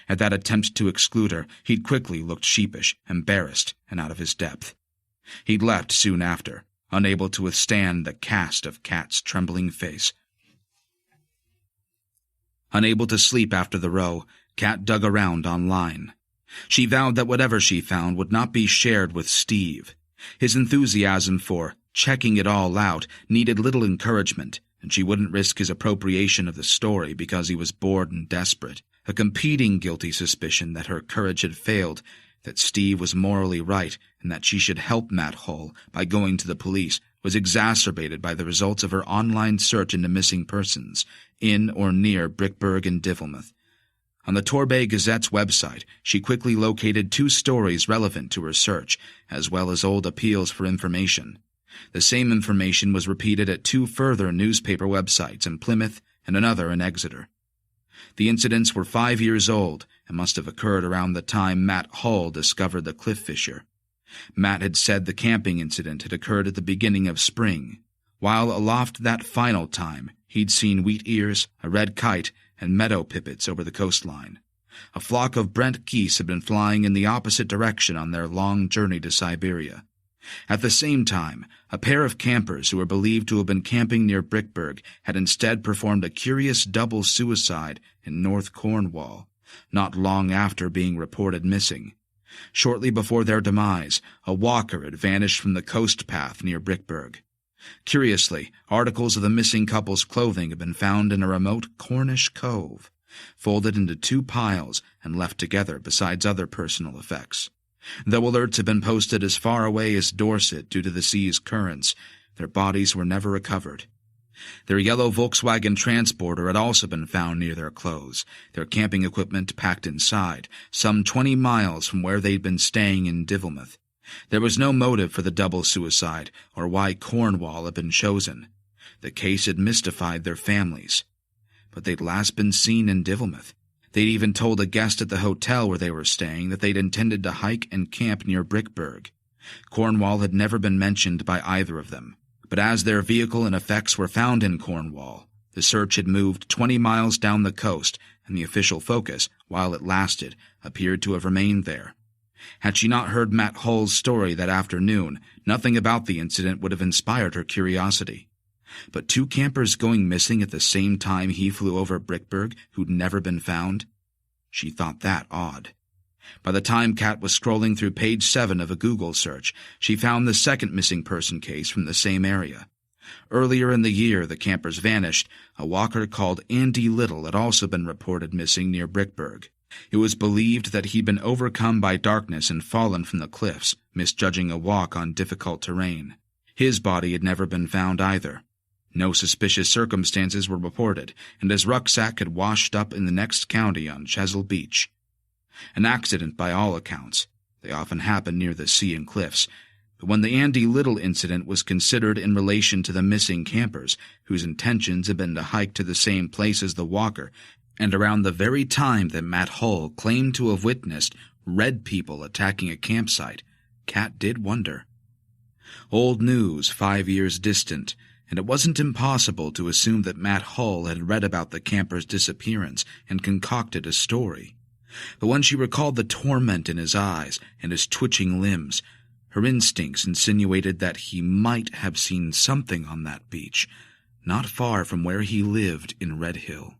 [SPEAKER 1] At that attempt to exclude her, he'd quickly looked sheepish, embarrassed, and out of his depth. He'd left soon after, unable to withstand the cast of Kat's trembling face. Unable to sleep after the row, Kat dug around online. She vowed that whatever she found would not be shared with Steve. His enthusiasm for checking it all out needed little encouragement, and she wouldn't risk his appropriation of the story because he was bored and desperate. A competing guilty suspicion that her courage had failed, that Steve was morally right, and that she should help Matt Hull by going to the police was exacerbated by the results of her online search into missing persons, in or near Brickberg and Divilmouth. On the Torbay Gazette's website, she quickly located 2 stories relevant to her search, as well as old appeals for information. The same information was repeated at 2 further newspaper websites in Plymouth and another in Exeter. The incidents were 5 years old and must have occurred around the time Matt Hull discovered the cliff fissure. Matt had said the camping incident had occurred at the beginning of spring. While aloft that final time, he'd seen wheat ears, a red kite, and meadow pipits over the coastline. A flock of Brent geese had been flying in the opposite direction on their long journey to Siberia. At the same time, a pair of campers who were believed to have been camping near Brickberg had instead performed a curious double suicide in North Cornwall, not long after being reported missing. Shortly before their demise, a walker had vanished from the coast path near Brickberg. Curiously, articles of the missing couple's clothing had been found in a remote Cornish cove, folded into 2 piles and left together besides other personal effects. Though alerts had been posted as far away as Dorset due to the sea's currents, their bodies were never recovered. Their yellow Volkswagen Transporter had also been found near their clothes, their camping equipment packed inside, some 20 miles from where they'd been staying in Divilmouth. There was no motive for the double suicide or why Cornwall had been chosen. The case had mystified their families. But they'd last been seen in Divilmouth. They'd even told a guest at the hotel where they were staying that they'd intended to hike and camp near Brickberg. Cornwall had never been mentioned by either of them. But as their vehicle and effects were found in Cornwall, the search had moved 20 miles down the coast, and the official focus, while it lasted, appeared to have remained there. Had she not heard Matt Hull's story that afternoon, nothing about the incident would have inspired her curiosity. But 2 campers going missing at the same time he flew over Brickberg who'd never been found? She thought that odd. By the time Kat was scrolling through page 7 of a Google search, she found the second missing person case from the same area. Earlier in the year the campers vanished, a walker called Andy Little had also been reported missing near Brickberg. It was believed that he'd been overcome by darkness and fallen from the cliffs, misjudging a walk on difficult terrain. His body had never been found either. No suspicious circumstances were reported, and his rucksack had washed up in the next county on Chesil Beach. An accident by all accounts. They often happen near the sea and cliffs. but when the Andy Little incident was considered in relation to the missing campers, whose intentions had been to hike to the same place as the walker, and around the very time that Matt Hull claimed to have witnessed red people attacking a campsite, Kat did wonder. Old news 5 years distant, and it wasn't impossible to assume that Matt Hull had read about the camper's disappearance and concocted a story. But when she recalled the torment in his eyes and his twitching limbs, her instincts insinuated that he might have seen something on that beach, not far from where he lived in Red Hill.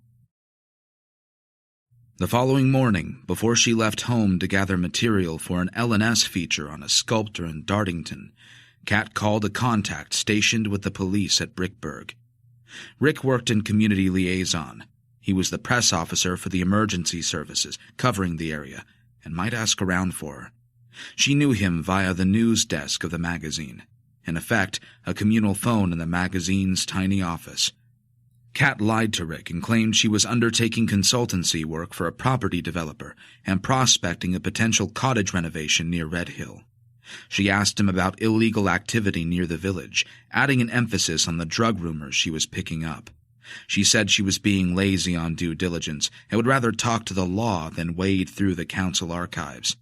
[SPEAKER 1] The following morning, before she left home to gather material for an L&S feature on a sculptor in Dartington, Kat called a contact stationed with the police at Brickburg. Rick worked in community liaison. He was the press officer for the emergency services covering the area and might ask around for her. She knew him via the news desk of the magazine, in effect, a communal phone in the magazine's tiny office. Kat lied to Rick and claimed she was undertaking consultancy work for a property developer and prospecting a potential cottage renovation near Red Hill. She asked him about illegal activity near the village, adding an emphasis on the drug rumors she was picking up. She said she was being lazy on due diligence and would rather talk to the law than wade through the council archives.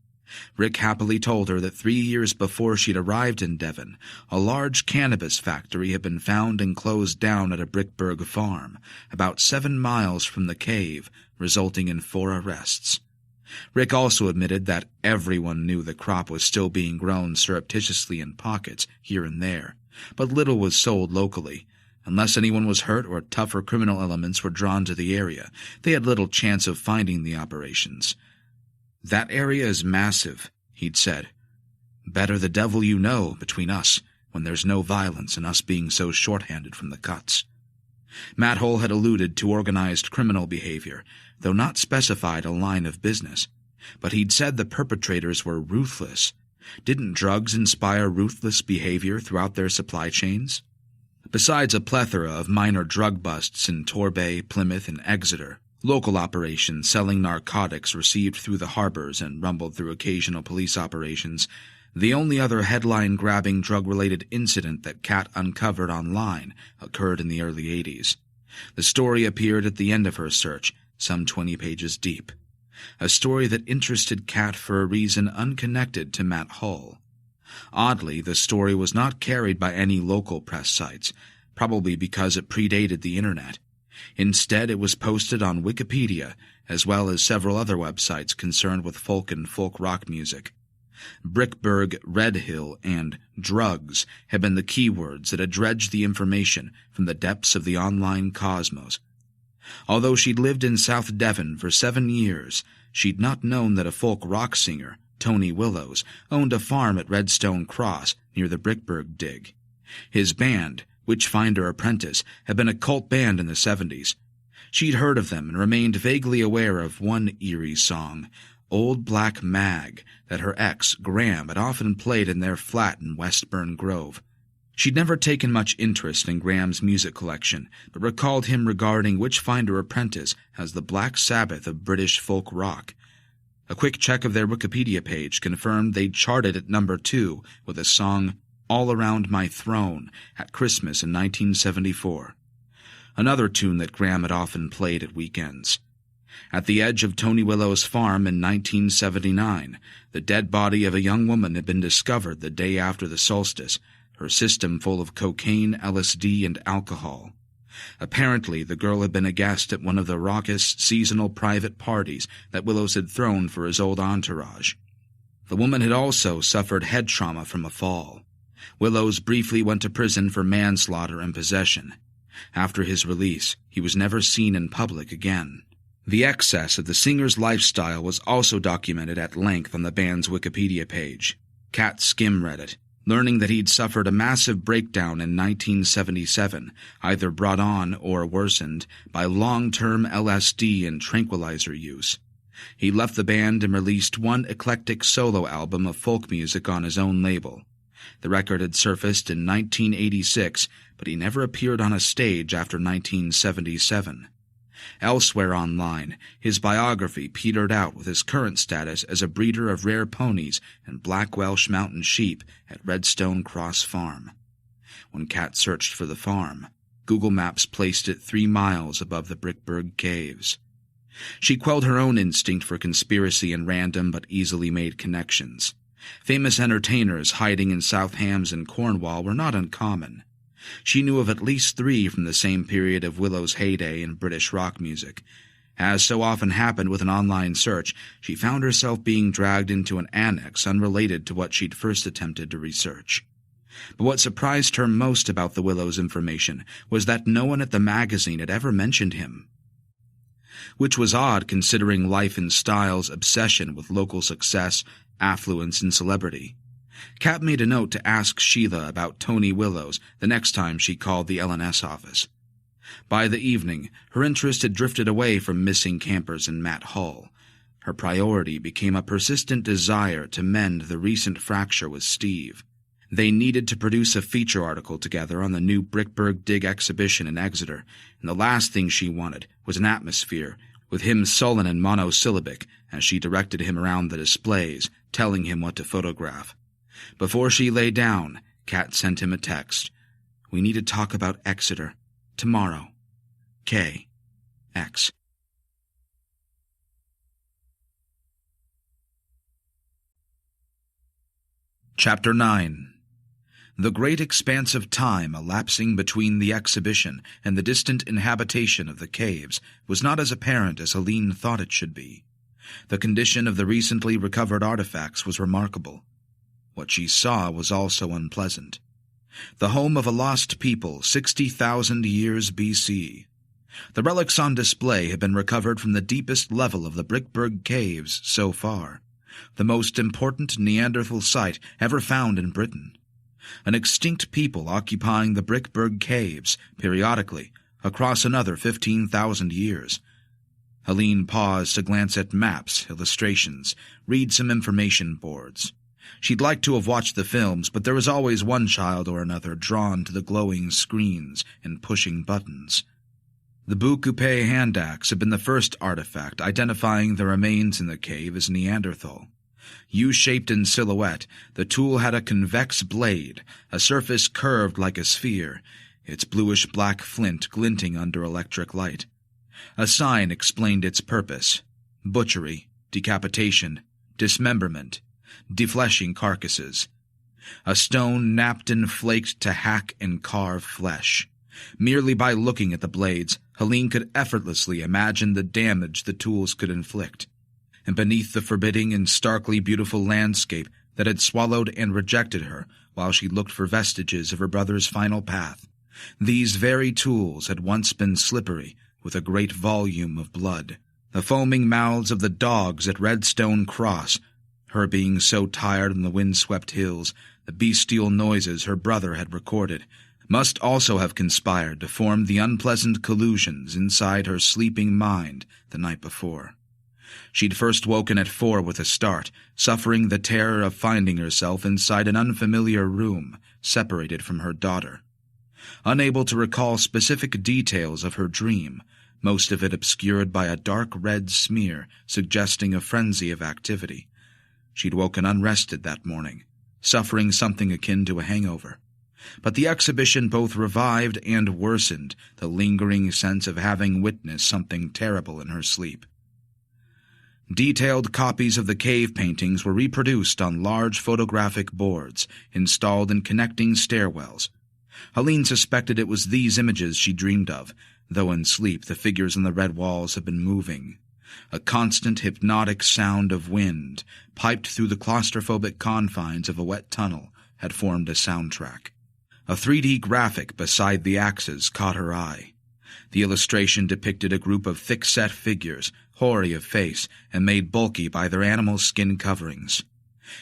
[SPEAKER 1] Rick happily told her that 3 years before she'd arrived in Devon, a large cannabis factory had been found and closed down at a Brickburg farm, about 7 miles from the cave, resulting in 4 arrests. Rick also admitted that everyone knew the crop was still being grown surreptitiously in pockets here and there, but little was sold locally. Unless anyone was hurt or tougher criminal elements were drawn to the area, they had little chance of finding the operations. "That area is massive," he'd said. "Better the devil you know between us, when there's no violence and us being so short-handed from the cuts." Matt Hull had alluded to organized criminal behavior, though not specified a line of business. But he'd said the perpetrators were ruthless. Didn't drugs inspire ruthless behavior throughout their supply chains? Besides a plethora of minor drug busts in Torbay, Plymouth, and Exeter, local operations selling narcotics received through the harbors and rumbled through occasional police operations, the only other headline-grabbing drug-related incident that Kat uncovered online occurred in the early 80s. The story appeared at the end of her search, some 20 pages deep. A story that interested Kat for a reason unconnected to Matt Hull. Oddly, the story was not carried by any local press sites, probably because it predated the internet. Instead, it was posted on Wikipedia, as well as several other websites concerned with folk and folk rock music. Brickburg, Red Hill, and drugs had been the keywords that had dredged the information from the depths of the online cosmos. Although she'd lived in South Devon for 7 years, she'd not known that a folk rock singer, Tony Willows, owned a farm at Redstone Cross near the Brickburg dig. His band, Witchfinder Apprentice, had been a cult band in the 70s. She'd heard of them and remained vaguely aware of one eerie song, Old Black Mag, that her ex, Graham, had often played in their flat in Westburn Grove. She'd never taken much interest in Graham's music collection, but recalled him regarding Witchfinder Apprentice as the Black Sabbath of British folk rock. A quick check of their Wikipedia page confirmed they'd charted at number 2 with a song, All Around My Throne, at Christmas in 1974. Another tune that Graham had often played at weekends. At the edge of Tony Willow's farm in 1979, the dead body of a young woman had been discovered the day after the solstice, her system full of cocaine, LSD, and alcohol. Apparently, the girl had been a guest at one of the raucous, seasonal private parties that Willows had thrown for his old entourage. The woman had also suffered head trauma from a fall. Willows briefly went to prison for manslaughter and possession. After his release, he was never seen in public again. The excess of the singer's lifestyle was also documented at length on the band's Wikipedia page. Kat skim-read it, learning that he'd suffered a massive breakdown in 1977, either brought on or worsened by long-term LSD and tranquilizer use. He left the band and released one eclectic solo album of folk music on his own label. The record had surfaced in 1986, but he never appeared on a stage after 1977. Elsewhere online, his biography petered out with his current status as a breeder of rare ponies and black Welsh mountain sheep at Redstone Cross Farm. When Kat searched for the farm, Google Maps placed it 3 miles above the Brickberg Caves. She quelled her own instinct for conspiracy and random but easily made connections. Famous entertainers hiding in South Hams and Cornwall were not uncommon. She knew of at least 3 from the same period of Willow's heyday in British rock music. As so often happened with an online search, she found herself being dragged into an annex unrelated to what she'd first attempted to research. But what surprised her most about the Willows' information was that no one at the magazine had ever mentioned him. Which was odd considering Life and Style's obsession with local success, affluence, and celebrity. Kat made a note to ask Sheila about Tony Willows the next time she called the LNS office. By the evening, her interest had drifted away from missing campers and Matt Hull. Her priority became a persistent desire to mend the recent fracture with Steve. They needed to produce a feature article together on the new Brickberg Dig exhibition in Exeter, and the last thing she wanted was an atmosphere, with him sullen and monosyllabic as she directed him around the displays, telling him what to photograph. Before she lay down, Kat sent him a text. "We need to talk about Exeter. Tomorrow. K. X." Chapter 9. The great expanse of time elapsing between the exhibition and the distant inhabitation of the caves was not as apparent as Helene thought it should be. The condition of the recently recovered artifacts was remarkable. What she saw was also unpleasant. The home of a lost people 60,000 years B.C. The relics on display had been recovered from the deepest level of the Brickberg Caves so far, the most important Neanderthal site ever found in Britain. An extinct people occupying the Brickberg Caves, periodically, across another 15,000 years. Helene paused to glance at maps, illustrations, read some information boards. She'd like to have watched the films, but there was always one child or another drawn to the glowing screens and pushing buttons. The Bout-Coupé hand axe had been the first artifact identifying the remains in the cave as Neanderthal. U-shaped in silhouette, the tool had a convex blade, a surface curved like a sphere, its bluish-black flint glinting under electric light. A sign explained its purpose: butchery, decapitation, dismemberment, defleshing carcasses. A stone napped and flaked to hack and carve flesh. Merely by looking at the blades, Helene could effortlessly imagine the damage the tools could inflict. And beneath the forbidding and starkly beautiful landscape that had swallowed and rejected her while she looked for vestiges of her brother's final path, these very tools had once been slippery with a great volume of blood. The foaming mouths of the dogs at Redstone Cross, her being so tired on the wind-swept hills, the bestial noises her brother had recorded, must also have conspired to form the unpleasant collusions inside her sleeping mind the night before. She'd first woken at 4 with a start, suffering the terror of finding herself inside an unfamiliar room, separated from her daughter. Unable to recall specific details of her dream, most of it obscured by a dark red smear suggesting a frenzy of activity, she'd woken unrested that morning, suffering something akin to a hangover. But the exhibition both revived and worsened the lingering sense of having witnessed something terrible in her sleep. Detailed copies of the cave paintings were reproduced on large photographic boards installed in connecting stairwells. Helene suspected it was these images she dreamed of, though in sleep the figures on the red walls had been moving. A constant hypnotic sound of wind, piped through the claustrophobic confines of a wet tunnel, had formed a soundtrack. A 3D graphic beside the axes caught her eye. The illustration depicted a group of thick-set figures, hoary of face, and made bulky by their animal skin coverings.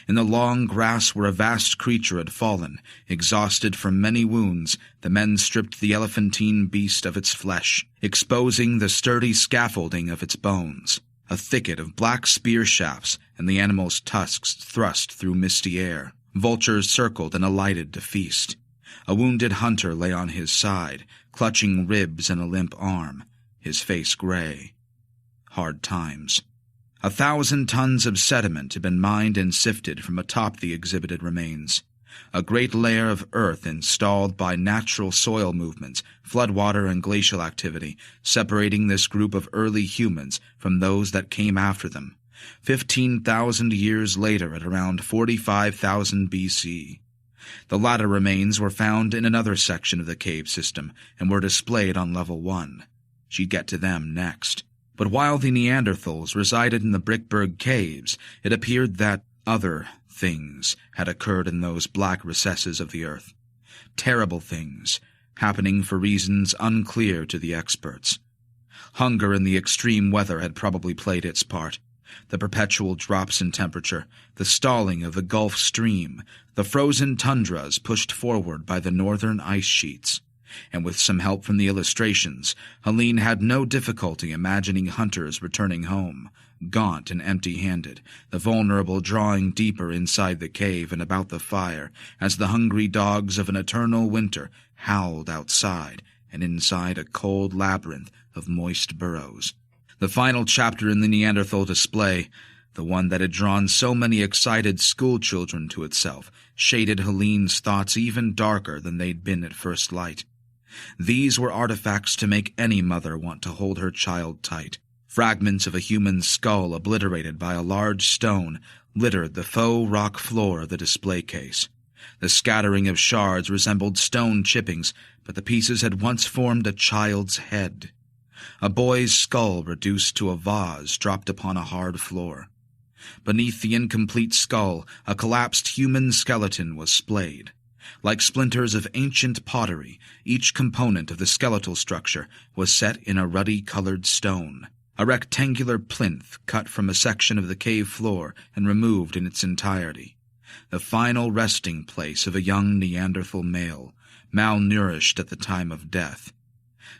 [SPEAKER 1] In the long grass where a vast creature had fallen, exhausted from many wounds, the men stripped the elephantine beast of its flesh, exposing the sturdy scaffolding of its bones. A thicket of black spear shafts and the animal's tusks thrust through misty air. Vultures circled and alighted to feast. A wounded hunter lay on his side, clutching ribs and a limp arm. his face gray. Hard times. 1,000 tons of sediment had been mined and sifted from atop the exhibited remains. A great layer of earth installed by natural soil movements, floodwater and glacial activity, separating this group of early humans from those that came after them, 15,000 years later at around 45,000 BC. The latter remains were found in another section of the cave system and were displayed on level 1. She'd get to them next. But while the Neanderthals resided in the Brickberg caves, it appeared that other things had occurred in those black recesses of the earth. Terrible things, happening for reasons unclear to the experts. Hunger and the extreme weather had probably played its part. The perpetual drops in temperature, the stalling of the Gulf Stream, the frozen tundras pushed forward by the northern ice sheets. And with some help from the illustrations, Helene had no difficulty imagining hunters returning home, gaunt and empty-handed, the vulnerable drawing deeper inside the cave and about the fire as the hungry dogs of an eternal winter howled outside and inside a cold labyrinth of moist burrows. The final chapter in the Neanderthal display, the one that had drawn so many excited schoolchildren to itself, shaded Helene's thoughts even darker than they'd been at first light. These were artifacts to make any mother want to hold her child tight. Fragments of a human skull obliterated by a large stone littered the faux rock floor of the display case. The scattering of shards resembled stone chippings, but the pieces had once formed a child's head. A boy's skull reduced to a vase dropped upon a hard floor. Beneath the incomplete skull, a collapsed human skeleton was splayed. Like splinters of ancient pottery, each component of the skeletal structure was set in a ruddy-colored stone. A rectangular plinth cut from a section of the cave floor and removed in its entirety. The final resting place of a young Neanderthal male, malnourished at the time of death.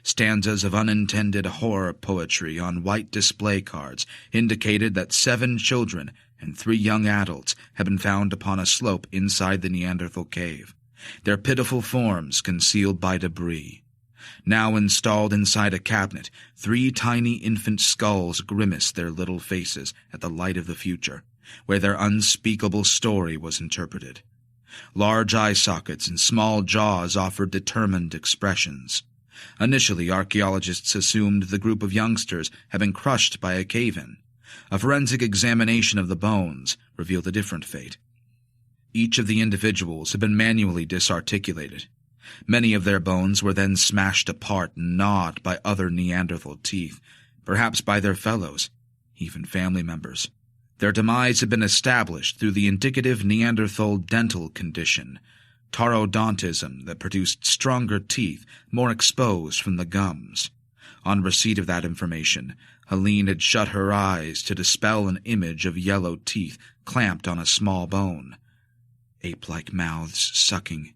[SPEAKER 1] Stanzas of unintended horror poetry on white display cards indicated that 7 children and 3 young adults had been found upon a slope inside the Neanderthal cave, their pitiful forms concealed by debris. Now installed inside a cabinet, 3 tiny infant skulls grimaced their little faces at the light of the future, where their unspeakable story was interpreted. Large eye sockets and small jaws offered determined expressions. Initially, archaeologists assumed the group of youngsters had been crushed by a cave-in. A forensic examination of the bones revealed a different fate. Each of the individuals had been manually disarticulated. Many of their bones were then smashed apart and gnawed by other Neanderthal teeth, perhaps by their fellows, even family members. Their demise had been established through the indicative Neanderthal dental condition, tarodontism, that produced stronger teeth, more exposed from the gums. On receipt of that information, Helene had shut her eyes to dispel an image of yellow teeth clamped on a small bone. Ape-like mouths sucking.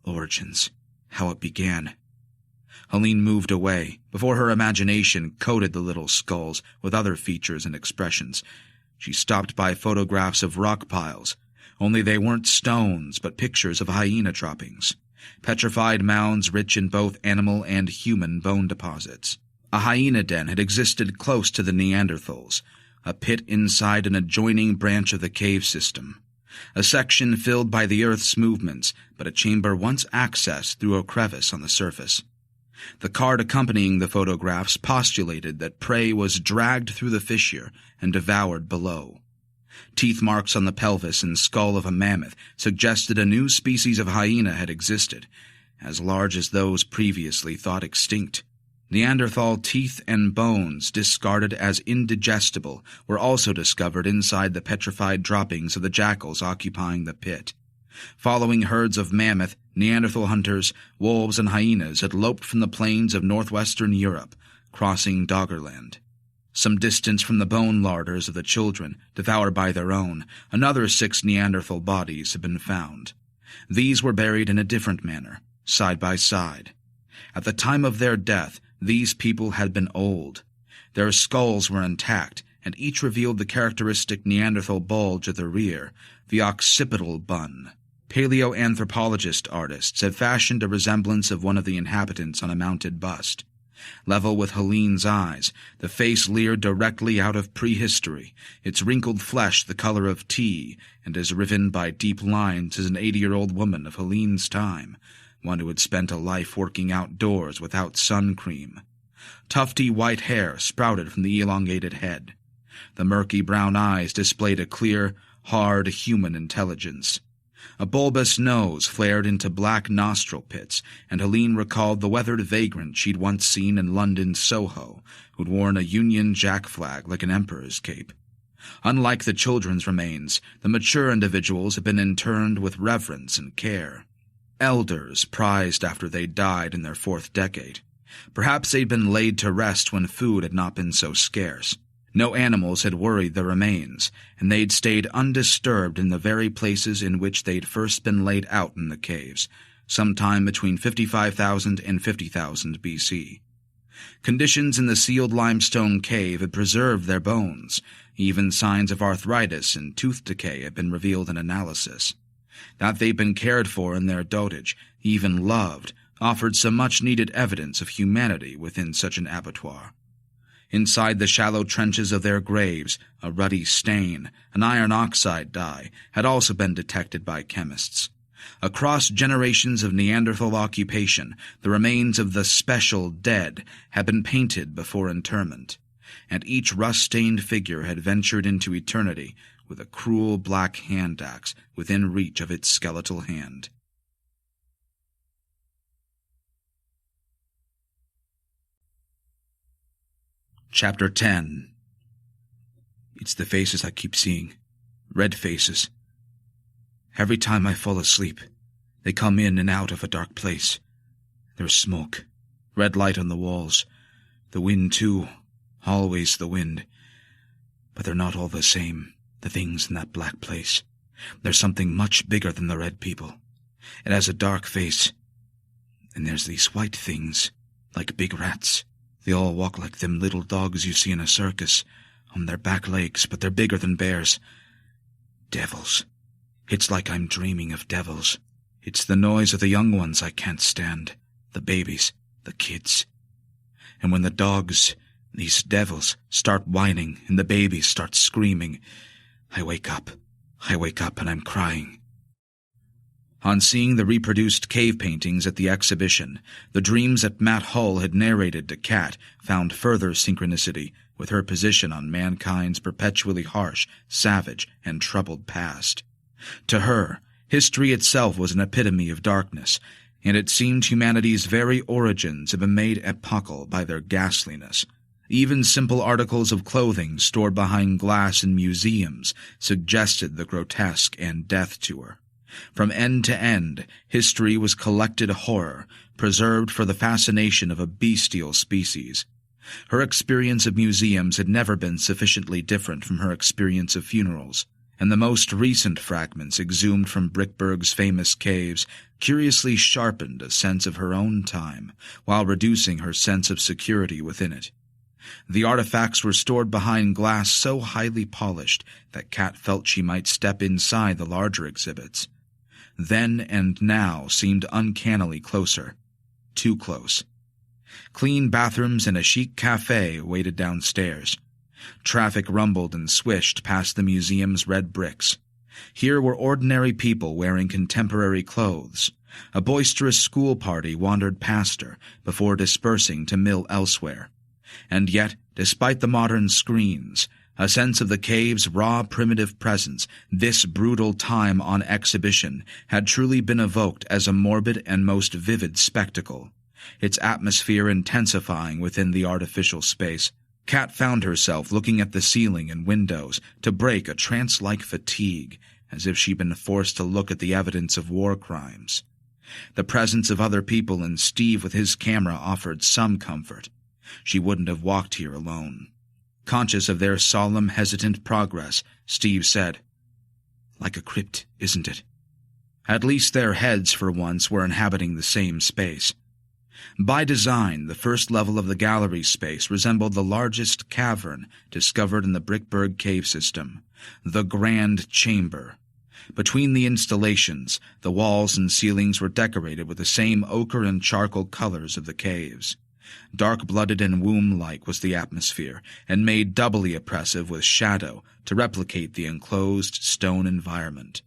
[SPEAKER 1] Origins. How it began. Helene moved away, before her imagination coated the little skulls with other features and expressions. She stopped by photographs of rock piles, only they weren't stones but pictures of hyena droppings, petrified mounds rich in both animal and human bone deposits. A hyena den had existed close to the Neanderthals, a pit inside an adjoining branch of the cave system. A section filled by the Earth's movements, but a chamber once accessed through a crevice on the surface. The card accompanying the photographs postulated that prey was dragged through the fissure and devoured below. Teeth marks on the pelvis and skull of a mammoth suggested a new species of hyena had existed, as large as those previously thought extinct. Neanderthal teeth and bones, discarded as indigestible, were also discovered inside the petrified droppings of the jackals occupying the pit. Following herds of mammoth, Neanderthal hunters, wolves, and hyenas had loped from the plains of northwestern Europe, crossing Doggerland. Some distance from the bone larders of the children, devoured by their own, another 6 Neanderthal bodies had been found. These were buried in a different manner, side by side. At the time of their death, these people had been old. Their skulls were intact, and each revealed the characteristic Neanderthal bulge at the rear, the occipital bun. Paleoanthropologist artists had fashioned a resemblance of one of the inhabitants on a mounted bust. Level with Helene's eyes, the face leered directly out of prehistory, its wrinkled flesh the color of tea, and as riven by deep lines as an 80-year-old woman of Helene's time, one who had spent a life working outdoors without sun cream. Tufty white hair sprouted from the elongated head. The murky brown eyes displayed a clear, hard human intelligence. A bulbous nose flared into black nostril pits, and Helene recalled the weathered vagrant she'd once seen in London's Soho, who'd worn a Union Jack flag like an emperor's cape. Unlike the children's remains, the mature individuals had been interned with reverence and care. Elders prized after they'd died in their 4th decade. Perhaps they'd been laid to rest when food had not been so scarce. No animals had worried the remains, and they'd stayed undisturbed in the very places in which they'd first been laid out in the caves, sometime between 55,000 and 50,000 BC. Conditions in the sealed limestone cave had preserved their bones. Even signs of arthritis and tooth decay had been revealed in analysis. That they'd been cared for in their dotage, even loved, offered some much-needed evidence of humanity within such an abattoir. Inside the shallow trenches of their graves, a ruddy stain, an iron oxide dye, had also been detected by chemists. Across generations of Neanderthal occupation, the remains of the special dead had been painted before interment, and each rust-stained figure had ventured into eternity with a cruel black hand axe within reach of its skeletal hand. Chapter 10. It's the faces I keep seeing. Red faces. Every time I fall asleep, they come in and out of a dark place. There's smoke, red light on the walls. The wind, too. Always the wind. But they're not all the same, the things in that black place. There's something much bigger than the red people. It has a dark face. And there's these white things, like big rats. They all walk like them little dogs you see in a circus, on their back legs, but they're bigger than bears. Devils. It's like I'm dreaming of devils. It's the noise of the young ones I can't stand. The babies, the kids. And when the dogs, these devils, start whining and the babies start screaming, I wake up and I'm crying. On seeing the reproduced cave paintings at the exhibition, the dreams that Matt Hull had narrated to Kat found further synchronicity with her position on mankind's perpetually harsh, savage, and troubled past. To her, history itself was an epitome of darkness, and it seemed humanity's very origins had been made epochal by their ghastliness. Even simple articles of clothing stored behind glass in museums suggested the grotesque and death to her. From end to end, history was collected horror, preserved for the fascination of a bestial species. Her experience of museums had never been sufficiently different from her experience of funerals, and the most recent fragments exhumed from Brickberg's famous caves curiously sharpened a sense of her own time, while reducing her sense of security within it. The artifacts were stored behind glass so highly polished that Kat felt she might step inside the larger exhibits. Then and now seemed uncannily closer. Too close. Clean bathrooms and a chic cafe waited downstairs. Traffic rumbled and swished past the museum's red bricks. Here were ordinary people wearing contemporary clothes. A boisterous school party wandered past her before dispersing to mill elsewhere. And yet, despite the modern screens, a sense of the cave's raw primitive presence, this brutal time on exhibition, had truly been evoked as a morbid and most vivid spectacle, its atmosphere intensifying within the artificial space. Kat found herself looking at the ceiling and windows to break a trance-like fatigue, as if she'd been forced to look at the evidence of war crimes. The presence of other people and Steve with his camera offered some comfort. She wouldn't have walked here alone. Conscious of their solemn, hesitant progress, Steve said, "Like a crypt, isn't it?" At least their heads, for once, were inhabiting the same space. By design, the first level of the gallery space resembled the largest cavern discovered in the Brickberg cave system, the Grand Chamber. Between the installations, the walls and ceilings were decorated with the same ochre and charcoal colors of the caves. Dark-blooded and womb-like was the atmosphere, and made doubly oppressive with shadow to replicate the enclosed stone environment.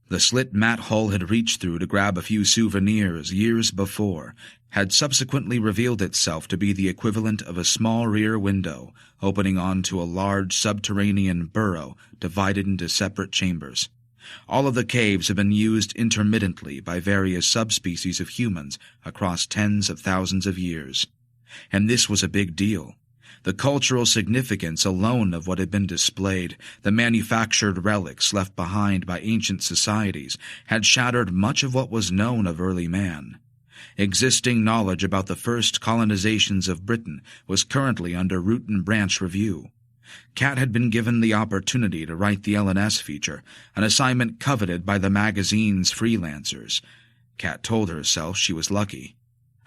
[SPEAKER 1] The slit Matt Hull had reached through to grab a few souvenirs years before had subsequently revealed itself to be the equivalent of a small rear window opening onto a large subterranean burrow divided into separate chambers. All of the caves have been used intermittently by various subspecies of humans across tens of thousands of years. And this was a big deal. The cultural significance alone of what had been displayed, the manufactured relics left behind by ancient societies, had shattered much of what was known of early man. Existing knowledge about the first colonizations of Britain was currently under root and branch review. Kat had been given the opportunity to write the LNS feature, an assignment coveted by the magazine's freelancers. Kat told herself she was lucky.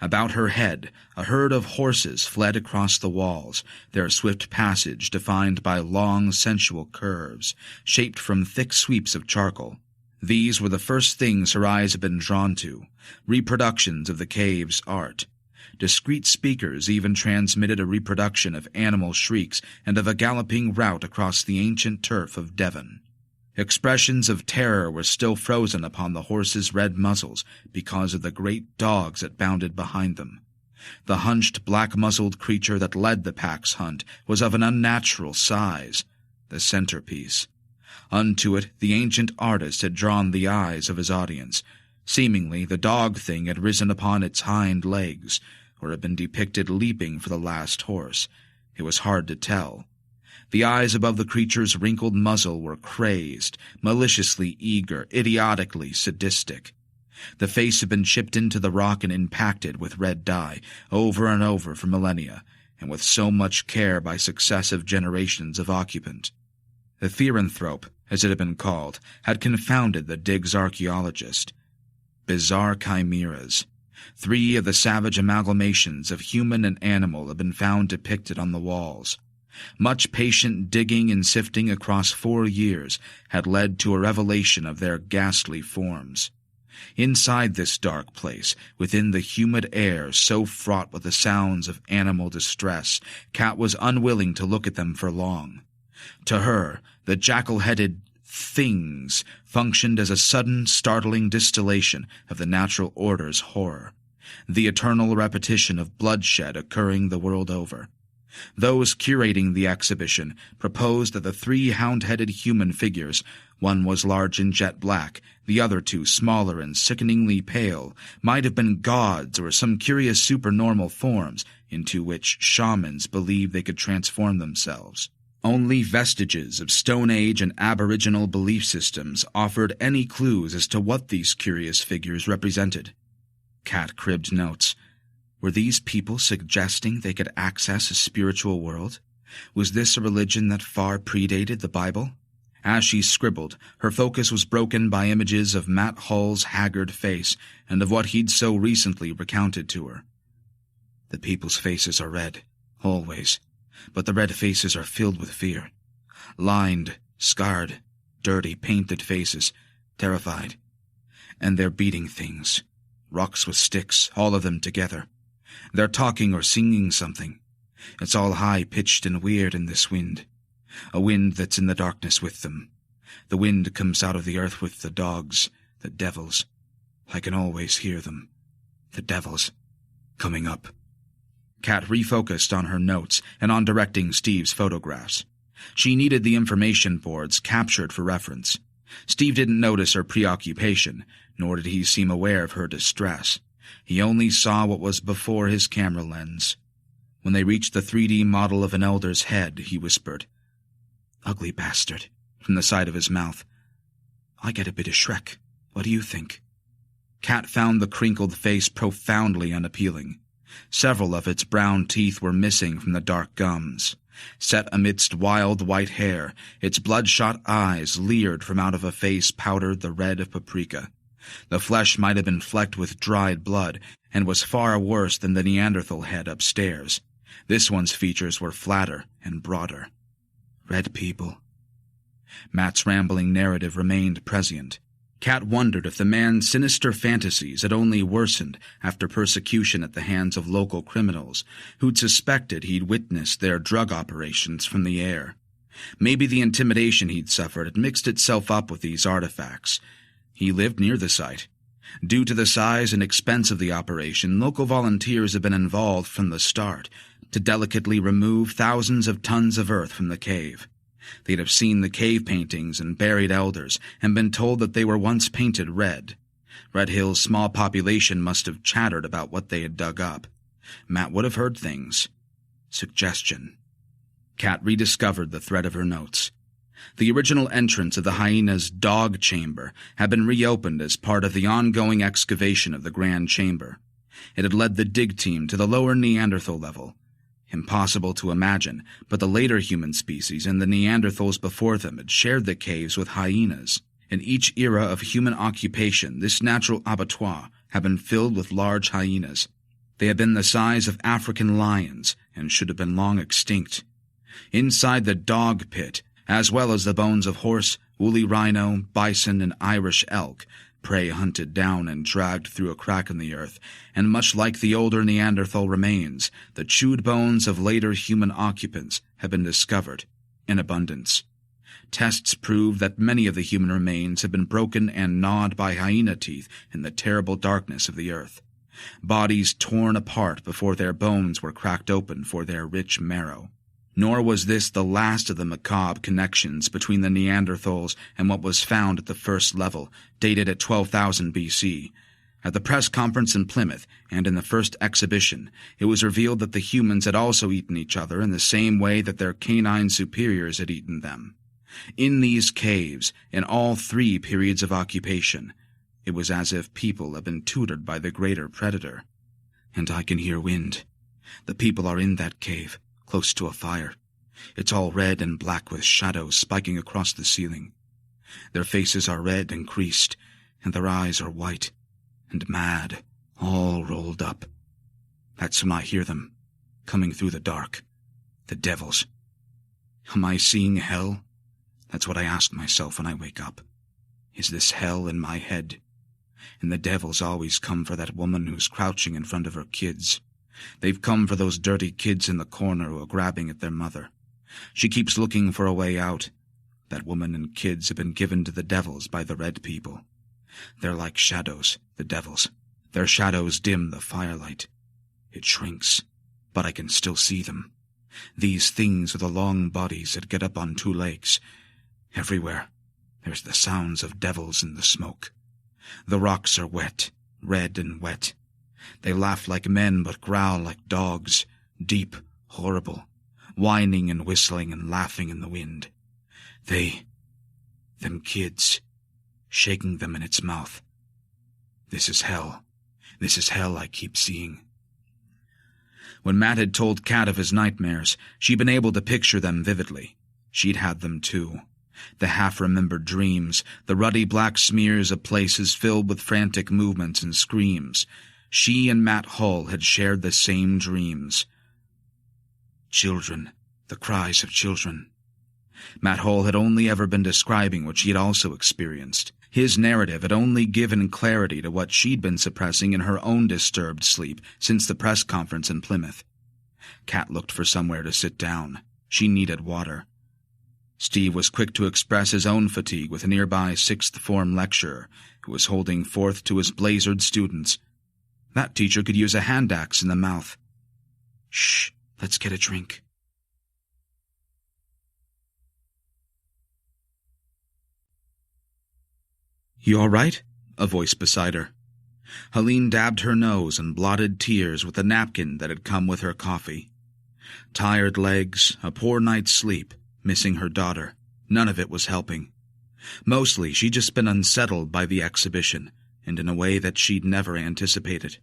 [SPEAKER 1] About her head, a herd of horses fled across the walls, their swift passage defined by long, sensual curves, shaped from thick sweeps of charcoal. These were the first things her eyes had been drawn to, reproductions of the cave's art. Discreet speakers even transmitted a reproduction of animal shrieks and of a galloping rout across the ancient turf of Devon. Expressions of terror were still frozen upon the horses' red muzzles because of the great dogs that bounded behind them. The hunched, black-muzzled creature that led the pack's hunt was of an unnatural size, the centerpiece. Unto it the ancient artist had drawn the eyes of his audience. Seemingly, the dog thing had risen upon its hind legs, or had been depicted leaping for the last horse. It was hard to tell. The eyes above the creature's wrinkled muzzle were crazed, maliciously eager, idiotically sadistic. The face had been chipped into the rock and impacted with red dye, over and over for millennia, and with so much care by successive generations of occupant. The Theranthrope, as it had been called, had confounded the dig's archaeologist. Bizarre chimeras. 3 of the savage amalgamations of human and animal had been found depicted on the walls. Much patient digging and sifting across 4 years had led to a revelation of their ghastly forms. Inside this dark place, within the humid air so fraught with the sounds of animal distress, Kat was unwilling to look at them for long. To her, the jackal-headed things functioned as a sudden, startling distillation of the natural order's horror, the eternal repetition of bloodshed occurring the world over. Those curating the exhibition proposed that the 3 hound-headed human figures, one was large and jet black, the other 2 smaller and sickeningly pale, might have been gods or some curious supernormal forms into which shamans believed they could transform themselves. Only vestiges of Stone Age and Aboriginal belief systems offered any clues as to what these curious figures represented. Kat cribbed notes. Were these people suggesting they could access a spiritual world? Was this a religion that far predated the Bible? As she scribbled, her focus was broken by images of Matt Hull's haggard face and of what he'd so recently recounted to her. The people's faces are red, always, but the red faces are filled with fear. Lined, scarred, dirty, painted faces, terrified. And they're beating things. Rocks with sticks, all of them together. They're talking or singing something. It's all high-pitched and weird in this wind. A wind that's in the darkness with them. The wind comes out of the earth with the dogs, the devils. I can always hear them. The devils. Coming up. Kat refocused on her notes and on directing Steve's photographs. She needed the information boards captured for reference. Steve didn't notice her preoccupation, nor did he seem aware of her distress. He only saw what was before his camera lens. When they reached the 3D model of an elder's head, he whispered, "Ugly bastard," from the side of his mouth. "I get a bit of Shrek. What do you think?" Kat found the crinkled face profoundly unappealing. Several of its brown teeth were missing from the dark gums. Set amidst wild white hair, its bloodshot eyes leered from out of a face powdered the red of paprika. The flesh might have been flecked with dried blood, and was far worse than the Neanderthal head upstairs. This one's features were flatter and broader. Red people. Matt's rambling narrative remained prescient. Kat wondered if the man's sinister fantasies had only worsened after persecution at the hands of local criminals who'd suspected he'd witnessed their drug operations from the air. Maybe the intimidation he'd suffered had mixed itself up with these artifacts. He lived near the site. Due to the size and expense of the operation, local volunteers had been involved from the start to delicately remove thousands of tons of earth from the cave. They'd have seen the cave paintings and buried elders and been told that they were once painted red. Red Hill's small population must have chattered about what they had dug up. Matt would have heard things. Suggestion. Kat rediscovered the thread of her notes. The original entrance of the hyena's dog chamber had been reopened as part of the ongoing excavation of the Grand Chamber. It had led the dig team to the lower Neanderthal level. Impossible to imagine, but the later human species and the Neanderthals before them had shared the caves with hyenas. In each era of human occupation, this natural abattoir had been filled with large hyenas. They had been the size of African lions and should have been long extinct. Inside the dog pit, as well as the bones of horse, woolly rhino, bison, and Irish elk, prey hunted down and dragged through a crack in the earth, and much like the older Neanderthal remains, the chewed bones of later human occupants had been discovered in abundance. Tests proved that many of the human remains had been broken and gnawed by hyena teeth in the terrible darkness of the earth. Bodies torn apart before their bones were cracked open for their rich marrow. Nor was this the last of the macabre connections between the Neanderthals and what was found at the first level, dated at 12,000 BC. At the press conference in Plymouth and in the first exhibition, it was revealed that the humans had also eaten each other in the same way that their canine superiors had eaten them. In these caves, in all three periods of occupation, it was as if people had been tutored by the greater predator. And I can hear wind. The people are in that cave, close to a fire. It's all red and black with shadows spiking across the ceiling. Their faces are red and creased, and their eyes are white and mad, all rolled up. That's when I hear them, coming through the dark. The devils. Am I seeing hell? That's what I ask myself when I wake up. Is this hell in my head? And the devils always come for that woman who's crouching in front of her kids. They've come for those dirty kids in the corner who are grabbing at their mother. She keeps looking for a way out. That woman and kids have been given to the devils by the red people. They're like shadows, the devils. Their shadows dim the firelight. It shrinks, but I can still see them. These things with the long bodies that get up on two legs. Everywhere, there's the sounds of devils in the smoke. The rocks are wet, red and wet. They laugh like men but growl like dogs, deep, horrible, whining and whistling and laughing in the wind. Them kids, shaking them in its mouth. This is hell. This is hell I keep seeing. When Matt had told Kat of his nightmares, she'd been able to picture them vividly. She'd had them too. The half-remembered dreams, the ruddy black smears of places filled with frantic movements and screams. She and Matt Hull had shared the same dreams. Children, the cries of children. Matt Hull had only ever been describing what she had also experienced. His narrative had only given clarity to what she'd been suppressing in her own disturbed sleep since the press conference in Plymouth. Kat looked for somewhere to sit down. She needed water. Steve was quick to express his own fatigue with a nearby sixth-form lecturer who was holding forth to his blazered students. That teacher could use a hand axe in the mouth. Shh, let's get a drink. You all right? A voice beside her. Helene dabbed her nose and blotted tears with the napkin that had come with her coffee. Tired legs, a poor night's sleep, missing her daughter. None of it was helping. Mostly she'd just been unsettled by the exhibition, and in a way that she'd never anticipated.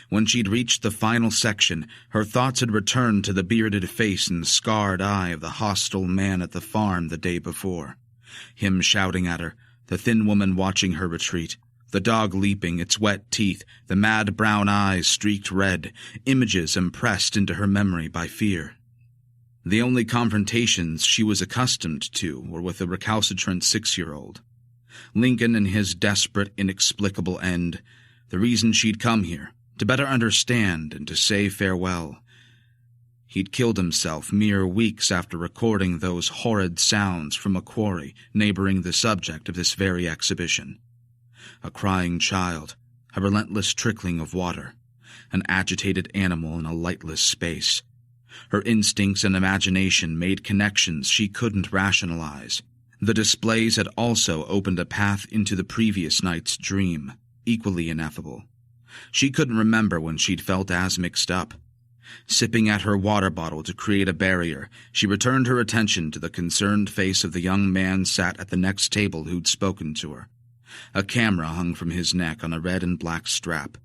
[SPEAKER 1] When she'd reached the final section, her thoughts had returned to the bearded face and scarred eye of the hostile man at the farm the day before. Him shouting at her, the thin woman watching her retreat, the dog leaping, its wet teeth, the mad brown eyes streaked red, images impressed into her memory by fear. The only confrontations she was accustomed to were with a recalcitrant 6-year-old. Lincoln and his desperate, inexplicable end, the reason she'd come here, to better understand and to say farewell. He'd killed himself mere weeks after recording those horrid sounds from a quarry neighboring the subject of this very exhibition. A crying child, a relentless trickling of water, an agitated animal in a lightless space. Her instincts and imagination made connections she couldn't rationalize. The displays had also opened a path into the previous night's dream, equally ineffable. She couldn't remember when she'd felt as mixed up. Sipping at her water bottle to create a barrier, she returned her attention to the concerned face of the young man sat at the next table who'd spoken to her. A camera hung from his neck on a red and black strap.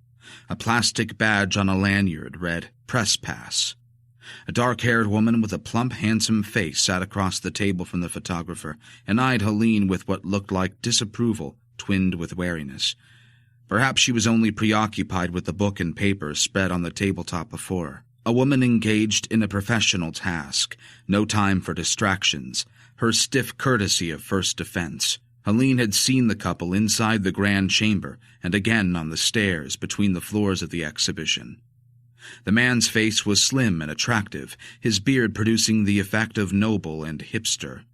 [SPEAKER 1] A plastic badge on a lanyard read, "Press Pass." A dark-haired woman with a plump, handsome face sat across the table from the photographer and eyed Helene with what looked like disapproval, twinned with wariness. Perhaps she was only preoccupied with the book and papers spread on the tabletop before her. A woman engaged in a professional task, no time for distractions, her stiff courtesy of first defense. Helene had seen the couple inside the grand chamber and again on the stairs between the floors of the exhibition. The man's face was slim and attractive, his beard producing the effect of noble and hipster.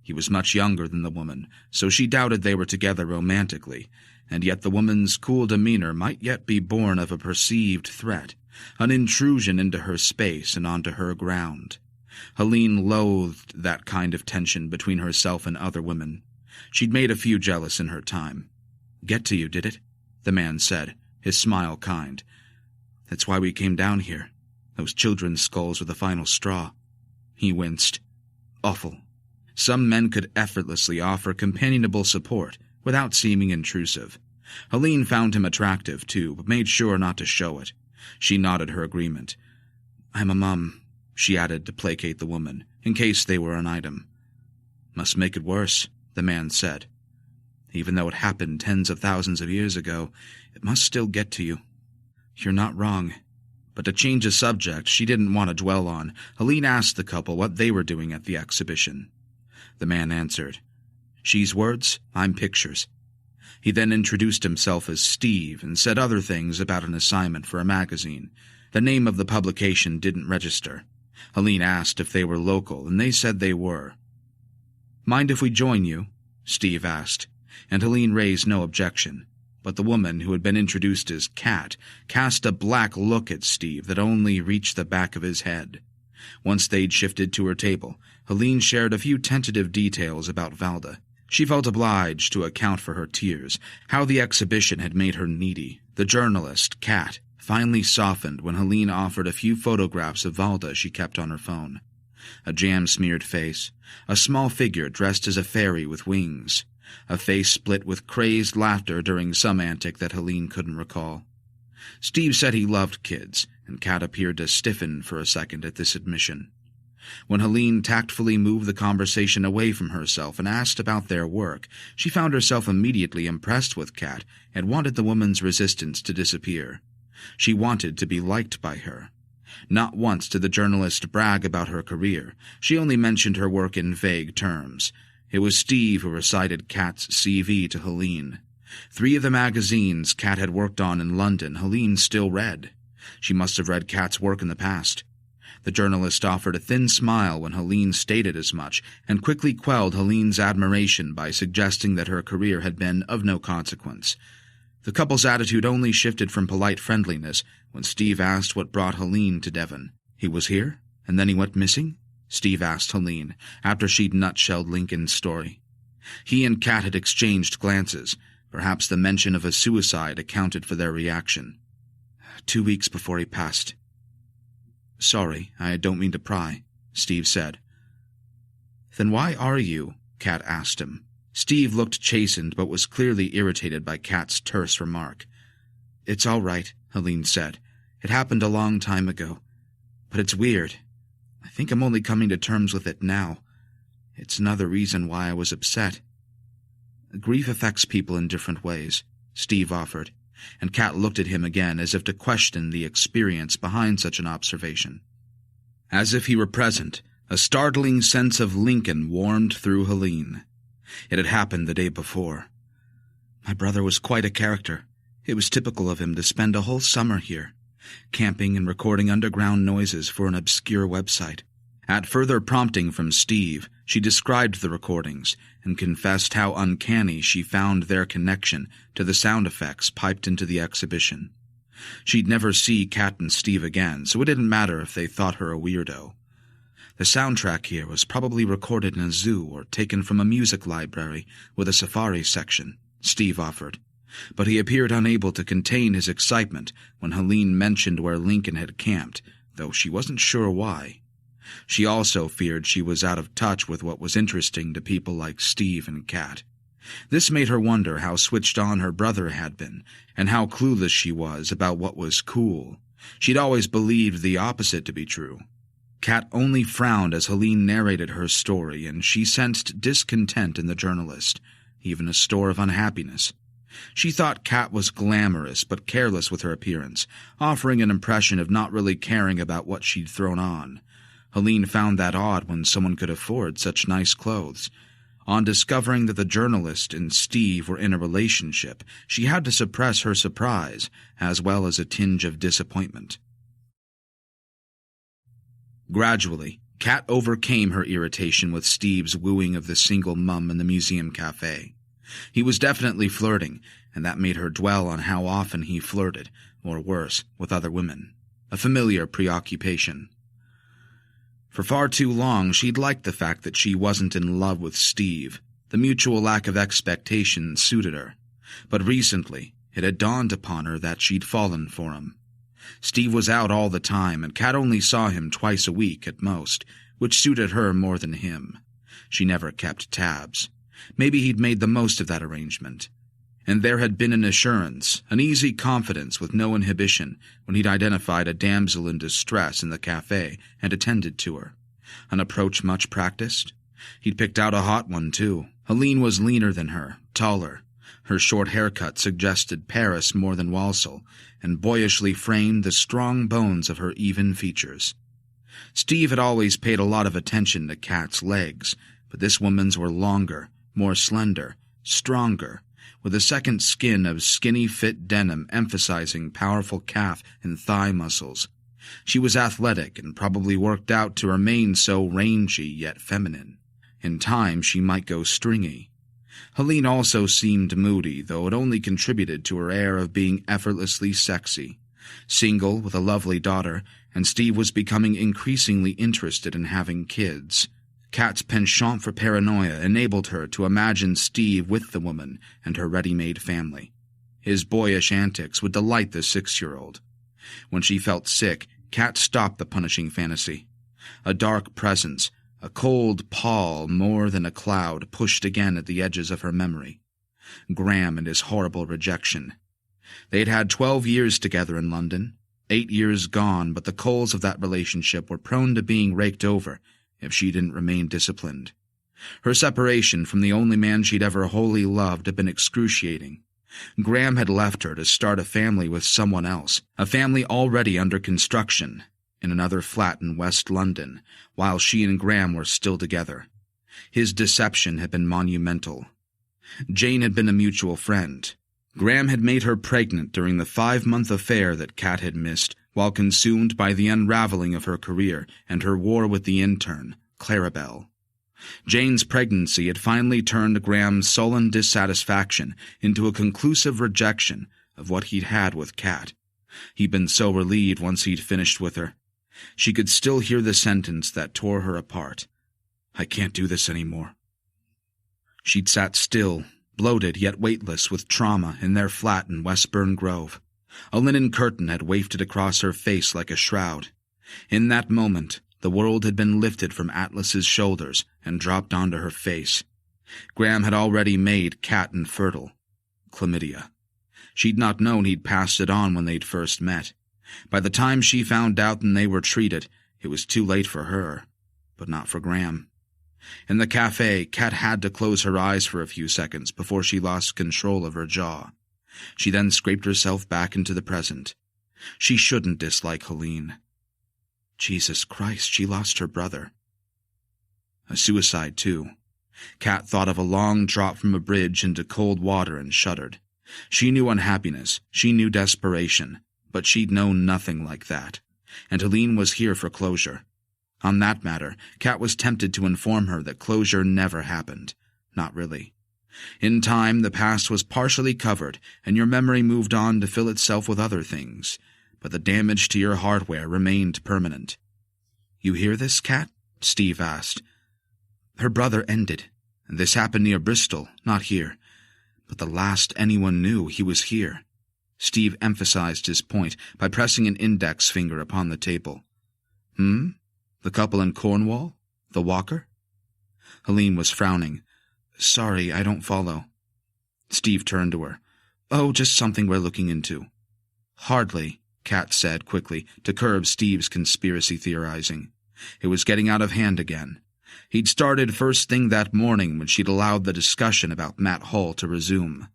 [SPEAKER 1] He was much younger than the woman, so she doubted they were together romantically, and yet the woman's cool demeanor might yet be born of a perceived threat, an intrusion into her space and onto her ground. Helene loathed that kind of tension between herself and other women. She'd made a few jealous in her time. "Get to you, did it?" the man said, his smile kind. "That's why we came down here. Those children's skulls were the final straw." He winced. Awful. Some men could effortlessly offer companionable support without seeming intrusive. Helene found him attractive, too, but made sure not to show it. She nodded her agreement. "I'm a mum," she added to placate the woman, in case they were an item. "Must make it worse," the man said. "Even though it happened tens of thousands of years ago, it must still get to you." "You're not wrong." But to change a subject she didn't want to dwell on, Helene asked the couple what they were doing at the exhibition. The man answered, "She's words, I'm pictures." He then introduced himself as Steve and said other things about an assignment for a magazine. The name of the publication didn't register. Helene asked if they were local, and they said they were. "Mind if we join you?" Steve asked, and Helene raised no objection. But the woman, who had been introduced as Kat, cast a black look at Steve that only reached the back of his head. Once they'd shifted to her table, Helene shared a few tentative details about Valda. She felt obliged to account for her tears, how the exhibition had made her needy. The journalist, Kat, finally softened when Helene offered a few photographs of Valda she kept on her phone. A jam-smeared face, a small figure dressed as a fairy with wings, a face split with crazed laughter during some antic that Helene couldn't recall. Steve said he loved kids, and Kat appeared to stiffen for a second at this admission. When Helene tactfully moved the conversation away from herself and asked about their work, she found herself immediately impressed with Kat and wanted the woman's resistance to disappear. She wanted to be liked by her. Not once did the journalist brag about her career. She only mentioned her work in vague terms. It was Steve who recited Kat's CV to Helene. 3 of the magazines Kat had worked on in London Helene still read. She must have read Kat's work in the past. The journalist offered a thin smile when Helene stated as much, and quickly quelled Helene's admiration by suggesting that her career had been of no consequence. The couple's attitude only shifted from polite friendliness when Steve asked what brought Helene to Devon. "He was here, and then he went missing?" Steve asked Helene, after she'd nutshelled Lincoln's story. He and Kat had exchanged glances. Perhaps the mention of a suicide accounted for their reaction. 2 weeks before he passed." "Sorry, I don't mean to pry," Steve said. "Then why are you?" Kat asked him. Steve looked chastened but was clearly irritated by Kat's terse remark. "It's all right," Helene said. "It happened a long time ago. But it's weird. I think I'm only coming to terms with it now. It's another reason why I was upset." "Grief affects people in different ways," Steve offered, and Kat looked at him again as if to question the experience behind such an observation. As if he were present, a startling sense of Lincoln warmed through Helene. It had happened the day before.
[SPEAKER 2] My brother was quite a character. It was typical of him to spend a whole summer here, camping and recording underground noises for an obscure website.
[SPEAKER 1] At further prompting from Steve, she described the recordings and confessed how uncanny she found their connection to the sound effects piped into the exhibition. She'd never see Kat and Steve again, so it didn't matter if they thought her a weirdo. The soundtrack here was probably recorded in a zoo or taken from a music library with a safari section, Steve offered. But he appeared unable to contain his excitement when Helene mentioned where Lincoln had camped, though she wasn't sure why. She also feared she was out of touch with what was interesting to people like Steve and Kat. This made her wonder how switched on her brother had been, and how clueless she was about what was cool. She'd always believed the opposite to be true. Kat only frowned as Helene narrated her story, and she sensed discontent in the journalist, even a store of unhappiness. She thought Kat was glamorous but careless with her appearance, offering an impression of not really caring about what she'd thrown on. Helene found that odd when someone could afford such nice clothes. On discovering that the journalist and Steve were in a relationship, she had to suppress her surprise, as well as a tinge of disappointment. Gradually, Kat overcame her irritation with Steve's wooing of the single mum in the museum cafe. He was definitely flirting, and that made her dwell on how often he flirted, or worse, with other women. A familiar preoccupation. For far too long, she'd liked the fact that she wasn't in love with Steve. The mutual lack of expectation suited her. But recently, it had dawned upon her that she'd fallen for him. Steve was out all the time, and Kat only saw him twice a week at most, which suited her more than him. She never kept tabs. Maybe he'd made the most of that arrangement. And there had been an assurance, an easy confidence with no inhibition, when he'd identified a damsel in distress in the cafe and attended to her. An approach much practiced. He'd picked out a hot one, too. Helene was leaner than her, taller. Her short haircut suggested Paris more than Walsall, and boyishly framed the strong bones of her even features. Steve had always paid a lot of attention to Kat's legs, but this woman's were longer, more slender, stronger, with a second skin of skinny fit denim emphasizing powerful calf and thigh muscles. She was athletic and probably worked out to remain so rangy yet feminine. In time she might go stringy. Helene also seemed moody, though it only contributed to her air of being effortlessly sexy. Single, with a lovely daughter, and Steve was becoming increasingly interested in having kids. Kat's penchant for paranoia enabled her to imagine Steve with the woman and her ready-made family. His boyish antics would delight the 6-year-old. When she felt sick, Kat stopped the punishing fantasy. A dark presence, a cold pall more than a cloud, pushed again at the edges of her memory. Graham and his horrible rejection. They'd had 12 years together in London, 8 years gone, but the coals of that relationship were prone to being raked over if she didn't remain disciplined. Her separation from the only man she'd ever wholly loved had been excruciating. Graham had left her to start a family with someone else, a family already under construction, in another flat in West London, while she and Graham were still together. His deception had been monumental. Jane had been a mutual friend. Graham had made her pregnant during the 5-month affair that Kat had missed, while consumed by the unraveling of her career and her war with the intern, Clarabelle. Jane's pregnancy had finally turned Graham's sullen dissatisfaction into a conclusive rejection of what he'd had with Kat. He'd been so relieved once he'd finished with her. She could still hear the sentence that tore her apart. "I can't do this anymore." She'd sat still, bloated yet weightless with trauma, in their flat in Westbourne Grove. A linen curtain had wafted across her face like a shroud. In that moment, the world had been lifted from Atlas's shoulders and dropped onto her face. Graham had already made Kat infertile. Chlamydia. She'd not known he'd passed it on when they'd first met. By the time she found out and they were treated, it was too late for her, but not for Graham. In the cafe, Kat had to close her eyes for a few seconds before she lost control of her jaw. She then scraped herself back into the present. She shouldn't dislike Helene. Jesus Christ, she lost her brother. A suicide, too. Kat thought of a long drop from a bridge into cold water and shuddered. She knew unhappiness, she knew desperation, but she'd known nothing like that. And Helene was here for closure. On that matter, Kat was tempted to inform her that closure never happened. Not really. In time, the past was partially covered, and your memory moved on to fill itself with other things. But the damage to your hardware remained permanent. "You hear this, Kat?" Steve asked. "Her brother ended. This happened near Bristol, not here. But the last anyone knew, he was here." Steve emphasized his point by pressing an index finger upon the table. The couple in Cornwall? The Walker?" Helene was frowning. "Sorry, I don't follow." Steve turned to her. "Oh, just something we're looking into." "Hardly," Kat said quickly, to curb Steve's conspiracy theorizing. It was getting out of hand again. He'd started first thing that morning when she'd allowed the discussion about Matt Hull to resume.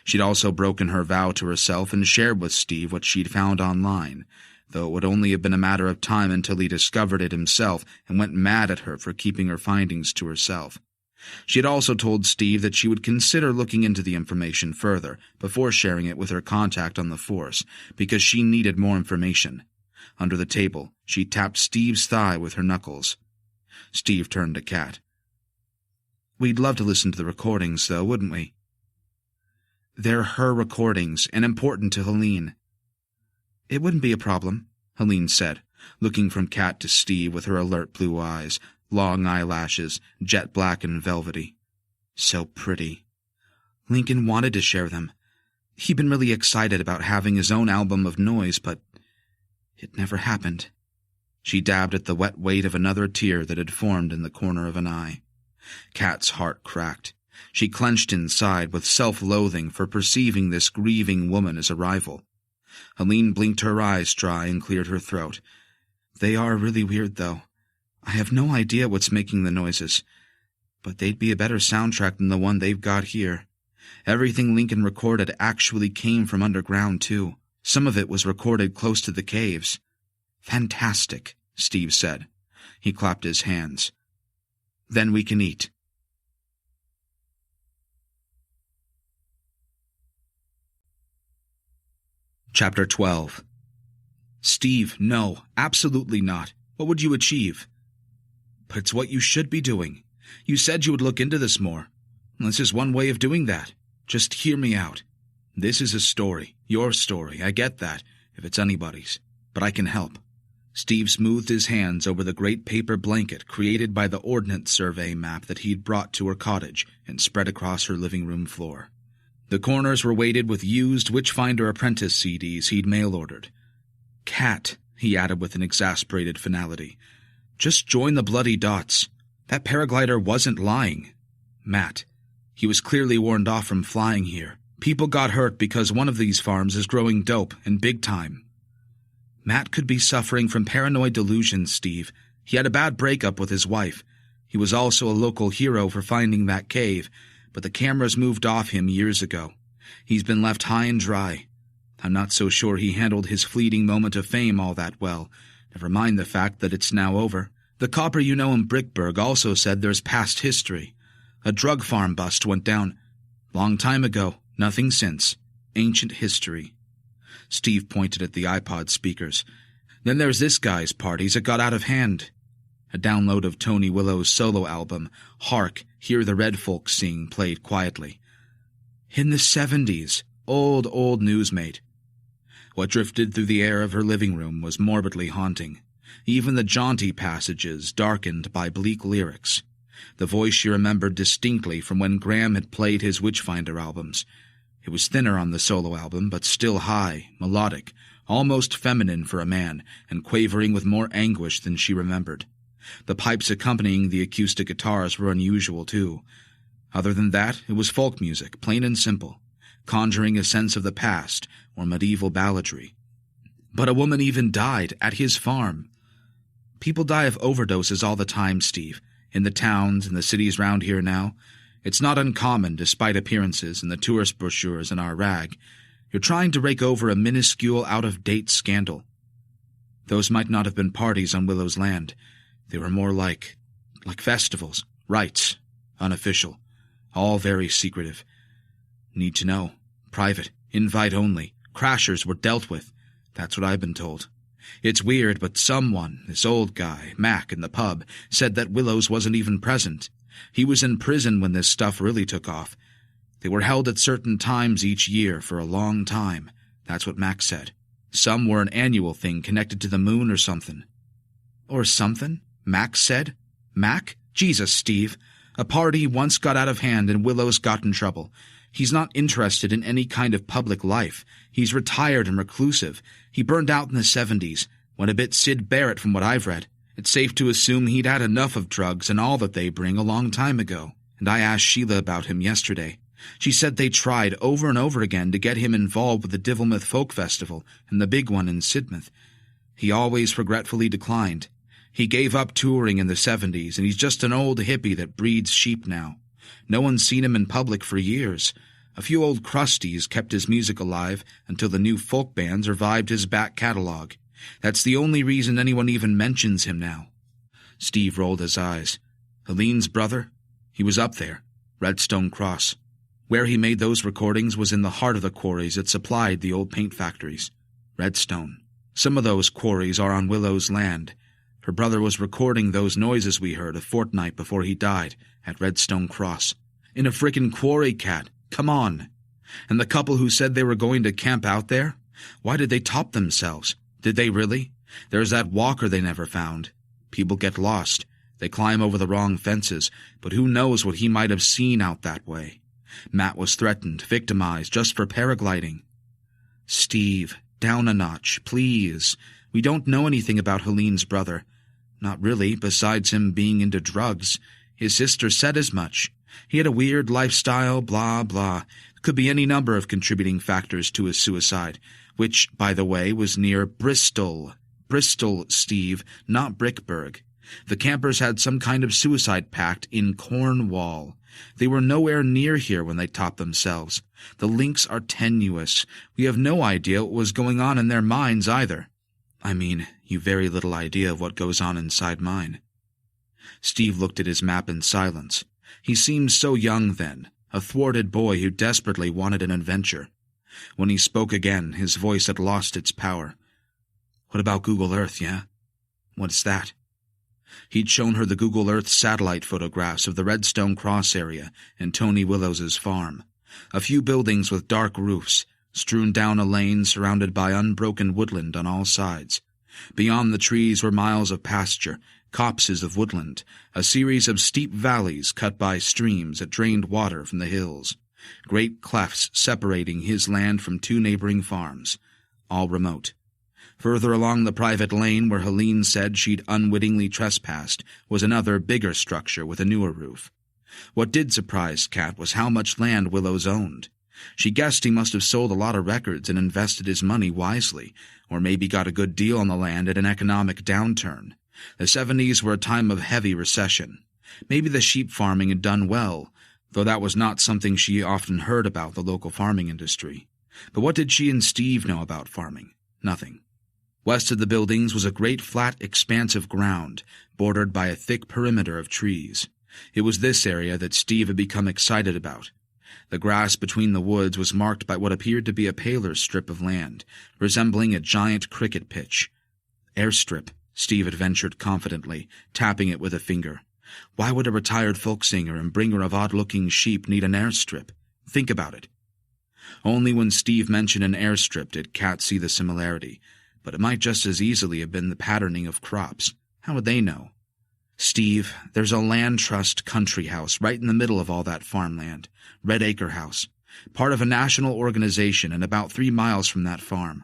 [SPEAKER 1] She'd also broken her vow to herself and shared with Steve what she'd found online, though it would only have been a matter of time until he discovered it himself and went mad at her for keeping her findings to herself. She had also told Steve that she would consider looking into the information further before sharing it with her contact on the force, because she needed more information. Under the table, she tapped Steve's thigh with her knuckles. Steve turned to Kat. "We'd love to listen to the recordings, though, wouldn't we?" "They're her recordings, and important to Helene." "It wouldn't be a problem," Helene said, looking from Kat to Steve with her alert blue eyes, long eyelashes, jet black and velvety. So pretty. Lincoln wanted to share them. He'd been really excited about having his own album of noise, but it never happened. She dabbed at the wet weight of another tear that had formed in the corner of an eye. Kat's heart cracked. She clenched inside with self-loathing for perceiving this grieving woman as a rival. Helene blinked her eyes dry and cleared her throat. "They are really weird, though. I have no idea what's making the noises. But they'd be a better soundtrack than the one they've got here. Everything Lincoln recorded actually came from underground, too. Some of it was recorded close to the caves." "Fantastic," Steve said. He clapped his hands. "Then we can eat." Chapter 12. "Steve, no, absolutely not. What would you achieve?" "But it's what you should be doing. You said you would look into this more. This is one way of doing that. Just hear me out. This is a story, your story, I get that, if it's anybody's. But I can help." Steve smoothed his hands over the great paper blanket created by the Ordnance Survey map that he'd brought to her cottage and spread across her living room floor. The corners were weighted with used Witchfinder Apprentice CDs he'd mail-ordered. "Kat," he added with an exasperated finality, "just join the bloody dots. That paraglider wasn't lying. Matt, he was clearly warned off from flying here. People got hurt because one of these farms is growing dope, and big time. Matt could be suffering from paranoid delusions, Steve. He had a bad breakup with his wife. He was also a local hero for finding that cave, but the cameras moved off him years ago. He's been left high and dry. I'm not so sure he handled his fleeting moment of fame all that well, never mind the fact that it's now over. The copper you know in Brickburg also said there's past history. A drug farm bust went down. Long time ago, nothing since. Ancient history." Steve pointed at the iPod speakers. "Then there's this guy's parties that got out of hand." A download of Tony Willow's solo album, Hark, Hear the Red Folks Sing, played quietly. "In the 70s. Old news, mate." What drifted through the air of her living room was morbidly haunting. Even the jaunty passages darkened by bleak lyrics. The voice she remembered distinctly from when Graham had played his Witchfinder albums. It was thinner on the solo album, but still high, melodic, almost feminine for a man, and quavering with more anguish than she remembered. The pipes accompanying the acoustic guitars were unusual, too. Other than that, it was folk music, plain and simple, conjuring a sense of the past or medieval balladry. But a woman even died at his farm. People die of overdoses all the time, Steve, in the towns and the cities round here now. It's not uncommon, despite appearances in the tourist brochures in our rag. You're trying to rake over a minuscule, out-of-date scandal. Those might not have been parties on Willow's land. They were more like festivals, rites, Unofficial. All very secretive. Need to know. Private. Invite only. Crashers were dealt with. That's what I've been told. It's weird, but someone, this old guy, Mac, in the pub, said that Willows wasn't even present. He was in prison when this stuff really took off. They were held at certain times each year for a long time. That's what Mac said. Some were an annual thing connected to the moon or something. Or something? Mac said? Mac? Jesus, Steve. A party once got out of hand and Willows got in trouble. He's not interested in any kind of public life. He's retired and reclusive. He burned out in the 70s. Went a bit Sid Barrett from what I've read. It's safe to assume he'd had enough of drugs and all that they bring a long time ago. And I asked Sheila about him yesterday. She said they tried over and over again to get him involved with the Divilmouth Folk Festival and the big one in Sidmouth. He always regretfully declined. He gave up touring in the 70s, and he's just an old hippie that breeds sheep now. No one's seen him in public for years. A few old crusties kept his music alive until the new folk bands revived his back catalog. That's the only reason anyone even mentions him now. Steve rolled his eyes. Helene's brother? He was up there. Redstone Cross. Where he made those recordings was in the heart of the quarries that supplied the old paint factories. Redstone. Some of those quarries are on Willow's land. Her brother was recording those noises we heard a fortnight before he died at Redstone Cross. In a frickin' quarry, Cat. Come on. And the couple who said they were going to camp out there? Why did they top themselves? Did they really? There's that walker they never found. People get lost. They climb over the wrong fences, but who knows what he might have seen out that way. Matt was threatened, victimized, just for paragliding. Steve, down a notch, please. We don't know anything about Helene's brother. Not really, besides him being into drugs. His sister said as much. He had a weird lifestyle, blah, blah. Could be any number of contributing factors to his suicide, which, by the way, was near Bristol. Bristol, Steve, not Brickburg. The campers had some kind of suicide pact in Cornwall. They were nowhere near here when they topped themselves. The links are tenuous. We have no idea what was going on in their minds either. I mean, you've very little idea of what goes on inside mine. Steve looked at his map in silence. He seemed so young then, a thwarted boy who desperately wanted an adventure. When he spoke again, his voice had lost its power. What about Google Earth, yeah? What's that? He'd shown her the Google Earth satellite photographs of the Redstone Cross area and Tony Willows's farm. A few buildings with dark roofs, strewn down a lane surrounded by unbroken woodland on all sides. Beyond the trees were miles of pasture, copses of woodland, a series of steep valleys cut by streams that drained water from the hills, great clefts separating his land from two neighboring farms, all remote. Further along the private lane where Helene said she'd unwittingly trespassed was another bigger structure with a newer roof. What did surprise Kat was how much land Willows owned. She guessed he must have sold a lot of records and invested his money wisely, or maybe got a good deal on the land at an economic downturn. The 70s were a time of heavy recession. Maybe the sheep farming had done well, though that was not something she often heard about the local farming industry. But what did she and Steve know about farming? Nothing. West of the buildings was a great flat expanse of ground, bordered by a thick perimeter of trees. It was this area that Steve had become excited about. The grass between the woods was marked by what appeared to be a paler strip of land, resembling a giant cricket pitch. Airstrip, Steve had ventured confidently, tapping it with a finger. Why would a retired folk singer and bringer of odd-looking sheep need an airstrip? Think about it. Only when Steve mentioned an airstrip did Kat see the similarity, but it might just as easily have been the patterning of crops. How would they know? Steve, there's a land trust country house right in the middle of all that farmland. Red Acre House. Part of a national organization and about 3 miles from that farm.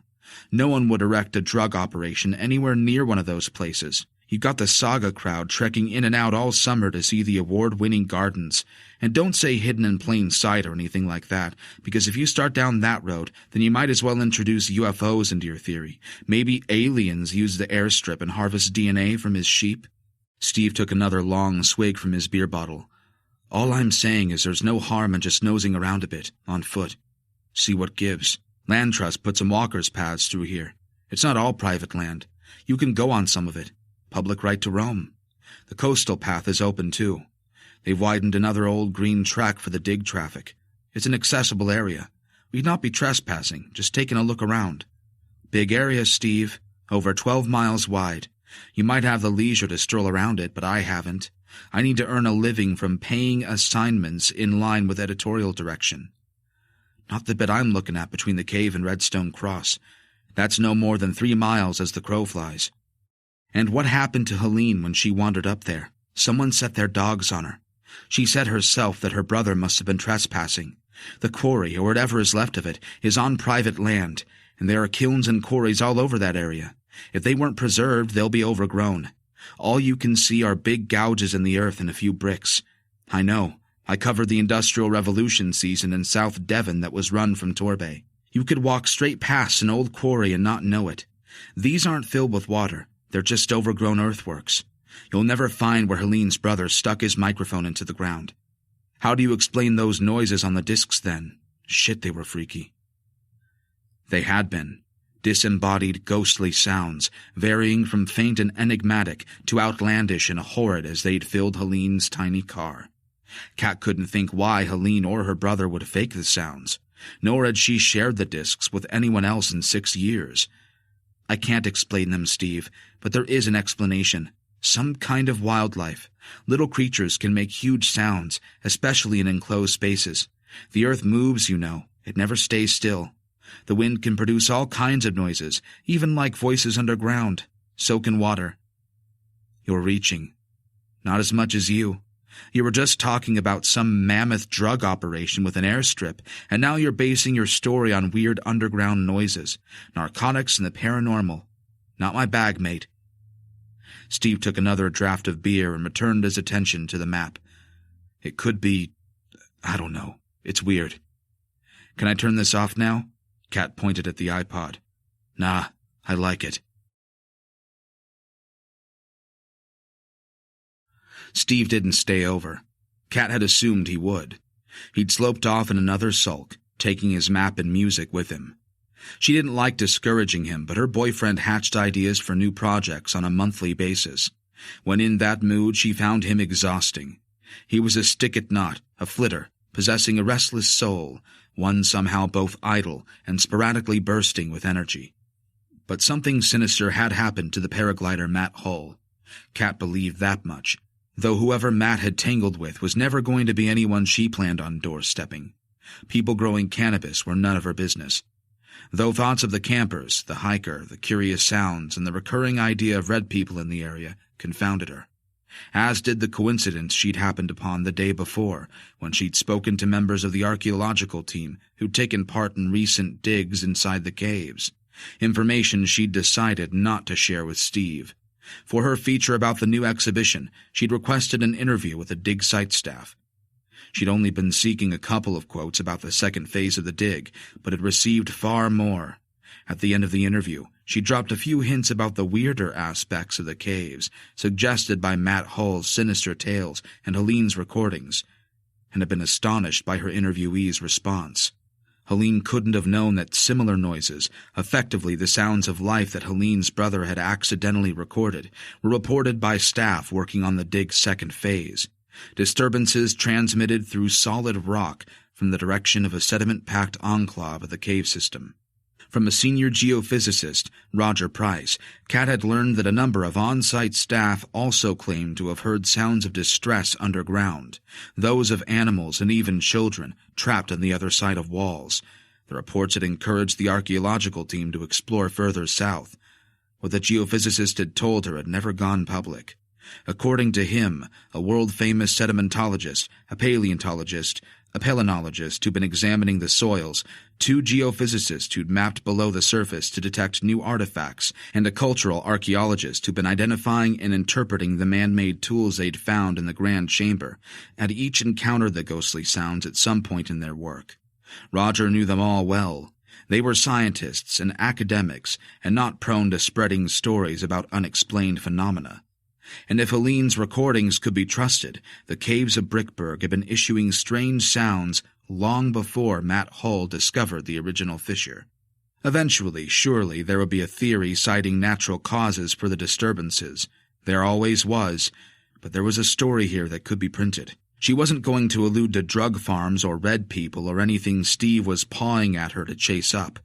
[SPEAKER 1] No one would erect a drug operation anywhere near one of those places. You've got the Saga crowd trekking in and out all summer to see the award-winning gardens. And don't say hidden in plain sight or anything like that, because if you start down that road, then you might as well introduce UFOs into your theory. Maybe aliens use the airstrip and harvest DNA from his sheep. Steve took another long swig from his beer bottle. All I'm saying is there's no harm in just nosing around a bit, on foot. See what gives. Land Trust put some walkers' paths through here. It's not all private land. You can go on some of it. Public right to roam. The coastal path is open, too. They've widened another old green track for the dig traffic. It's an accessible area. We'd not be trespassing, just taking a look around. Big area, Steve. Over 12 miles wide. You might have the leisure to stroll around it, but I haven't. I need to earn a living from paying assignments in line with editorial direction. Not the bit I'm looking at between the cave and Redstone Cross. That's no more than 3 miles as the crow flies. And what happened to Helene when she wandered up there? Someone set their dogs on her. She said herself that her brother must have been trespassing. The quarry, or whatever is left of it, is on private land, and there are kilns and quarries all over that area. If they weren't preserved, they'll be overgrown. All you can see are big gouges in the earth and a few bricks. I know. I covered the Industrial Revolution season in South Devon that was run from Torbay. You could walk straight past an old quarry and not know it. These aren't filled with water. They're just overgrown earthworks. You'll never find where Helene's brother stuck his microphone into the ground. How do you explain those noises on the discs then? Shit, they were freaky. They had been. Disembodied, ghostly sounds, varying from faint and enigmatic to outlandish and horrid as they'd filled Helene's tiny car. Kat couldn't think why Helene or her brother would fake the sounds, nor had she shared the discs with anyone else in 6 years. I can't explain them, Steve, but there is an explanation. Some kind of wildlife. Little creatures can make huge sounds, especially in enclosed spaces. The earth moves, you know. It never stays still. The wind can produce all kinds of noises, even like voices underground. So can water. You're reaching. Not as much as you. You were just talking about some mammoth drug operation with an airstrip, and now you're basing your story on weird underground noises, narcotics and the paranormal. Not my bag, mate. Steve took another draught of beer and returned his attention to the map. It could be... I don't know. It's weird. Can I turn this off now? Kat pointed at the iPod. Nah, I like it. Steve didn't stay over. Kat had assumed he would. He'd sloped off in another sulk, taking his map and music with him. She didn't like discouraging him, but her boyfriend hatched ideas for new projects on a monthly basis. When in that mood, she found him exhausting. He was a stick-at-knot, a flitter, possessing a restless soul, one somehow both idle and sporadically bursting with energy. But something sinister had happened to the paraglider Matt Hull. Kat believed that much, though whoever Matt had tangled with was never going to be anyone she planned on doorstepping. People growing cannabis were none of her business. Though thoughts of the campers, the hiker, the curious sounds, and the recurring idea of red people in the area confounded her, as did the coincidence she'd happened upon the day before when she'd spoken to members of the archaeological team who'd taken part in recent digs inside the caves, information she'd decided not to share with Steve. For her feature about the new exhibition, she'd requested an interview with the dig site staff. She'd only been seeking a couple of quotes about the second phase of the dig, but had received far more. At the end of the interview, she dropped a few hints about the weirder aspects of the caves, suggested by Matt Hull's sinister tales and Helene's recordings, and had been astonished by her interviewee's response. Helene couldn't have known that similar noises, effectively the sounds of life that Helene's brother had accidentally recorded, were reported by staff working on the dig's second phase. Disturbances transmitted through solid rock from the direction of a sediment-packed enclave of the cave system. From a senior geophysicist, Roger Price, Kat had learned that a number of on-site staff also claimed to have heard sounds of distress underground, those of animals and even children trapped on the other side of walls. The reports had encouraged the archaeological team to explore further south. What the geophysicist had told her had never gone public. According to him, a world-famous sedimentologist, a paleontologist, a palynologist who'd been examining the soils, 2 geophysicists who'd mapped below the surface to detect new artifacts, and a cultural archaeologist who'd been identifying and interpreting the man-made tools they'd found in the Grand Chamber, had each encountered the ghostly sounds at some point in their work. Roger knew them all well. They were scientists and academics, and not prone to spreading stories about unexplained phenomena. And if Helene's recordings could be trusted, the caves of Brickburg had been issuing strange sounds long before Matt Hull discovered the original fissure. Eventually, surely, there would be a theory citing natural causes for the disturbances. There always was, but there was a story here that could be printed. She wasn't going to allude to drug farms or red people or anything Steve was pawing at her to chase up,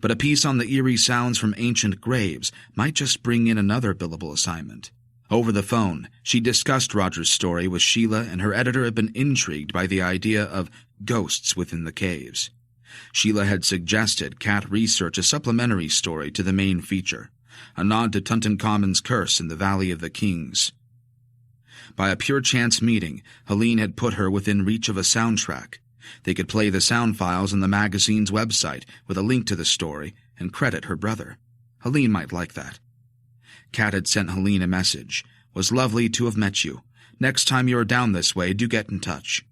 [SPEAKER 1] but a piece on the eerie sounds from ancient graves might just bring in another billable assignment. Over the phone, she discussed Roger's story with Sheila, and her editor had been intrigued by the idea of ghosts within the caves. Sheila had suggested Kat research a supplementary story to the main feature, a nod to Tutankhamun's curse in the Valley of the Kings. By a pure chance meeting, Helene had put her within reach of a soundtrack. They could play the sound files on the magazine's website with a link to the story and credit her brother. Helene might like that. Kat had sent Helene a message. "Was lovely to have met you. Next time you're down this way, do get in touch."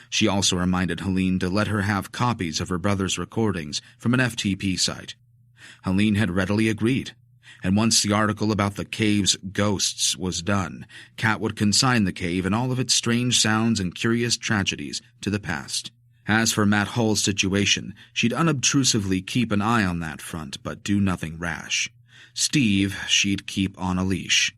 [SPEAKER 1] She also reminded Helene to let her have copies of her brother's recordings from an FTP site. Helene had readily agreed, and once the article about the cave's ghosts was done, Kat would consign the cave and all of its strange sounds and curious tragedies to the past. As for Matt Hull's situation, she'd unobtrusively keep an eye on that front, but do nothing rash. Steve she'd keep on a leash.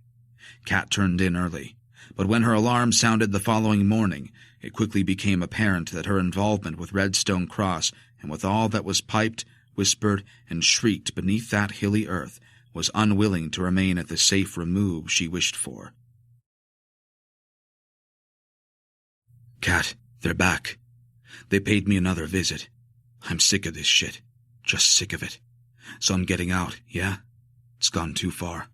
[SPEAKER 1] Kat turned in early, but when her alarm sounded the following morning, it quickly became apparent that her involvement with Redstone Cross and with all that was piped, whispered, and shrieked beneath that hilly earth was unwilling to remain at the safe remove she wished for. "Kat, they're back. They paid me another visit. I'm sick of this shit. Just sick of it. So I'm getting out, yeah? It's gone too far.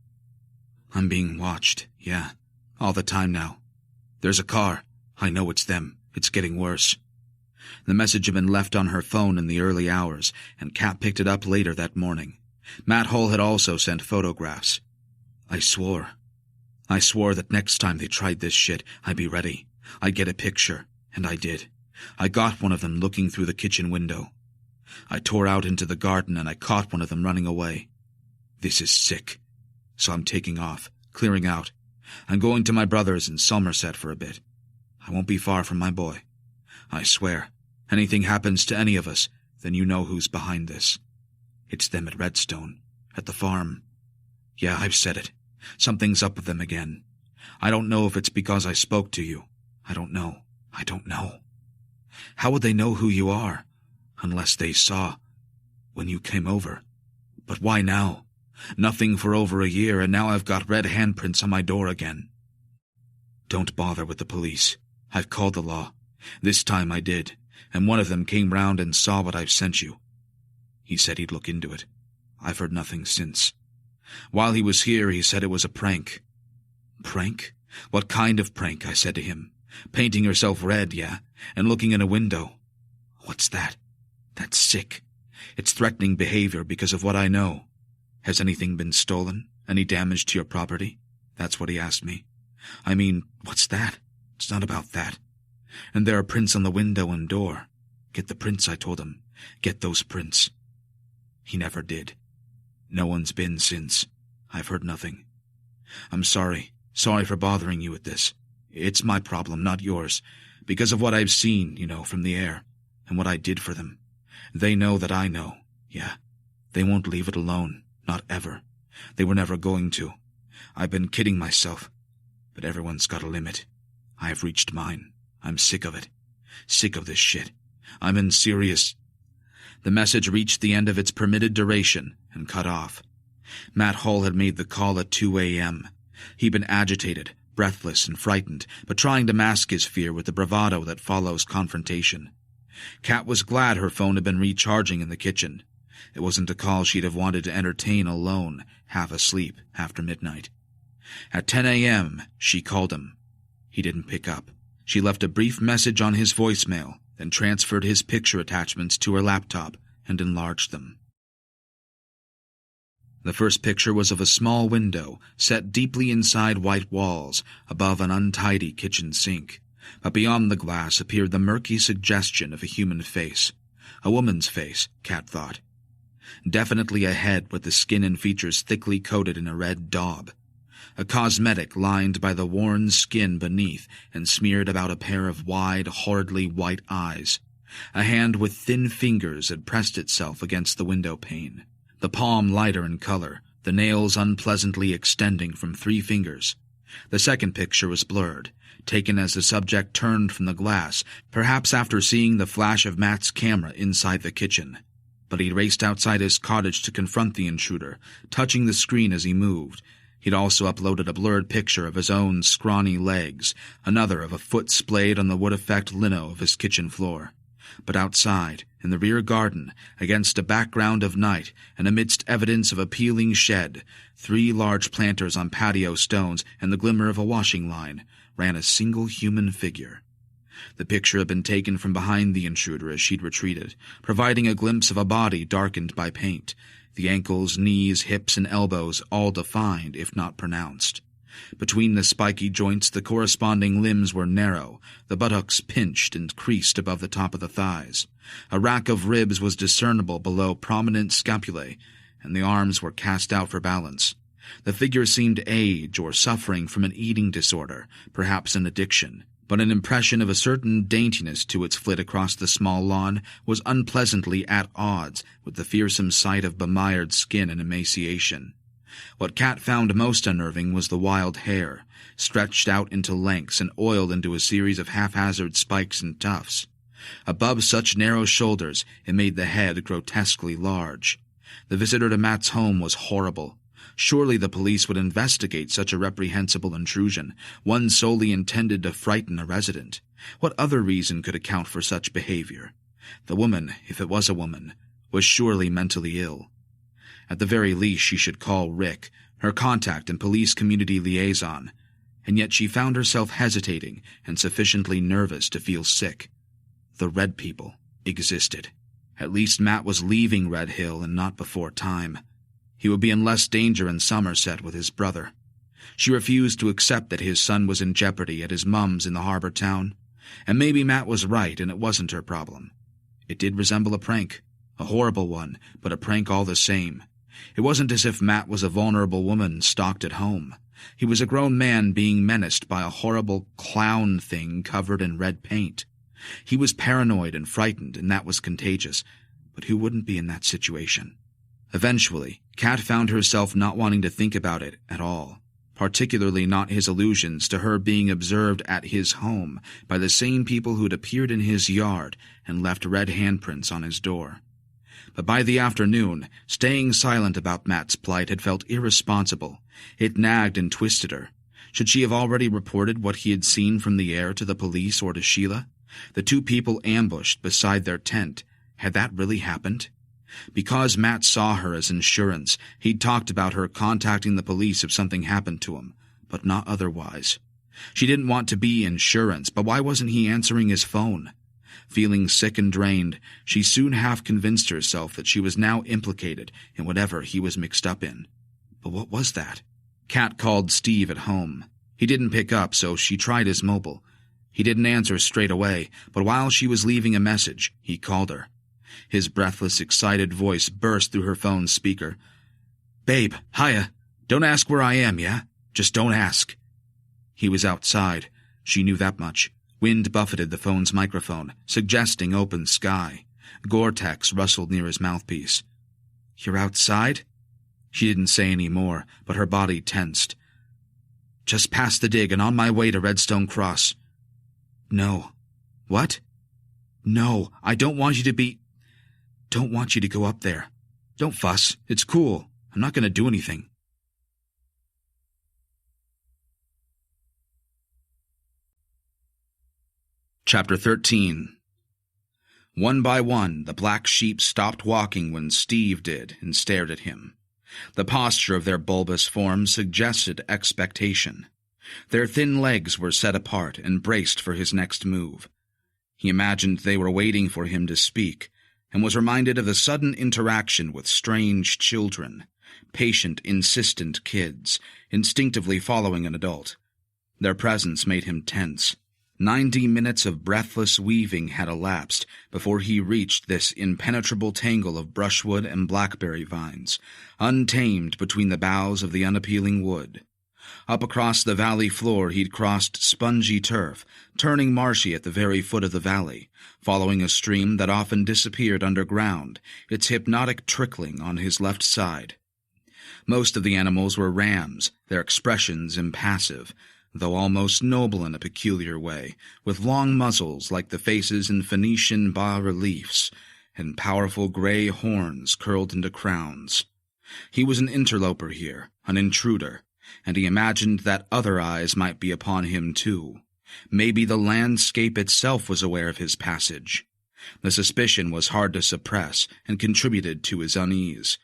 [SPEAKER 1] I'm being watched, yeah, all the time now. There's a car. I know it's them. It's getting worse." The message had been left on her phone in the early hours, and Kat picked it up later that morning. Matt Hull had also sent photographs. I swore that next time they tried this shit, I'd be ready. I'd get a picture, and I did. I got one of them looking through the kitchen window. I tore out into the garden, and I caught one of them running away. This is sick. So I'm taking off, clearing out. I'm going to my brother's in Somerset for a bit. I won't be far from my boy. I swear, anything happens to any of us, then you know who's behind this. It's them at Redstone, at the farm. Yeah, I've said it. Something's up with them again. I don't know if it's because I spoke to you. I don't know. How would they know who you are? Unless they saw when you came over. But why now? Nothing for over a year, and now I've got red handprints on my door again. Don't bother with the police. I've called the law. This time I did, and one of them came round and saw what I've sent you. He said he'd look into it. I've heard nothing since. While he was here, he said it was a prank. Prank? What kind of prank? I said to him. Painting yourself red, yeah, and looking in a window. What's that? That's sick. It's threatening behavior because of what I know. Has anything been stolen? Any damage to your property? That's what he asked me. I mean, what's that? It's not about that. And there are prints on the window and door. Get the prints, I told him. Get those prints. He never did. No one's been since. I've heard nothing. I'm sorry. Sorry for bothering you with this. It's my problem, not yours. Because of what I've seen, from the air. And what I did for them. They know that I know. Yeah. They won't leave it alone. Not ever. They were never going to. I've been kidding myself. But everyone's got a limit. I have reached mine. I'm sick of it. Sick of this shit. I'm in serious... The message reached the end of its permitted duration and cut off. Matt Hull had made the call at 2 a.m. He'd been agitated, breathless, and frightened, but trying to mask his fear with the bravado that follows confrontation. Kat was glad her phone had been recharging in the kitchen. It wasn't a call she'd have wanted to entertain alone, half asleep, after midnight. At 10 a.m., she called him. He didn't pick up. She left a brief message on his voicemail, then transferred his picture attachments to her laptop and enlarged them. The first picture was of a small window set deeply inside white walls above an untidy kitchen sink, but beyond the glass appeared the murky suggestion of a human face. A woman's face, Kat thought. Definitely a head with the skin and features thickly coated in a red daub. A cosmetic lined by the worn skin beneath and smeared about a pair of wide, horridly white eyes. A hand with thin fingers had pressed itself against the window pane, the palm lighter in color, the nails unpleasantly extending from 3 fingers. The second picture was blurred, taken as the subject turned from the glass, perhaps after seeing the flash of Matt's camera inside the kitchen. But he raced outside his cottage to confront the intruder, touching the screen as he moved. He'd also uploaded a blurred picture of his own scrawny legs, another of a foot splayed on the wood-effect lino of his kitchen floor. But outside, in the rear garden, against a background of night, and amidst evidence of a peeling shed, 3 large planters on patio stones and the glimmer of a washing line, ran a single human figure. The picture had been taken from behind the intruder as she'd retreated, providing a glimpse of a body darkened by paint, the ankles, knees, hips, and elbows all defined, if not pronounced. Between the spiky joints, the corresponding limbs were narrow, the buttocks pinched and creased above the top of the thighs. A rack of ribs was discernible below prominent scapulae, and the arms were cast out for balance. The figure seemed aged or suffering from an eating disorder, perhaps an addiction, but an impression of a certain daintiness to its flit across the small lawn was unpleasantly at odds with the fearsome sight of bemired skin and emaciation. What Kat found most unnerving was the wild hair, stretched out into lengths and oiled into a series of haphazard spikes and tufts. Above such narrow shoulders, it made the head grotesquely large. The visitor to Matt's home was horrible. Surely the police would investigate such a reprehensible intrusion, one solely intended to frighten a resident. What other reason could account for such behavior? The woman, if it was a woman, was surely mentally ill. At the very least she should call Rick, her contact and police community liaison, and yet she found herself hesitating and sufficiently nervous to feel sick. The Red people existed. At least Matt was leaving Red Hill and not before time. He would be in less danger in Somerset with his brother. She refused to accept that his son was in jeopardy at his mum's in the harbor town. And maybe Matt was right and it wasn't her problem. It did resemble a prank, a horrible one, but a prank all the same. It wasn't as if Matt was a vulnerable woman stalked at home. He was a grown man being menaced by a horrible clown thing covered in red paint. He was paranoid and frightened, and that was contagious. But who wouldn't be in that situation? Eventually, Kat found herself not wanting to think about it at all, particularly not his allusions to her being observed at his home by the same people who'd appeared in his yard and left red handprints on his door. But by the afternoon, staying silent about Matt's plight had felt irresponsible. It nagged and twisted her. Should she have already reported what he had seen from the air to the police or to Sheila? The 2 people ambushed beside their tent. Had that really happened? Because Matt saw her as insurance, he'd talked about her contacting the police if something happened to him, but not otherwise. She didn't want to be insurance, but why wasn't he answering his phone? Feeling sick and drained, she soon half convinced herself that she was now implicated in whatever he was mixed up in. But what was that? Kat called Steve at home. He didn't pick up, so she tried his mobile. He didn't answer straight away, but while she was leaving a message, he called her. His breathless, excited voice burst through her phone's speaker. "Babe, hiya. Don't ask where I am, yeah? Just don't ask." He was outside. She knew that much. Wind buffeted the phone's microphone, suggesting open sky. Gore-Tex rustled near his mouthpiece. "You're outside?" She didn't say any more, but her body tensed. "Just past the dig and on my way to Redstone Cross." "No." "What?" "No, I don't want you to be... Don't want you to go up there. Don't fuss. It's cool. I'm not going to do anything." Chapter 13. One by one, the black sheep stopped walking when Steve did and stared at him. The posture of their bulbous forms suggested expectation. Their thin legs were set apart and braced for his next move. He imagined they were waiting for him to speak, and was reminded of the sudden interaction with strange children, patient, insistent kids, instinctively following an adult. Their presence made him tense. 90 minutes of breathless weaving had elapsed before he reached this impenetrable tangle of brushwood and blackberry vines, untamed between the boughs of the unappealing wood. Up across the valley floor he'd crossed spongy turf, turning marshy at the very foot of the valley, following a stream that often disappeared underground, its hypnotic trickling on his left side. Most of the animals were rams, their expressions impassive, though almost noble in a peculiar way, with long muzzles like the faces in Phoenician bas-reliefs, and powerful gray horns curled into crowns. He was an interloper here, an intruder, and he imagined that other eyes might be upon him too. Maybe the landscape itself was aware of his passage. The suspicion was hard to suppress and contributed to his unease.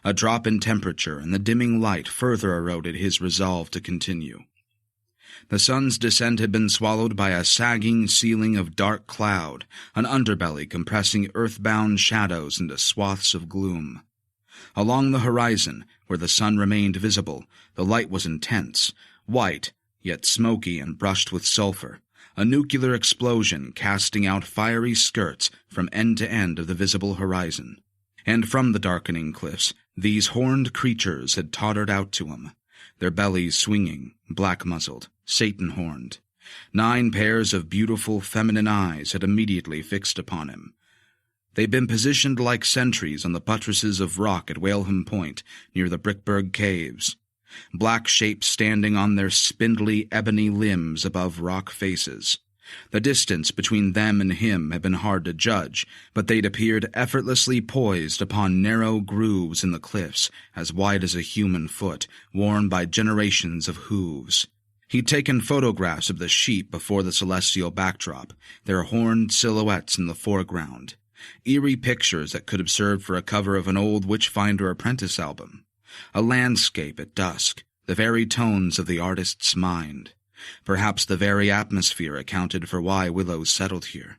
[SPEAKER 1] A drop in temperature and the dimming light further eroded his resolve to continue. The sun's descent had been swallowed by a sagging ceiling of dark cloud, an underbelly compressing earthbound shadows into swaths of gloom. Along the horizon, where the sun remained visible, the light was intense, white, yet smoky and brushed with sulfur, a nuclear explosion casting out fiery skirts from end to end of the visible horizon. And from the darkening cliffs, these horned creatures had tottered out to him, their bellies swinging, black-muzzled, Satan-horned. 9 pairs of beautiful feminine eyes had immediately fixed upon him. They'd been positioned like sentries on the buttresses of rock at Whaleham Point, near the Brickberg Caves, black shapes standing on their spindly ebony limbs above rock faces. The distance between them and him had been hard to judge, but they'd appeared effortlessly poised upon narrow grooves in the cliffs, as wide as a human foot, worn by generations of hooves. He'd taken photographs of the sheep before the celestial backdrop, their horned silhouettes in the foreground. Eerie pictures that could have served for a cover of an old Witchfinder Apprentice album. A landscape at dusk, the very tones of the artist's mind. Perhaps the very atmosphere accounted for why Willows settled here.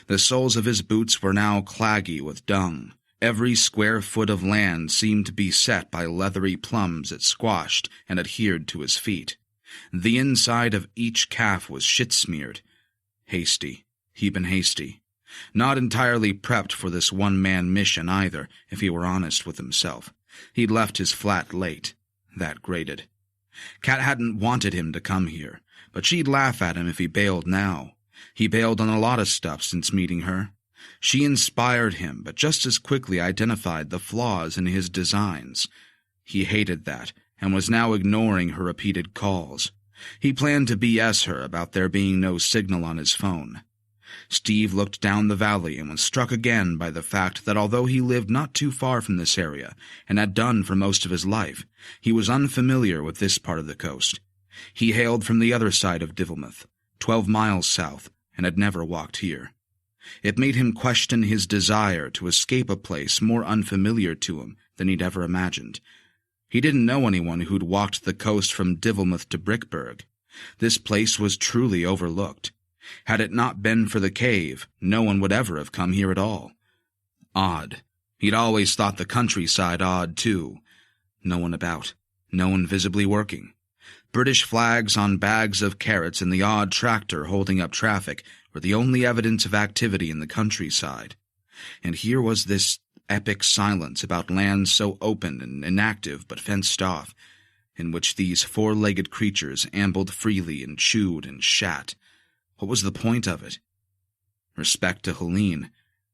[SPEAKER 1] The soles of his boots were now claggy with dung. Every square foot of land seemed to be set by leathery plums that squashed and adhered to his feet. The inside of each calf was shit-smeared. Hasty. He'd been hasty. Not entirely prepped for this one-man mission either, if he were honest with himself. He'd left his flat late. That grated. Kat hadn't wanted him to come here, but she'd laugh at him if he bailed now. He bailed on a lot of stuff since meeting her. She inspired him, but just as quickly identified the flaws in his designs. He hated that, and was now ignoring her repeated calls. He planned to BS her about there being no signal on his phone. Steve looked down the valley and was struck again by the fact that although he lived not too far from this area, and had done for most of his life, he was unfamiliar with this part of the coast. He hailed from the other side of Divilmouth, 12 miles south, and had never walked here. It made him question his desire to escape a place more unfamiliar to him than he'd ever imagined. He didn't know anyone who'd walked the coast from Divilmouth to Brickberg. This place was truly overlooked. Had it not been for the cave, no one would ever have come here at all. Odd. He'd always thought the countryside odd, too. No one about. No one visibly working. British flags on bags of carrots and the odd tractor holding up traffic were the only evidence of activity in the countryside. And here was this epic silence about land so open and inactive but fenced off, in which these 4-legged creatures ambled freely and chewed and shat. What was the point of it? Respect to Helene.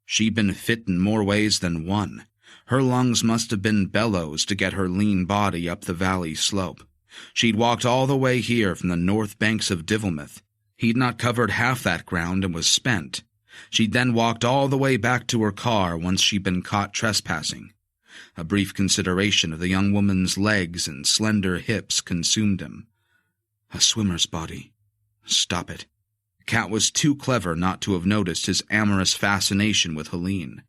[SPEAKER 1] She'd been fit in more ways than one. Her lungs must have been bellows to get her lean body up the valley slope. She'd walked all the way here from the north banks of Divilmouth. He'd not covered half that ground and was spent. She'd then walked all the way back to her car once she'd been caught trespassing. A brief consideration of the young woman's legs and slender hips consumed him. A swimmer's body. Stop it. Kat was too clever not to have noticed his amorous fascination with Helene.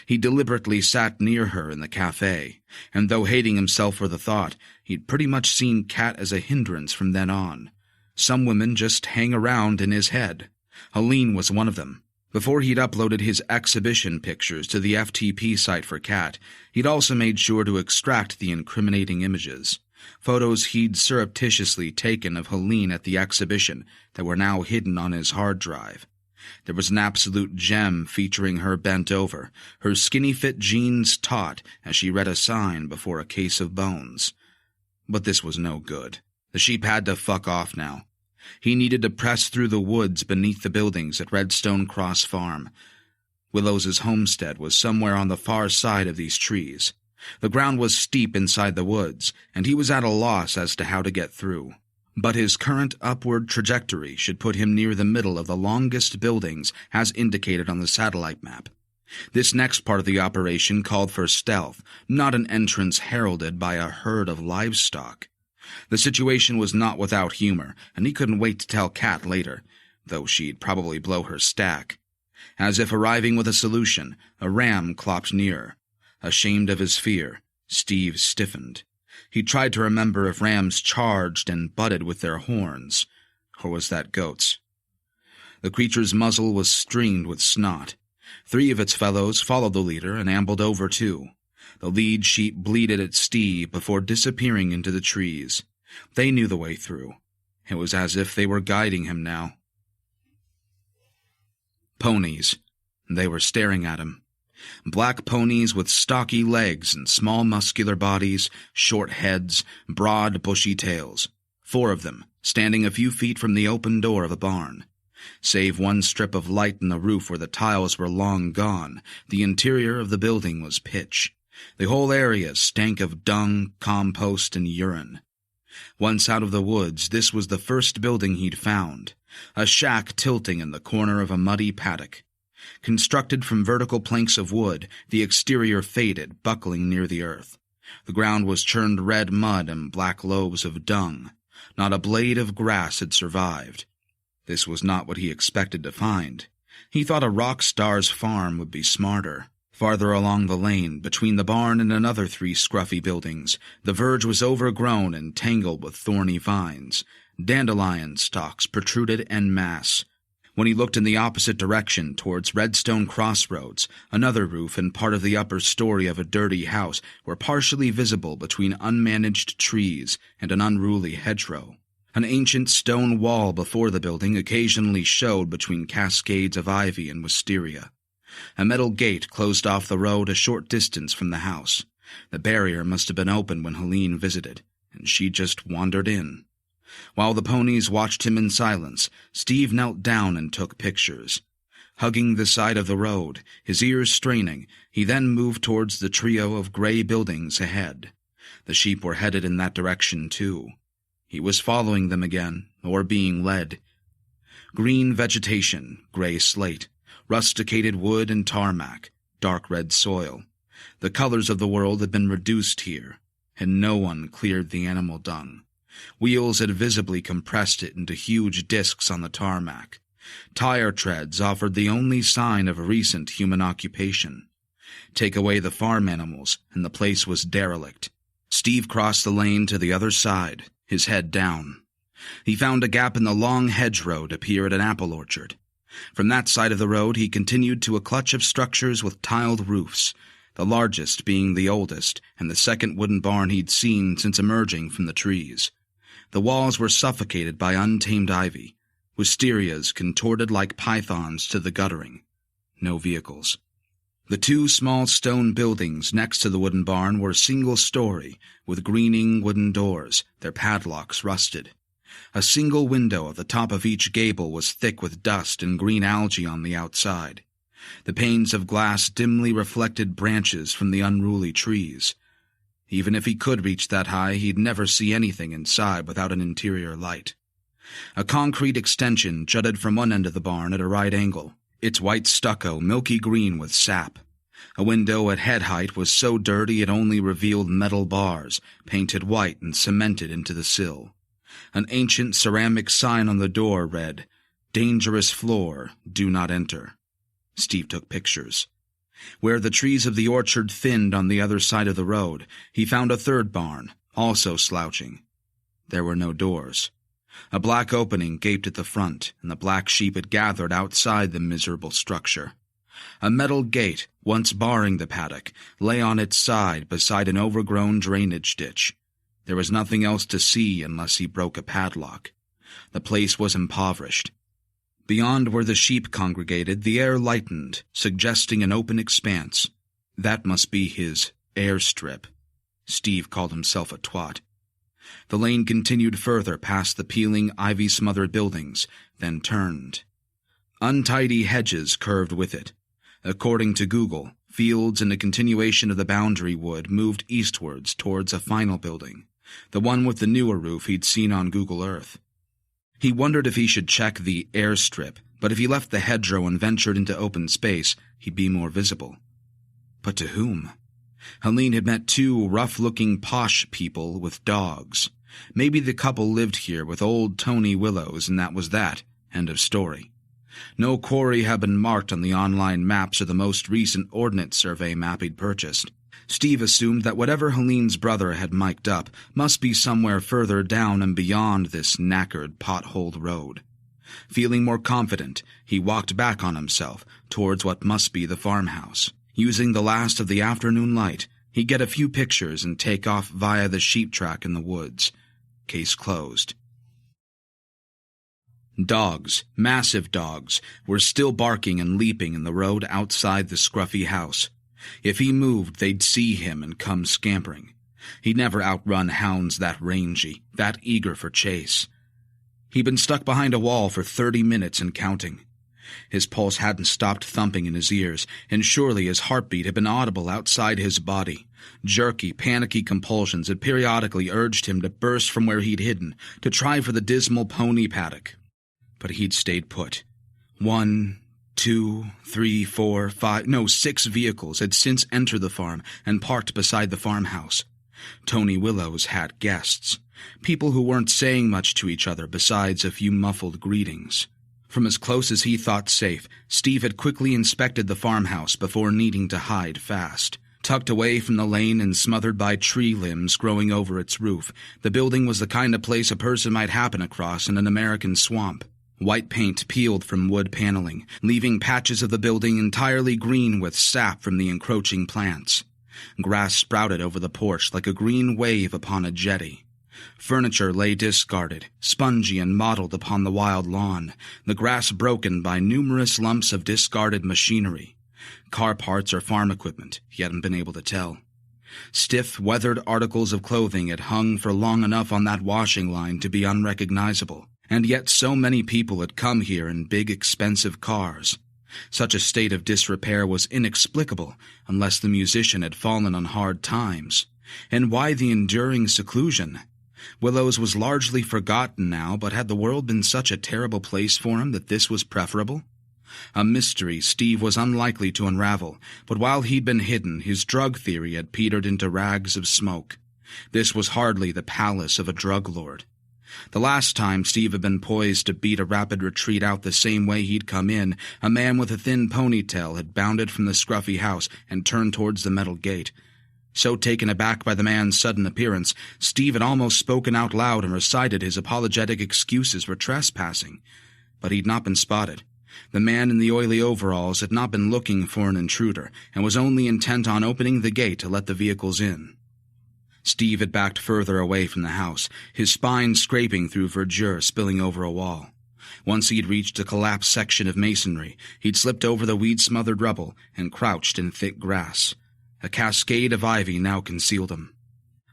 [SPEAKER 1] He deliberately sat near her in the cafe, and though hating himself for the thought, he'd pretty much seen Kat as a hindrance from then on. Some women just hang around in his head. Helene was one of them. Before he'd uploaded his exhibition pictures to the FTP site for Kat, he'd also made sure to extract the incriminating images. Photos he'd surreptitiously taken of Helene at the exhibition that were now hidden on his hard drive. There was an absolute gem featuring her bent over, her skinny-fit jeans taut as she read a sign before a case of bones. But this was no good. The sheep had to fuck off now. He needed to press through the woods beneath the buildings at Redstone Cross Farm. Willows's homestead was somewhere on the far side of these trees. The ground was steep inside the woods, and he was at a loss as to how to get through. But his current upward trajectory should put him near the middle of the longest buildings as indicated on the satellite map. This next part of the operation called for stealth, not an entrance heralded by a herd of livestock. The situation was not without humor, and he couldn't wait to tell Kat later, though she'd probably blow her stack. As if arriving with a solution, a ram clopped nearer. Ashamed of his fear, Steve stiffened. He tried to remember if rams charged and butted with their horns, or was that goats? The creature's muzzle was stringed with snot. 3 of its fellows followed the leader and ambled over too. The lead sheep bleated at Steve before disappearing into the trees. They knew the way through. It was as if they were guiding him now. Ponies. They were staring at him. Black ponies with stocky legs and small muscular bodies, short heads, broad bushy tails. 4 of them, standing a few feet from the open door of a barn. Save one strip of light in the roof where the tiles were long gone, the interior of the building was pitch. The whole area stank of dung, compost, and urine. Once out of the woods, this was the first building he'd found, a shack tilting in the corner of a muddy paddock. Constructed from vertical planks of wood, the exterior faded, buckling near the earth. The ground was churned red mud and black lobes of dung. Not a blade of grass had survived. This was not what he expected to find. He thought a rock star's farm would be smarter. Farther along the lane, between the barn and another 3 scruffy buildings, the verge was overgrown and tangled with thorny vines. Dandelion stalks protruded en masse. When he looked in the opposite direction, towards Redstone Crossroads, another roof and part of the upper story of a dirty house were partially visible between unmanaged trees and an unruly hedgerow. An ancient stone wall before the building occasionally showed between cascades of ivy and wisteria. A metal gate closed off the road a short distance from the house. The barrier must have been open when Helene visited, and she just wandered in. While the ponies watched him in silence, Steve knelt down and took pictures. Hugging the side of the road, his ears straining, he then moved towards the trio of gray buildings ahead. The sheep were headed in that direction, too. He was following them again, or being led. Green vegetation, gray slate, rusticated wood and tarmac, dark red soil. The colors of the world had been reduced here, and no one cleared the animal dung. Wheels had visibly compressed it into huge discs on the tarmac. Tire treads offered the only sign of recent human occupation. Take away the farm animals, and the place was derelict. Steve crossed the lane to the other side, his head down. He found a gap in the long hedgerow to peer at an apple orchard. From that side of the road he continued to a clutch of structures with tiled roofs, the largest being the oldest, and the second wooden barn he'd seen since emerging from the trees. The walls were suffocated by untamed ivy, wisterias contorted like pythons to the guttering. No vehicles. The 2 small stone buildings next to the wooden barn were single-story, with greening wooden doors, their padlocks rusted. A single window at the top of each gable was thick with dust and green algae on the outside. The panes of glass dimly reflected branches from the unruly trees. Even if he could reach that high, he'd never see anything inside without an interior light. A concrete extension jutted from one end of the barn at a right angle, its white stucco milky green with sap. A window at head height was so dirty it only revealed metal bars, painted white and cemented into the sill. An ancient ceramic sign on the door read, "Dangerous floor, do not enter." Steve took pictures. Where the trees of the orchard thinned on the other side of the road, he found a 3rd barn, also slouching. There were no doors. A black opening gaped at the front, and the black sheep had gathered outside the miserable structure. A metal gate, once barring the paddock, lay on its side beside an overgrown drainage ditch. There was nothing else to see unless he broke a padlock. The place was impoverished. Beyond where the sheep congregated, the air lightened, suggesting an open expanse. That must be his airstrip. Steve called himself a twat. The lane continued further past the peeling, ivy-smothered buildings, then turned. Untidy hedges curved with it. According to Google, Fields and a continuation of the boundary wood moved eastwards towards a final building, the one with the newer roof he'd seen on Google Earth. He wondered if he should check the airstrip, but if he left the hedgerow and ventured into open space, he'd be more visible. But to whom? Helene had met two rough-looking posh people with dogs. Maybe the couple lived here with old Tony Willows, and that was that. End of story. No quarry had been marked on the online maps or the most recent Ordnance Survey map he'd purchased. Steve assumed that whatever Helene's brother had mic'd up must be somewhere further down and beyond this knackered, potholed road. Feeling more confident, he walked back on himself towards what must be the farmhouse. Using the last of the afternoon light, he'd get a few pictures and take off via the sheep track in the woods. Case closed. Dogs, massive dogs, were still barking and leaping in the road outside the scruffy house. If he moved, they'd see him and come scampering. He'd never outrun hounds that rangy, that eager for chase. He'd been stuck behind a wall for 30 minutes and counting. His pulse hadn't stopped thumping in his ears, and surely his heartbeat had been audible outside his body. Jerky, panicky compulsions had periodically urged him to burst from where he'd hidden, to try for the dismal pony paddock. But he'd stayed put. 1, 2, 3, 4, 5, no, 6 vehicles had since entered the farm and parked beside the farmhouse. Tony Willows had guests, people who weren't saying much to each other besides a few muffled greetings. From as close as he thought safe, Steve had quickly inspected the farmhouse before needing to hide fast. Tucked away from the lane and smothered by tree limbs growing over its roof, the building was the kind of place a person might happen across in an American swamp. White paint peeled from wood paneling, leaving patches of the building entirely green with sap from the encroaching plants. Grass sprouted over the porch like a green wave upon a jetty. Furniture lay discarded, spongy and mottled upon the wild lawn, the grass broken by numerous lumps of discarded machinery. Car parts or farm equipment, he hadn't been able to tell. Stiff, weathered articles of clothing had hung for long enough on that washing line to be unrecognizable. And yet so many people had come here in big, expensive cars. Such a state of disrepair was inexplicable unless the musician had fallen on hard times. And why the enduring seclusion? Willows was largely forgotten now, but had the world been such a terrible place for him that this was preferable? A mystery Steve was unlikely to unravel, but while he'd been hidden, his drug theory had petered into rags of smoke. This was hardly the palace of a drug lord. The last time Steve had been poised to beat a rapid retreat out the same way he'd come in, a man with a thin ponytail had bounded from the scruffy house and turned towards the metal gate. So taken aback by the man's sudden appearance, Steve had almost spoken out loud and recited his apologetic excuses for trespassing. But he'd not been spotted. The man in the oily overalls had not been looking for an intruder, and was only intent on opening the gate to let the vehicles in. Steve had backed further away from the house, his spine scraping through verdure spilling over a wall. Once he'd reached a collapsed section of masonry, he'd slipped over the weed-smothered rubble and crouched in thick grass. A cascade of ivy now concealed him.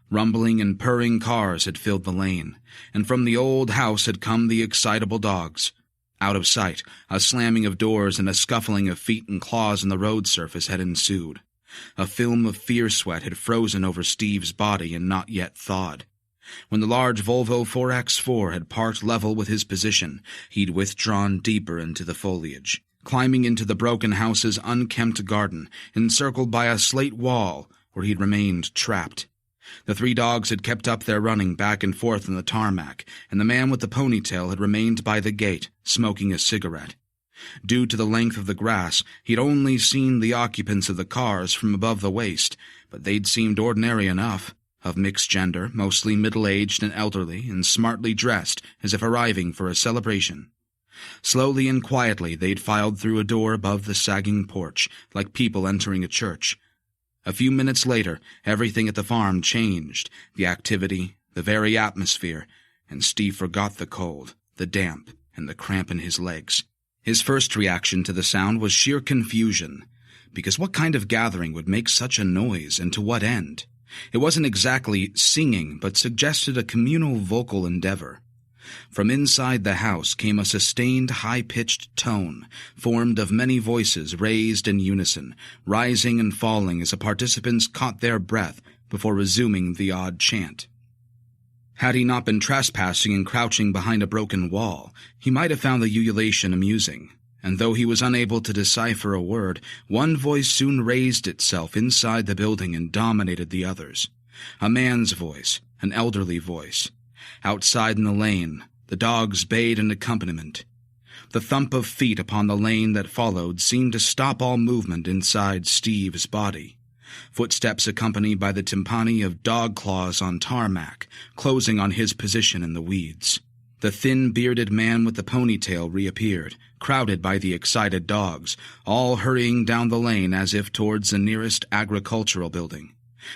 [SPEAKER 1] Rumbling and purring cars had filled the lane, and from the old house had come the excitable dogs. Out of sight, a slamming of doors and a scuffling of feet and claws on the road surface had ensued. A film of fear sweat had frozen over Steve's body and not yet thawed. When the large Volvo 4X4 had parked level with his position, he'd withdrawn deeper into the foliage, climbing into the broken house's unkempt garden, encircled by a slate wall where he'd remained trapped. The 3 dogs had kept up their running back and forth on the tarmac, and the man with the ponytail had remained by the gate, smoking a cigarette. Due to the length of the grass, he'd only seen the occupants of the cars from above the waist, but they'd seemed ordinary enough, of mixed gender, mostly middle-aged and elderly, and smartly dressed as if arriving for a celebration. Slowly and quietly they'd filed through a door above the sagging porch, like people entering a church. A few minutes later, everything at the farm changed, the activity, the very atmosphere, and Steve forgot the cold, the damp, and the cramp in his legs. His first reaction to the sound was sheer confusion, because what kind of gathering would make such a noise, and to what end? It wasn't exactly singing, but suggested a communal vocal endeavor. From inside the house came a sustained high-pitched tone, formed of many voices raised in unison, rising and falling as the participants caught their breath before resuming the odd chant. Had he not been trespassing and crouching behind a broken wall, he might have found the ululation amusing, and though he was unable to decipher a word, one voice soon raised itself inside the building and dominated the others. A man's voice, an elderly voice. Outside in the lane, the dogs bayed an accompaniment. The thump of feet upon the lane that followed seemed to stop all movement inside Steve's body. Footsteps accompanied by the timpani of dog claws on tarmac, closing on his position in the weeds. The thin, bearded man with the ponytail reappeared, crowded by the excited dogs, all hurrying down the lane as if towards the nearest agricultural building.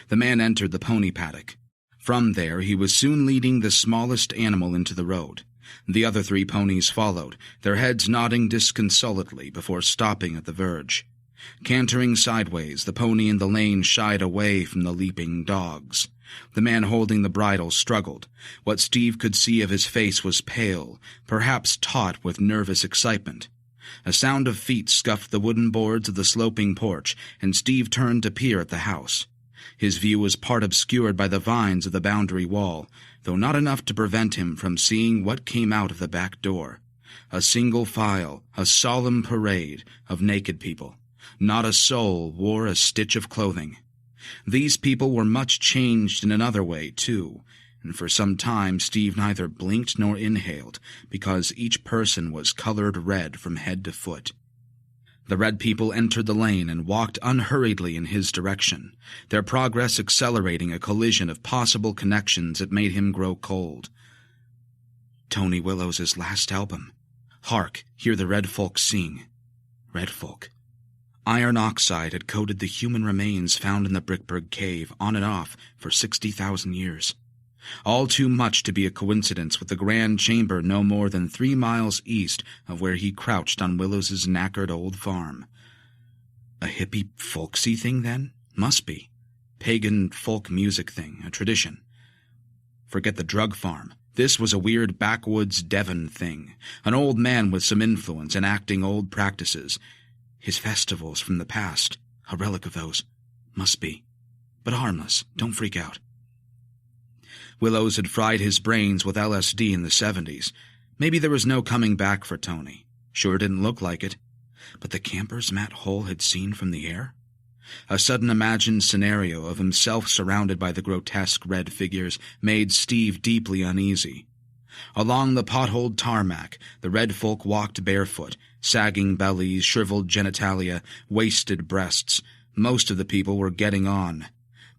[SPEAKER 1] The man entered the pony paddock. From there he was soon leading the smallest animal into the road. The other 3 ponies followed, their heads nodding disconsolately before stopping at the verge. Cantering sideways, the pony in the lane shied away from the leaping dogs. The man holding the bridle struggled. What Steve could see of his face was pale, perhaps taut with nervous excitement. A sound of feet scuffed the wooden boards of the sloping porch, and Steve turned to peer at the house. His view was part obscured by the vines of the boundary wall, though not enough to prevent him from seeing what came out of the back door. A single file, a solemn parade of naked people. Not a soul wore a stitch of clothing. These people were much changed in another way, too, and for some time Steve neither blinked nor inhaled, because each person was colored red from head to foot. The red people entered the lane and walked unhurriedly in his direction, their progress accelerating a collision of possible connections that made him grow cold. Tony Willow's last album. Hark, hear the red folk sing. Red folk. Iron oxide had coated the human remains found in the Brickberg cave on and off for 60,000 years. All too much to be a coincidence with the grand chamber no more than 3 miles east of where he crouched on Willow's knackered old farm. A hippie folksy thing, then? Must be. Pagan folk music thing, a tradition. Forget the drug farm. This was a weird backwoods Devon thing, an old man with some influence enacting old practices. His festivals from the past, a relic of those. Must be. But harmless, don't freak out. Willows had fried his brains with LSD in the 70s. Maybe there was no coming back for Tony. Sure didn't look like it. But the campers Matt Hull had seen from the air? A sudden imagined scenario of himself surrounded by the grotesque red figures made Steve deeply uneasy. Along the potholed tarmac, the red folk walked barefoot, sagging bellies, shriveled genitalia, wasted breasts. Most of the people were getting on.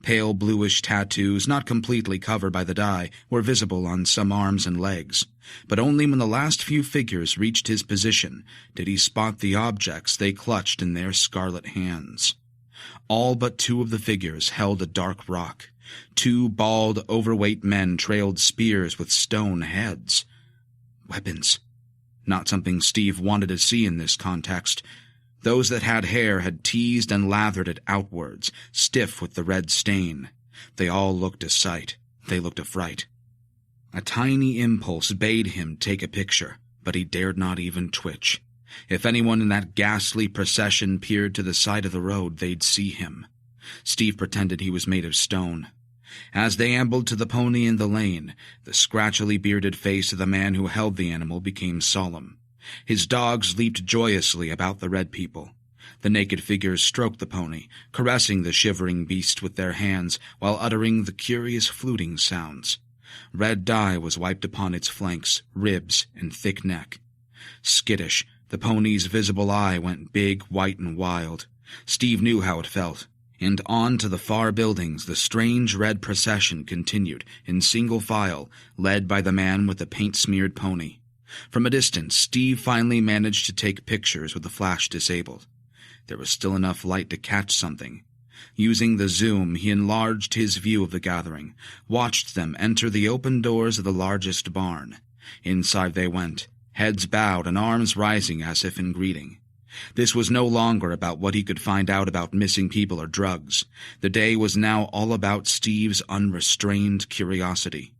[SPEAKER 1] Pale bluish tattoos, not completely covered by the dye, were visible on some arms and legs. But only when the last few figures reached his position did he spot the objects they clutched in their scarlet hands. All but 2 of the figures held a dark rock. 2 bald, overweight men trailed spears with stone heads. Weapons. Not something Steve wanted to see in this context. Those that had hair had teased and lathered it outwards, stiff with the red stain. They all looked a sight. They looked a fright. A tiny impulse bade him take a picture, but he dared not even twitch. If anyone in that ghastly procession peered to the side of the road, they'd see him. Steve pretended he was made of stone. As they ambled to the pony in the lane, the scratchily bearded face of the man who held the animal became solemn. His dogs leaped joyously about the red people. The naked figures stroked the pony, caressing the shivering beast with their hands while uttering the curious fluting sounds. Red dye was wiped upon its flanks, ribs, and thick neck. Skittish, the pony's visible eye went big, white, and wild. Steve knew how it felt. And on to the far buildings the strange red procession continued, in single file, led by the man with the paint-smeared pony. From a distance, Steve finally managed to take pictures with the flash disabled. There was still enough light to catch something. Using the zoom, he enlarged his view of the gathering, watched them enter the open doors of the largest barn. Inside they went, heads bowed and arms rising as if in greeting. This was no longer about what he could find out about missing people or drugs. The day was now all about Steve's unrestrained curiosity.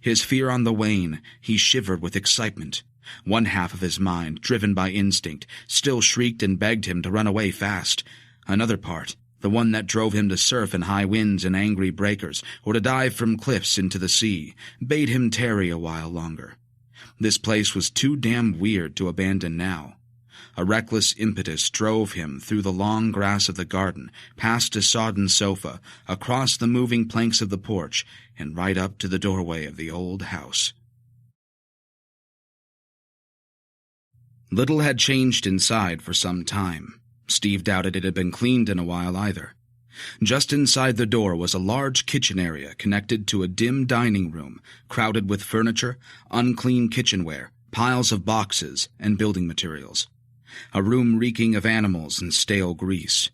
[SPEAKER 1] His fear on the wane, he shivered with excitement. One half of his mind, driven by instinct, still shrieked and begged him to run away fast. Another part, the one that drove him to surf in high winds and angry breakers, or to dive from cliffs into the sea, bade him tarry a while longer. This place was too damn weird to abandon now. A reckless impetus drove him through the long grass of the garden, past a sodden sofa, across the moving planks of the porch, and right up to the doorway of the old house. Little had changed inside for some time. Steve doubted it had been cleaned in a while either. Just inside the door was a large kitchen area connected to a dim dining room, crowded with furniture, unclean kitchenware, piles of boxes, and building materials. A room reeking of animals and stale grease.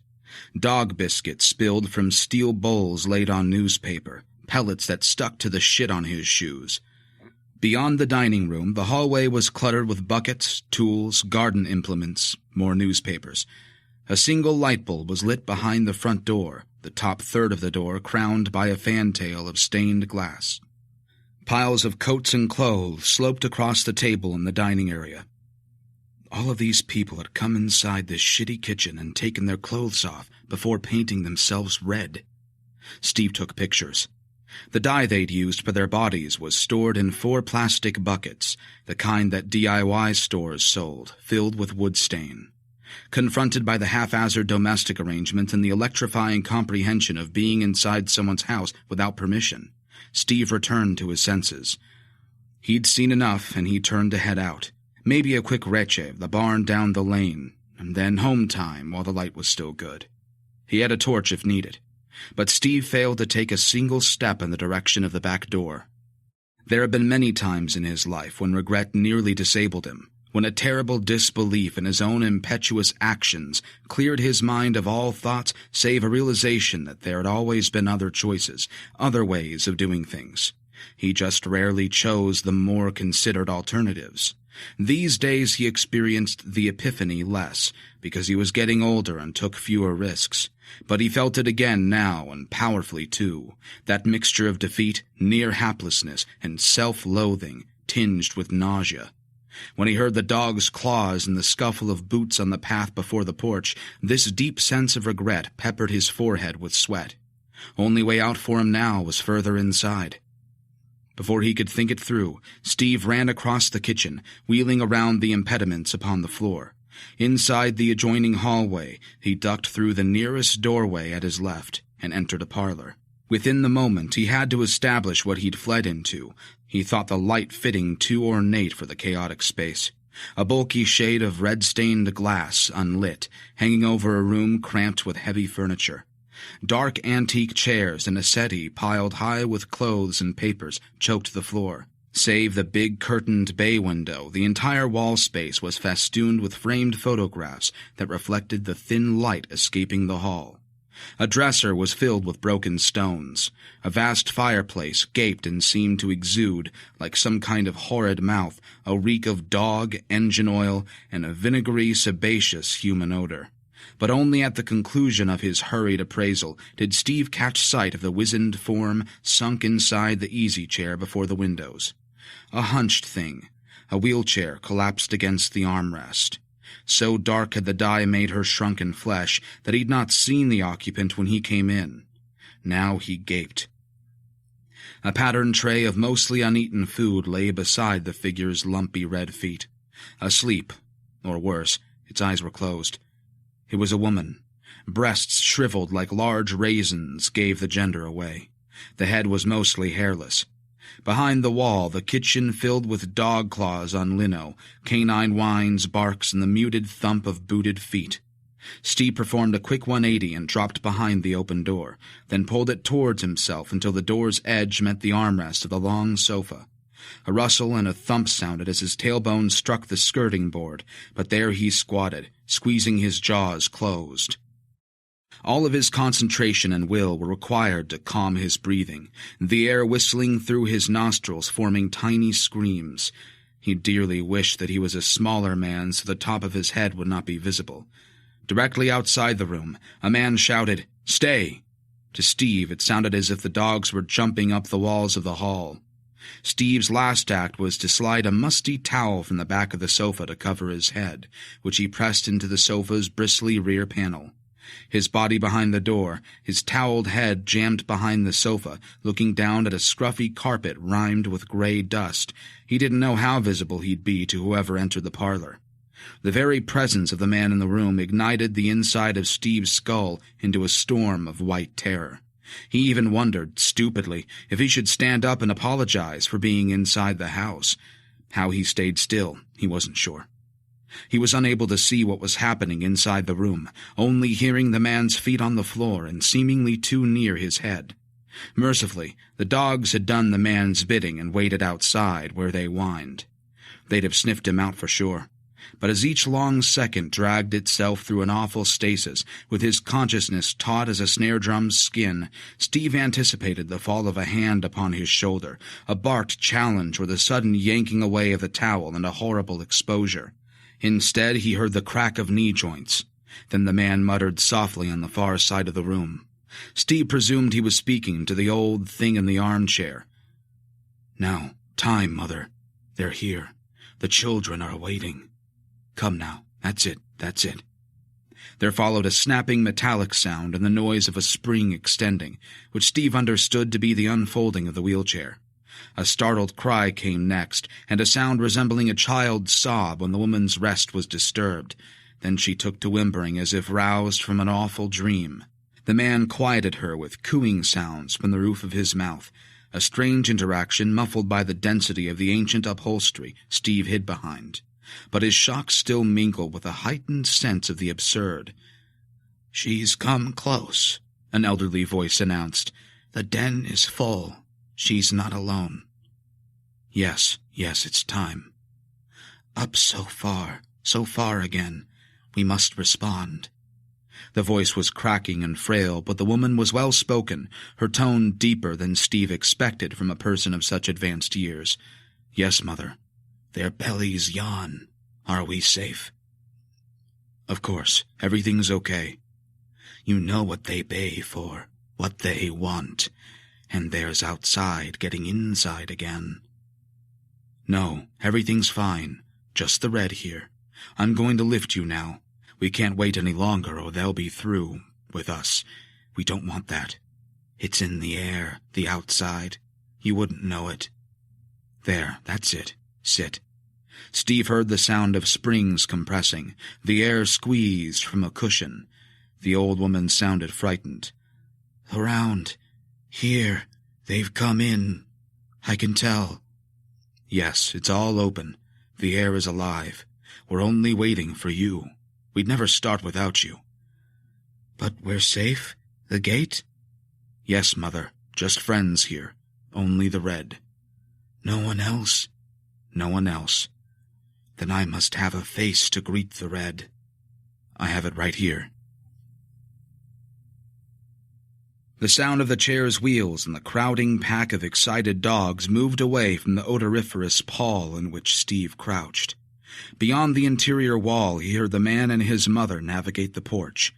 [SPEAKER 1] Dog biscuits spilled from steel bowls laid on newspaper, pellets that stuck to the shit on his shoes. Beyond the dining room, the hallway was cluttered with buckets, tools, garden implements, more newspapers. A single light bulb was lit behind the front door, the top third of the door crowned by a fantail of stained glass. Piles of coats and clothes sloped across the table in the dining area. All of these people had come inside this shitty kitchen and taken their clothes off before painting themselves red. Steve took pictures. The dye they'd used for their bodies was stored in 4 plastic buckets, the kind that DIY stores sold, filled with wood stain. Confronted by the haphazard domestic arrangement and the electrifying comprehension of being inside someone's house without permission, Steve returned to his senses. He'd seen enough, and he turned to head out. Maybe a quick reche, the barn down the lane, and then home time while the light was still good. He had a torch if needed, but Steve failed to take a single step in the direction of the back door. There had been many times in his life when regret nearly disabled him, when a terrible disbelief in his own impetuous actions cleared his mind of all thoughts save a realization that there had always been other choices, other ways of doing things. He just rarely chose the more considered alternatives. These days he experienced the epiphany less, because he was getting older and took fewer risks. But he felt it again now, and powerfully too, that mixture of defeat, near haplessness, and self-loathing, tinged with nausea. When he heard the dog's claws and the scuffle of boots on the path before the porch, this deep sense of regret peppered his forehead with sweat. Only way out for him now was further inside. Before he could think it through, Steve ran across the kitchen, wheeling around the impediments upon the floor. Inside the adjoining hallway, he ducked through the nearest doorway at his left and entered a parlor. Within the moment, he had to establish what he'd fled into. He thought the light fitting too ornate for the chaotic space. A bulky shade of red-stained glass, unlit, hanging over a room cramped with heavy furniture. Dark antique chairs and a settee piled high with clothes and papers choked the floor. Save the big curtained bay window, the entire wall space was festooned with framed photographs that reflected the thin light escaping the hall. A dresser was filled with broken stones. A vast fireplace gaped and seemed to exude, like some kind of horrid mouth, a reek of dog, engine oil, and a vinegary, sebaceous human odor. But only at the conclusion of his hurried appraisal did Steve catch sight of the wizened form sunk inside the easy-chair before the windows. A hunched thing, a wheelchair collapsed against the armrest. So dark had the dye made her shrunken flesh that he'd not seen the occupant when he came in. Now he gaped. A patterned tray of mostly uneaten food lay beside the figure's lumpy red feet. Asleep, or worse, its eyes were closed. It was a woman. Breasts shriveled like large raisins gave the gender away. The head was mostly hairless. Behind the wall, the kitchen filled with dog claws on lino, canine whines, barks, and the muted thump of booted feet. Steve performed a quick 180 and dropped behind the open door, then pulled it towards himself until the door's edge met the armrest of the long sofa. A rustle and a thump sounded as his tailbone struck the skirting board, but there he squatted, squeezing his jaws closed. All of his concentration and will were required to calm his breathing, the air whistling through his nostrils, forming tiny screams. He dearly wished that he was a smaller man so the top of his head would not be visible. Directly outside the room, a man shouted, "Stay!" To Steve, it sounded as if the dogs were jumping up the walls of the hall. Steve's last act was to slide a musty towel from the back of the sofa to cover his head, which he pressed into the sofa's bristly rear panel. His body behind the door, his toweled head jammed behind the sofa, looking down at a scruffy carpet rimed with gray dust, he didn't know how visible he'd be to whoever entered the parlor. The very presence of the man in the room ignited the inside of Steve's skull into a storm of white terror. He even wondered, stupidly, if he should stand up and apologize for being inside the house. How he stayed still, he wasn't sure. He was unable to see what was happening inside the room, only hearing the man's feet on the floor and seemingly too near his head. Mercifully, the dogs had done the man's bidding and waited outside where they whined. They'd have sniffed him out for sure. But as each long second dragged itself through an awful stasis, with his consciousness taut as a snare drum's skin, Steve anticipated the fall of a hand upon his shoulder, a barked challenge or the sudden yanking away of the towel and a horrible exposure. Instead, he heard the crack of knee joints. Then the man muttered softly on the far side of the room. Steve presumed he was speaking to the old thing in the armchair. "Now, time, Mother. They're here. The children are waiting. Come now. That's it. That's it." There followed a snapping metallic sound and the noise of a spring extending, which Steve understood to be the unfolding of the wheelchair. A startled cry came next, and a sound resembling a child's sob when the woman's rest was disturbed. Then she took to whimpering as if roused from an awful dream. The man quieted her with cooing sounds from the roof of his mouth, a strange interaction muffled by the density of the ancient upholstery Steve hid behind. But his shock still mingled with a heightened sense of the absurd. "She's come close," an elderly voice announced. "The den is full. She's not alone." Yes, it's time. "Up so far again. We must respond." The voice was cracking and frail, but the woman was well-spoken, her tone deeper than Steve expected from a person of such advanced years. "Yes, Mother. Their bellies yawn. Are we safe?" "Of course. Everything's okay." "You know what they bay for, what they want, and there's outside getting inside again." "No, everything's fine. Just the red here. I'm going to lift you now. We can't wait any longer or they'll be through with us. We don't want that. It's in the air, the outside. You wouldn't know it." "There, that's it. Sit." Steve heard the sound of springs compressing, the air squeezed from a cushion. The old woman sounded frightened. "Around here, they've come in. I can tell." "Yes, it's all open. The air is alive. We're only waiting for you. We'd never start without you." "But we're safe? The gate?" "Yes, Mother. Just friends here. Only the red." "No one else?" "No one else." "Then I must have a face to greet the red." "I have it right here." The sound of the chair's wheels and the crowding pack of excited dogs moved away from the odoriferous pall in which Steve crouched. Beyond the interior wall, he heard the man and his mother navigate the porch.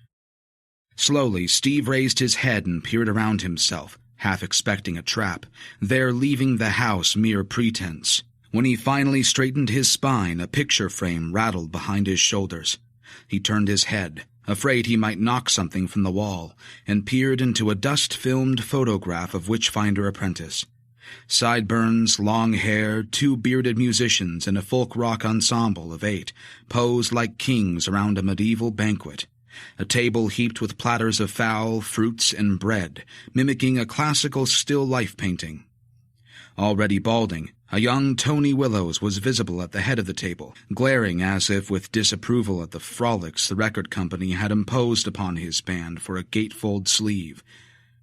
[SPEAKER 1] Slowly, Steve raised his head and peered around himself, half expecting a trap, their leaving the house mere pretense. When he finally straightened his spine, a picture frame rattled behind his shoulders. He turned his head, afraid he might knock something from the wall, and peered into a dust-filmed photograph of Witchfinder Apprentice. Sideburns, long hair, 2 bearded musicians and a folk-rock ensemble of 8 posed like kings around a medieval banquet. A table heaped with platters of fowl, fruits, and bread, mimicking a classical still-life painting. Already balding, a young Tony Willows was visible at the head of the table, glaring as if with disapproval at the frolics the record company had imposed upon his band for a gatefold sleeve.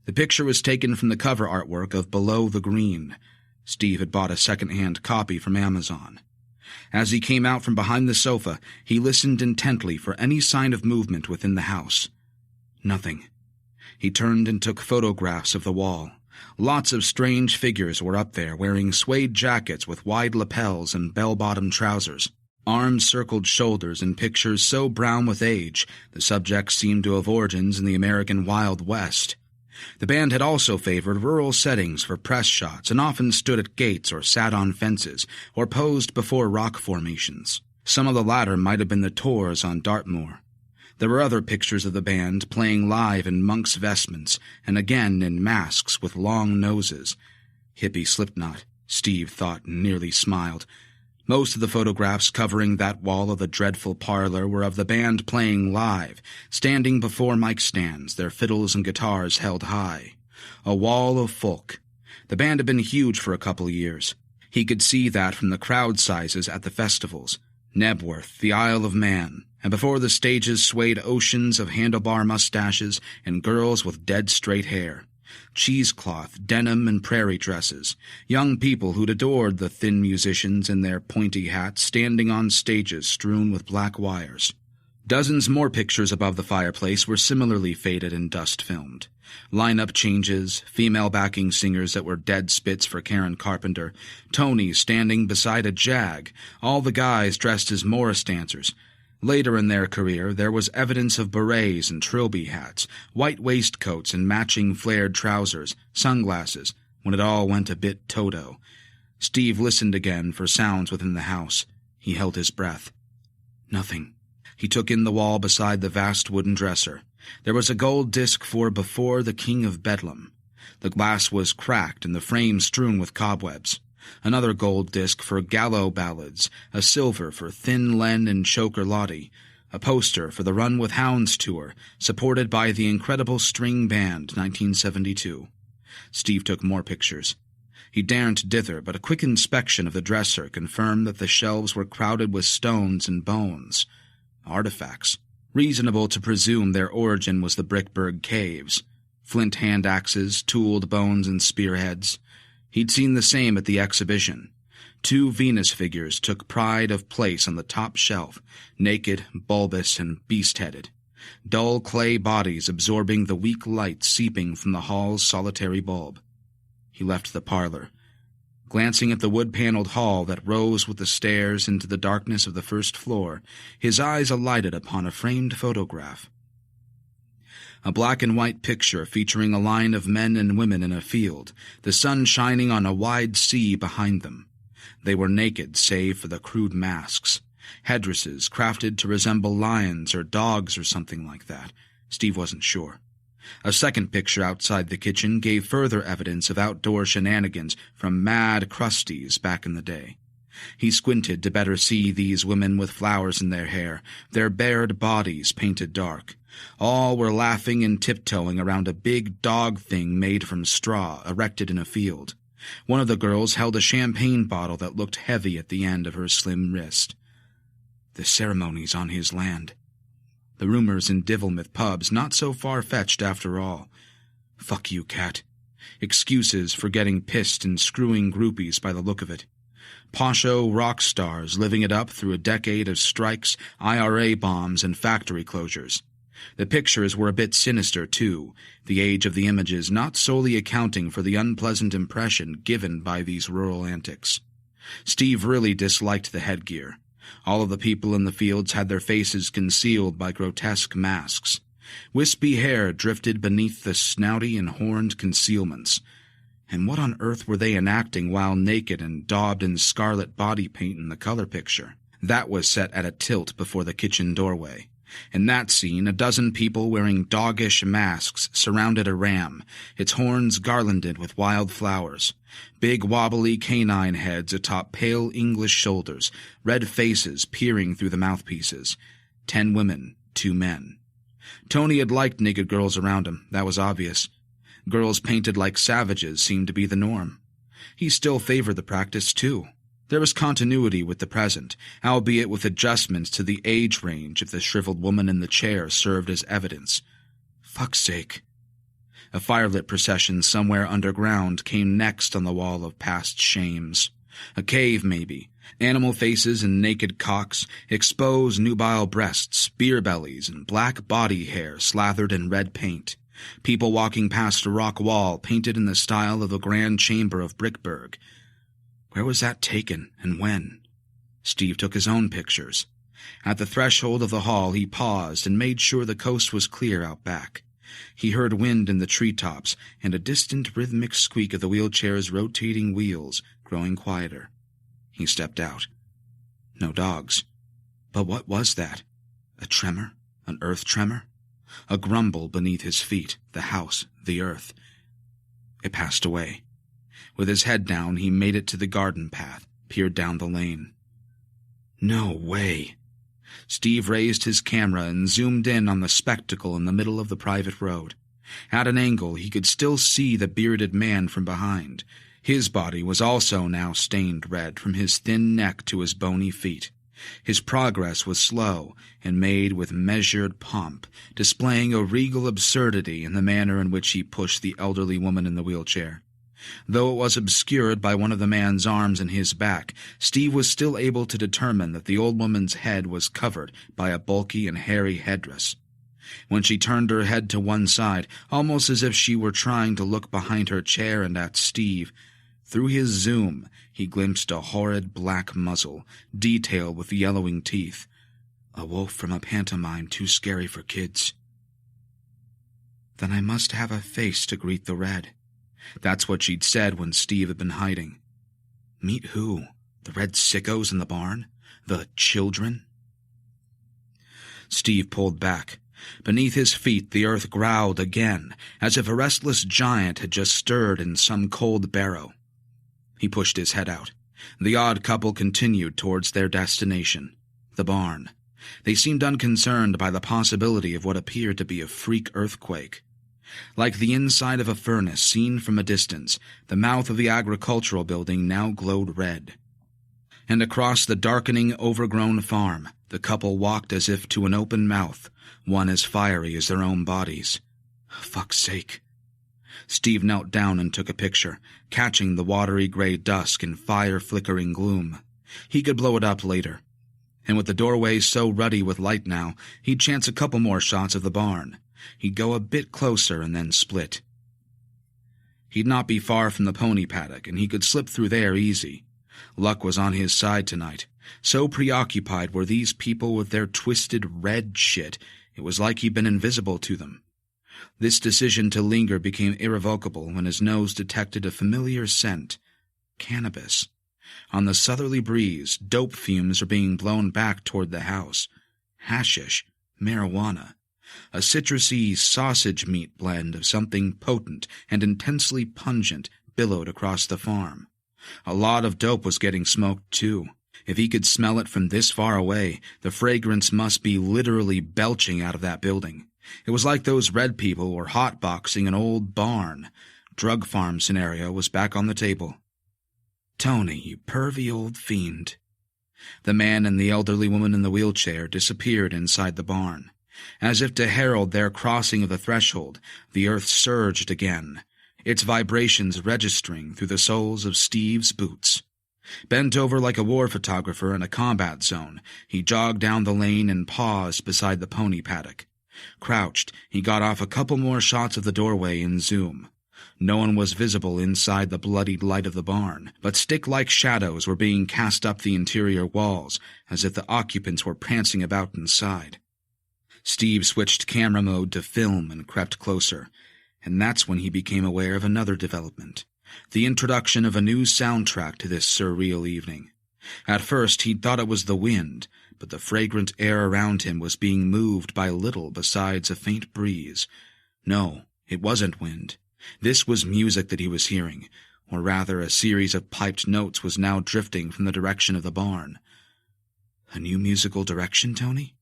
[SPEAKER 1] The picture was taken from the cover artwork of Below the Green. Steve had bought a second-hand copy from Amazon. As he came out from behind the sofa, he listened intently for any sign of movement within the house. Nothing. He turned and took photographs of the wall. Lots of strange figures were up there, wearing suede jackets with wide lapels and bell-bottom trousers. Arms circled shoulders in pictures so brown with age, the subjects seemed to have origins in the American Wild West. The band had also favored rural settings for press shots and often stood at gates or sat on fences or posed before rock formations. Some of the latter might have been the Tors on Dartmoor. There were other pictures of the band playing live in monks' vestments and again in masks with long noses. Hippie Slipknot, Steve thought and nearly smiled. Most of the photographs covering that wall of the dreadful parlor were of the band playing live, standing before mic stands, their fiddles and guitars held high. A wall of folk. The band had been huge for a couple of years. He could see that from the crowd sizes at the festivals. Nebworth, the Isle of Man, and before the stages swayed oceans of handlebar mustaches and girls with dead straight hair. Cheesecloth, denim, and prairie dresses, young people who'd adored the thin musicians in their pointy hats standing on stages strewn with black wires. Dozens more pictures above the fireplace were similarly faded and dust-filmed. Line-up changes, female backing singers that were dead spits for Karen Carpenter, Tony standing beside a Jag, all the guys dressed as Morris dancers. Later in their career, there was evidence of berets and trilby hats, white waistcoats and matching flared trousers, sunglasses, when it all went a bit Toto. Steve listened again for sounds within the house. He held his breath. Nothing. He took in the wall beside the vast wooden dresser. There was a gold disc for Before the King of Bedlam. The glass was cracked and the frame strewn with cobwebs. Another gold disc for Gallo Ballads, a silver for Thin Len and Choker Lottie, a poster for the Run with Hounds tour, supported by the Incredible String Band, 1972. Steve took more pictures. He daren't dither, but a quick inspection of the dresser confirmed that the shelves were crowded with stones and bones. Artifacts. Reasonable to presume their origin was the Brickburg Caves. Flint hand axes, tooled bones and spearheads. He'd seen the same at the exhibition. 2 Venus figures took pride of place on the top shelf, naked, bulbous, and beast-headed. Dull clay bodies absorbing the weak light seeping from the hall's solitary bulb. He left the parlor. Glancing at the wood-paneled hall that rose with the stairs into the darkness of the first floor, his eyes alighted upon a framed photograph. A black-and-white picture featuring a line of men and women in a field, the sun shining on a wide sea behind them. They were naked save for the crude masks, headdresses crafted to resemble lions or dogs or something like that. Steve wasn't sure. A second picture outside the kitchen gave further evidence of outdoor shenanigans from mad crusties back in the day. He squinted to better see these women with flowers in their hair, their bared bodies painted dark. All were laughing and tiptoeing around a big dog thing made from straw, erected in a field. One of the girls held a champagne bottle that looked heavy at the end of her slim wrist. The ceremony's on his land. The rumors in Divilmouth pubs not so far-fetched after all. Fuck you, cat. Excuses for getting pissed and screwing groupies by the look of it. Posho rock stars living it up through a decade of strikes, IRA bombs, and factory closures. The pictures were a bit sinister, too, the age of the images not solely accounting for the unpleasant impression given by these rural antics. Steve really disliked the headgear. All of the people in the fields had their faces concealed by grotesque masks. Wispy hair drifted beneath the snouty and horned concealments. And what on earth were they enacting while naked and daubed in scarlet body paint in the color picture? That was set at a tilt before the kitchen doorway. In that scene, a dozen people wearing doggish masks surrounded a ram, its horns garlanded with wild flowers. Big wobbly canine heads atop pale English shoulders, red faces peering through the mouthpieces. 10 women, 2 men. Tony had liked naked girls around him, that was obvious. Girls painted like savages seemed to be the norm. He still favored the practice, too. There was continuity with the present, albeit with adjustments to the age range if the shriveled woman in the chair served as evidence. Fuck's sake. A firelit procession somewhere underground came next on the wall of past shames. A cave, maybe. Animal faces and naked cocks, exposed nubile breasts, beer bellies, and black body hair slathered in red paint. People walking past a rock wall painted in the style of the Grand Chamber of Brickburg. Where was that taken, and when? Steve took his own pictures. At the threshold of the hall he paused and made sure the coast was clear out back. He heard wind in the treetops and a distant rhythmic squeak of the wheelchair's rotating wheels growing quieter. He stepped out. No dogs. But what was that? A tremor? An earth tremor? A grumble beneath his feet, the house, the earth. It passed away. With his head down, he made it to the garden path, peered down the lane. No way. Steve raised his camera and zoomed in on the spectacle in the middle of the private road. At an angle, he could still see the bearded man from behind. His body was also now stained red from his thin neck to his bony feet. His progress was slow and made with measured pomp, displaying a regal absurdity in the manner in which he pushed the elderly woman in the wheelchair. Though it was obscured by one of the man's arms in his back, Steve was still able to determine that the old woman's head was covered by a bulky and hairy headdress. When she turned her head to one side, almost as if she were trying to look behind her chair and at Steve, through his zoom he glimpsed a horrid black muzzle, detailed with yellowing teeth. A wolf from a pantomime too scary for kids. Then I must have a face to greet the red. That's what she'd said when Steve had been hiding. Meet who? The red sickos in the barn? The children? Steve pulled back. Beneath his feet the earth growled again, as if a restless giant had just stirred in some cold barrow. He pushed his head out. The odd couple continued towards their destination, the barn. They seemed unconcerned by the possibility of what appeared to be a freak earthquake. Like the inside of a furnace seen from a distance, the mouth of the agricultural building now glowed red. And across the darkening, overgrown farm, the couple walked as if to an open mouth, one as fiery as their own bodies. Fuck's sake. Steve knelt down and took a picture, catching the watery gray dusk and fire-flickering gloom. He could blow it up later. And with the doorway so ruddy with light now, he'd chance a couple more shots of the barn. He'd go a bit closer and then split. He'd not be far from the pony paddock, and he could slip through there easy. Luck was on his side tonight. So preoccupied were these people with their twisted red shit, it was like he'd been invisible to them. This decision to linger became irrevocable when his nose detected a familiar scent. Cannabis. On the southerly breeze, dope fumes were being blown back toward the house. Hashish. Marijuana. A citrusy sausage meat blend of something potent and intensely pungent billowed across the farm. A lot of dope was getting smoked, too. If he could smell it from this far away, the fragrance must be literally belching out of that building. It was like those red people were hotboxing an old barn. Drug farm scenario was back on the table. Tony, you pervy old fiend. The man and the elderly woman in the wheelchair disappeared inside the barn. As if to herald their crossing of the threshold, the earth surged again, its vibrations registering through the soles of Steve's boots. Bent over like a war photographer in a combat zone, he jogged down the lane and paused beside the pony paddock. Crouched, he got off a couple more shots of the doorway in zoom. No one was visible inside the bloodied light of the barn, but stick-like shadows were being cast up the interior walls, as if the occupants were prancing about inside. Steve switched camera mode to film and crept closer, and that's when he became aware of another development, the introduction of a new soundtrack to this surreal evening. At first he'd thought it was the wind, but the fragrant air around him was being moved by little besides a faint breeze. No, it wasn't wind. This was music that he was hearing, or rather a series of piped notes was now drifting from the direction of the barn. A new musical direction, Tony?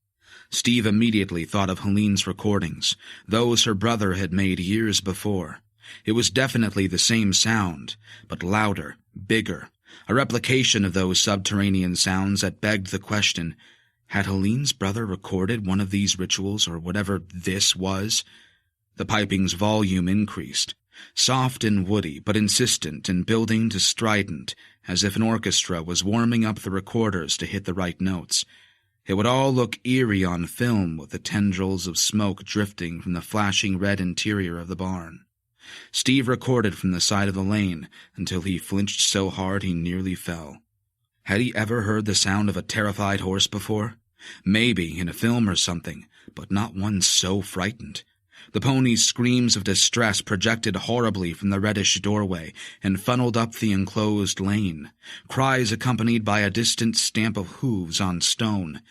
[SPEAKER 1] Steve immediately thought of Helene's recordings, those her brother had made years before. It was definitely the same sound, but louder, bigger, a replication of those subterranean sounds that begged the question, had Helene's brother recorded one of these rituals or whatever this was? The piping's volume increased, soft and woody but insistent and building to strident, as if an orchestra was warming up the recorders to hit the right notes. It would all look eerie on film with the tendrils of smoke drifting from the flashing red interior of the barn. Steve recorded from the side of the lane until he flinched so hard he nearly fell. Had he ever heard the sound of a terrified horse before? Maybe in a film or something, but not one so frightened. The pony's screams of distress projected horribly from the reddish doorway and funneled up the enclosed lane, cries accompanied by a distant stamp of hooves on stone.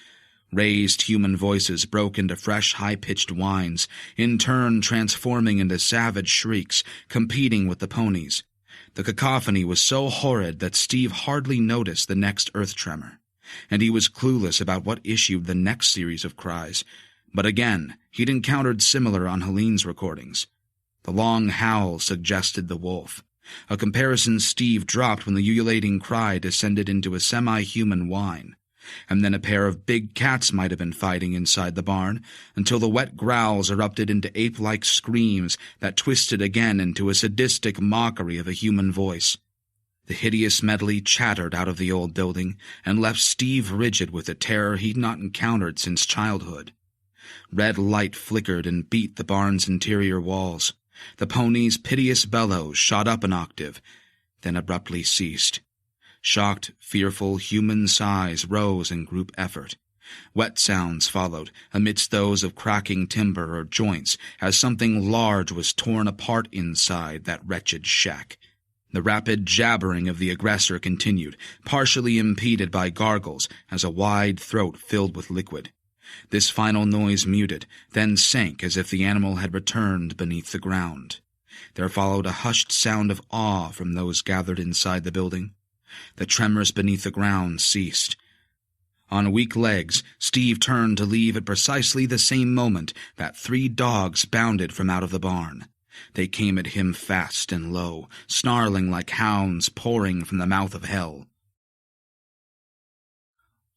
[SPEAKER 1] Raised human voices broke into fresh, high-pitched whines, in turn transforming into savage shrieks, competing with the ponies. The cacophony was so horrid that Steve hardly noticed the next earth tremor, and he was clueless about what issued the next series of cries. But again, he'd encountered similar on Helene's recordings. The long howl suggested the wolf, a comparison Steve dropped when the ululating cry descended into a semi-human whine. And then a pair of big cats might have been fighting inside the barn, until the wet growls erupted into ape-like screams that twisted again into a sadistic mockery of a human voice. The hideous medley chattered out of the old building and left Steve rigid with a terror he'd not encountered since childhood. Red light flickered and beat the barn's interior walls. The pony's piteous bellows shot up an octave, then abruptly ceased. Shocked, fearful human sighs rose in group effort. Wet sounds followed, amidst those of cracking timber or joints, as something large was torn apart inside that wretched shack. The rapid jabbering of the aggressor continued, partially impeded by gargles as a wide throat filled with liquid. This final noise muted, then sank as if the animal had returned beneath the ground. There followed a hushed sound of awe from those gathered inside the building. The tremors beneath the ground ceased. On weak legs, Steve turned to leave at precisely the same moment that 3 dogs bounded from out of the barn. They came at him fast and low, snarling like hounds pouring from the mouth of hell.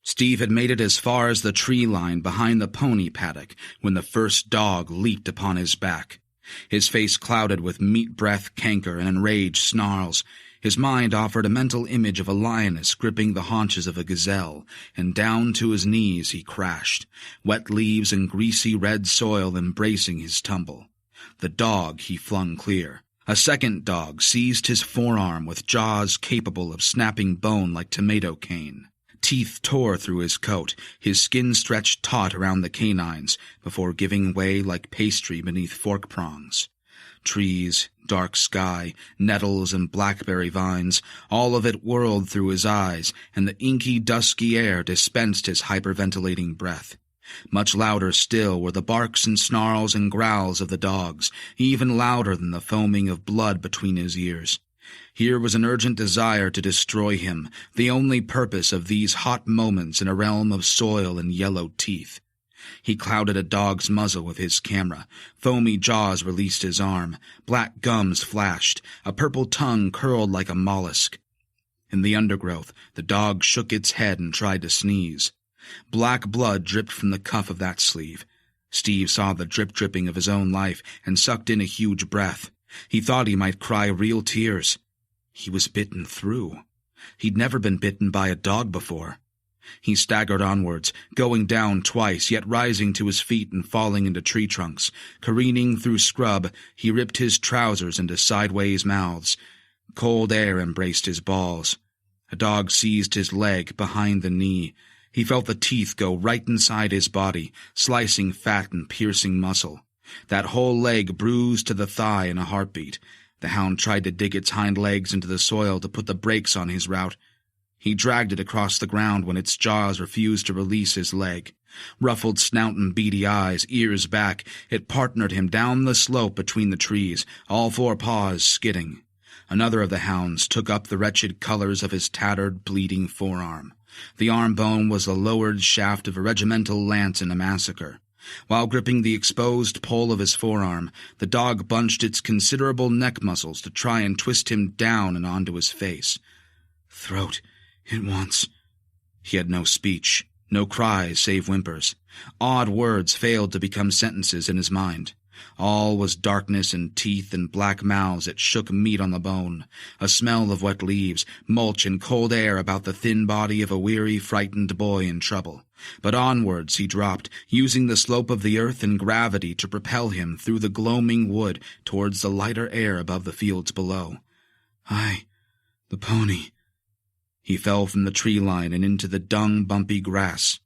[SPEAKER 1] Steve had made it as far as the tree line behind the pony paddock when the first dog leaped upon his back. His face clouded with meat-breath canker and enraged snarls. His mind offered a mental image of a lioness gripping the haunches of a gazelle, and down to his knees he crashed, wet leaves and greasy red soil embracing his tumble. The dog he flung clear. A second dog seized his forearm with jaws capable of snapping bone like tomato cane. Teeth tore through his coat, his skin stretched taut around the canines before giving way like pastry beneath fork prongs. Trees, dark sky, nettles and blackberry vines, all of it whirled through his eyes, and the inky, dusky air dispensed his hyperventilating breath. Much louder still were the barks and snarls and growls of the dogs, even louder than the foaming of blood between his ears. Here was an urgent desire to destroy him, the only purpose of these hot moments in a realm of soil and yellow teeth. He clouded a dog's muzzle with his camera. Foamy jaws released his arm. Black gums flashed. A purple tongue curled like a mollusk. In the undergrowth, the dog shook its head and tried to sneeze. Black blood dripped from the cuff of that sleeve. Steve saw the drip-dripping of his own life and sucked in a huge breath. He thought he might cry real tears. He was bitten through. He'd never been bitten by a dog before. He staggered onwards, going down twice, yet rising to his feet and falling into tree trunks. Careening through scrub, he ripped his trousers into sideways mouths. Cold air embraced his balls. A dog seized his leg behind the knee. He felt the teeth go right inside his body, slicing fat and piercing muscle. That whole leg bruised to the thigh in a heartbeat. The hound tried to dig its hind legs into the soil to put the brakes on his route. He dragged it across the ground when its jaws refused to release his leg. Ruffled snout and beady eyes, ears back, it partnered him down the slope between the trees, all 4 paws skidding. Another of the hounds took up the wretched colors of his tattered, bleeding forearm. The arm bone was the lowered shaft of a regimental lance in a massacre. While gripping the exposed pole of his forearm, the dog bunched its considerable neck muscles to try and twist him down and onto his face. Throat. It wants... He had no speech, no cries save whimpers. Odd words failed to become sentences in his mind. All was darkness and teeth and black mouths that shook meat on the bone, a smell of wet leaves, mulch and cold air about the thin body of a weary, frightened boy in trouble. But onwards he dropped, using the slope of the earth and gravity to propel him through the gloaming wood towards the lighter air above the fields below. The pony... He fell from the tree line and into the dung, bumpy grass.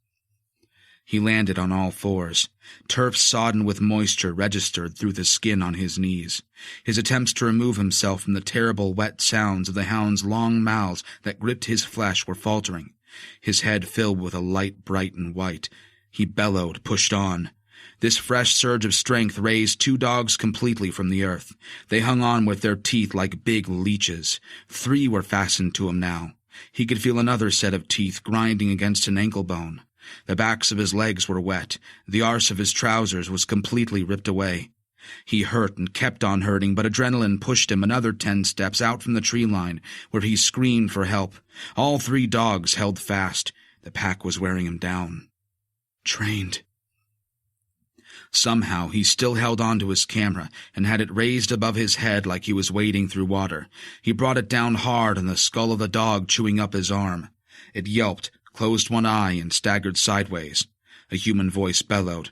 [SPEAKER 1] He landed on all fours. Turf sodden with moisture registered through the skin on his knees. His attempts to remove himself from the terrible wet sounds of the hounds' long mouths that gripped his flesh were faltering. His head filled with a light bright and white. He bellowed, pushed on. This fresh surge of strength raised 2 dogs completely from the earth. They hung on with their teeth like big leeches. 3 were fastened to him now. He could feel another set of teeth grinding against an ankle bone. The backs of his legs were wet. The arse of his trousers was completely ripped away. He hurt and kept on hurting, but adrenaline pushed him another 10 steps out from the tree line, where he screamed for help. All 3 dogs held fast. The pack was wearing him down. Trained. Somehow he still held on to his camera and had it raised above his head like he was wading through water. He brought it down hard on the skull of the dog chewing up his arm. It yelped, closed one eye, and staggered sideways. A human voice bellowed,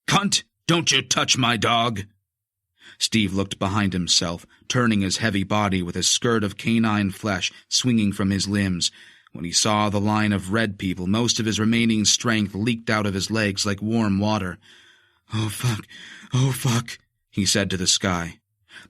[SPEAKER 1] "Cunt, don't you touch my dog!" Steve looked behind himself, turning his heavy body with a skirt of canine flesh swinging from his limbs. When he saw the line of red people, most of his remaining strength leaked out of his legs like warm water. "Oh, fuck," he said to the sky.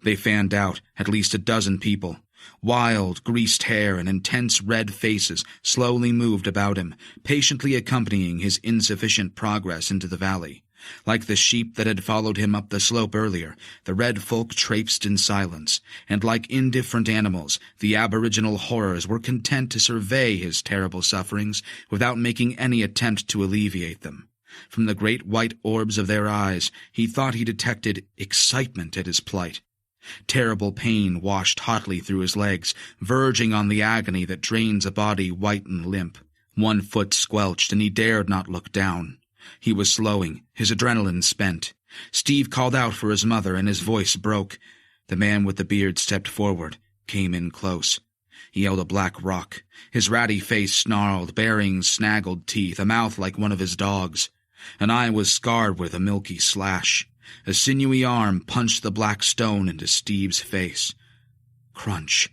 [SPEAKER 1] They fanned out, at least a dozen people. Wild, greased hair and intense red faces slowly moved about him, patiently accompanying his insufficient progress into the valley. Like the sheep that had followed him up the slope earlier, the red folk traipsed in silence, and like indifferent animals, the aboriginal horrors were content to survey his terrible sufferings without making any attempt to alleviate them. From the great white orbs of their eyes, he thought he detected excitement at his plight. Terrible pain washed hotly through his legs, verging on the agony that drains a body white and limp. One foot squelched, and he dared not look down. He was slowing, his adrenaline spent. Steve called out for his mother, and his voice broke. The man with the beard stepped forward, came in close. He held a black rock. His ratty face snarled, baring snaggled teeth, a mouth like one of his dogs. An eye was scarred with a milky slash. A sinewy arm punched the black stone into Steve's face. Crunch.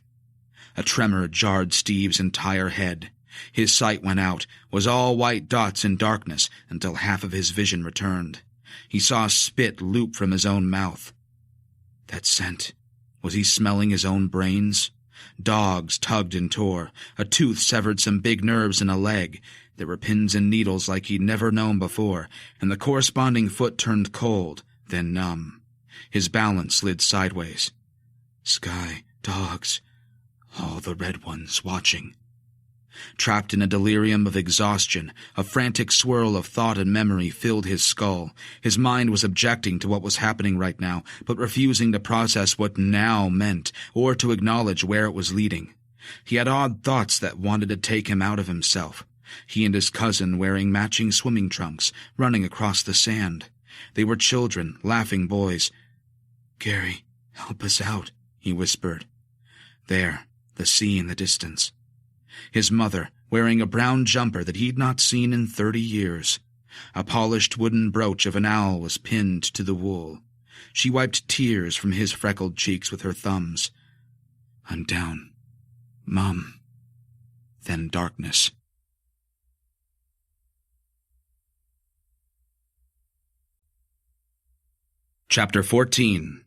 [SPEAKER 1] A tremor jarred Steve's entire head. His sight went out, was all white dots in darkness until half of his vision returned. He saw spit loop from his own mouth. That scent. Was he smelling his own brains? Dogs tugged and tore. A tooth severed some big nerves in a leg. There were pins and needles like he'd never known before, and the corresponding foot turned cold, then numb. His balance slid sideways. Sky, dogs, all the red ones watching. Trapped in a delirium of exhaustion, a frantic swirl of thought and memory filled his skull. His mind was objecting to what was happening right now, but refusing to process what now meant, or to acknowledge where it was leading. He had odd thoughts that wanted to take him out of himself. He and his cousin wearing matching swimming trunks, running across the sand. They were children, laughing boys. "Gary, help us out," he whispered. There, the sea in the distance. His mother, wearing a brown jumper that he'd not seen in 30 years. A polished wooden brooch of an owl was pinned to the wool. She wiped tears from his freckled cheeks with her thumbs. "I'm down. Mom." Then darkness. Chapter 14.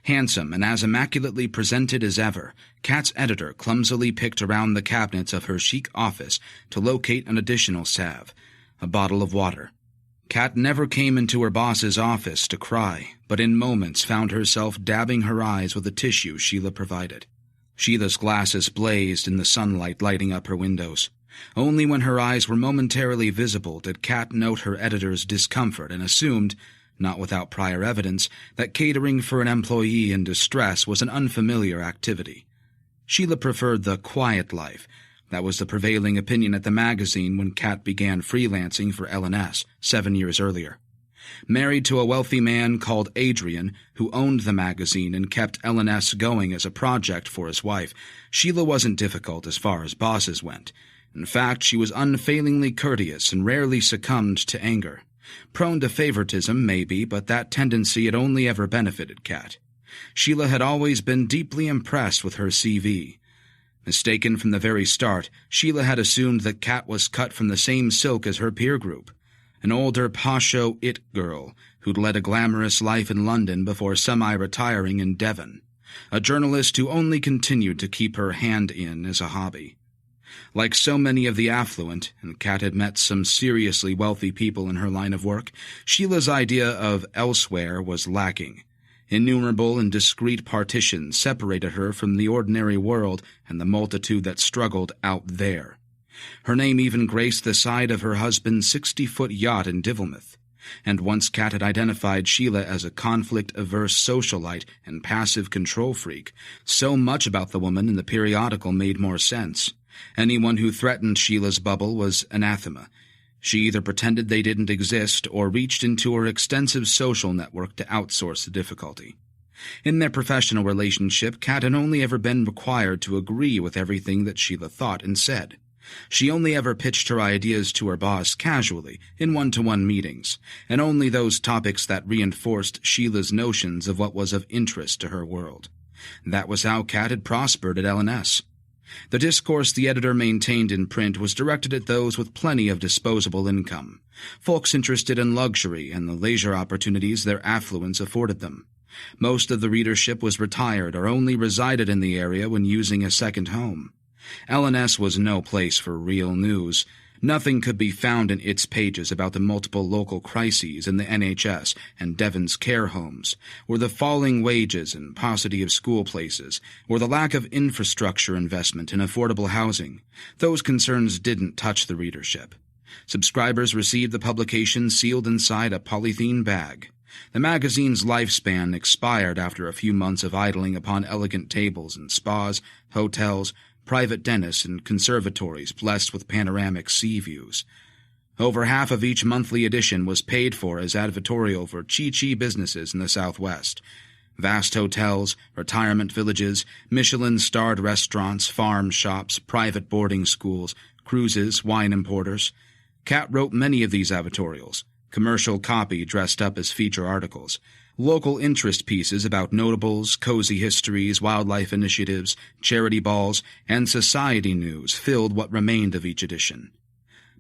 [SPEAKER 1] Handsome and as immaculately presented as ever, Kat's editor clumsily picked around the cabinets of her chic office to locate an additional salve, a bottle of water. Kat never came into her boss's office to cry, but in moments found herself dabbing her eyes with a tissue Sheila provided. Sheila's glasses blazed in the sunlight lighting up her windows. Only when her eyes were momentarily visible did Kat note her editor's discomfort and assumed, not without prior evidence, that catering for an employee in distress was an unfamiliar activity. Sheila preferred the quiet life. That was the prevailing opinion at the magazine when Kat began freelancing for L&S 7 years earlier. Married to a wealthy man called Adrian, who owned the magazine and kept L&S going as a project for his wife, Sheila wasn't difficult as far as bosses went. In fact, she was unfailingly courteous and rarely succumbed to anger. Prone to favoritism, maybe, but that tendency had only ever benefited Kat. Sheila had always been deeply impressed with her CV. Mistaken from the very start, Sheila had assumed that Kat was cut from the same silk as her peer group. an older posho it girl who'd led a glamorous life in London before semi-retiring in Devon, a journalist who only continued to keep her hand in as a hobby. Like so many of the affluent, and Kat had met some seriously wealthy people in her line of work, Sheila's idea of elsewhere was lacking. Innumerable and discreet partitions separated her from the ordinary world and the multitude that struggled out there. Her name even graced the side of her husband's 60-foot yacht in Divilmouth, and once Kat had identified Sheila as a conflict-averse socialite and passive control freak, so much about the woman in the periodical made more sense. Anyone who threatened Sheila's bubble was anathema. She either pretended they didn't exist or reached into her extensive social network to outsource the difficulty. In their professional relationship, Kat had only ever been required to agree with everything that Sheila thought and said. She only ever pitched her ideas to her boss casually, in one-to-one meetings, and only those topics that reinforced Sheila's notions of what was of interest to her world. That was how Kat had prospered at L&S. The discourse the editor maintained in print was directed at those with plenty of disposable income, folks interested in luxury and the leisure opportunities their affluence afforded them. Most of the readership was retired or only resided in the area when using a second home. L&S was no place for real news. Nothing could be found in its pages about the multiple local crises in the NHS and Devon's care homes, or the falling wages and paucity of school places, or the lack of infrastructure investment in affordable housing. Those concerns didn't touch the readership. Subscribers received the publication sealed inside a polythene bag. The magazine's lifespan expired after a few months of idling upon elegant tables in spas, hotels, private dentists, and conservatories blessed with panoramic sea views. Over half of each monthly edition was paid for as advertorial for chi-chi businesses in the Southwest. Vast hotels, retirement villages, Michelin-starred restaurants, farm shops, private boarding schools, cruises, wine importers. Kat wrote many of these advertorials, commercial copy dressed up as feature articles. Local interest pieces about notables, cozy histories, wildlife initiatives, charity balls, and society news filled what remained of each edition.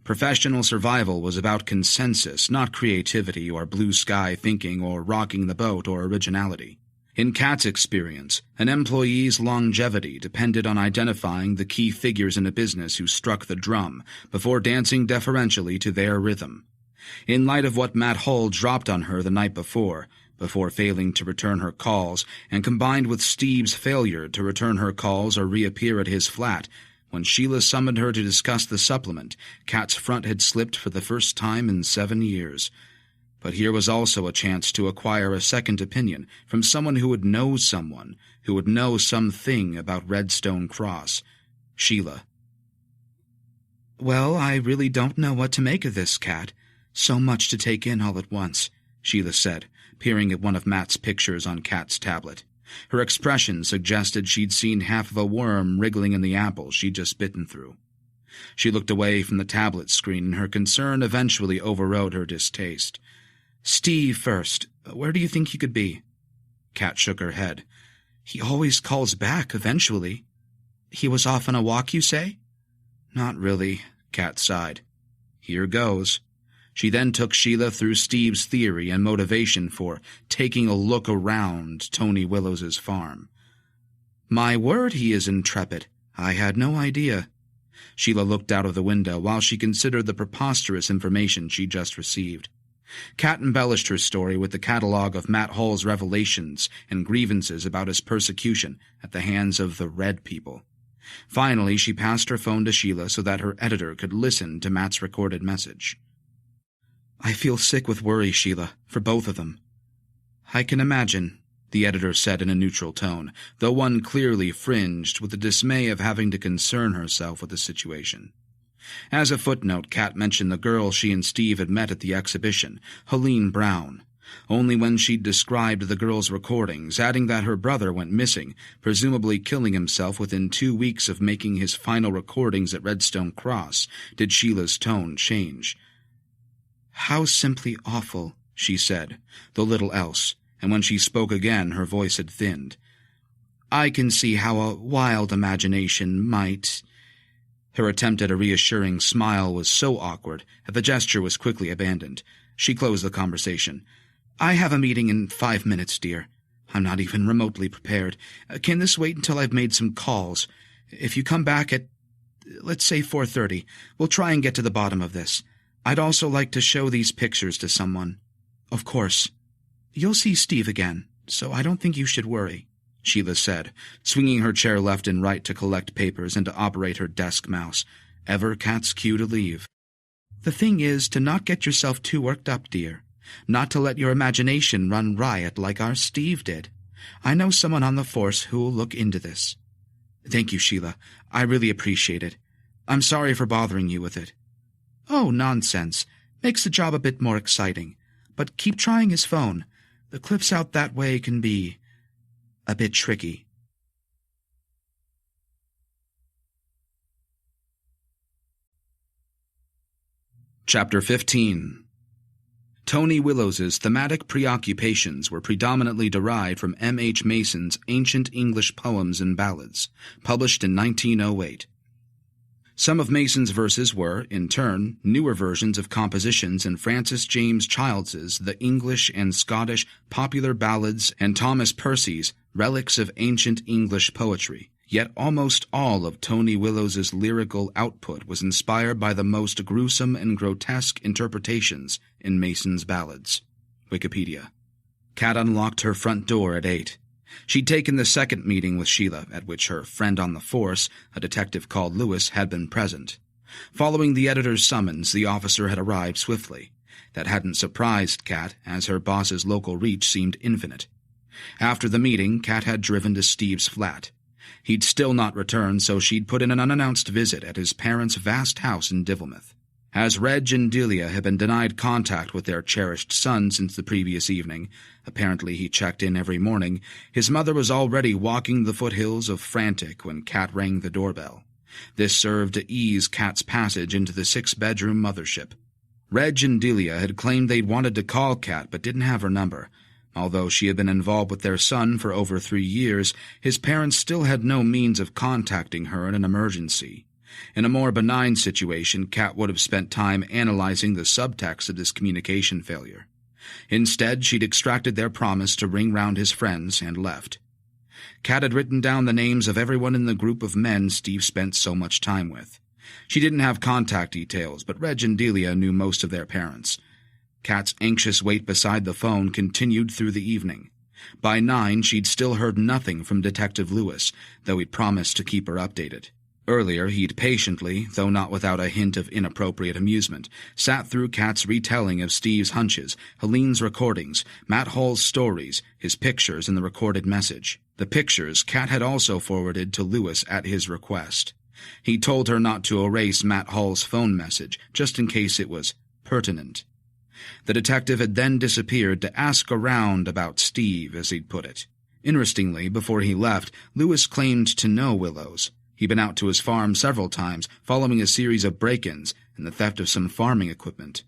[SPEAKER 1] Professional survival was about consensus, not creativity or blue sky thinking or rocking the boat or originality. In Kat's experience, an employee's longevity depended on identifying the key figures in a business who struck the drum before dancing deferentially to their rhythm. In light of what Matt Hull dropped on her the night before failing to return her calls, and combined with Steve's failure to return her calls or reappear at his flat, when Sheila summoned her to discuss the supplement, Kat's front had slipped for the first time in 7 years. But here was also a chance to acquire a second opinion from someone who would know someone, who would know something about Redstone Cross. Sheila. "Well, I really don't know what to make of this, Kat. So much to take in all at once," Sheila said, peering at one of Matt's pictures on Kat's tablet. Her expression suggested she'd seen half of a worm wriggling in the apple she'd just bitten through. She looked away from the tablet screen, and her concern eventually overrode her distaste. "Steve first. Where do you think he could be?" Kat shook her head. "He always calls back eventually." "He was off on a walk, you say?" "Not really," Kat sighed. "Here goes." She then took Sheila through Steve's theory and motivation for taking a look around Tony Willows's farm. "My word, he is intrepid. I had no idea." Sheila looked out of the window while she considered the preposterous information she'd just received. Kat embellished her story with the catalogue of Matt Hull's revelations and grievances about his persecution at the hands of the Red people. Finally, she passed her phone to Sheila so that her editor could listen to Matt's recorded message. "I feel sick with worry, Sheila, for both of them." "I can imagine," the editor said in a neutral tone, though one clearly fringed with the dismay of having to concern herself with the situation. As a footnote, Kat mentioned the girl she and Steve had met at the exhibition, Helene Brown. Only when she'd described the girl's recordings, adding that her brother went missing, presumably killing himself within 2 weeks of making his final recordings at Redstone Cross, did Sheila's tone change. "How simply awful," she said, though little else, and when she spoke again her voice had thinned. "I can see how a wild imagination might—" Her attempt at a reassuring smile was so awkward that the gesture was quickly abandoned. She closed the conversation. "I have a meeting in 5 minutes, dear. I'm not even remotely prepared. Can this wait until I've made some calls? If you come back at, let's say 4:30, we'll try and get to the bottom of this. I'd also like to show these pictures to someone." "Of course. You'll see Steve again, so I don't think you should worry," Sheila said, swinging her chair left and right to collect papers and to operate her desk mouse, ever Kat's cue to leave. "The thing is to not get yourself too worked up, dear. Not to let your imagination run riot like our Steve did. I know someone on the force who'll look into this." "Thank you, Sheila. I really appreciate it. I'm sorry for bothering you with it." "Oh, nonsense. Makes the job a bit more exciting. But keep trying his phone. The cliffs out that way can be a bit tricky."
[SPEAKER 2] Chapter 15. Tony Willows's thematic preoccupations were predominantly derived from M. H. Mason's Ancient English Poems and Ballads, published in 1908. Some of Mason's verses were, in turn, newer versions of compositions in Francis James Child's The English and Scottish Popular Ballads and Thomas Percy's Relics of Ancient English Poetry. Yet almost all of Tony Willows's lyrical output was inspired by the most gruesome and grotesque interpretations in Mason's ballads. Wikipedia. Kat unlocked her front door at 8. She'd taken the second meeting with Sheila, at which her friend on the force, a detective called Lewis, had been present. Following the editor's summons, the officer had arrived swiftly. That hadn't surprised Kat, as her boss's local reach seemed infinite. After the meeting, Kat had driven to Steve's flat. He'd still not returned, so she'd put in an unannounced visit at his parents' vast house in Divilmouth. As Reg and Delia had been denied contact with their cherished son since the previous evening, apparently he checked in every morning, his mother was already walking the foothills of Frantic when Kat rang the doorbell. This served to ease Kat's passage into the 6-bedroom mothership. Reg and Delia had claimed they'd wanted to call Kat but didn't have her number. Although she had been involved with their son for over 3 years, his parents still had no means of contacting her in an emergency. In a more benign situation, Kat would have spent time analyzing the subtext of this communication failure. Instead, she'd extracted their promise to ring round his friends and left. Kat had written down the names of everyone in the group of men Steve spent so much time with. She didn't have contact details, but Reg and Delia knew most of their parents. Kat's anxious wait beside the phone continued through the evening. By 9, she'd still heard nothing from Detective Lewis, though he'd promised to keep her updated. Earlier, he'd patiently, though not without a hint of inappropriate amusement, sat through Kat's retelling of Steve's hunches, Helene's recordings, Matt Hall's stories, his pictures, and the recorded message. The pictures Kat had also forwarded to Lewis at his request. He told her not to erase Matt Hall's phone message, just in case it was pertinent. The detective had then disappeared to ask around about Steve, as he'd put it. Interestingly, before he left, Lewis claimed to know Willows. He'd been out to his farm several times, following a series of break-ins and the theft of some farming equipment.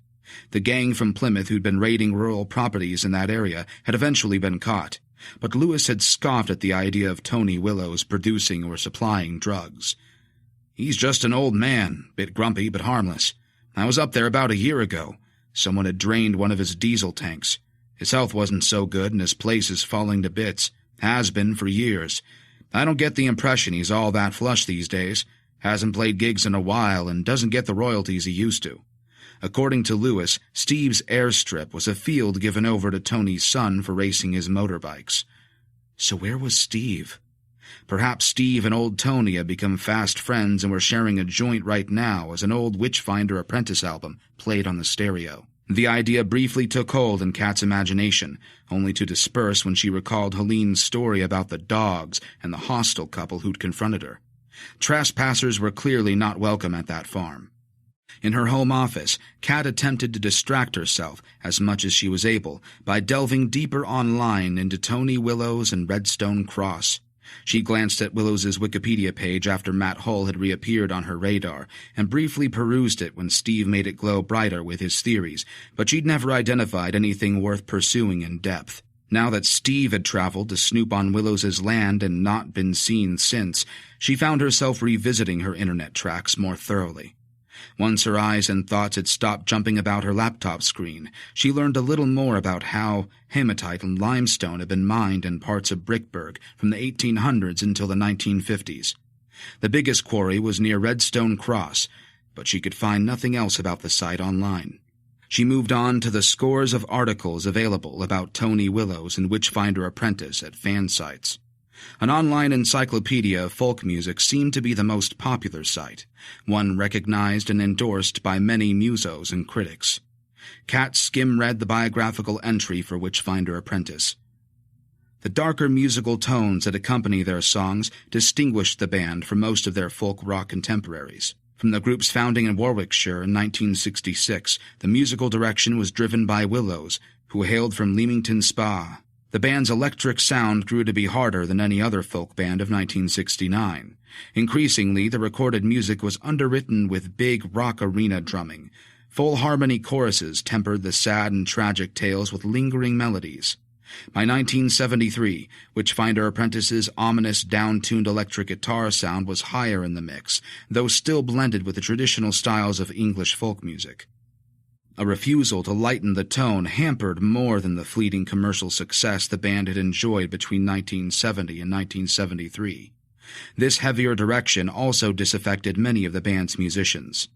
[SPEAKER 2] The gang from Plymouth who'd been raiding rural properties in that area had eventually been caught, but Lewis had scoffed at the idea of Tony Willows producing or supplying drugs. "He's just an old man, bit grumpy but harmless. I was up there about a year ago. Someone had drained one of his diesel tanks. His health wasn't so good and his place is falling to bits. Has been for years. I don't get the impression he's all that flush these days. Hasn't played gigs in a while and doesn't get the royalties he used to." According to Lewis, Steve's airstrip was a field given over to Tony's son for racing his motorbikes. So where was Steve? Perhaps Steve and old Tony had become fast friends and were sharing a joint right now as an old Witchfinder Apprentice album played on the stereo. The idea briefly took hold in Kat's imagination, only to disperse when she recalled Helene's story about the dogs and the hostile couple who'd confronted her. Trespassers were clearly not welcome at that farm. In her home office, Kat attempted to distract herself as much as she was able by delving deeper online into Tony Willows and Redstone Cross. She glanced at Willows's Wikipedia page after Matt Hull had reappeared on her radar, and briefly perused it when Steve made it glow brighter with his theories, but she'd never identified anything worth pursuing in depth. Now that Steve had traveled to snoop on Willows's land and not been seen since, she found herself revisiting her internet tracks more thoroughly. Once her eyes and thoughts had stopped jumping about her laptop screen, she learned a little more about how hematite and limestone had been mined in parts of Brickburg from the 1800s until the 1950s. The biggest quarry was near Redstone Cross, but she could find nothing else about the site online. She moved on to the scores of articles available about Tony Willows and Witchfinder Apprentice at fan sites. An online encyclopedia of folk music seemed to be the most popular site, one recognized and endorsed by many musos and critics. Kat skim-read the biographical entry for Witchfinder Apprentice. The darker musical tones that accompany their songs distinguished the band from most of their folk rock contemporaries. From the group's founding in Warwickshire in 1966, the musical direction was driven by Willows, who hailed from Leamington Spa. The band's electric sound grew to be harder than any other folk band of 1969. Increasingly, the recorded music was underwritten with big rock arena drumming. Full harmony choruses tempered the sad and tragic tales with lingering melodies. By 1973, Witchfinder Apprentice's ominous down-tuned electric guitar sound was higher in the mix, though still blended with the traditional styles of English folk music. A refusal to lighten the tone hampered more than the fleeting commercial success the band had enjoyed between 1970 and 1973. This heavier direction also disaffected many of the band's musicians.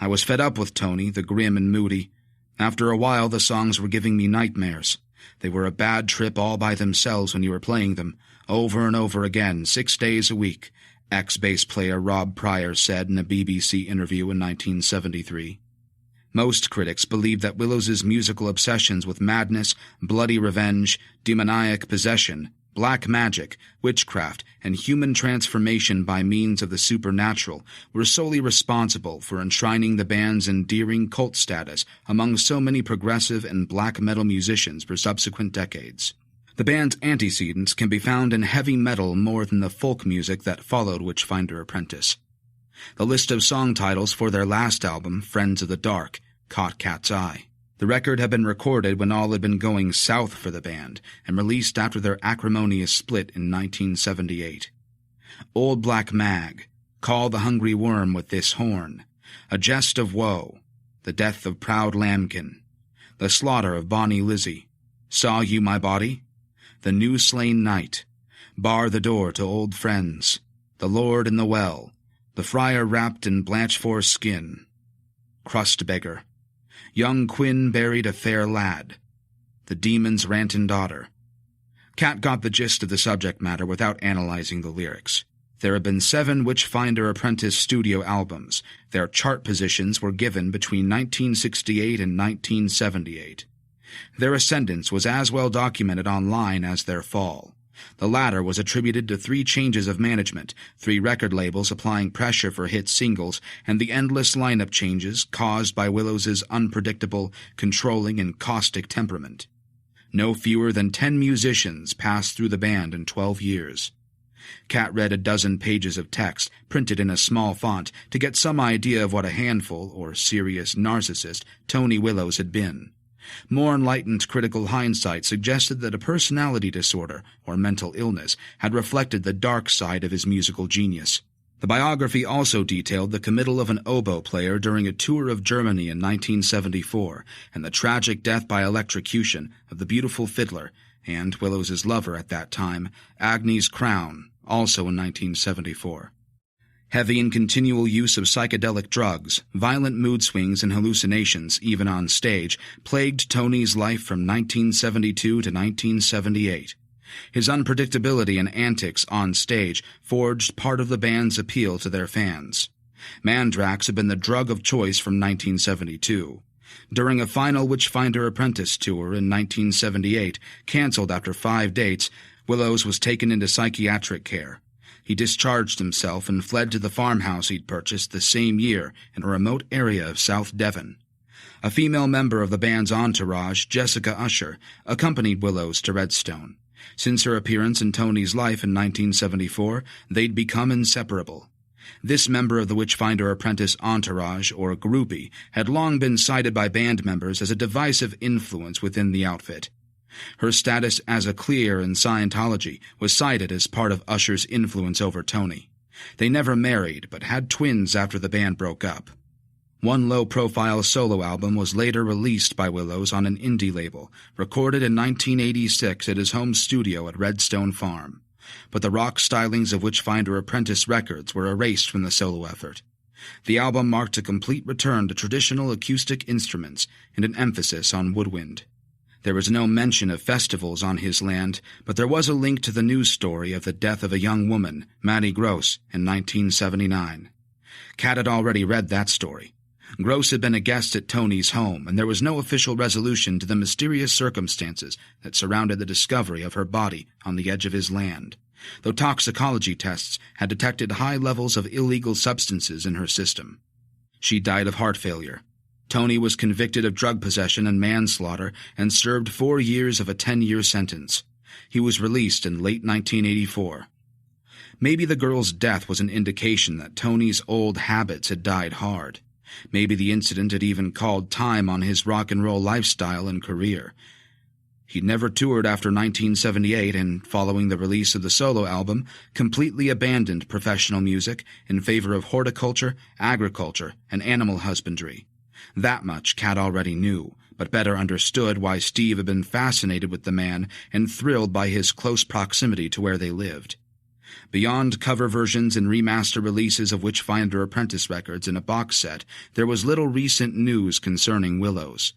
[SPEAKER 2] I was fed up with Tony, the grim and moody. After a while, the songs were giving me nightmares. They were a bad trip all by themselves when you were playing them, over and over again, 6 days a week, ex-bass player Rob Pryor said in a BBC interview in 1973. Most critics believed that Willows's musical obsessions with madness, bloody revenge, demoniac possession, black magic, witchcraft, and human transformation by means of the supernatural were solely responsible for enshrining the band's endearing cult status among so many progressive and black metal musicians for subsequent decades. The band's antecedents can be found in heavy metal more than the folk music that followed Witchfinder Apprentice. The list of song titles for their last album, Friends of the Dark, caught Kat's eye. The record had been recorded when all had been going south for the band and released after their acrimonious split in 1978. Old Black Mag, Call the Hungry Worm with This Horn, A Jest of Woe, The Death of Proud Lambkin, The Slaughter of Bonnie Lizzie, Saw You My Body, The New Slain Knight, Bar the Door to Old Friends, The Lord in the Well, The Friar Wrapped in Blanchefort Skin, Crust Beggar, Young Quinn Buried a Fair Lad, The Demon's Rantin' Daughter. Kat got the gist of the subject matter without analyzing the lyrics. There had been 7 Witchfinder Apprentice studio albums. Their chart positions were given between 1968 and 1978. Their ascendance was as well documented online as their fall. The latter was attributed to 3 changes of management, 3 record labels applying pressure for hit singles, and the endless lineup changes caused by Willows's unpredictable, controlling, and caustic temperament. No fewer than 10 musicians passed through the band in 12 years. Kat read a dozen pages of text, printed in a small font, to get some idea of what a handful, or serious narcissist, Tony Willows had been. More enlightened critical hindsight suggested that a personality disorder, or mental illness, had reflected the dark side of his musical genius. The biography also detailed the committal of an oboe player during a tour of Germany in 1974, and the tragic death by electrocution of the beautiful fiddler, and Willows's lover at that time, Agnes Crown, also in 1974. Heavy and continual use of psychedelic drugs, violent mood swings and hallucinations, even on stage, plagued Tony's life from 1972 to 1978. His unpredictability and antics on stage forged part of the band's appeal to their fans. Mandrax had been the drug of choice from 1972. During a final Witchfinder Apprentice tour in 1978, canceled after 5 dates, Willows was taken into psychiatric care. He discharged himself and fled to the farmhouse he'd purchased the same year in a remote area of South Devon. A female member of the band's entourage, Jessica Usher, accompanied Willows to Redstone. Since her appearance in Tony's life in 1974, they'd become inseparable. This member of the Witchfinder Apprentice entourage, or groupie, had long been cited by band members as a divisive influence within the outfit.
[SPEAKER 1] Her status as a clear in Scientology was cited as part of Usher's influence over Tony. They never married, but had twins after the band broke up. One low-profile solo album was later released by Willows on an indie label, recorded in 1986 at his home studio at Redstone Farm. But the rock stylings of Witchfinder Apprentice records were erased from the solo effort. The album marked a complete return to traditional acoustic instruments and an emphasis on woodwind. There was no mention of festivals on his land, but there was a link to the news story of the death of a young woman, Maddie Gross, in 1979. Kat had already read that story. Gross had been a guest at Tony's home, and there was no official resolution to the mysterious circumstances that surrounded the discovery of her body on the edge of his land, though toxicology tests had detected high levels of illegal substances in her system. She died of heart failure. Tony was convicted of drug possession and manslaughter and served 4 years of a 10-year sentence. He was released in late 1984. Maybe the girl's death was an indication that Tony's old habits had died hard. Maybe the incident had even called time on his rock and roll lifestyle and career. He'd never toured after 1978 and, following the release of the solo album, completely abandoned professional music in favor of horticulture, agriculture, and animal husbandry. That much Kat already knew, but better understood why Steve had been fascinated with the man and thrilled by his close proximity to where they lived. Beyond cover versions and remaster releases of Witchfinder Apprentice records in a box set, there was little recent news concerning Willows.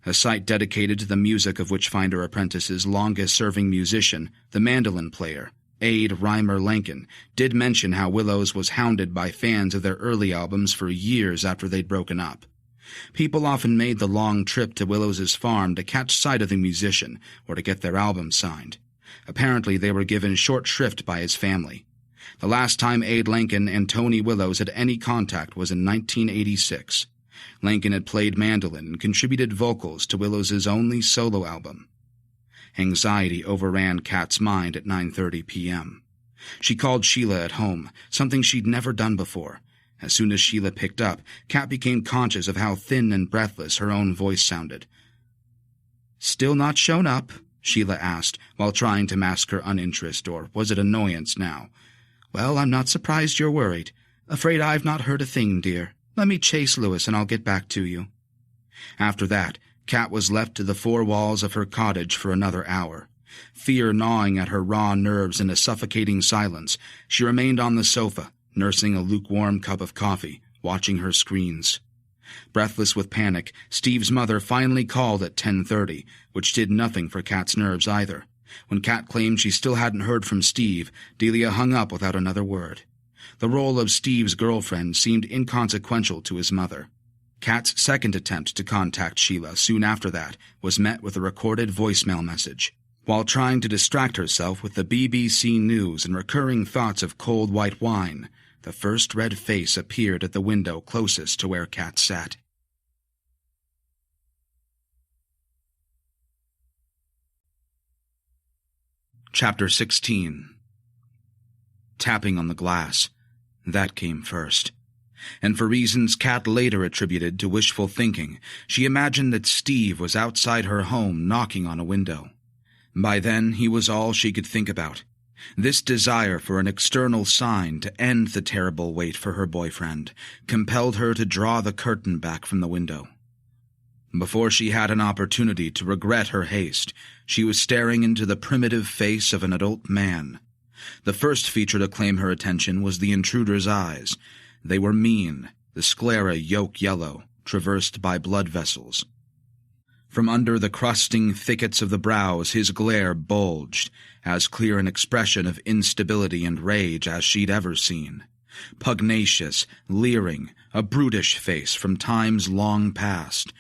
[SPEAKER 1] A site dedicated to the music of Witchfinder Apprentice's longest-serving musician, the mandolin player, Aid Reimer Lankin, did mention how Willows was hounded by fans of their early albums for years after they'd broken up. People often made the long trip to Willows's farm to catch sight of the musician or to get their album signed. Apparently they were given short shrift by his family. The last time Aid Lankin and Tony Willows had any contact was in 1986. Lankin had played mandolin and contributed vocals to Willows's only solo album. Anxiety overran Kat's mind at 9:30 p.m. She called Sheila at home, something she'd never done before. As soon as Sheila picked up, Kat became conscious of how thin and breathless her own voice sounded. "Still not shown up?" Sheila asked, while trying to mask her uninterest, or was it annoyance now? "Well, I'm not surprised you're worried. Afraid I've not heard a thing, dear. Let me chase Lewis and I'll get back to you." After that, Kat was left to the four walls of her cottage for another hour. Fear gnawing at her raw nerves in a suffocating silence, she remained on the sofa, nursing a lukewarm cup of coffee, watching her screens. Breathless with panic, Steve's mother finally called at 10:30, which did nothing for Kat's nerves either. When Kat claimed she still hadn't heard from Steve, Delia hung up without another word. The role of Steve's girlfriend seemed inconsequential to his mother. Kat's second attempt to contact Sheila soon after that was met with a recorded voicemail message. While trying to distract herself with the BBC News and recurring thoughts of cold white wine, the first red face appeared at the window closest to where Kat sat. Chapter 16. Tapping on the glass. That came first. And for reasons Kat later attributed to wishful thinking, she imagined that Steve was outside her home knocking on a window. By then, he was all she could think about. This desire for an external sign to end the terrible wait for her boyfriend compelled her to draw the curtain back from the window. Before she had an opportunity to regret her haste, she was staring into the primitive face of an adult man. The first feature to claim her attention was the intruder's eyes. They were mean, the sclera yolk yellow, traversed by blood vessels. From under the crusting thickets of the brows his glare bulged, as clear an expression of instability and rage as she'd ever seen. Pugnacious, leering, a brutish face from times long past.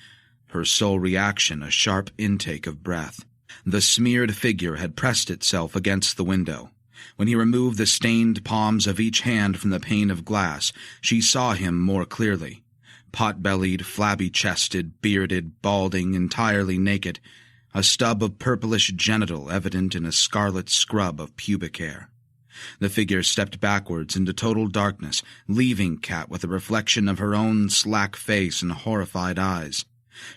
[SPEAKER 1] Her sole reaction a sharp intake of breath. The smeared figure had pressed itself against the window. When he removed the stained palms of each hand from the pane of glass, she saw him more clearly. Pot-bellied, flabby-chested, bearded, balding, entirely naked, a stub of purplish genital evident in a scarlet scrub of pubic hair. The figure stepped backwards into total darkness, leaving Kat with a reflection of her own slack face and horrified eyes.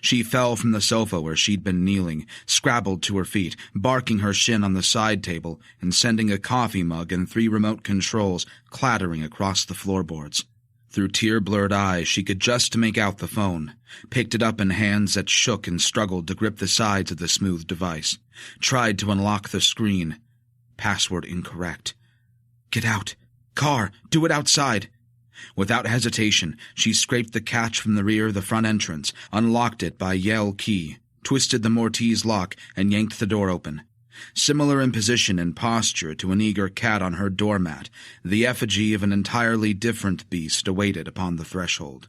[SPEAKER 1] She fell from the sofa where she'd been kneeling, scrabbled to her feet, barking her shin on the side table and sending a coffee mug and 3 remote controls clattering across the floorboards. Through tear-blurred eyes, she could just make out the phone, picked it up in hands that shook and struggled to grip the sides of the smooth device, tried to unlock the screen. Password incorrect. Get out. Car, do it outside. Without hesitation, she scraped the catch from the rear of the front entrance, unlocked it by Yell key, twisted the Mortise lock, and yanked the door open. Similar in position and posture to an eager cat on her doormat, the effigy of an entirely different beast awaited upon the threshold.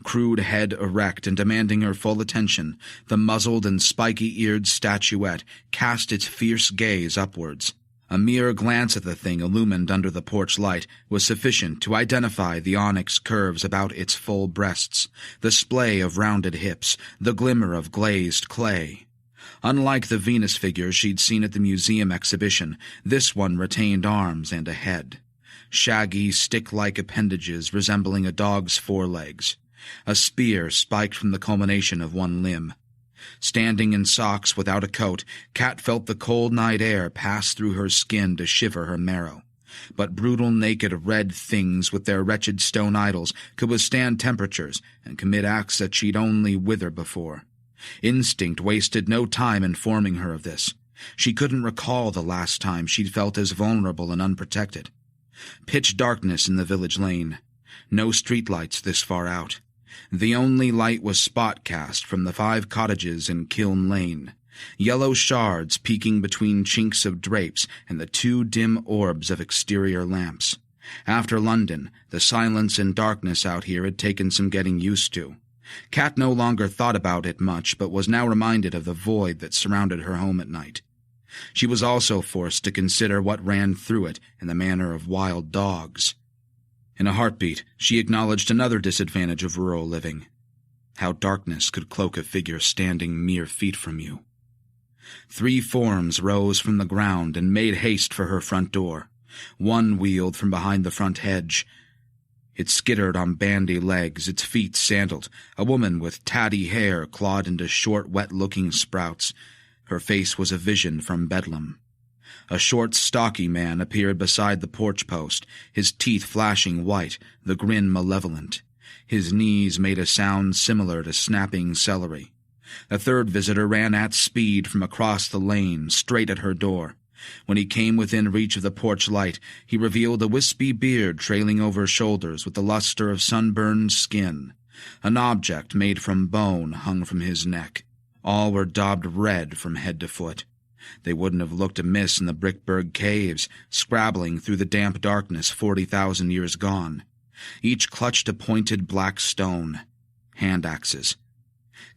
[SPEAKER 1] Crude head erect and demanding her full attention, the muzzled and spiky-eared statuette cast its fierce gaze upwards. A mere glance at the thing illumined under the porch light was sufficient to identify the onyx curves about its full breasts, the splay of rounded hips, the glimmer of glazed clay. Unlike the Venus figures she'd seen at the museum exhibition, this one retained arms and a head. Shaggy, stick-like appendages resembling a dog's forelegs. A spear spiked from the culmination of one limb. Standing in socks without a coat, Kat felt the cold night air pass through her skin to shiver her marrow. But brutal naked red things with their wretched stone idols could withstand temperatures and commit acts that she'd only withered before. Instinct wasted no time informing her of this. She couldn't recall the last time she'd felt as vulnerable and unprotected. Pitch darkness in the village lane. No streetlights this far out. The only light was spot cast from the 5 cottages in Kiln Lane, yellow shards peeking between chinks of drapes and the 2 dim orbs of exterior lamps. After London, the silence and darkness out here had taken some getting used to. Kat no longer thought about it much, but was now reminded of the void that surrounded her home at night. She was also forced to consider what ran through it in the manner of wild dogs. In a heartbeat, she acknowledged another disadvantage of rural living: how darkness could cloak a figure standing mere feet from you. 3 forms rose from the ground and made haste for her front door. One wheeled from behind the front hedge. It skittered on bandy legs, its feet sandaled, a woman with tatty hair clawed into short, wet-looking sprouts. Her face was a vision from Bedlam. A short, stocky man appeared beside the porch post, his teeth flashing white, the grin malevolent. His knees made a sound similar to snapping celery. A third visitor ran at speed from across the lane, straight at her door. When he came within reach of the porch light, he revealed a wispy beard trailing over shoulders with the luster of sunburned skin. An object made from bone hung from his neck. All were daubed red from head to foot. They wouldn't have looked amiss in the Brickburg caves, scrabbling through the damp darkness 40,000 years gone. Each clutched a pointed black stone. Hand axes.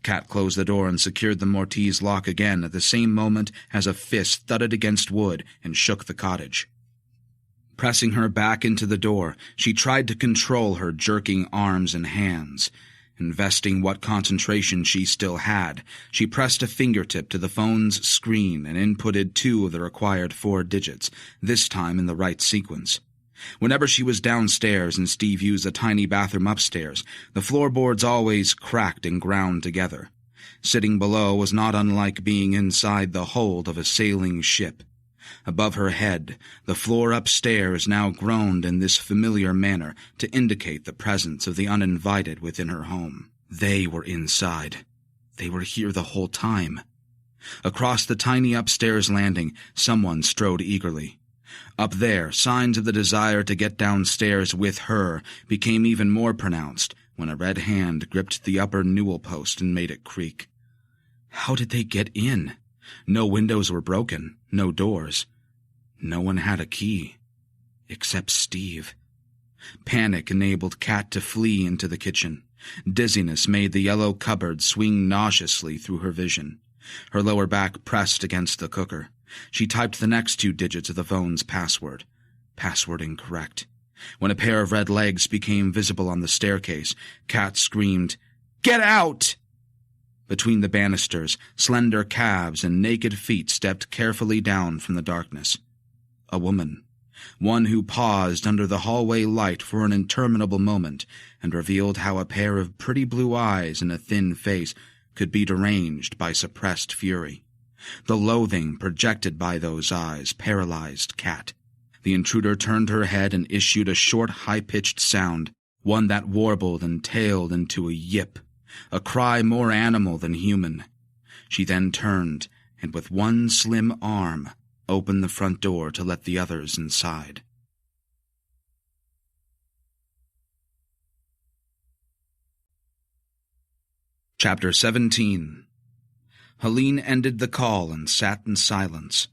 [SPEAKER 1] Kat closed the door and secured the Mortise lock again at the same moment as a fist thudded against wood and shook the cottage. Pressing her back into the door, she tried to control her jerking arms and hands. Investing what concentration she still had, she pressed a fingertip to the phone's screen and inputted 2 of the required 4 digits, this time in the right sequence. Whenever she was downstairs and Steve used the tiny bathroom upstairs, the floorboards always cracked and ground together. Sitting below was not unlike being inside the hold of a sailing ship. Above her head, the floor upstairs now groaned in this familiar manner to indicate the presence of the uninvited within her home. They were inside. They were here the whole time. Across the tiny upstairs landing, someone strode eagerly. Up there, signs of the desire to get downstairs with her became even more pronounced when a red hand gripped the upper newel post and made it creak. How did they get in? No windows were broken, no doors. No one had a key, except Steve. Panic enabled Kat to flee into the kitchen. Dizziness made the yellow cupboard swing nauseously through her vision. Her lower back pressed against the cooker. She typed the next 2 digits of the phone's password. Password incorrect. When a pair of red legs became visible on the staircase, Kat screamed, "Get out!" Between the banisters, slender calves and naked feet stepped carefully down from the darkness. A woman. One who paused under the hallway light for an interminable moment and revealed how a pair of pretty blue eyes and a thin face could be deranged by suppressed fury. The loathing projected by those eyes paralyzed Kat. The intruder turned her head and issued a short, high-pitched sound, one that warbled and tailed into a yip, a cry more animal than human. She then turned, and with one slim arm, opened the front door to let the others inside. Chapter 17. Helene ended the call and sat in silence.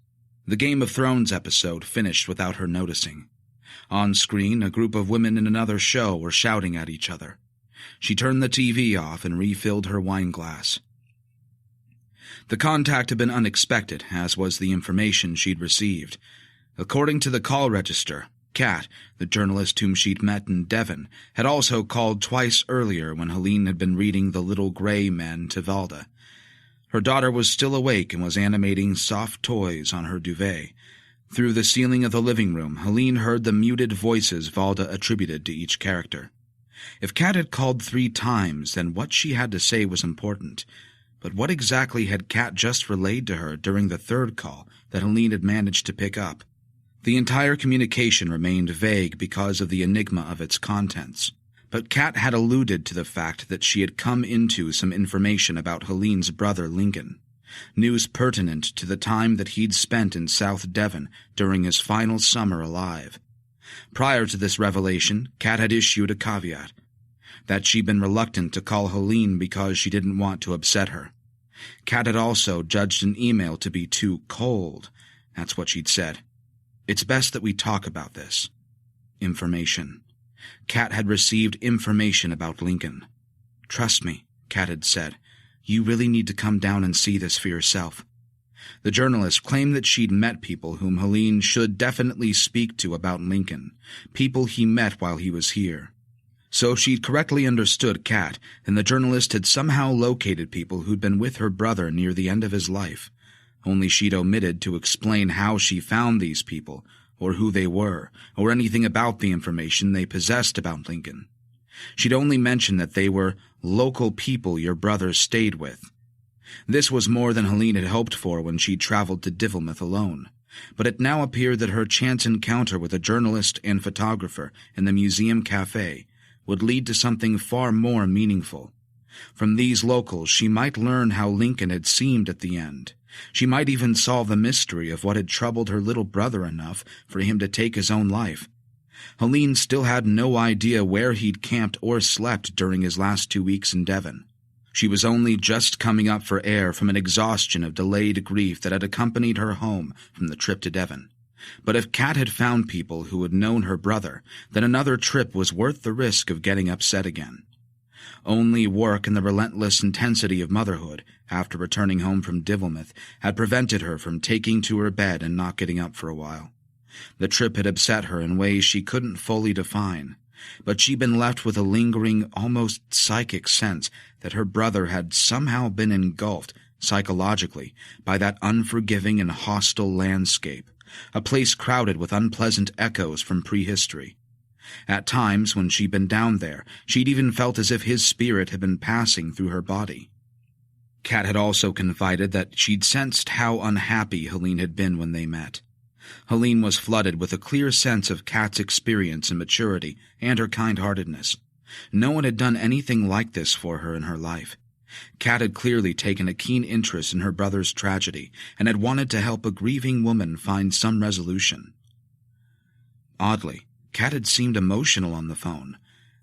[SPEAKER 1] The Game of Thrones episode finished without her noticing. On screen, a group of women in another show were shouting at each other. She turned the TV off and refilled her wine glass. The contact had been unexpected, as was the information she'd received. According to the call register, Kat, the journalist whom she'd met in Devon, had also called twice earlier when Helene had been reading The Little Grey Men to Valda. Her daughter was still awake and was animating soft toys on her duvet. Through the ceiling of the living room, Helene heard the muted voices Valda attributed to each character. If Kat had called 3 times, then what she had to say was important. But what exactly had Kat just relayed to her during the 3rd call that Helene had managed to pick up? The entire communication remained vague because of the enigma of its contents. But Kat had alluded to the fact that she had come into some information about Helene's brother Lincoln, news pertinent to the time that he'd spent in South Devon during his final summer alive. Prior to this revelation, Kat had issued a caveat, that she'd been reluctant to call Helene because she didn't want to upset her. Kat had also judged an email to be too cold. That's what she'd said. It's best that we talk about this. Information. Kat had received information about Lincoln. Trust me, Kat had said. You really need to come down and see this for yourself. The journalist claimed that she'd met people whom Helene should definitely speak to about Lincoln, people he met while he was here. So she'd correctly understood Kat, and the journalist had somehow located people who'd been with her brother near the end of his life. Only she'd omitted to explain how she found these people, or who they were, or anything about the information they possessed about Lincoln. She'd only mentioned that they were local people your brother stayed with. This was more than Helene had hoped for when she'd traveled to Divilmouth alone, but it now appeared that her chance encounter with a journalist and photographer in the museum cafe would lead to something far more meaningful. From these locals she might learn how Lincoln had seemed at the end. She might even solve the mystery of what had troubled her little brother enough for him to take his own life. Helene still had no idea where he'd camped or slept during his last 2 weeks in Devon. She was only just coming up for air from an exhaustion of delayed grief that had accompanied her home from the trip to Devon. But if Kat had found people who had known her brother, then another trip was worth the risk of getting upset again. Only work and the relentless intensity of motherhood, after returning home from Divilmouth, had prevented her from taking to her bed and not getting up for a while. The trip had upset her in ways she couldn't fully define, but she'd been left with a lingering, almost psychic sense that her brother had somehow been engulfed, psychologically, by that unforgiving and hostile landscape, a place crowded with unpleasant echoes from prehistory. At times, when she'd been down there, she'd even felt as if his spirit had been passing through her body. Kat had also confided that she'd sensed how unhappy Helene had been when they met. Helene was flooded with a clear sense of Kat's experience and maturity and her kind-heartedness. No one had done anything like this for her in her life. Kat had clearly taken a keen interest in her brother's tragedy and had wanted to help a grieving woman find some resolution. Oddly, Kat had seemed emotional on the phone.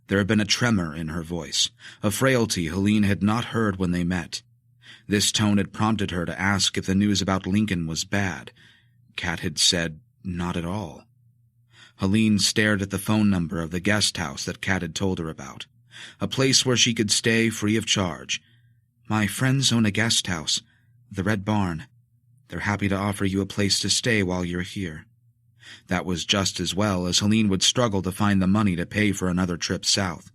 [SPEAKER 1] There had been a tremor in her voice, a frailty Helene had not heard when they met. This tone had prompted her to ask if the news about Lincoln was bad. Kat had said, not at all. Helene stared at the phone number of the guest house that Kat had told her about, a place where she could stay free of charge. My friends own a guest house, the Red Barn. They're happy to offer you a place to stay while you're here. That was just as well, as Helene would struggle to find the money to pay for another trip south.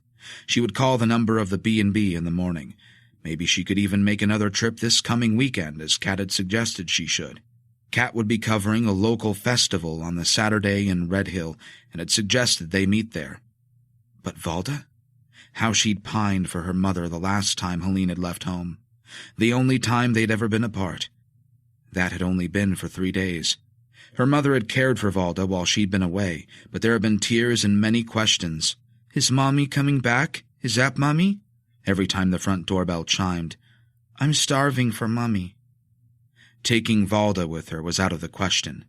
[SPEAKER 1] She would call the number of the B&B in the morning. Maybe she could even make another trip this coming weekend, as Kat had suggested she should. Kat would be covering a local festival on the Saturday in Red Hill, and had suggested they meet there. But Valda? How she'd pined for her mother the last time Helene had left home. The only time they'd ever been apart. That had only been for 3 days. Her mother had cared for Valda while she'd been away, but there had been tears and many questions. "Is Mommy coming back? Is that Mommy?" Every time the front doorbell chimed. "I'm starving for Mommy." Taking Valda with her was out of the question.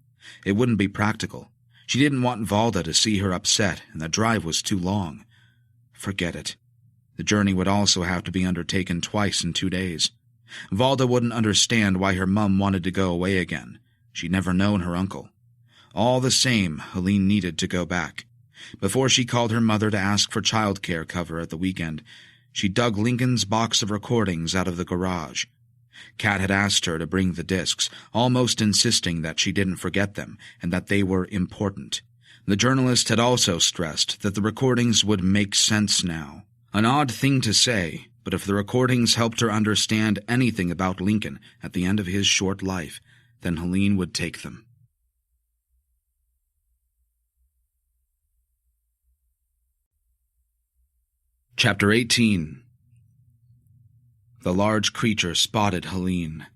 [SPEAKER 1] It wouldn't be practical. She didn't want Valda to see her upset, and the drive was too long. Forget it. The journey would also have to be undertaken twice in 2 days. Valda wouldn't understand why her mum wanted to go away again. She'd never known her uncle. All the same, Helene needed to go back. Before she called her mother to ask for childcare cover at the weekend, she dug Lincoln's box of recordings out of the garage. Kat had asked her to bring the discs, almost insisting that she didn't forget them and that they were important. The journalist had also stressed that the recordings would make sense now. An odd thing to say, but if the recordings helped her understand anything about Lincoln at the end of his short life, then Helene would take them. Chapter 18. The large creature spotted Helene.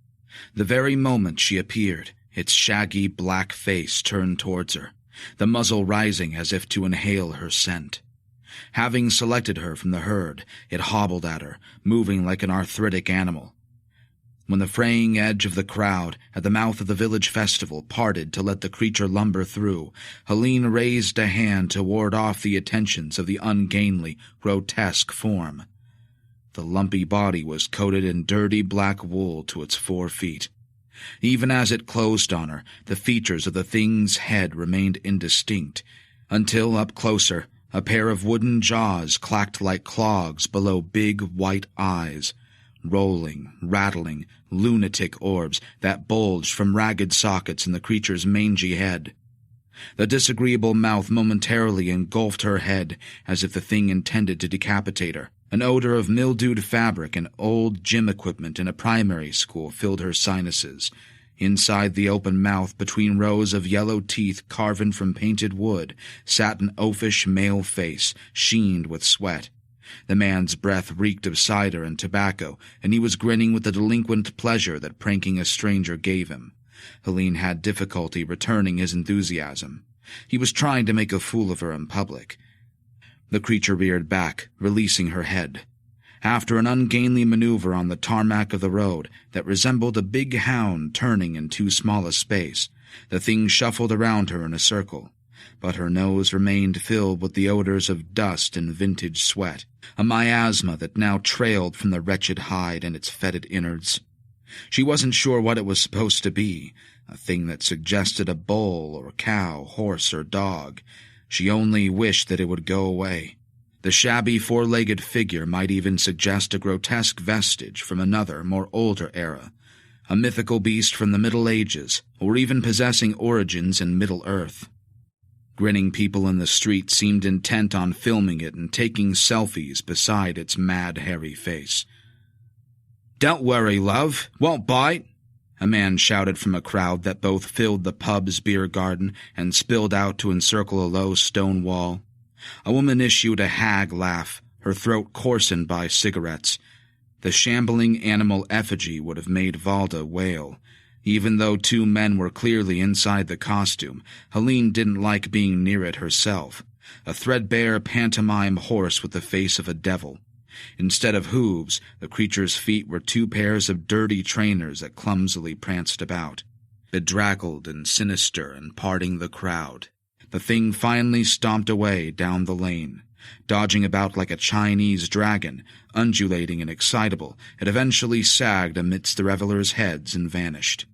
[SPEAKER 1] The very moment she appeared, its shaggy black face turned towards her, the muzzle rising as if to inhale her scent. Having selected her from the herd, it hobbled at her, moving like an arthritic animal. When the fraying edge of the crowd at the mouth of the village festival parted to let the creature lumber through, Helene raised a hand to ward off the attentions of the ungainly, grotesque form. The lumpy body was coated in dirty black wool to its 4 feet. Even as it closed on her, the features of the thing's head remained indistinct, until, up closer, a pair of wooden jaws clacked like clogs below big white eyes, rolling, rattling, lunatic orbs that bulged from ragged sockets in the creature's mangy head. The disagreeable mouth momentarily engulfed her head as if the thing intended to decapitate her. An odor of mildewed fabric and old gym equipment in a primary school filled her sinuses. Inside the open mouth, between rows of yellow teeth carven from painted wood, sat an oafish male face, sheened with sweat. The man's breath reeked of cider and tobacco, and he was grinning with the delinquent pleasure that pranking a stranger gave him. Helene had difficulty returning his enthusiasm. He was trying to make a fool of her in public. The creature reared back, releasing her head. After an ungainly maneuver on the tarmac of the road that resembled a big hound turning in too small a space, the thing shuffled around her in a circle. But her nose remained filled with the odors of dust and vintage sweat, a miasma that now trailed from the wretched hide and its fetid innards. She wasn't sure what it was supposed to be, a thing that suggested a bull or cow, horse or dog. She only wished that it would go away. The shabby 4-legged figure might even suggest a grotesque vestige from another, more older era, a mythical beast from the Middle Ages, or even possessing origins in Middle-earth. Grinning people in the street seemed intent on filming it and taking selfies beside its mad, hairy face. "Don't worry, love, won't bite," a man shouted from a crowd that both filled the pub's beer garden and spilled out to encircle a low stone wall. A woman issued a hag laugh, her throat coarsened by cigarettes. The shambling animal effigy would have made Valda wail. Even though 2 men were clearly inside the costume, Helene didn't like being near it herself. A threadbare pantomime horse with the face of a devil. Instead of hooves, the creature's feet were 2 pairs of dirty trainers that clumsily pranced about, bedraggled and sinister and parting the crowd. The thing finally stomped away down the lane. Dodging about like a Chinese dragon, undulating and excitable, it eventually sagged amidst the revelers' heads and vanished.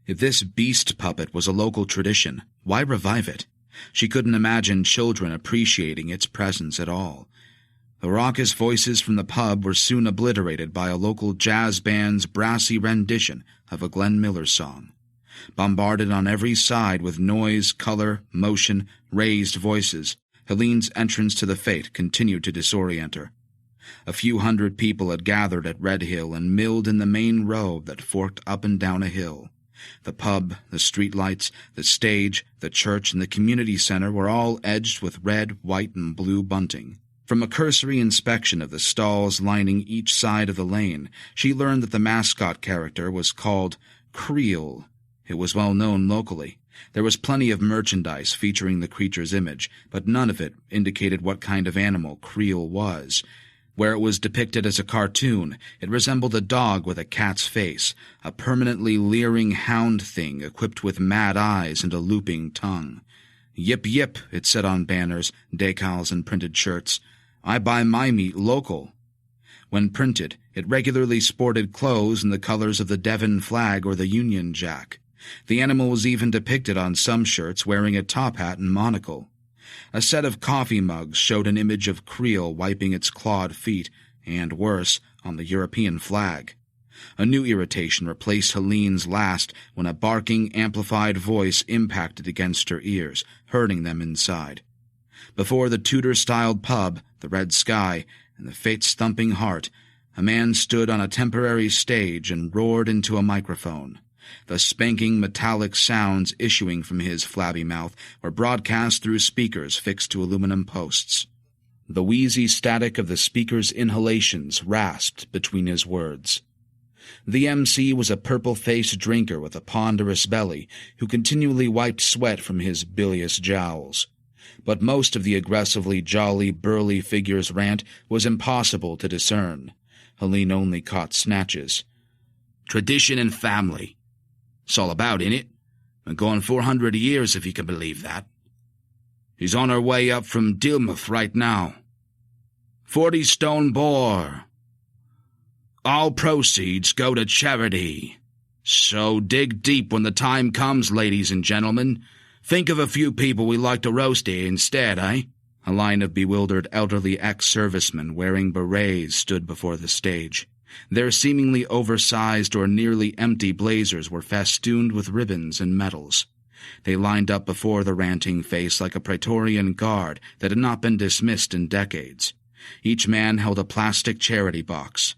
[SPEAKER 1] If this beast puppet was a local tradition, why revive it? She couldn't imagine children appreciating its presence at all. The raucous voices from the pub were soon obliterated by a local jazz band's brassy rendition of a Glenn Miller song. Bombarded on every side with noise, color, motion, raised voices, Helene's entrance to the fete continued to disorient her. A few hundred people had gathered at Red Hill and milled in the main road that forked up and down a hill. The pub, the streetlights, the stage, the church, and the community center were all edged with red, white, and blue bunting. From a cursory inspection of the stalls lining each side of the lane, she learned that the mascot character was called Creel. It was well known locally. There was plenty of merchandise featuring the creature's image, but none of it indicated what kind of animal Creel was. Where it was depicted as a cartoon, it resembled a dog with a cat's face, a permanently leering hound thing equipped with mad eyes and a looping tongue. "Yip yip," it said on banners, decals, and printed shirts. "I buy my meat local." When printed, it regularly sported clothes in the colors of the Devon flag or the Union Jack. The animal was even depicted on some shirts wearing a top hat and monocle. A set of coffee mugs showed an image of Creel wiping its clawed feet, and worse, on the European flag. A new irritation replaced Helene's last when a barking, amplified voice impacted against her ears, hurting them inside. Before the Tudor-styled pub, the Red Sky, and the Fate's thumping heart, a man stood on a temporary stage and roared into a microphone. The spanking metallic sounds issuing from his flabby mouth were broadcast through speakers fixed to aluminum posts. The wheezy static of the speaker's inhalations rasped between his words. The MC was a purple-faced drinker with a ponderous belly who continually wiped sweat from his bilious jowls. But most of the aggressively jolly, burly figure's rant was impossible to discern. Helene only caught snatches. "Tradition and family. It's all about, innit? Been going 400 years, if you can believe that. He's on her way up from Dilmouth right now. 40 stone boar. All proceeds go to charity. So dig deep when the time comes, ladies and gentlemen. Think of a few people we like to roast here instead, eh?" A line of bewildered elderly ex-servicemen wearing berets stood before the stage. Their seemingly oversized or nearly empty blazers were festooned with ribbons and medals. They lined up before the ranting face like a Praetorian guard that had not been dismissed in decades. Each man held a plastic charity box.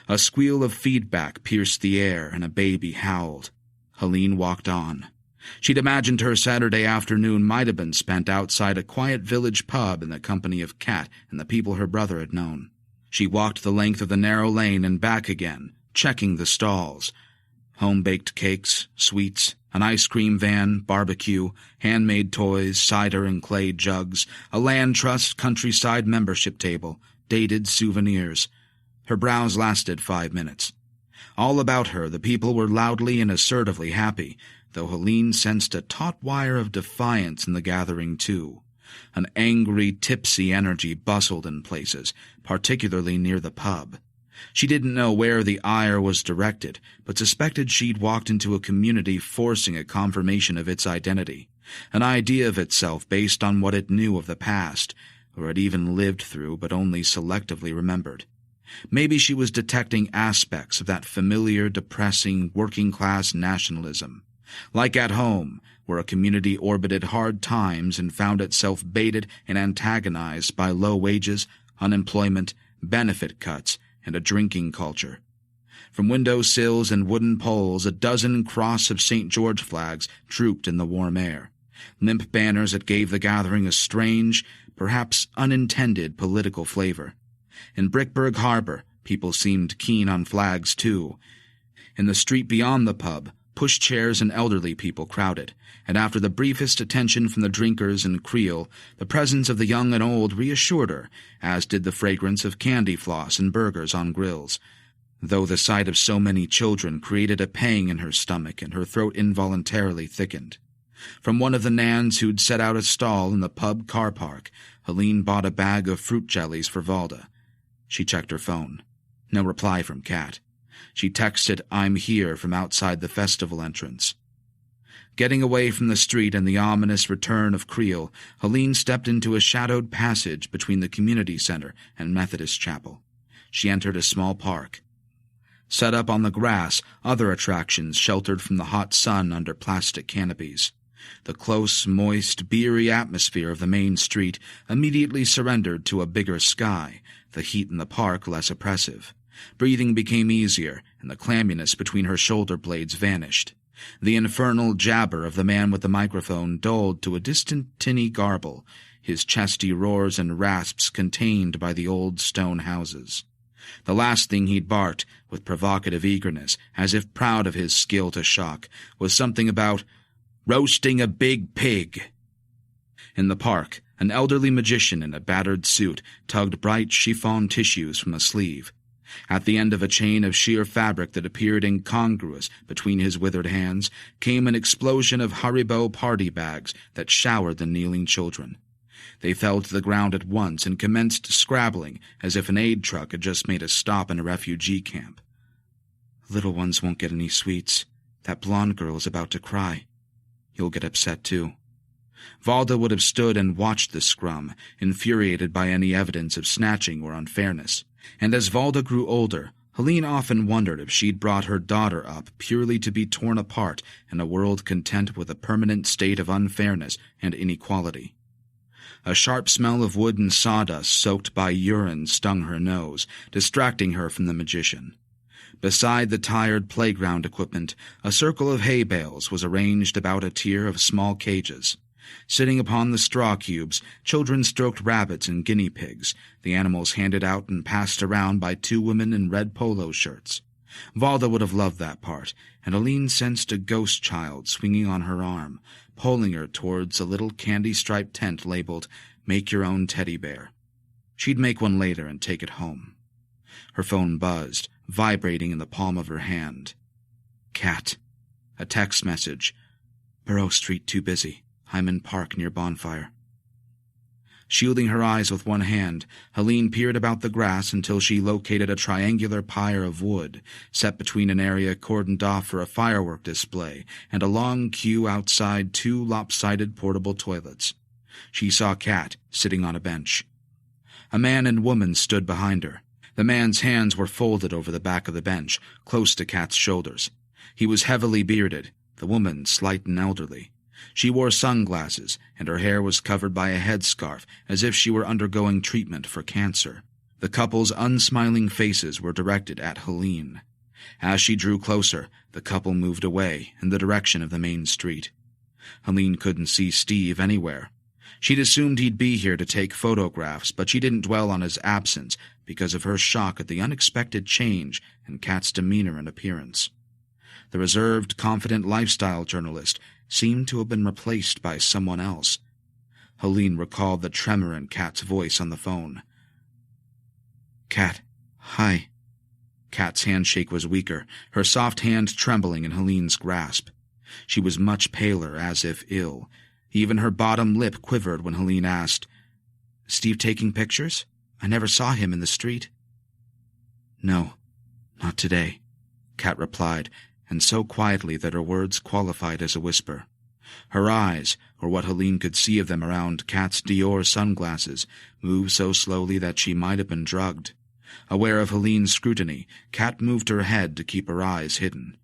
[SPEAKER 1] A squeal of feedback pierced the air, and a baby howled. Helene walked on. She'd imagined her Saturday afternoon might have been spent outside a quiet village pub in the company of Kat and the people her brother had known. She walked the length of the narrow lane and back again, checking the stalls. Home-baked cakes, sweets, an ice cream van, barbecue, handmade toys, cider and clay jugs, a land trust countryside membership table, dated souvenirs. Her browse lasted 5 minutes. All about her the people were loudly and assertively happy, though Helene sensed a taut wire of defiance in the gathering too. An angry, tipsy energy bustled in places, particularly near the pub. She didn't know where the ire was directed, but suspected she'd walked into a community forcing a confirmation of its identity, an idea of itself based on what it knew of the past, or had even lived through but only selectively remembered. Maybe she was detecting aspects of that familiar, depressing, working-class nationalism. Like at home, where a community orbited hard times and found itself baited and antagonized by low wages, unemployment, benefit cuts, and a drinking culture. From window sills and wooden poles, a dozen Cross of St. George flags drooped in the warm air, limp banners that gave the gathering a strange, perhaps unintended political flavor. In Brickburg Harbor, people seemed keen on flags too. In the street beyond the pub, pushchairs and elderly people crowded, and after the briefest attention from the drinkers and Creel, the presence of the young and old reassured her, as did the fragrance of candy floss and burgers on grills, though the sight of so many children created a pang in her stomach and her throat involuntarily thickened. From one of the Nans who'd set out a stall in the pub car park, Helene bought a bag of fruit jellies for Valda. She checked her phone. No reply from Kat. She texted, "I'm here," from outside the festival entrance. Getting away from the street and the ominous return of Creel, Helene stepped into a shadowed passage between the community center and Methodist chapel. She entered a small park. Set up on the grass, other attractions sheltered from the hot sun under plastic canopies. The close, moist, beery atmosphere of the main street immediately surrendered to a bigger sky, the heat in the park less oppressive. Breathing became easier, and the clamminess between her shoulder blades vanished. The infernal jabber of the man with the microphone dulled to a distant tinny garble. his chesty roars and rasps contained by the old stone houses. The last thing he'd barked, with provocative eagerness, as if proud of his skill to shock, was something about roasting a big pig. In the park, an elderly magician in a battered suit tugged bright chiffon tissues from a sleeve. At the end of a chain of sheer fabric that appeared incongruous between his withered hands came an explosion of Haribo party bags that showered the kneeling children. They fell to the ground at once and commenced scrabbling as if an aid truck had just made a stop in a refugee camp. "Little ones won't get any sweets. That blonde girl is about to cry. You'll get upset too." Valda would have stood and watched the scrum, infuriated by any evidence of snatching or unfairness. And as Valda grew older, Helene often wondered if she'd brought her daughter up purely to be torn apart in a world content with a permanent state of unfairness and inequality. A sharp smell of wood and sawdust soaked by urine stung her nose, distracting her from the magician. Beside the tired playground equipment, a circle of hay bales was arranged about a tier of small cages. Sitting upon the straw cubes, children stroked rabbits and guinea pigs, the animals handed out and passed around by two women in red polo shirts. Valda would have loved that part, and Helene sensed a ghost child swinging on her arm, pulling her towards a little candy-striped tent labeled, "Make Your Own Teddy Bear." She'd make one later and take it home. Her phone buzzed, vibrating in the palm of her hand. "Cat." A text message. "Borough Street too busy. Hyman Park near bonfire." Shielding her eyes with one hand, Helene peered about the grass until she located a triangular pyre of wood, set between an area cordoned off for a firework display and a long queue outside two lopsided portable toilets. She saw Kat sitting on a bench. A man and woman stood behind her. The man's hands were folded over the back of the bench, close to Kat's shoulders. He was heavily bearded, the woman slight and elderly. She wore sunglasses, and her hair was covered by a headscarf, as if she were undergoing treatment for cancer. The couple's unsmiling faces were directed at Helene. As she drew closer, the couple moved away in the direction of the main street. Helene couldn't see Steve anywhere. She'd assumed he'd be here to take photographs, but she didn't dwell on his absence because of her shock at the unexpected change in Kat's demeanor and appearance. The reserved, confident lifestyle journalist seemed to have been replaced by someone else. Helene recalled the tremor in Kat's voice on the phone. "Kat, hi." Kat's handshake was weaker, her soft hand trembling in Helene's grasp. She was much paler, as if ill. Even her bottom lip quivered when Helene asked, "Steve taking pictures? I never saw him in the street." "No, not today," Kat replied, and so quietly that her words qualified as a whisper. Her eyes, or what Helene could see of them around Kat's Dior sunglasses, moved so slowly that she might have been drugged. Aware of Helene's scrutiny, Kat moved her head to keep her eyes hidden.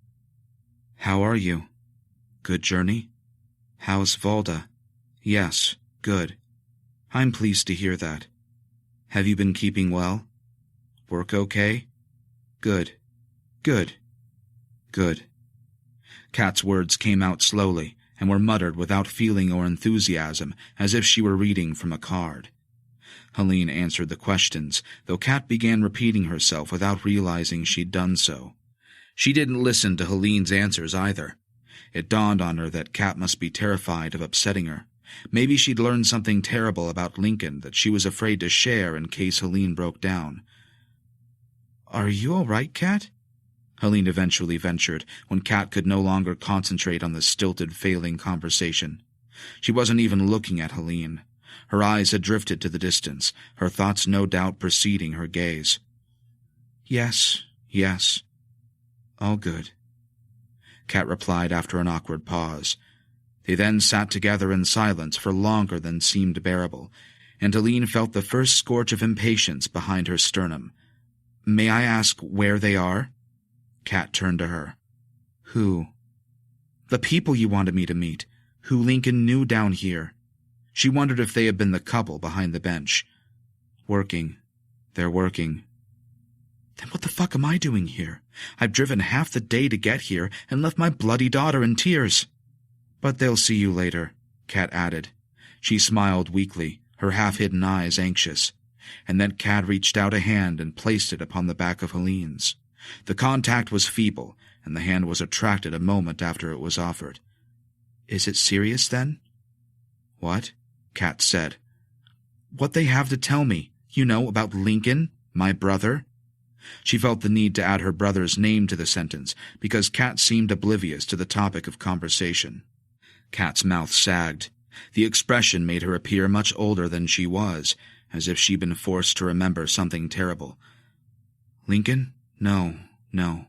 [SPEAKER 1] "How are you? Good journey? How's Valda?" "Yes, good. I'm pleased to hear that. Have you been keeping well? Work okay? Good. Good. Good." Kat's words came out slowly and were muttered without feeling or enthusiasm, as if she were reading from a card. Helene answered the questions, though Kat began repeating herself without realizing she'd done so. She didn't listen to Helene's answers either. It dawned on her that Kat must be terrified of upsetting her. Maybe she'd learned something terrible about Lincoln that she was afraid to share in case Helene broke down. "Are you all right, Kat?" Helene eventually ventured, when Kat could no longer concentrate on the stilted, failing conversation. She wasn't even looking at Helene. Her eyes had drifted to the distance, her thoughts no doubt preceding her gaze. Yes. All good," Kat replied after an awkward pause. They then sat together in silence for longer than seemed bearable, and Helene felt the first scorch of impatience behind her sternum. "May I ask where they are?" Kat turned to her. "Who?" "The people you wanted me to meet, who Lincoln knew down here." She wondered if they had been the couple behind the bench. "Working. They're working." "Then what the fuck am I doing here? I've driven half the day to get here and left my bloody daughter in tears." "But they'll see you later," Kat added. She smiled weakly, her half-hidden eyes anxious, and then Kat reached out a hand and placed it upon the back of Helene's. The contact was feeble, and the hand was retracted a moment after it was offered. "Is it serious, then?" "What?" Kat said. "What they have to tell me, about Lincoln, my brother." She felt the need to add her brother's name to the sentence, because Kat seemed oblivious to the topic of conversation. Kat's mouth sagged. The expression made her appear much older than she was, as if she'd been forced to remember something terrible. "Lincoln? No.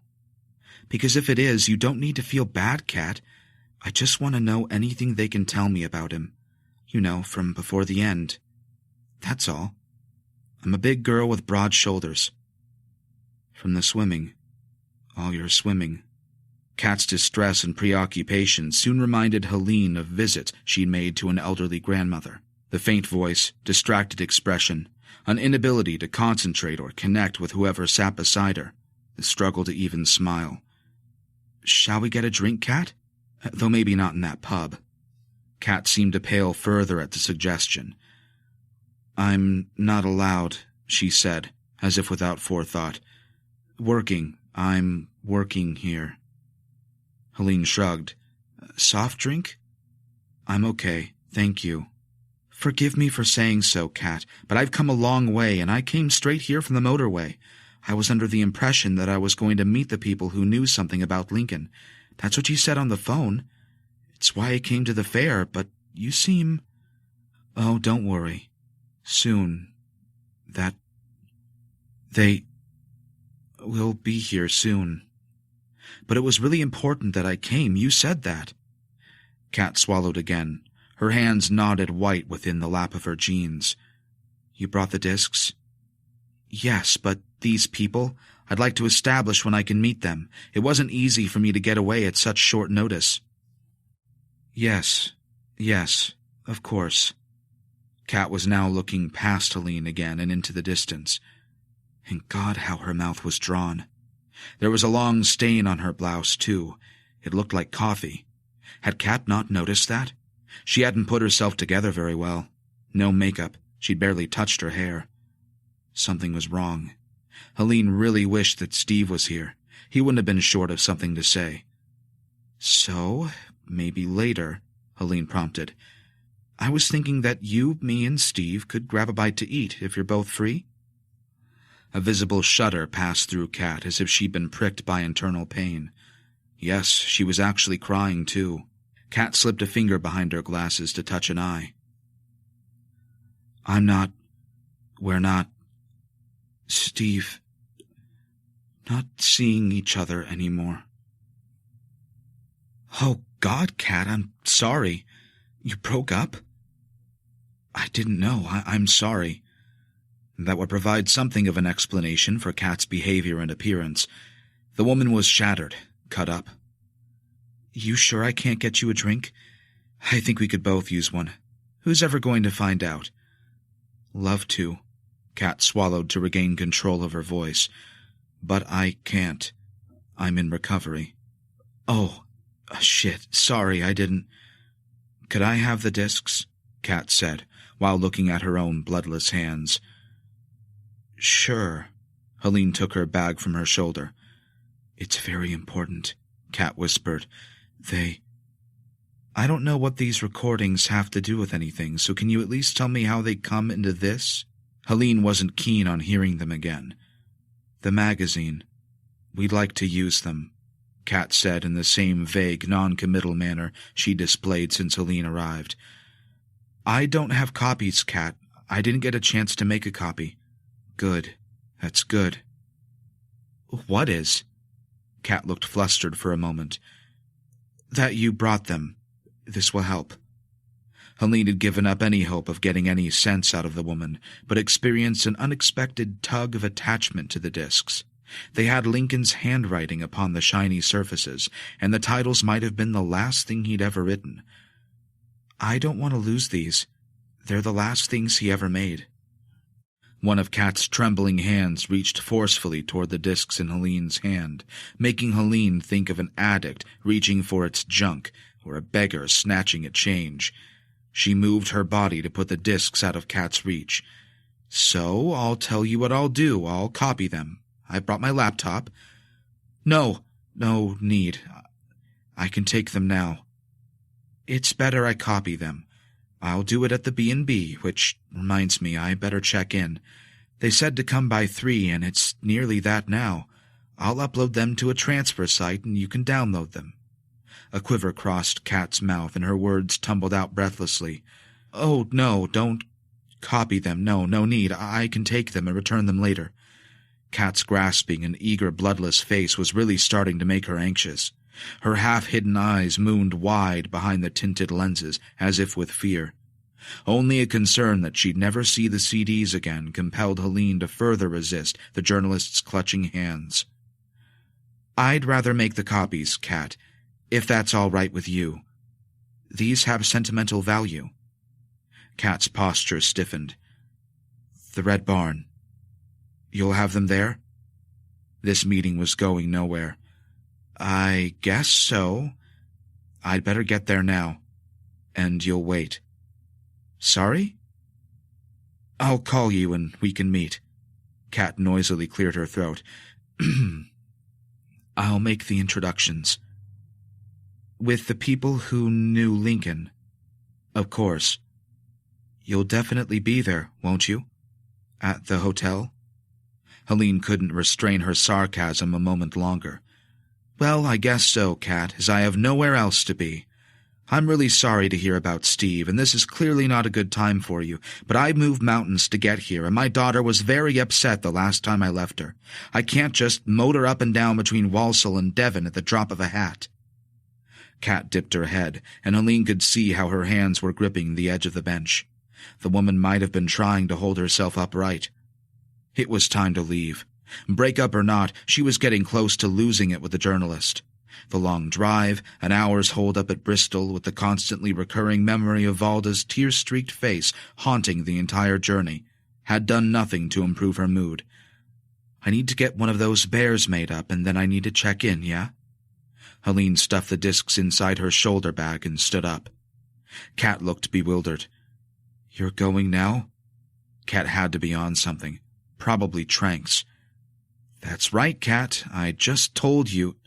[SPEAKER 1] Because if it is, you don't need to feel bad, Kat. I just want to know anything they can tell me about him. From before the end. That's all. I'm a big girl with broad shoulders." "From the swimming. All your swimming." Kat's distress and preoccupation soon reminded Helene of visits she'd made to an elderly grandmother. The faint voice, distracted expression, an inability to concentrate or connect with whoever sat beside her, the struggle to even smile. "Shall we get a drink, Kat? Though maybe not in that pub." Kat seemed to pale further at the suggestion. "I'm not allowed," she said, as if without forethought. I'm working here." Helene shrugged. "Soft drink?" "I'm okay, thank you." "Forgive me for saying so, Kat, but I've come a long way, and I came straight here from the motorway. I was under the impression that I was going to meet the people who knew something about Lincoln. That's what you said on the phone. It's why I came to the fair, but you seem—" "Oh, don't worry. Soon. They will be here soon. But it was really important that I came. You said that." Kat swallowed again. Her hands knotted white within the lap of her jeans. "You brought the discs?" "Yes, but these people, I'd like to establish when I can meet them. It wasn't easy for me to get away at such short notice." Yes, of course." Kat was now looking past Helene again and into the distance. And God, how her mouth was drawn. There was a long stain on her blouse, too. It looked like coffee. Had Kat not noticed that? She hadn't put herself together very well. No makeup. She'd barely touched her hair. Something was wrong. Helene really wished that Steve was here. He wouldn't have been short of something to say. "So, maybe later," Helene prompted. "I was thinking that you, me, and Steve could grab a bite to eat if you're both free." A visible shudder passed through Kat as if she'd been pricked by internal pain. Yes, she was actually crying, too. Kat slipped a finger behind her glasses to touch an eye. We're not, Steve, not seeing each other anymore." "Oh, God, Kat, I'm sorry. You broke up?" "I didn't know. I'm sorry." That would provide something of an explanation for Kat's behavior and appearance. The woman was shattered, cut up. "You sure I can't get you a drink? I think we could both use one. Who's ever going to find out?" "Love to." Kat swallowed to regain control of her voice. "But I can't. I'm in recovery." "Oh, shit. Sorry, I didn't—" "Could I have the discs?" Kat said, while looking at her own bloodless hands. "Sure." Helene took her bag from her shoulder. "It's very important," Kat whispered. I don't know what these recordings have to do with anything, so can you at least tell me how they come into this?" Helene wasn't keen on hearing them again. "The magazine. We'd like to use them," Kat said in the same vague, non-committal manner she displayed since Helene arrived. "I don't have copies, Kat. I didn't get a chance to make a copy." "Good. That's good." "What is?" Kat looked flustered for a moment. "That you brought them. This will help." Helene had given up any hope of getting any sense out of the woman, but experienced an unexpected tug of attachment to the discs. They had Lincoln's handwriting upon the shiny surfaces, and the titles might have been the last thing he'd ever written. "I don't want to lose these. They're the last things he ever made." One of Kat's trembling hands reached forcefully toward the discs in Helene's hand, making Helene think of an addict reaching for its junk or a beggar snatching at change. She moved her body to put the discs out of Kat's reach. "So, I'll tell you what I'll do. I'll copy them. I've brought my laptop." No need. I can take them now." "It's better I copy them. I'll do it at the B&B, which reminds me I better check in. They said to come by 3, and it's nearly that now. I'll upload them to a transfer site, and you can download them." A quiver crossed Kat's mouth, and her words tumbled out breathlessly. "Oh, no, don't copy them. No need. I can take them and return them later." Kat's grasping and eager, bloodless face was really starting to make her anxious. Her half-hidden eyes mooned wide behind the tinted lenses, as if with fear. Only a concern that she'd never see the CDs again compelled Helene to further resist the journalist's clutching hands. "I'd rather make the copies, Kat, if that's all right with you. These have sentimental value." Kat's posture stiffened. "The Red Barn. You'll have them there?" This meeting was going nowhere. "I guess so. I'd better get there now. And you'll wait." "Sorry?" "I'll call you and we can meet." Kat noisily cleared her throat. "I'll make the introductions." "With the people who knew Lincoln?" "Of course." "You'll definitely be there, won't you? At the hotel?" Helene couldn't restrain her sarcasm a moment longer. "Well, I guess so, Kat, as I have nowhere else to be. I'm really sorry to hear about Steve, and this is clearly not a good time for you, but I moved mountains to get here, and my daughter was very upset the last time I left her. I can't just motor up and down between Walsall and Devon at the drop of a hat." Kat dipped her head, and Helene could see how her hands were gripping the edge of the bench. The woman might have been trying to hold herself upright. It was time to leave. Break up or not, she was getting close to losing it with the journalist. The long drive, an hour's hold-up at Bristol, with the constantly recurring memory of Valda's tear-streaked face haunting the entire journey, had done nothing to improve her mood. "I need to get one of those bears made up, and then I need to check in, yeah?" Helene stuffed the discs inside her shoulder bag and stood up. Kat looked bewildered. "You're going now?" Kat had to be on something. Probably tranks. "That's right, Kat. I just told you—"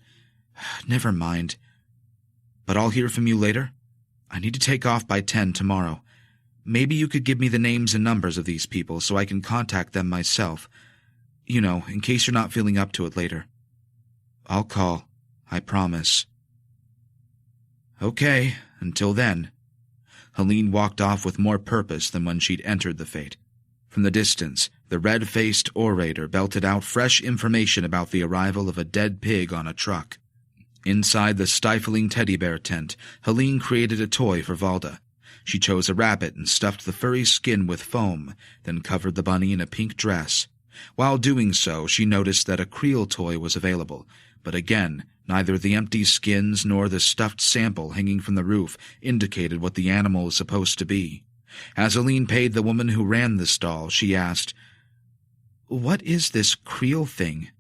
[SPEAKER 1] "Never mind. But I'll hear from you later. I need to take off by 10 tomorrow. Maybe you could give me the names and numbers of these people so I can contact them myself. You know, in case you're not feeling up to it later." "I'll call. I promise." "Okay, until then." Helene walked off with more purpose than when she'd entered the fete. From the distance, the red-faced orator belted out fresh information about the arrival of a dead pig on a truck. Inside the stifling teddy bear tent, Helene created a toy for Valda. She chose a rabbit and stuffed the furry skin with foam, then covered the bunny in a pink dress. While doing so, she noticed that a creel toy was available, but again, neither the empty skins nor the stuffed sample hanging from the roof indicated what the animal was supposed to be. As Helene paid the woman who ran the stall, she asked, "What is this creel thing?"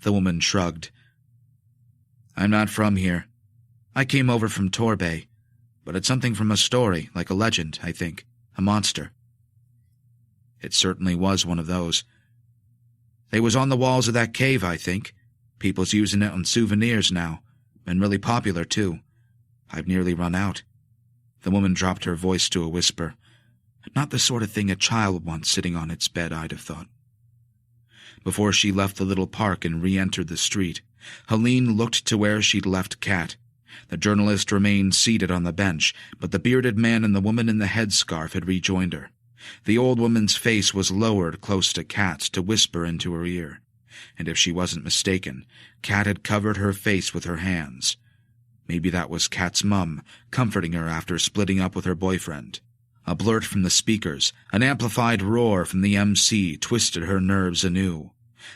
[SPEAKER 1] The woman shrugged. "I'm not from here. I came over from Torbay, but it's something from a story, like a legend, I think. A monster." It certainly was one of those. "They was on the walls of that cave, I think. People's using it on souvenirs now. Been really popular, too. I've nearly run out." The woman dropped her voice to a whisper. Not the sort of thing a child wants sitting on its bed, I'd have thought. Before she left the little park and re-entered the street, Helene looked to where she'd left Kat. The journalist remained seated on the bench, but the bearded man and the woman in the headscarf had rejoined her. The old woman's face was lowered close to Kat's to whisper into her ear. And if she wasn't mistaken, Kat had covered her face with her hands. Maybe that was Kat's mum, comforting her after splitting up with her boyfriend. A blurt from the speakers, an amplified roar from the MC twisted her nerves anew.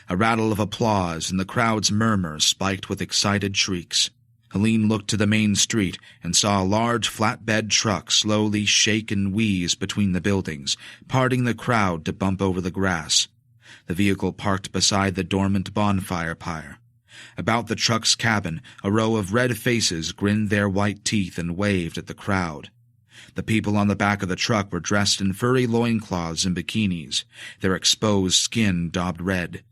[SPEAKER 1] A rattle of applause and the crowd's murmur spiked with excited shrieks. Helene looked to the main street and saw a large flatbed truck slowly shake and wheeze between the buildings, parting the crowd to bump over the grass. The vehicle parked beside the dormant bonfire pyre. About the truck's cabin, a row of red faces grinned their white teeth and waved at the crowd. The people on the back of the truck were dressed in furry loincloths and bikinis, their exposed skin daubed red.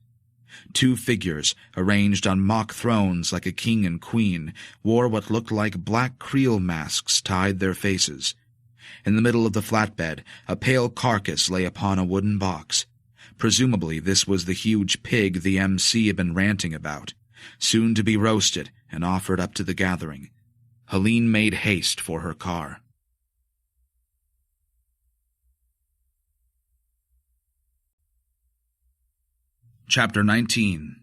[SPEAKER 1] 2 figures, arranged on mock thrones like a king and queen, wore what looked like black creel masks tied their faces. In the middle of the flatbed, a pale carcass lay upon a wooden box. Presumably this was the huge pig the MC had been ranting about, soon to be roasted and offered up to the gathering. Helene made haste for her car. Chapter 19.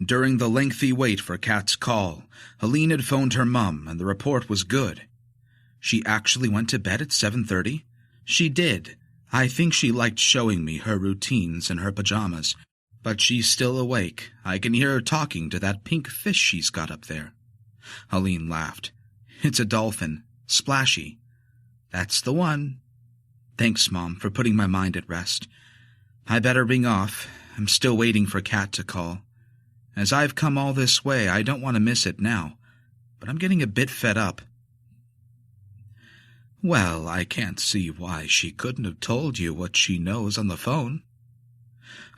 [SPEAKER 1] During the lengthy wait for Kat's call, Helene had phoned her mum, and the report was good. She actually went to bed at 7:30? She did. I think she liked showing me her routines in her pajamas. But she's still awake. I can hear her talking to that pink fish she's got up there. Helene laughed. It's a dolphin. Splashy. That's the one. Thanks, Mom, for putting my mind at rest. I better ring off. I'm still waiting for Kat to call. As I've come all this way, I don't want to miss it now, but I'm getting a bit fed up. Well, I can't see why she couldn't have told you what she knows on the phone.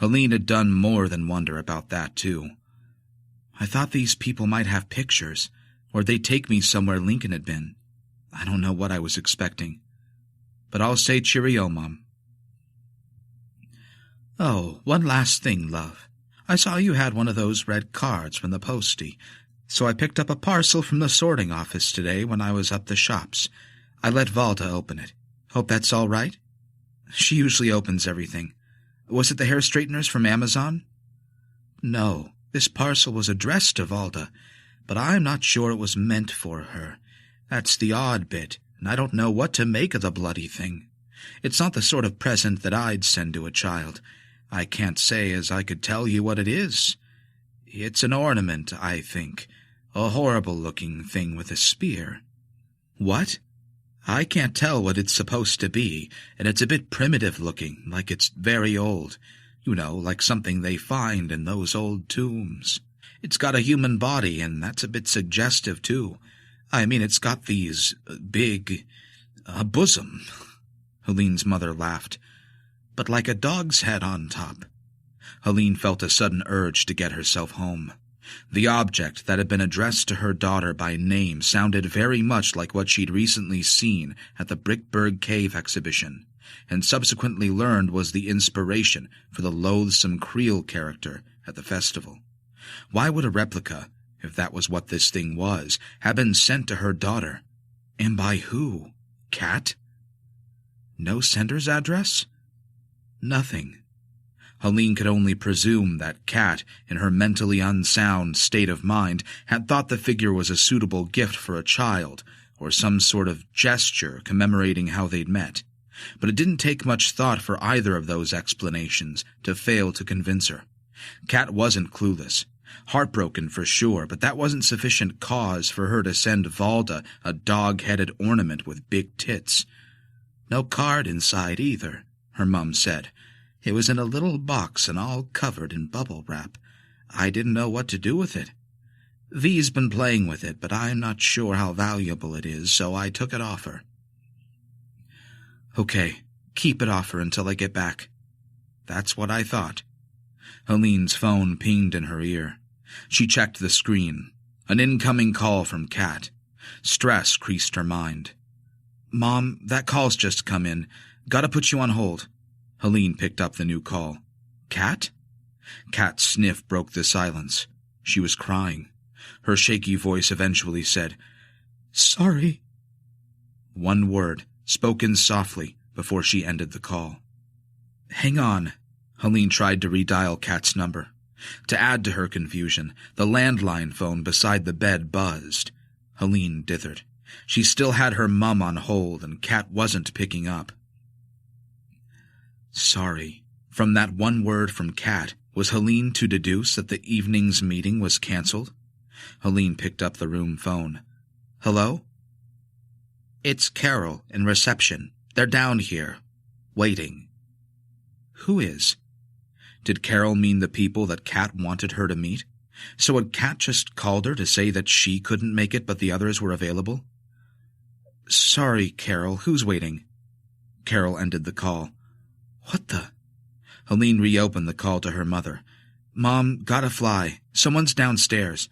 [SPEAKER 1] Helene had done more than wonder about that, too. I thought these people might have pictures, or they'd take me somewhere Lincoln had been. I don't know what I was expecting. But I'll say cheerio, Mom. Oh, one last thing, love. I saw you had one of those red cards from the postie, so I picked up a parcel from the sorting office today when I was up the shops. I let Valda open it. Hope that's all right? She usually opens everything. Was it the hair straighteners from Amazon? No, this parcel was addressed to Valda, but I'm not sure it was meant for her. That's the odd bit, and I don't know what to make of the bloody thing. It's not the sort of present that I'd send to a child. I can't say as I could tell you what it is. It's an ornament, I think. A horrible-looking thing with a spear. What? I can't tell what it's supposed to be, and it's a bit primitive-looking, like it's very old. You know, like something they find in those old tombs. It's got a human body, and that's a bit suggestive, too. I mean, it's got these big... bosom. Helene's mother laughed. But like a dog's head on top. Helene felt a sudden urge to get herself home. The object that had been addressed to her daughter by name sounded very much like what she'd recently seen at the Brickberg Cave exhibition, and subsequently learned was the inspiration for the loathsome Creel character at the festival. Why would a replica, if that was what this thing was, have been sent to her daughter? And by who? Kat? No sender's address? Nothing. Helene could only presume that Kat, in her mentally unsound state of mind, had thought the figure was a suitable gift for a child, or some sort of gesture commemorating how they'd met. But it didn't take much thought for either of those explanations to fail to convince her. Kat wasn't clueless. Heartbroken for sure, but that wasn't sufficient cause for her to send Valda a dog-headed ornament with big tits. No card inside either, her mum said. It was in a little box and all covered in bubble wrap. I didn't know what to do with it. V's been playing with it, but I'm not sure how valuable it is, so I took it off her. Okay, keep it off her until I get back. That's what I thought. Helene's phone pinged in her ear. She checked the screen. An incoming call from Kat. Stress creased her mind. Mom, that call's just come in. Gotta put you on hold. Helene picked up the new call. Kat? Kat's sniff broke the silence. She was crying. Her shaky voice eventually said, Sorry. One word, spoken softly, before she ended the call. Hang on. Helene tried to redial Kat's number. To add to her confusion, the landline phone beside the bed buzzed. Helene dithered. She still had her mum on hold, and Kat wasn't picking up. Sorry. From that one word from Kat, was Helene to deduce that the evening's meeting was cancelled? Helene picked up the room phone. Hello? It's Carol in reception. They're down here. Waiting. Who is? Did Carol mean the people that Kat wanted her to meet? So had Kat just called her to say that she couldn't make it but the others were available?
[SPEAKER 2] "Sorry, Carol, who's waiting?" Carol ended the call. "What the?" Helene reopened the call to her mother. "Mom, gotta fly. Someone's downstairs.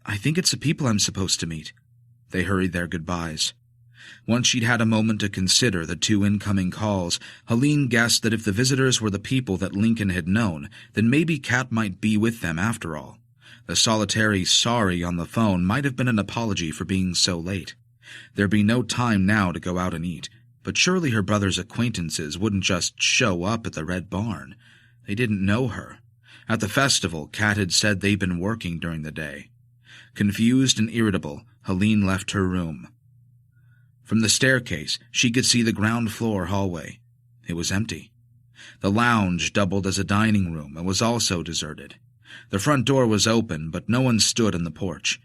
[SPEAKER 2] I think it's the people I'm supposed to meet." They hurried their goodbyes. Once she'd had a moment to consider the two incoming calls, Helene guessed that if the visitors were the people that Lincoln had known, then maybe Kat might be with them after all. The solitary sorry on the phone might have been an apology for being so late. There'd be no time now to go out and eat, but surely her brother's acquaintances wouldn't just show up at the Red Barn. They didn't know her. At the festival, Kat had said they'd been working during the day. Confused and irritable, Helene left her room. From the staircase, she could see the ground floor hallway. It was empty. The lounge doubled as a dining room and was also deserted. The front door was open, but no one stood on the porch.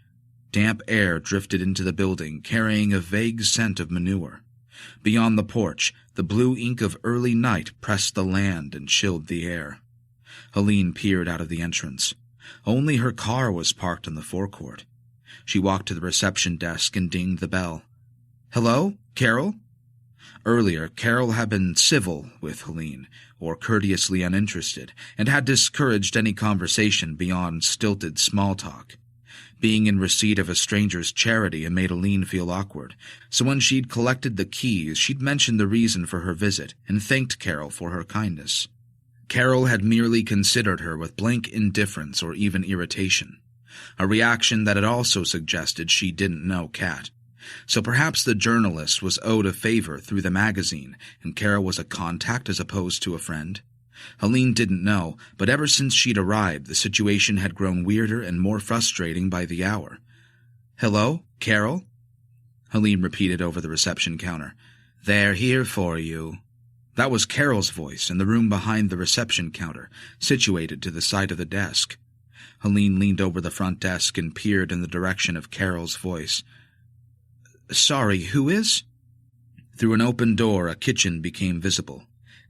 [SPEAKER 2] Damp air drifted into the building, carrying a vague scent of manure. Beyond the porch, the blue ink of early night pressed the land and chilled the air. Helene peered out of the entrance. Only her car was parked in the forecourt. She walked to the reception desk and dinged the bell. "Hello, Carol?" Earlier, Carol had been civil with Helene, or courteously uninterested, and had discouraged any conversation beyond stilted small talk. Being in receipt of a stranger's charity had made Helene feel awkward, so when she'd collected the keys, she'd mentioned the reason for her visit and thanked Carol for her kindness. Carol had merely considered her with blank indifference or even irritation, a reaction that had also suggested she didn't know Kat. So perhaps the journalist was owed a favor through the magazine, and Carol was a contact as opposed to a friend. Helene didn't know, but ever since she'd arrived, the situation had grown weirder and more frustrating by the hour. "Hello, Carol?" Helene repeated over the reception counter. "They're here for you." That was Carol's voice in the room behind the reception counter, situated to the side of the desk. Helene leaned over the front desk and peered in the direction of Carol's voice. "Sorry, who is?" Through an open door, a kitchen became visible.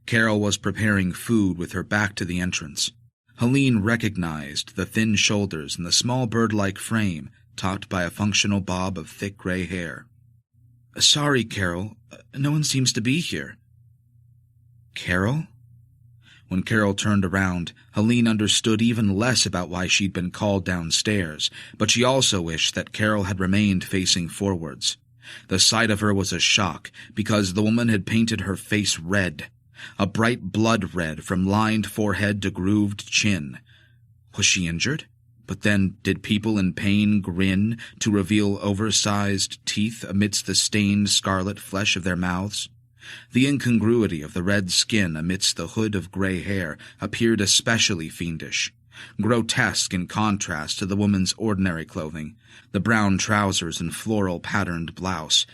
[SPEAKER 2] Carol was preparing food with her back to the entrance. Helene recognized the thin shoulders and the small bird-like frame, topped by a functional bob of thick gray hair. "Sorry, Carol. No one seems to be here." "Carol?" When Carol turned around, Helene understood even less about why she'd been called downstairs, but she also wished that Carol had remained facing forwards. The sight of her was a shock, because the woman had painted her face red, a bright blood red from lined forehead to grooved chin. Was she injured? But then, did people in pain grin to reveal oversized teeth amidst the stained scarlet flesh of their mouths? The incongruity of the red skin amidst the hood of gray hair appeared especially fiendish, grotesque in contrast to the woman's ordinary clothing, the brown trousers and floral-patterned blouse.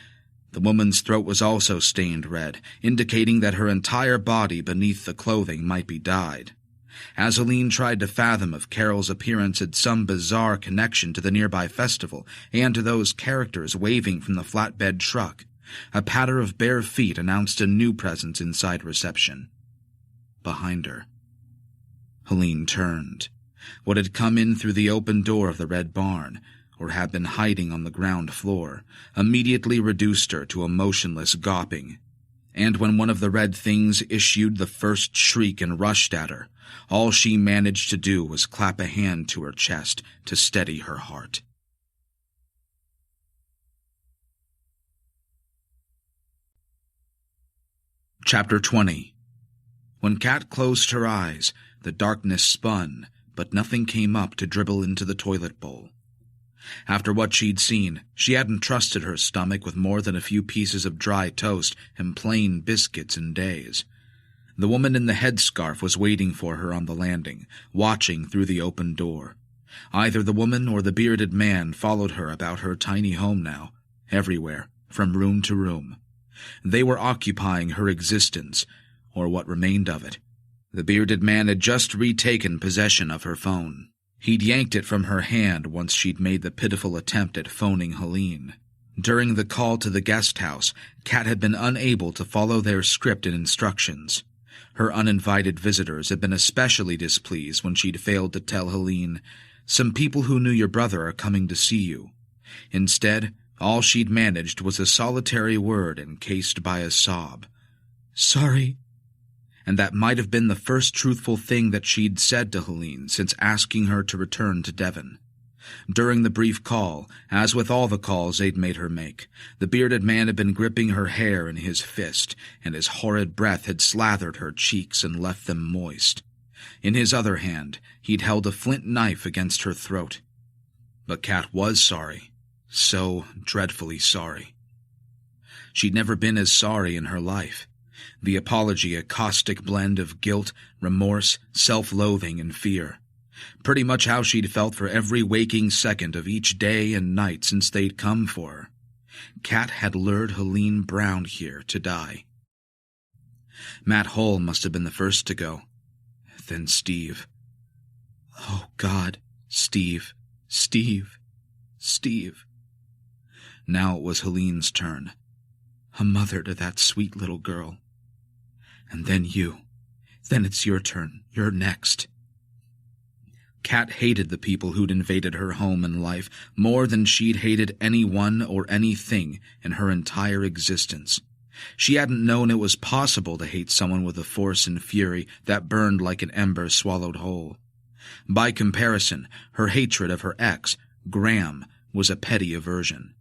[SPEAKER 2] The woman's throat was also stained red, indicating that her entire body beneath the clothing might be dyed. As Helene tried to fathom if Carol's appearance had some bizarre connection to the nearby festival and to those characters waving from the flatbed truck, a patter of bare feet announced a new presence inside reception. Behind her. Helene turned. What had come in through the open door of the Red Barn, or had been hiding on the ground floor, immediately reduced her to a motionless gawping. And when one of the red things issued the first shriek and rushed at her, all she managed to do was clap a hand to her chest to steady her heart. Chapter 20. When Kat closed her eyes, the darkness spun, but nothing came up to dribble into the toilet bowl. After what she'd seen, she hadn't trusted her stomach with more than a few pieces of dry toast and plain biscuits in days. The woman in the headscarf was waiting for her on the landing, watching through the open door. Either the woman or the bearded man followed her about her tiny home now, everywhere, from room to room. They were occupying her existence, or what remained of it. The bearded man had just retaken possession of her phone. He'd yanked it from her hand once she'd made the pitiful attempt at phoning Helene. During the call to the guest house, Kat had been unable to follow their script and instructions. Her uninvited visitors had been especially displeased when she'd failed to tell Helene, "Some people who knew your brother are coming to see you." Instead,
[SPEAKER 1] All she'd managed was a solitary word encased by a sob.
[SPEAKER 2] "Sorry."
[SPEAKER 1] And that might have been the first truthful thing that she'd said to Helene since asking her to return to Devon. During the brief call, as with all the calls they'd made her make, the bearded man had been gripping her hair in his fist, and his horrid breath had slathered her cheeks and left them moist. In his other hand, he'd held a flint knife against her throat. But Kat was sorry. So dreadfully sorry. She'd never been as sorry in her life. The apology a caustic blend of guilt, remorse, self-loathing, and fear. Pretty much how she'd felt for every waking second of each day and night since they'd come for her. Kat had lured Helene Brown here to die. Matt Hull must have been the first to go. Then Steve. Oh, God, Steve, Steve, Steve. Now it was Helene's turn. A mother to that sweet little girl. And then you. Then it's your turn. You're next. Kat hated the people who'd invaded her home and life more than she'd hated anyone or anything in her entire existence. She hadn't known it was possible to hate someone with a force and fury that burned like an ember swallowed whole. By comparison, her hatred of her ex, Graham, was a petty aversion.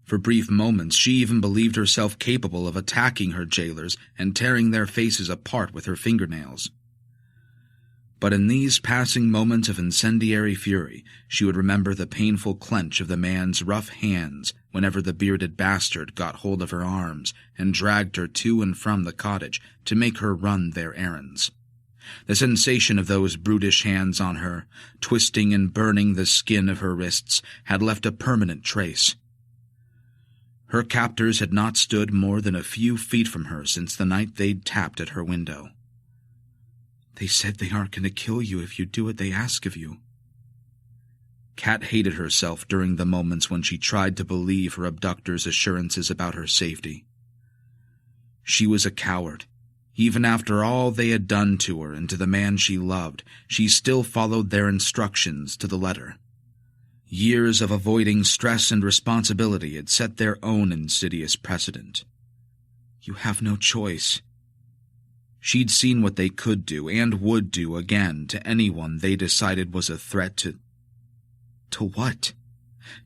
[SPEAKER 1] For brief moments, she even believed herself capable of attacking her jailers and tearing their faces apart with her fingernails. But in these passing moments of incendiary fury, she would remember the painful clench of the man's rough hands whenever the bearded bastard got hold of her arms and dragged her to and from the cottage to make her run their errands. The sensation of those brutish hands on her, twisting and burning the skin of her wrists, had left a permanent trace. Her captors had not stood more than a few feet from her since the night they'd tapped at her window. They said they aren't going to kill you if you do what they ask of you. Kat hated herself during the moments when she tried to believe her abductors' assurances about her safety. She was a coward. Even after all they had done to her and to the man she loved, she still followed their instructions to the letter. Years of avoiding stress and responsibility had set their own insidious precedent. You have no choice. She'd seen what they could do and would do again to anyone they decided was a threat to... To what?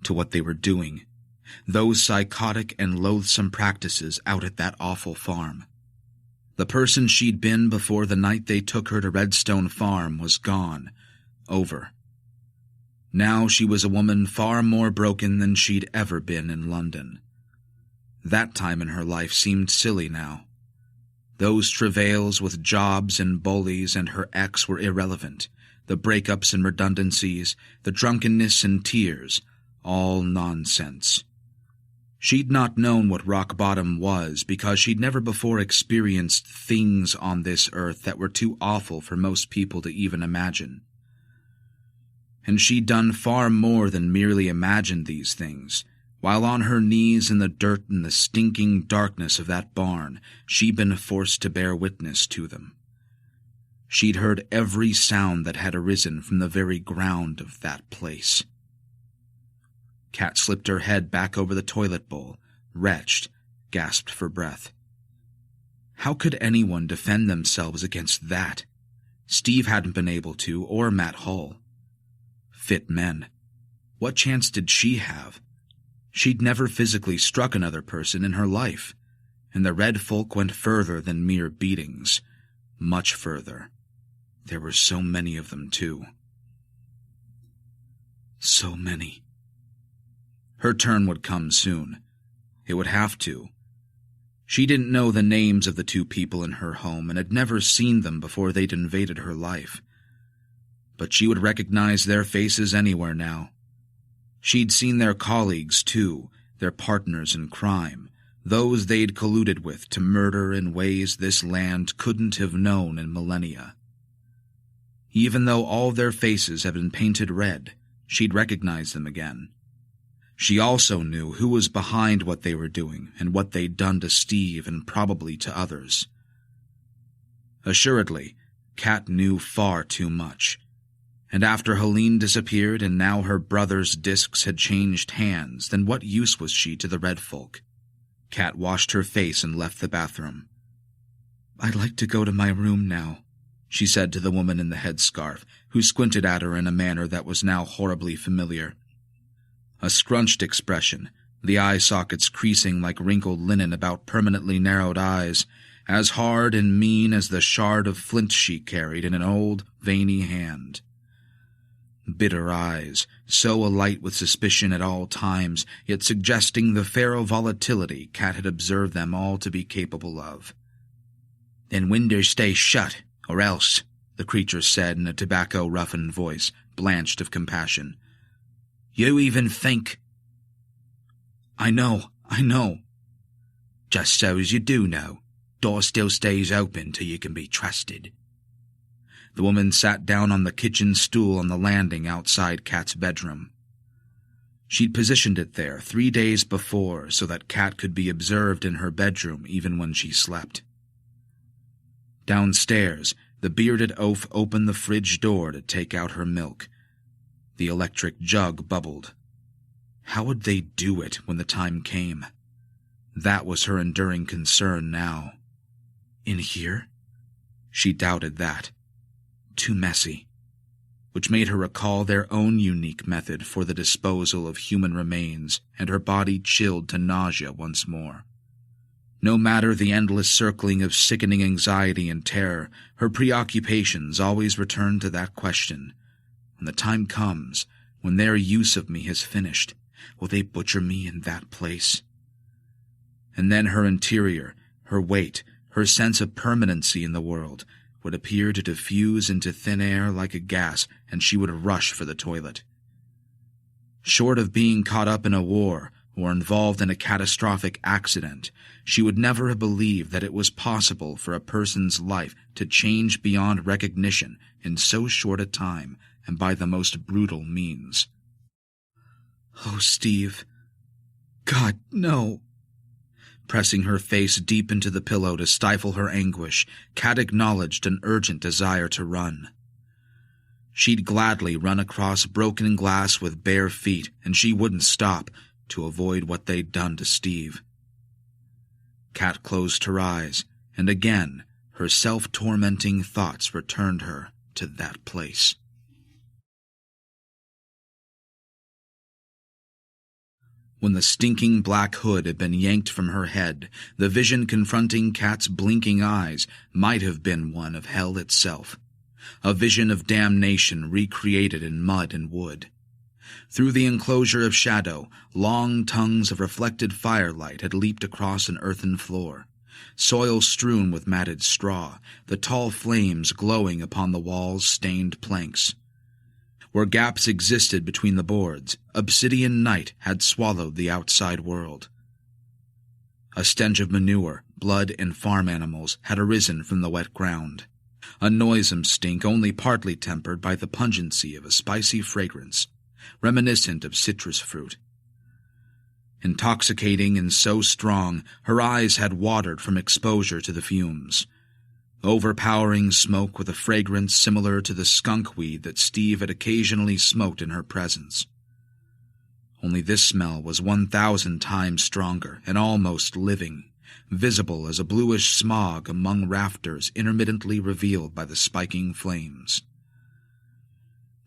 [SPEAKER 1] To what they were doing. Those psychotic and loathsome practices out at that awful farm. The person she'd been before the night they took her to Redstone Farm was gone. Over. Now she was a woman far more broken than she'd ever been in London. That time in her life seemed silly now. Those travails with jobs and bullies and her ex were irrelevant. The breakups and redundancies, the drunkenness and tears, all nonsense. She'd not known what rock bottom was because she'd never before experienced things on this earth that were too awful for most people to even imagine. And she'd done far more than merely imagine these things. While on her knees in the dirt and the stinking darkness of that barn, she'd been forced to bear witness to them. She'd heard every sound that had arisen from the very ground of that place. Kat slipped her head back over the toilet bowl, retched, gasped for breath. How could anyone defend themselves against that? Steve hadn't been able to, or Matt Hull. Fit men. What chance did she have? She'd never physically struck another person in her life, and the red folk went further than mere beatings. Much further. There were so many of them, too. So many. Her turn would come soon. It would have to. She didn't know the names of the two people in her home and had never seen them before they'd invaded her life. But she would recognize their faces anywhere now. She'd seen their colleagues, too, their partners in crime, those they'd colluded with to murder in ways this land couldn't have known in millennia. Even though all their faces had been painted red, she'd recognize them again. She also knew who was behind what they were doing and what they'd done to Steve and probably to others. Assuredly, Kat knew far too much. And after Helene disappeared and now her brother's discs had changed hands, then what use was she to the red folk? Kat washed her face and left the bathroom. "I'd like to go to my room now," she said to the woman in the headscarf, who squinted at her in a manner that was now horribly familiar. A scrunched expression, the eye sockets creasing like wrinkled linen about permanently narrowed eyes, as hard and mean as the shard of flint she carried in an old, veiny hand. Bitter eyes, so alight with suspicion at all times, yet suggesting the pharaoh volatility Kat had observed them all to be capable of. "Then winders stay shut, or else," the creature said in a tobacco-roughened voice, blanched of compassion. "You even think—" I know. "Just so as you do know. Door still stays open till you can be trusted." The woman sat down on the kitchen stool on the landing outside Kat's bedroom. She'd positioned it there 3 days before so that Kat could be observed in her bedroom even when she slept. Downstairs, the bearded oaf opened the fridge door to take out her milk. The electric jug bubbled. How would they do it when the time came? That was her enduring concern now. In here? She doubted that. Too messy. Which made her recall their own unique method for the disposal of human remains, and her body chilled to nausea once more. No matter the endless circling of sickening anxiety and terror, her preoccupations always returned to that question. When the time comes, when their use of me has finished, will they butcher me in that place? And then her interior, her weight, her sense of permanency in the world, would appear to diffuse into thin air like a gas, and she would rush for the toilet. Short of being caught up in a war or involved in a catastrophic accident, she would never have believed that it was possible for a person's life to change beyond recognition in so short a time and by the most brutal means. "Oh, Steve. God, no." Pressing her face deep into the pillow to stifle her anguish, Kat acknowledged an urgent desire to run. She'd gladly run across broken glass with bare feet, and she wouldn't stop to avoid what they'd done to Steve. Kat closed her eyes, and again her self-tormenting thoughts returned her to that place. When the stinking black hood had been yanked from her head, the vision confronting Kat's blinking eyes might have been one of hell itself, a vision of damnation recreated in mud and wood. Through the enclosure of shadow, long tongues of reflected firelight had leaped across an earthen floor, soil strewn with matted straw, the tall flames glowing upon the walls' stained planks. Where gaps existed between the boards, obsidian night had swallowed the outside world. A stench of manure, blood, and farm animals had arisen from the wet ground, a noisome stink only partly tempered by the pungency of a spicy fragrance, reminiscent of citrus fruit. Intoxicating and so strong, her eyes had watered from exposure to the fumes. Overpowering smoke with a fragrance similar to the skunk weed that Steve had occasionally smoked in her presence. Only this smell was 1,000 times stronger and almost living, visible as a bluish smog among rafters intermittently revealed by the spiking flames.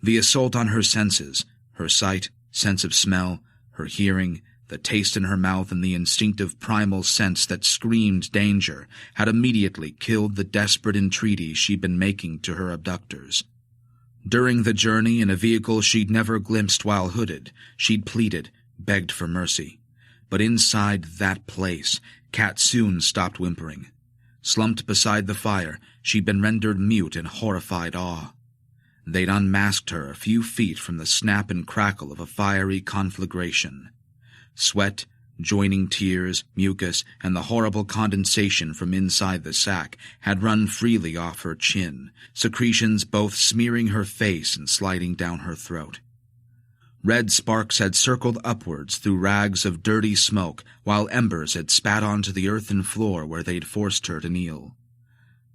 [SPEAKER 1] The assault on her senses, her sight, sense of smell, her hearing, the taste in her mouth, and the instinctive primal sense that screamed danger, had immediately killed the desperate entreaties she'd been making to her abductors. During the journey in a vehicle she'd never glimpsed while hooded, she'd pleaded, begged for mercy. But inside that place, Kat soon stopped whimpering. Slumped beside the fire, she'd been rendered mute in horrified awe. They'd unmasked her a few feet from the snap and crackle of a fiery conflagration. Sweat, joining tears, mucus, and the horrible condensation from inside the sack had run freely off her chin, secretions both smearing her face and sliding down her throat. Red sparks had circled upwards through rags of dirty smoke, while embers had spat onto the earthen floor where they'd forced her to kneel.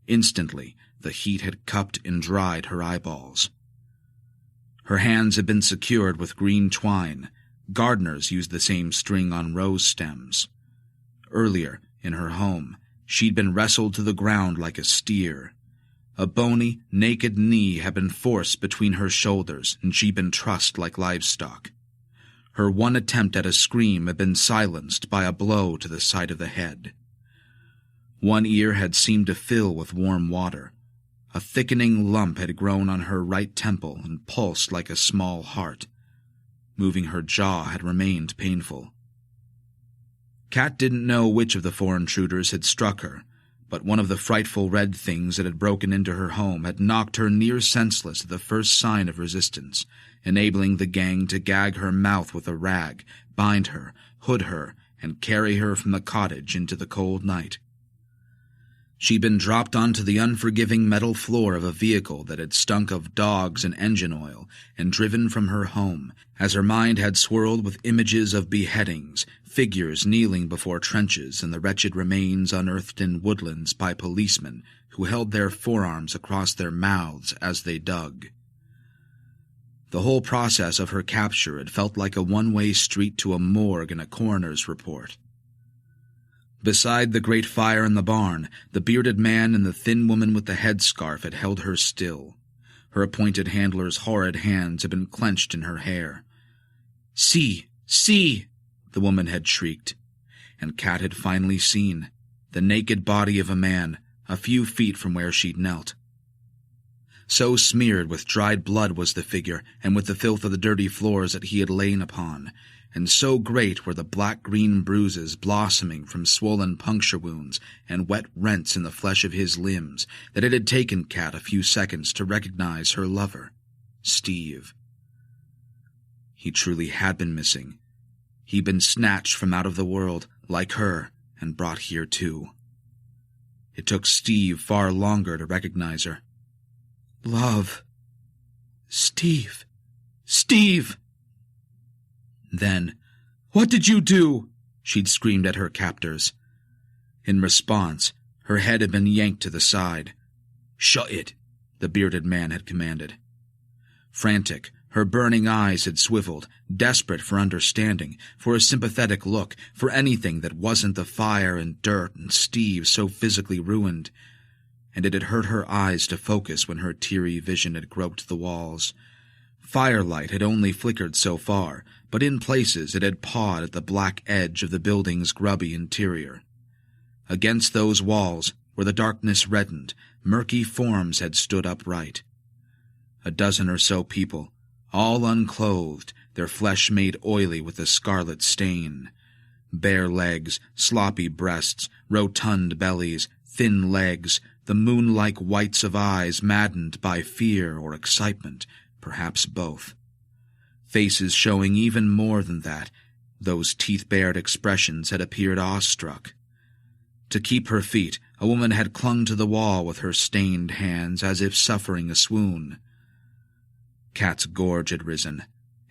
[SPEAKER 1] Instantly, the heat had cupped and dried her eyeballs. Her hands had been secured with green twine. Gardeners used the same string on rose stems. Earlier, in her home, she'd been wrestled to the ground like a steer. A bony, naked knee had been forced between her shoulders, and she'd been trussed like livestock. Her one attempt at a scream had been silenced by a blow to the side of the head. One ear had seemed to fill with warm water. A thickening lump had grown on her right temple and pulsed like a small heart. Moving her jaw had remained painful. Kat didn't know which of the four intruders had struck her, but one of the frightful red things that had broken into her home had knocked her near senseless at the first sign of resistance, enabling the gang to gag her mouth with a rag, bind her, hood her, and carry her from the cottage into the cold night. She'd been dropped onto the unforgiving metal floor of a vehicle that had stunk of dogs and engine oil and driven from her home, as her mind had swirled with images of beheadings, figures kneeling before trenches and the wretched remains unearthed in woodlands by policemen who held their forearms across their mouths as they dug. The whole process of her capture had felt like a one-way street to a morgue and a coroner's report. Beside the great fire in the barn, the bearded man and the thin woman with the headscarf had held her still. Her appointed handler's horrid hands had been clenched in her hair. "See! See!" the woman had shrieked, and Kat had finally seen the naked body of a man a few feet from where she'd knelt. So smeared with dried blood was the figure, and with the filth of the dirty floors that he had lain upon, and so great were the black-green bruises blossoming from swollen puncture wounds and wet rents in the flesh of his limbs, that it had taken Kat a few seconds to recognize her lover, Steve. He truly had been missing. He'd been snatched from out of the world, like her, and brought here too. It took Steve far longer to recognize her. "Love. Steve. Steve!" Then, "What did you do?" she'd screamed at her captors. In response, her head had been yanked to the side. "Shut it," the bearded man had commanded. Frantic, her burning eyes had swiveled, desperate for understanding, for a sympathetic look, for anything that wasn't the fire and dirt and Steve so physically ruined. And it had hurt her eyes to focus when her teary vision had groped the walls. Firelight had only flickered so far, but in places it had pawed at the black edge of the building's grubby interior. Against those walls, where the darkness reddened, murky forms had stood upright. A dozen or so people, all unclothed, their flesh made oily with a scarlet stain. Bare legs, sloppy breasts, rotund bellies, thin legs, the moon-like whites of eyes maddened by fear or excitement, perhaps both. Faces showing even more than that, those teeth-bared expressions had appeared awestruck. To keep her feet, a woman had clung to the wall with her stained hands as if suffering a swoon. Kat's gorge had risen.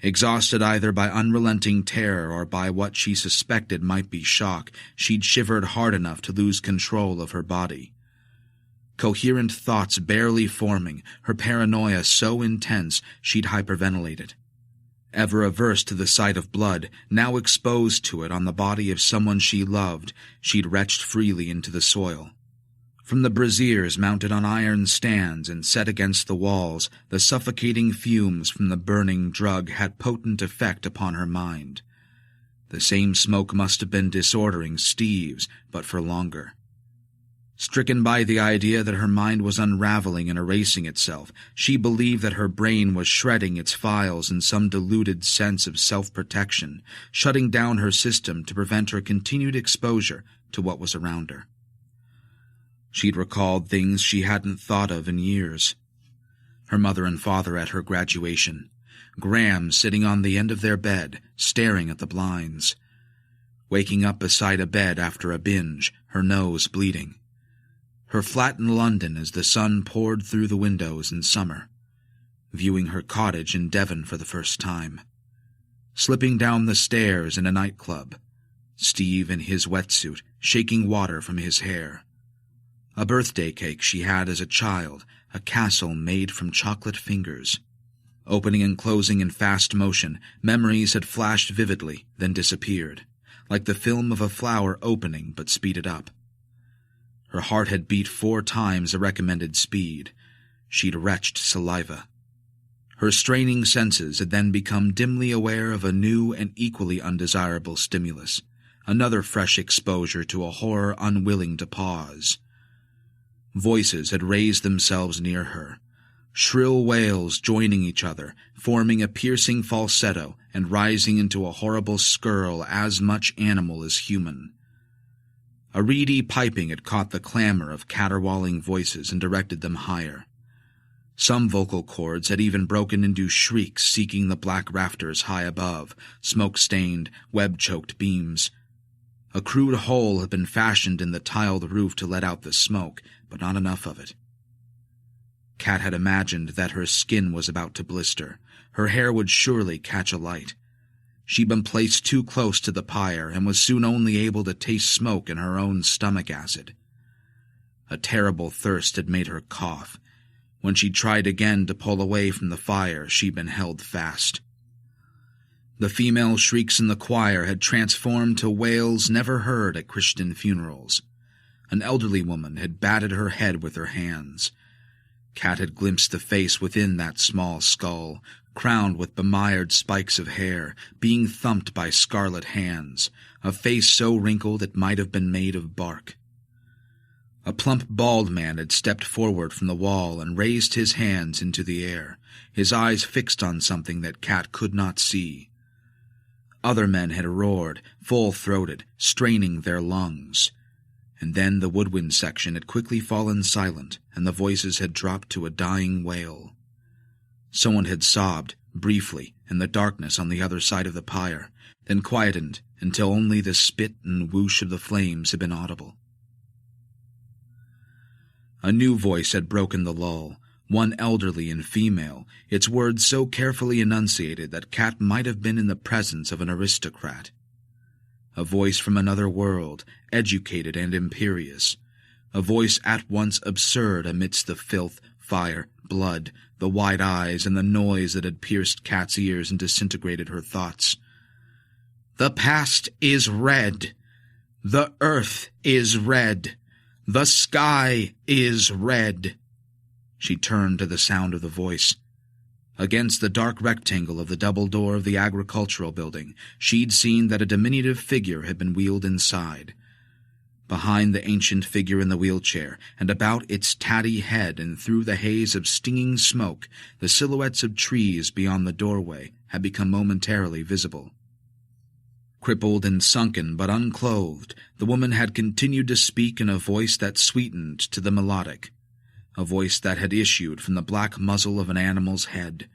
[SPEAKER 1] Exhausted either by unrelenting terror or by what she suspected might be shock, she'd shivered hard enough to lose control of her body. Coherent thoughts barely forming, her paranoia so intense she'd hyperventilated. Ever averse to the sight of blood, now exposed to it on the body of someone she loved, she'd retched freely into the soil. From the braziers mounted on iron stands and set against the walls, the suffocating fumes from the burning drug had potent effect upon her mind. The same smoke must have been disordering Steve's, but for longer. Stricken by the idea that her mind was unraveling and erasing itself, she believed that her brain was shredding its files in some deluded sense of self-protection, shutting down her system to prevent her continued exposure to what was around her. She'd recalled things she hadn't thought of in years. Her mother and father at her graduation, Graham sitting on the end of their bed, staring at the blinds. Waking up beside a bed after a binge, her nose bleeding. Her flat in London as the sun poured through the windows in summer. Viewing her cottage in Devon for the first time. Slipping down the stairs in a nightclub. Steve in his wetsuit, shaking water from his hair. A birthday cake she had as a child, a castle made from chocolate fingers. Opening and closing in fast motion, memories had flashed vividly, then disappeared, like the film of a flower opening but speeded up. Her heart had beat 4 times the recommended speed. She'd retched saliva. Her straining senses had then become dimly aware of a new and equally undesirable stimulus, another fresh exposure to a horror unwilling to pause. Voices had raised themselves near her, shrill wails joining each other, forming a piercing falsetto and rising into a horrible skirl as much animal as human. A reedy piping had caught the clamor of caterwauling voices and directed them higher. Some vocal cords had even broken into shrieks seeking the black rafters high above, smoke-stained, web-choked beams. A crude hole had been fashioned in the tiled roof to let out the smoke, but not enough of it. Kat had imagined that her skin was about to blister. Her hair would surely catch alight. She'd been placed too close to the pyre and was soon only able to taste smoke and her own stomach acid. A terrible thirst had made her cough. When she tried again to pull away from the fire, she'd been held fast. The female shrieks in the choir had transformed to wails never heard at Christian funerals. An elderly woman had batted her head with her hands. Kat had glimpsed the face within that small skull, crowned with bemired spikes of hair, being thumped by scarlet hands, a face so wrinkled it might have been made of bark. A plump bald man had stepped forward from the wall and raised his hands into the air, his eyes fixed on something that Kat could not see. Other men had roared, full-throated, straining their lungs. And then the woodwind section had quickly fallen silent, and the voices had dropped to a dying wail. Someone had sobbed, briefly, in the darkness on the other side of the pyre, then quietened until only the spit and whoosh of the flames had been audible. A new voice had broken the lull, one elderly and female, its words so carefully enunciated that Kat might have been in the presence of an aristocrat. A voice from another world, educated and imperious. A voice at once absurd amidst the filth, fire, blood, the wide eyes, and the noise that had pierced Kat's ears and disintegrated her thoughts. "The past is red. The earth is red. The sky is red." She turned to the sound of the voice. Against the dark rectangle of the double door of the agricultural building, she'd seen that a diminutive figure had been wheeled inside. Behind the ancient figure in the wheelchair, and about its tatty head and through the haze of stinging smoke, the silhouettes of trees beyond the doorway had become momentarily visible. Crippled and sunken but unclothed, the woman had continued to speak in a voice that sweetened to the melodic, a voice that had issued from the black muzzle of an animal's head.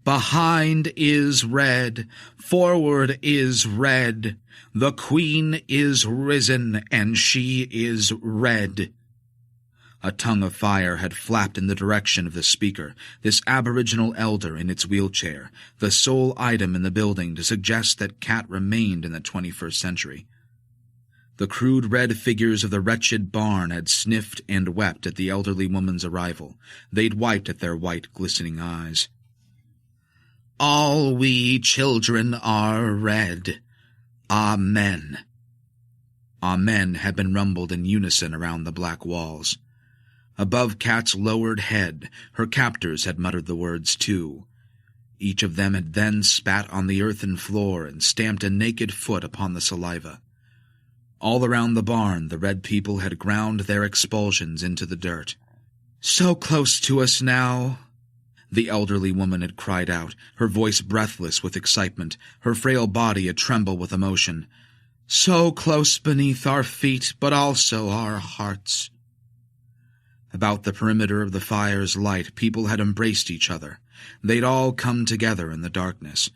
[SPEAKER 1] "Behind is red, forward is red. The queen is risen, and she is red." A tongue of fire had flapped in the direction of the speaker, this aboriginal elder in its wheelchair, the sole item in the building to suggest that Kat remained in the 21st century. The crude red figures of the wretched barn had sniffed and wept at the elderly woman's arrival. They'd wiped at their white, glistening eyes. "All we children are red. Amen." Amen had been rumbled in unison around the black walls. Above Kat's lowered head, her captors had muttered the words too. Each of them had then spat on the earthen floor and stamped a naked foot upon the saliva. All around the barn, the red people had ground their expulsions into the dirt. "So close to us now," the elderly woman had cried out, her voice breathless with excitement, her frail body a-tremble with emotion. "So close beneath our feet, but also our hearts." About the perimeter of the fire's light, people had embraced each other. They'd all come together in the darkness.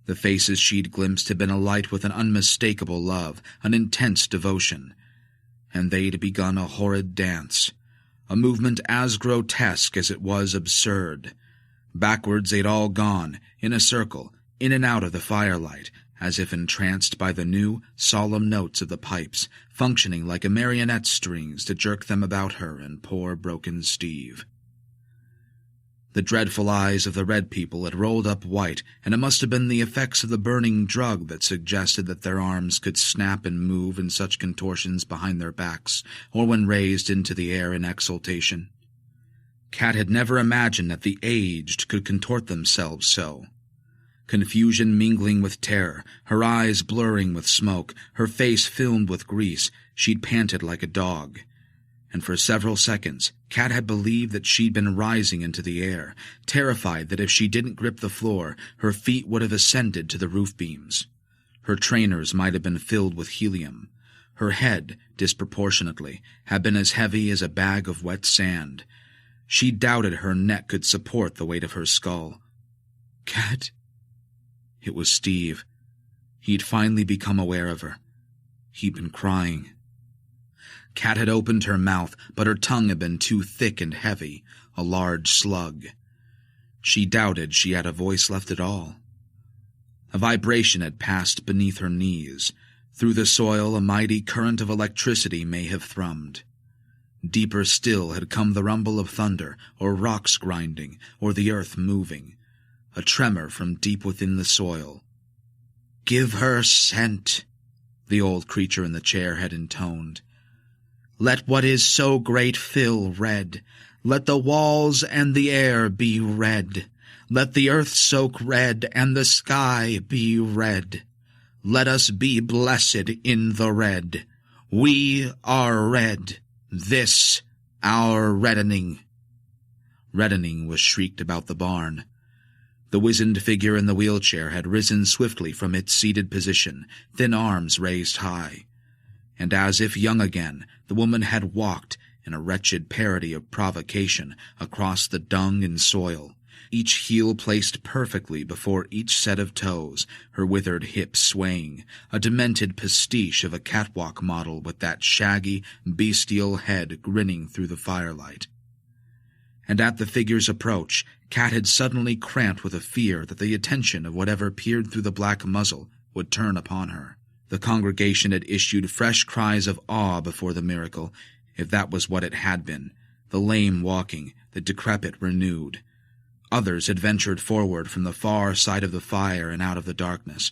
[SPEAKER 1] The faces she'd glimpsed had been alight with an unmistakable love, an intense devotion. And they'd begun a horrid dance, a movement as grotesque as it was absurd. Backwards they'd all gone, in a circle, in and out of the firelight, as if entranced by the new, solemn notes of the pipes, functioning like a marionette strings to jerk them about her and poor broken Steve. The dreadful eyes of the red people had rolled up white, and it must have been the effects of the burning drug that suggested that their arms could snap and move in such contortions behind their backs, or when raised into the air in exultation. Kat had never imagined that the aged could contort themselves so. Confusion mingling with terror, her eyes blurring with smoke, her face filmed with grease, she'd panted like a dog. And for several seconds, Kat had believed that she'd been rising into the air, terrified that if she didn't grip the floor, her feet would have ascended to the roof beams. Her trainers might have been filled with helium. Her head, disproportionately, had been as heavy as a bag of wet sand. She doubted her neck could support the weight of her skull. "Kat?" It was Steve. He'd finally become aware of her. He'd been crying. Kat had opened her mouth, but her tongue had been too thick and heavy, a large slug. She doubted she had a voice left at all. A vibration had passed beneath her knees. Through the soil a mighty current of electricity may have thrummed. Deeper still had come the rumble of thunder, or rocks grinding, or the earth moving. A tremor from deep within the soil. "Give her scent," the old creature in the chair had intoned. "Let what is so great fill red. Let the walls and the air be red. Let the earth soak red and the sky be red. Let us be blessed in the red. We are red. This our reddening." Reddening was shrieked about the barn. The wizened figure in the wheelchair had risen swiftly from its seated position, thin arms raised high. And as if young again, the woman had walked, in a wretched parody of provocation, across the dung and soil, each heel placed perfectly before each set of toes, her withered hips swaying, a demented pastiche of a catwalk model with that shaggy, bestial head grinning through the firelight. And at the figure's approach, Kat had suddenly cramped with a fear that the attention of whatever peered through the black muzzle would turn upon her. The congregation had issued fresh cries of awe before the miracle, if that was what it had been, the lame walking, the decrepit renewed. Others had ventured forward from the far side of the fire and out of the darkness.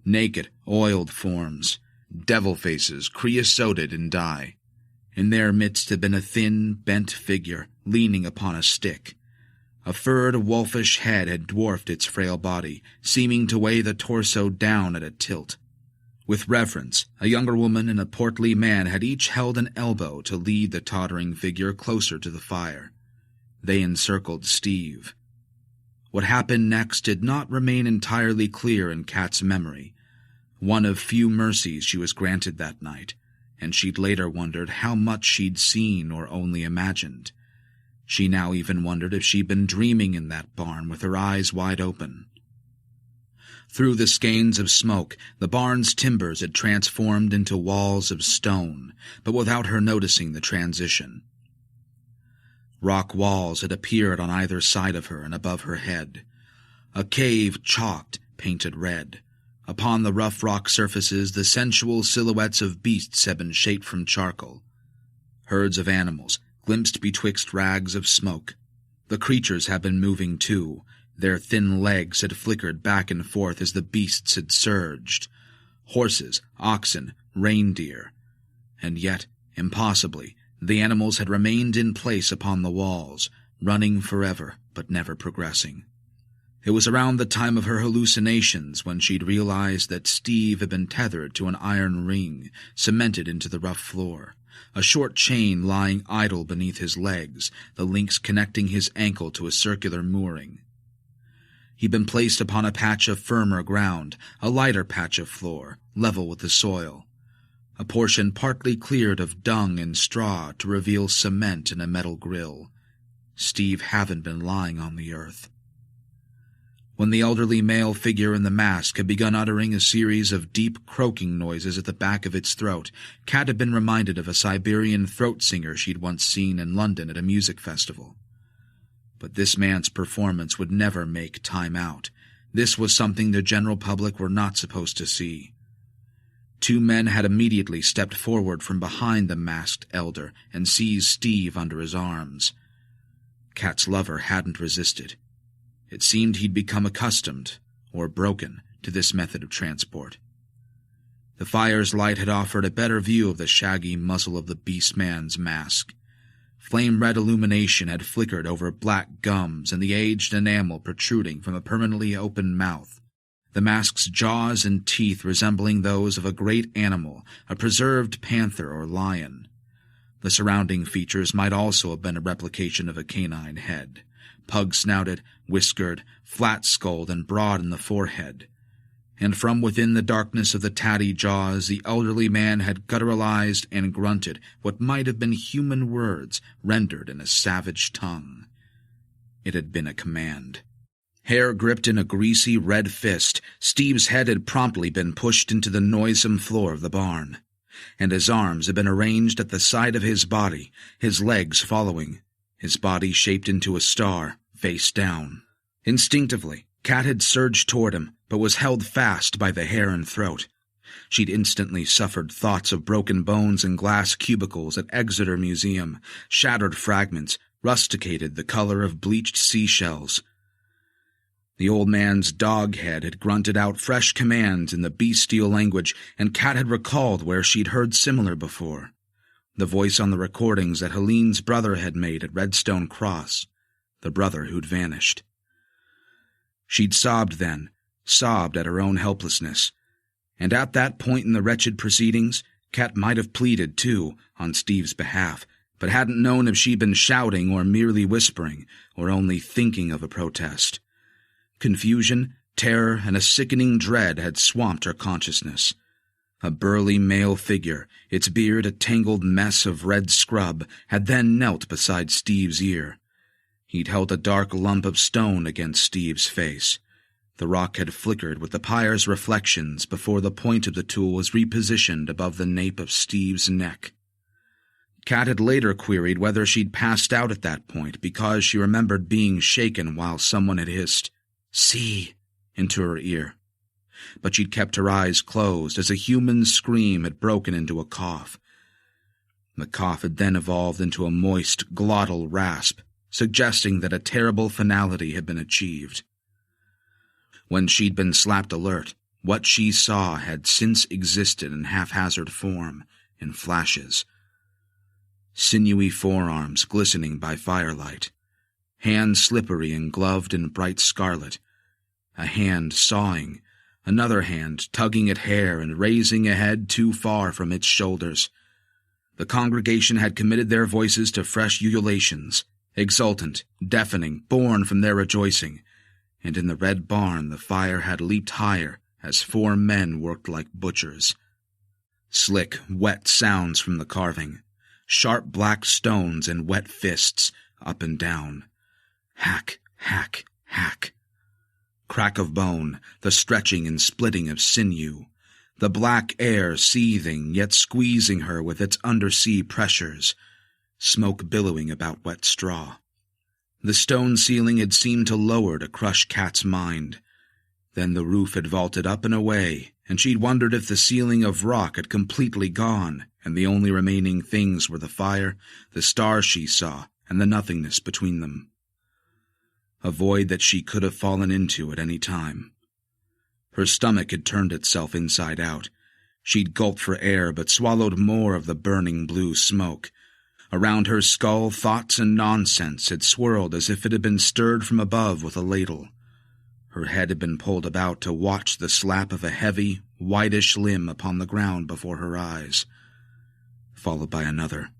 [SPEAKER 1] Naked, oiled forms, devil faces creosoted in dye. In their midst had been a thin, bent figure, leaning upon a stick. A furred, wolfish head had dwarfed its frail body, seeming to weigh the torso down at a tilt. With reverence, a younger woman and a portly man had each held an elbow to lead the tottering figure closer to the fire. They encircled Steve. What happened next did not remain entirely clear in Kat's memory. One of few mercies she was granted that night, and she'd later wondered how much she'd seen or only imagined. She now even wondered if she'd been dreaming in that barn with her eyes wide open. Through the skeins of smoke, the barn's timbers had transformed into walls of stone, but without her noticing the transition. Rock walls had appeared on either side of her and above her head. A cave chalked, painted red. Upon the rough rock surfaces, the sensual silhouettes of beasts had been shaped from charcoal. Herds of animals, glimpsed betwixt rags of smoke. The creatures had been moving too. Their thin legs had flickered back and forth as the beasts had surged. Horses, oxen, reindeer. And yet, impossibly, the animals had remained in place upon the walls, running forever, but never progressing. It was around the time of her hallucinations when she'd realized that Steve had been tethered to an iron ring, cemented into the rough floor, a short chain lying idle beneath his legs, the links connecting his ankle to a circular mooring. He'd been placed upon a patch of firmer ground, a lighter patch of floor, level with the soil, a portion partly cleared of dung and straw to reveal cement and a metal grill. Steve hadn't been lying on the earth. When the elderly male figure in the mask had begun uttering a series of deep croaking noises at the back of its throat, Kat had been reminded of a Siberian throat singer she'd once seen in London at a music festival. But this man's performance would never make time out. This was something the general public were not supposed to see. Two men had immediately stepped forward from behind the masked elder and seized Steve under his arms. Kat's lover hadn't resisted. It seemed he'd become accustomed, or broken, to this method of transport. The fire's light had offered a better view of the shaggy muzzle of the beast man's mask. Flame-red illumination had flickered over black gums and the aged enamel protruding from a permanently open mouth, the mask's jaws and teeth resembling those of a great animal, a preserved panther or lion. The surrounding features might also have been a replication of a canine head, pug-snouted, whiskered, flat-skulled, and broad in the forehead. And from within the darkness of the tatty jaws the elderly man had gutturalized and grunted what might have been human words rendered in a savage tongue. It had been a command. Hair gripped in a greasy red fist, Steve's head had promptly been pushed into the noisome floor of the barn, and his arms had been arranged at the side of his body, his legs following, his body shaped into a star, face down. Instinctively, Kat had surged toward him, but was held fast by the hair and throat. She'd instantly suffered thoughts of broken bones and glass cubicles at Exeter Museum, shattered fragments, rusticated the color of bleached seashells. The old man's dog head had grunted out fresh commands in the bestial language, and Kat had recalled where she'd heard similar before. The voice on the recordings that Helene's brother had made at Redstone Cross, the brother who'd vanished. She'd sobbed then, sobbed at her own helplessness, and at that point in the wretched proceedings, Kat might have pleaded, too, on Steve's behalf, but hadn't known if she'd been shouting or merely whispering, or only thinking of a protest. Confusion, terror, and a sickening dread had swamped her consciousness. A burly male figure, its beard a tangled mess of red scrub, had then knelt beside Steve's ear. He'd held a dark lump of stone against Steve's face. The rock had flickered with the pyre's reflections before the point of the tool was repositioned above the nape of Steve's neck. Kat had later queried whether she'd passed out at that point because she remembered being shaken while someone had hissed, "See," into her ear. But she'd kept her eyes closed as a human scream had broken into a cough. The cough had then evolved into a moist, glottal rasp, suggesting that a terrible finality had been achieved. When she'd been slapped alert, what she saw had since existed in haphazard form, in flashes. Sinewy forearms glistening by firelight, hands slippery and gloved in bright scarlet, a hand sawing, another hand tugging at hair and raising a head too far from its shoulders. The congregation had committed their voices to fresh ululations, exultant, deafening, born from their rejoicing, and in the red barn the fire had leaped higher as 4 men worked like butchers. Slick, wet sounds from the carving, sharp black stones and wet fists, up and down. Hack, hack, hack. Crack of bone, the stretching and splitting of sinew, the black air seething yet squeezing her with its undersea pressures, smoke billowing about wet straw. The stone ceiling had seemed to lower to crush Kat's mind. Then the roof had vaulted up and away, and she'd wondered if the ceiling of rock had completely gone, and the only remaining things were the fire, the stars she saw, and the nothingness between them. A void that she could have fallen into at any time. Her stomach had turned itself inside out. She'd gulped for air but swallowed more of the burning blue smoke. Around her skull, thoughts and nonsense had swirled as if it had been stirred from above with a ladle. Her head had been pulled about to watch the slap of a heavy, whitish limb upon the ground before her eyes, followed by another.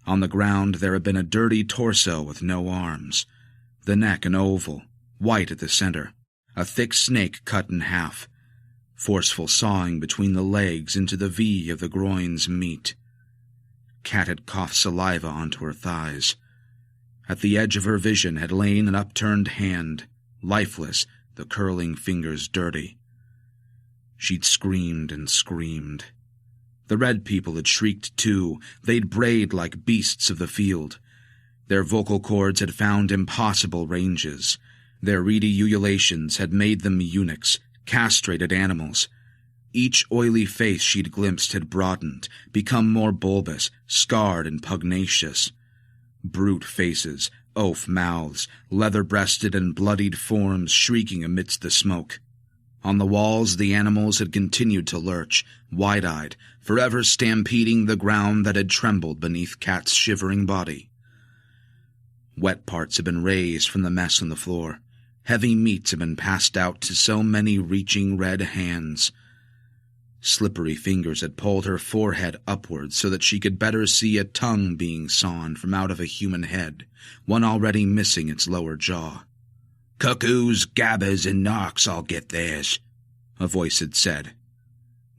[SPEAKER 1] On the ground there had been a dirty torso with no arms, the neck an oval, white at the center, a thick snake cut in half, forceful sawing between the legs into the V of the groin's meat. Kat had coughed saliva onto her thighs. At the edge of her vision had lain an upturned hand, lifeless, the curling fingers dirty. She'd screamed and screamed. The red people had shrieked too. They'd brayed like beasts of the field. Their vocal cords had found impossible ranges. Their reedy ululations had made them eunuchs, castrated animals. Each oily face she'd glimpsed had broadened, become more bulbous, scarred and pugnacious. Brute faces, oaf mouths, leather-breasted and bloodied forms shrieking amidst the smoke. On the walls the animals had continued to lurch, wide-eyed, forever stampeding the ground that had trembled beneath Kat's shivering body. Wet parts had been raised from the mess on the floor. Heavy meats had been passed out to so many reaching red hands. Slippery fingers had pulled her forehead upwards so that she could better see a tongue being sawn from out of a human head, one already missing its lower jaw. "Cuckoos, gabbers, and narks all get theirs," a voice had said.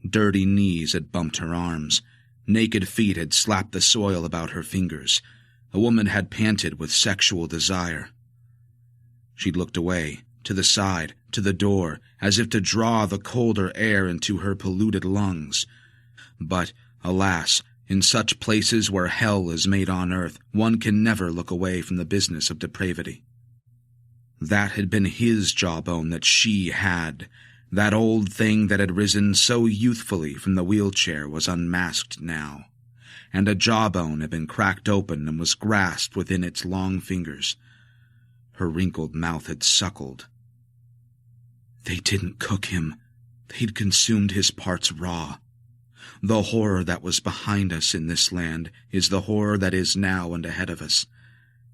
[SPEAKER 1] Dirty knees had bumped her arms. Naked feet had slapped the soil about her fingers. A woman had panted with sexual desire. She'd looked away, to the side, to the door, as if to draw the colder air into her polluted lungs. But, alas, in such places where hell is made on earth, one can never look away from the business of depravity. That had been his jawbone that she had. That old thing that had risen so youthfully from the wheelchair was unmasked now, and a jawbone had been cracked open and was grasped within its long fingers. Her wrinkled mouth had suckled. They didn't cook him. They'd consumed his parts raw. The horror that was behind us in this land is the horror that is now and ahead of us,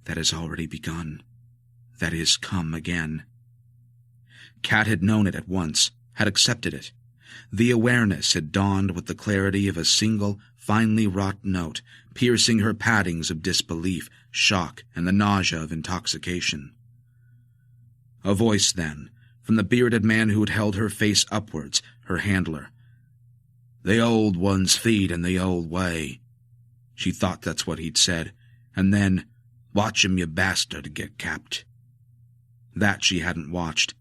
[SPEAKER 1] that has already begun, that is come again. Kat had known it at once, had accepted it. The awareness had dawned with the clarity of a single, finely wrought note, piercing her paddings of disbelief, shock, and the nausea of intoxication. A voice, then, from the bearded man who had held her face upwards, her handler. "The old ones feed in the old way." She thought that's what he'd said, and then, "Watch him, you bastard, get capped." That she hadn't watched.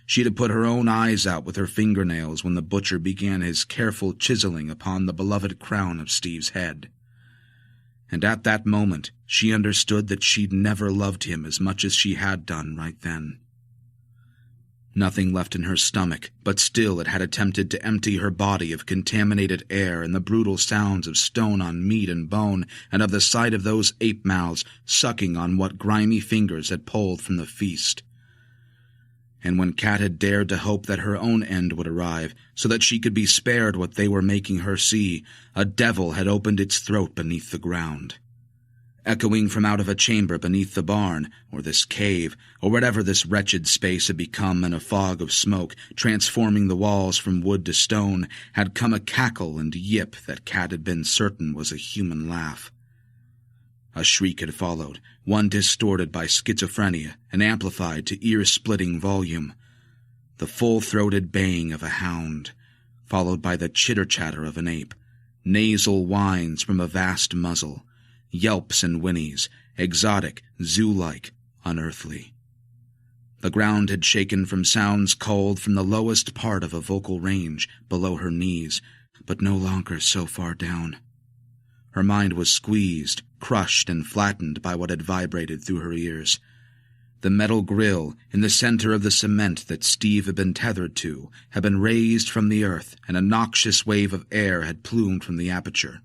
[SPEAKER 1] She'd have put her own eyes out with her fingernails when the butcher began his careful chiseling upon the beloved crown of Steve's head. And at that moment she understood that she'd never loved him as much as she had done right then. Nothing left in her stomach, but still it had attempted to empty her body of contaminated air and the brutal sounds of stone on meat and bone, and of the sight of those ape mouths sucking on what grimy fingers had pulled from the feast. And when Kat had dared to hope that her own end would arrive, so that she could be spared what they were making her see, a devil had opened its throat beneath the ground. Echoing from out of a chamber beneath the barn, or this cave, or whatever this wretched space had become in a fog of smoke, transforming the walls from wood to stone, had come a cackle and yip that Kat had been certain was a human laugh. A shriek had followed, one distorted by schizophrenia and amplified to ear-splitting volume. The full-throated baying of a hound, followed by the chitter-chatter of an ape, nasal whines from a vast muzzle, yelps and whinnies, exotic, zoo-like, unearthly. The ground had shaken from sounds culled from the lowest part of a vocal range, below her knees, but no longer so far down. Her mind was squeezed, crushed, and flattened by what had vibrated through her ears. The metal grill in the center of the cement that Steve had been tethered to had been raised from the earth, and a noxious wave of air had plumed from the aperture.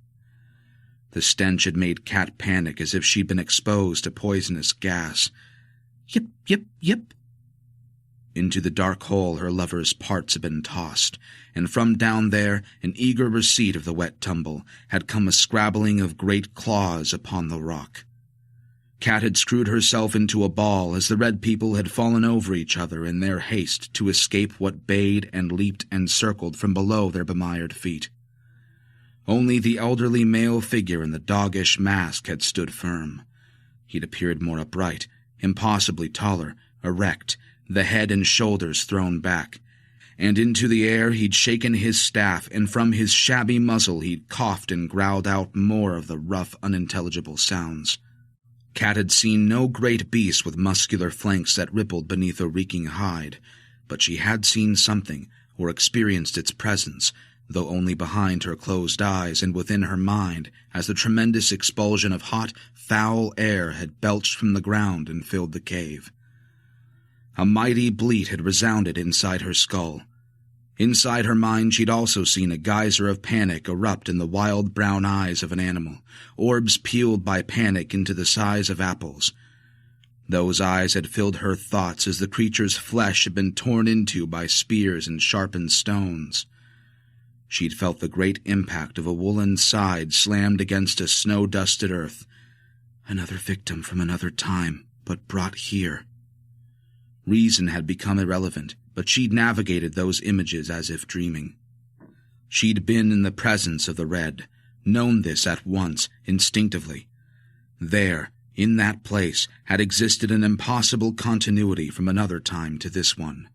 [SPEAKER 1] The stench had made Kat panic as if she'd been exposed to poisonous gas. Yip, yip, yip. Into the dark hole her lover's parts had been tossed, and from down there, in eager receipt of the wet tumble, had come a scrabbling of great claws upon the rock. Kat had screwed herself into a ball as the red people had fallen over each other in their haste to escape what bayed and leaped and circled from below their bemired feet. Only the elderly male figure in the doggish mask had stood firm. He'd appeared more upright, impossibly taller, erect, the head and shoulders thrown back, and into the air he'd shaken his staff, and from his shabby muzzle he'd coughed and growled out more of the rough, unintelligible sounds. Kat had seen no great beast with muscular flanks that rippled beneath a reeking hide, but she had seen something, or experienced its presence, though only behind her closed eyes and within her mind, as the tremendous expulsion of hot, foul air had belched from the ground and filled the cave. A mighty bleat had resounded inside her skull. Inside her mind she'd also seen a geyser of panic erupt in the wild brown eyes of an animal, orbs peeled by panic into the size of apples. Those eyes had filled her thoughts as the creature's flesh had been torn into by spears and sharpened stones. She'd felt the great impact of a woolen side slammed against a snow-dusted earth. Another victim from another time, but brought here. Reason had become irrelevant, but she'd navigated those images as if dreaming. She'd been in the presence of the Red, known this at once, instinctively. There, in that place, had existed an impossible continuity from another time to this one.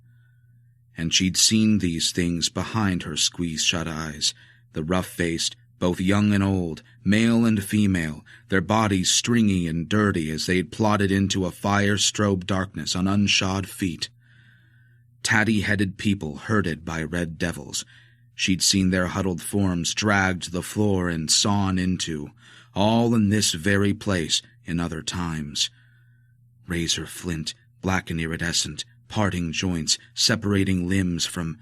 [SPEAKER 1] And she'd seen these things behind her squeeze-shut eyes, the rough-faced, both young and old, male and female, their bodies stringy and dirty as they'd plodded into a fire-strobed darkness on unshod feet. Tatty-headed people herded by red devils. She'd seen their huddled forms dragged to the floor and sawn into, all in this very place in other times. Razor flint, black and iridescent, parting joints, separating limbs from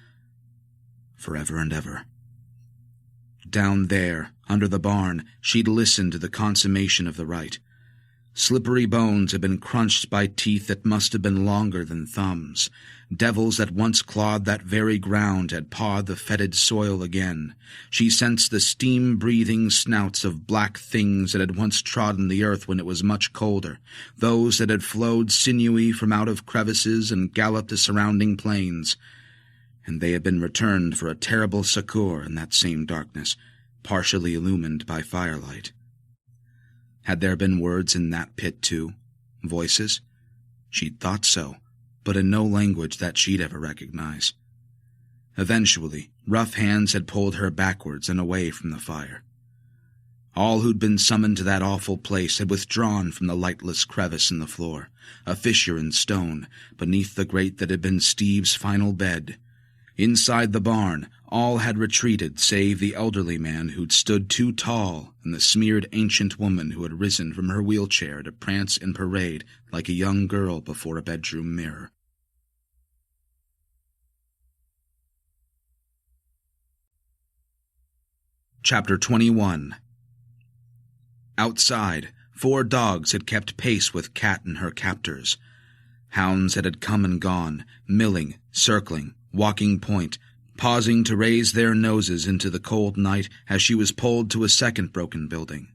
[SPEAKER 1] forever and ever. Down there, under the barn, she'd listened to the consummation of the rite. Slippery bones had been crunched by teeth that must have been longer than thumbs. Devils that once clawed that very ground had pawed the fetid soil again. She sensed the steam-breathing snouts of black things that had once trodden the earth when it was much colder, those that had flowed sinewy from out of crevices and galloped the surrounding plains. And they had been returned for a terrible succour in that same darkness, partially illumined by firelight. Had there been words in that pit, too? Voices? She'd thought so, but in no language that she'd ever recognize. Eventually, rough hands had pulled her backwards and away from the fire. All who'd been summoned to that awful place had withdrawn from the lightless crevice in the floor, a fissure in stone, beneath the grate that had been Steve's final bed. Inside the barn, all had retreated save the elderly man who'd stood too tall and the smeared ancient woman who had risen from her wheelchair to prance and parade like a young girl before a bedroom mirror. Chapter 21. Outside, 4 dogs had kept pace with Cat and her captors. Hounds that had come and gone, milling, circling, walking point, pausing to raise their noses into the cold night as she was pulled to a second broken building.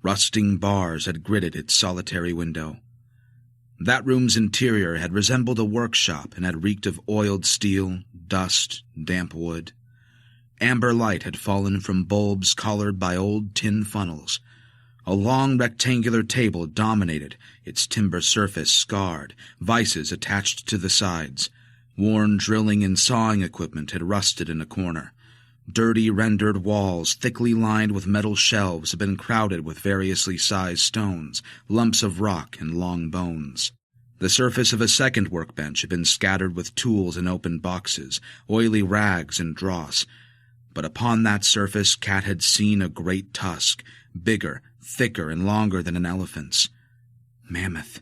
[SPEAKER 1] Rusting bars had gridded its solitary window. That room's interior had resembled a workshop and had reeked of oiled steel, dust, damp wood. Amber light had fallen from bulbs collared by old tin funnels. A long rectangular table dominated, its timber surface scarred, vices attached to the sides. Worn drilling and sawing equipment had rusted in a corner. Dirty rendered walls, thickly lined with metal shelves, had been crowded with variously sized stones, lumps of rock, and long bones. The surface of a second workbench had been scattered with tools and open boxes, oily rags and dross. But upon that surface Cat had seen a great tusk, bigger, thicker, and longer than an elephant's. Mammoth.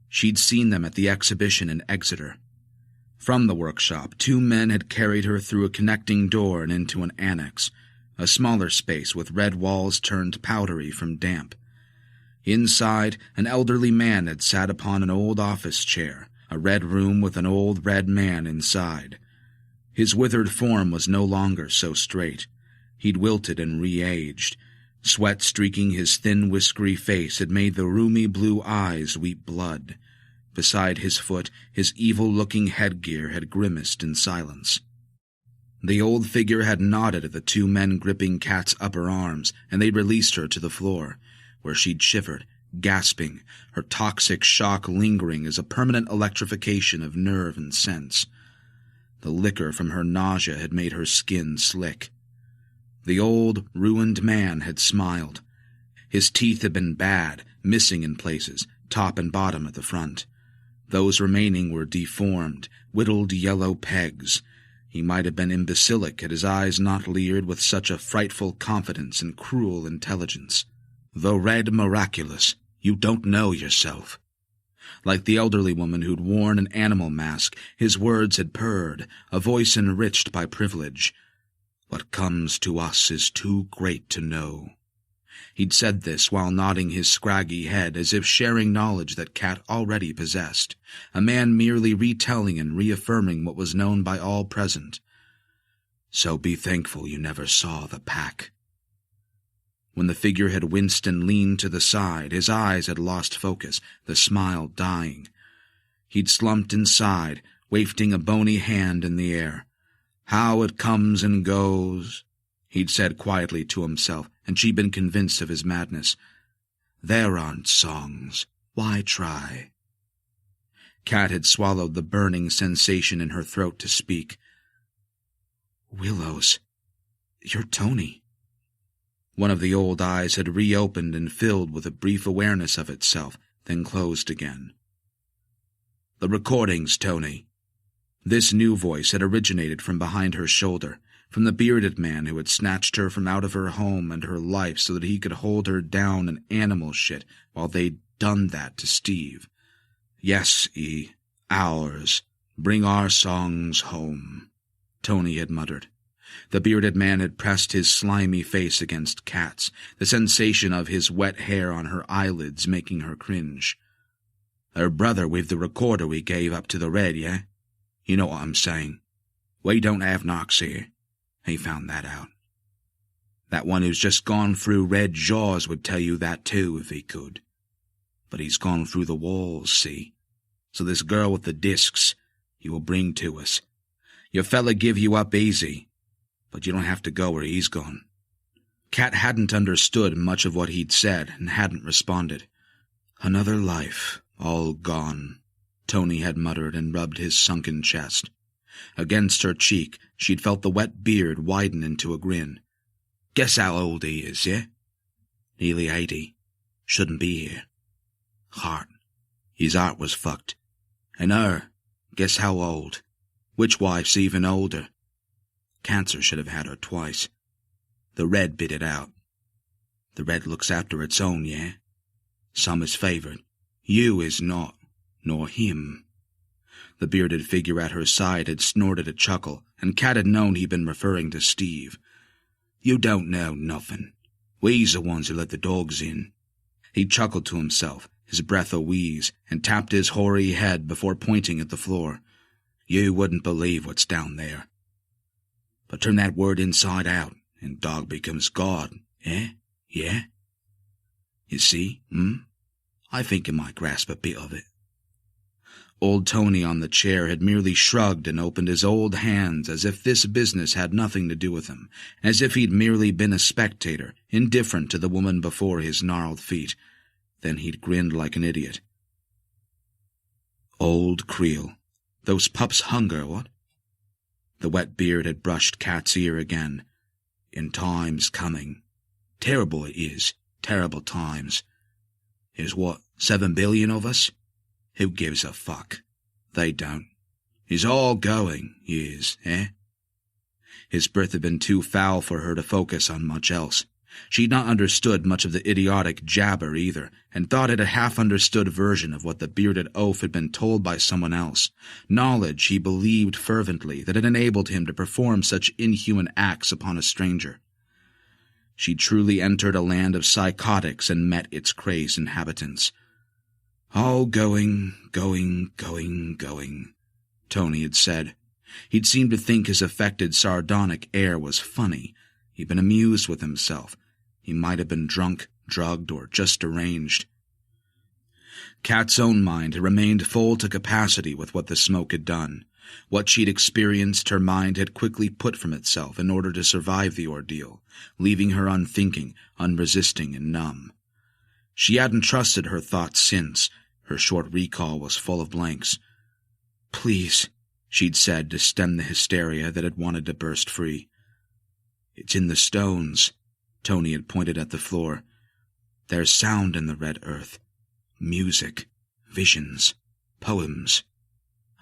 [SPEAKER 1] She'd seen them at the exhibition in Exeter. From the workshop, 2 men had carried her through a connecting door and into an annex, a smaller space with red walls turned powdery from damp. Inside, an elderly man had sat upon an old office chair, a red room with an old red man inside. His withered form was no longer so straight. He'd wilted and re-aged. Sweat streaking his thin, whiskery face had made the rheumy blue eyes weep blood. Beside his foot, his evil-looking headgear had grimaced in silence. The old figure had nodded at the 2 men gripping Cat's upper arms, and they'd released her to the floor, where she'd shivered, gasping, her toxic shock lingering as a permanent electrification of nerve and sense. The liquor from her nausea had made her skin slick. The old, ruined man had smiled. His teeth had been bad, missing in places, top and bottom at the front. Those remaining were deformed, whittled yellow pegs. He might have been imbecilic had his eyes not leered with such a frightful confidence and cruel intelligence. The Red Miraculous, you don't know yourself. Like the elderly woman who'd worn an animal mask, his words had purred, a voice enriched by privilege. What comes to us is too great to know. He'd said this while nodding his scraggy head as if sharing knowledge that Cat already possessed, a man merely retelling and reaffirming what was known by all present. So be thankful you never saw the pack. When the figure had winced and leaned to the side, his eyes had lost focus, the smile dying. He'd slumped inside, wafting a bony hand in the air. How it comes and goes, he'd said quietly to himself, and she'd been convinced of his madness. There aren't songs. Why try? Cat had swallowed the burning sensation in her throat to speak. Willows, you're Tony. One of the old eyes had reopened and filled with a brief awareness of itself, then closed again. The recordings, Tony. This new voice had originated from behind her shoulder, from the bearded man who had snatched her from out of her home and her life so that he could hold her down in animal shit while they'd done that to Steve. Yes, E, ours. Bring our songs home, Tony had muttered. The bearded man had pressed his slimy face against Cat's, the sensation of his wet hair on her eyelids making her cringe. Her brother with the recorder we gave up to the Red, yeah? You know what I'm saying. We don't have knocks here. He found that out. That one who's just gone through Red Jaws would tell you that too if he could. But he's gone through the walls, see? So this girl with the discs, you will bring to us. Your fella give you up easy, but you don't have to go where he's gone. Cat hadn't understood much of what he'd said and hadn't responded. Another life, all gone, Tony had muttered and rubbed his sunken chest. Against her cheek, she'd felt the wet beard widen into a grin. Guess how old he is, yeah? Nearly 80. Shouldn't be here. Heart. His heart was fucked. And her, guess how old? Which wife's even older? Cancer should have had her twice. The Red bit it out. The Red looks after its own, yeah? Some is favored. You is not, nor him. The bearded figure at her side had snorted a chuckle, and Cat had known he'd been referring to Steve. You don't know nothing. We's the ones who let the dogs in. He chuckled to himself, his breath a wheeze, and tapped his hoary head before pointing at the floor. You wouldn't believe what's down there. But turn that word inside out, and dog becomes God, eh? Yeah? You see, I think I might grasp a bit of it. Old Tony on the chair had merely shrugged and opened his old hands as if this business had nothing to do with him, as if he'd merely been a spectator, indifferent to the woman before his gnarled feet. Then he'd grinned like an idiot. Old Creel. Those pups hunger, what? The wet beard had brushed Cat's ear again. In times coming. Terrible it is, terrible times. There's what, 7 billion of us? Who gives a fuck? They don't. He's all going, he is, eh? His breath had been too foul for her to focus on much else. She'd not understood much of the idiotic jabber either, and thought it a half-understood version of what the bearded oaf had been told by someone else, knowledge he believed fervently that had enabled him to perform such inhuman acts upon a stranger. She truly entered a land of psychotics and met its crazed inhabitants. All going, going, going, going, Tony had said. He'd seemed to think his affected, sardonic air was funny. He'd been amused with himself. He might have been drunk, drugged, or just deranged. Cat's own mind had remained full to capacity with what the smoke had done. What she'd experienced her mind had quickly put from itself in order to survive the ordeal, leaving her unthinking, unresisting, and numb. She hadn't trusted her thoughts since. Her short recall was full of blanks. Please, she'd said to stem the hysteria that had wanted to burst free. It's in the stones. Tony had pointed at the floor. There's sound in the red earth. Music. Visions. Poems.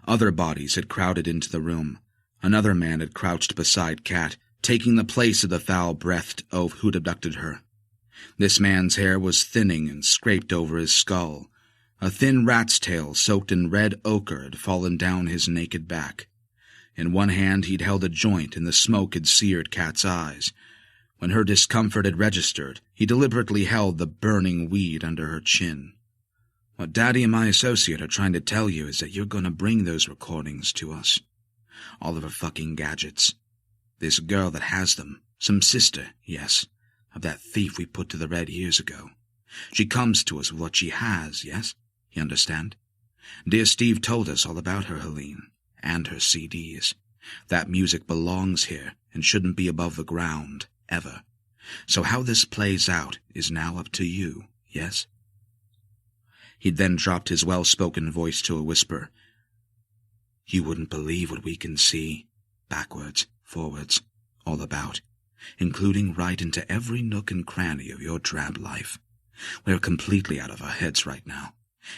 [SPEAKER 1] Other bodies had crowded into the room. Another man had crouched beside Cat, taking the place of the foul-breathed oaf who'd abducted her. This man's hair was thinning and scraped over his skull. A thin rat's tail soaked in red ochre had fallen down his naked back. In one hand he'd held a joint, and the smoke had seared Cat's eyes. When her discomfort had registered, he deliberately held the burning weed under her chin. "What Daddy and my associate are trying to tell you is that you're going to bring those recordings to us. All of her fucking gadgets. This girl that has them, some sister, yes, of that thief we put to the red years ago. She comes to us with what she has, yes? You understand? Dear Steve told us all about her, Helene, and her CDs. That music belongs here and shouldn't be above the ground, ever. So how this plays out is now up to you, yes?" He'd then dropped his well-spoken voice to a whisper. "You wouldn't believe what we can see, backwards, forwards, all about, including right into every nook and cranny of your drab life. We're completely out of our heads right now.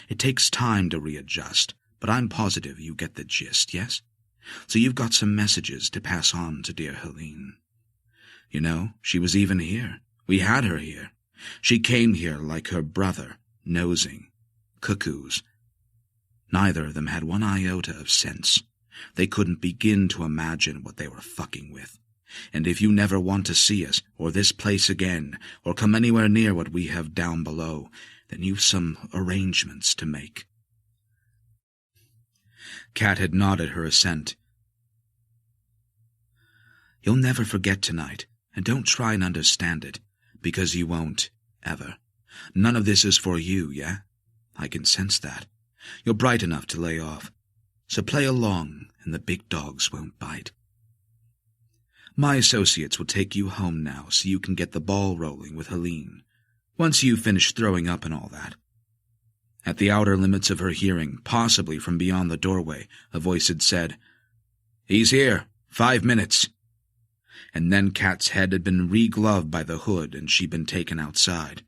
[SPEAKER 1] It takes time to readjust, but I'm positive you get the gist, yes? So you've got some messages to pass on to dear Helene. You know, she was even here. We had her here. She came here like her brother, nosing. Cuckoos. Neither of them had one iota of sense. They couldn't begin to imagine what they were fucking with. And if you never want to see us, or this place again, or come anywhere near what we have down below, then you've some arrangements to make." Kat had nodded her assent. "You'll never forget tonight, and don't try and understand it, because you won't, ever. None of this is for you, yeah? I can sense that. You're bright enough to lay off. So play along, and the big dogs won't bite. My associates will take you home now so you can get the ball rolling with Helene, once you've finished throwing up and all that." At the outer limits of her hearing, possibly from beyond the doorway, a voice had said, "He's here. 5 minutes." And then Kat's head had been re-gloved by the hood and she'd been taken outside.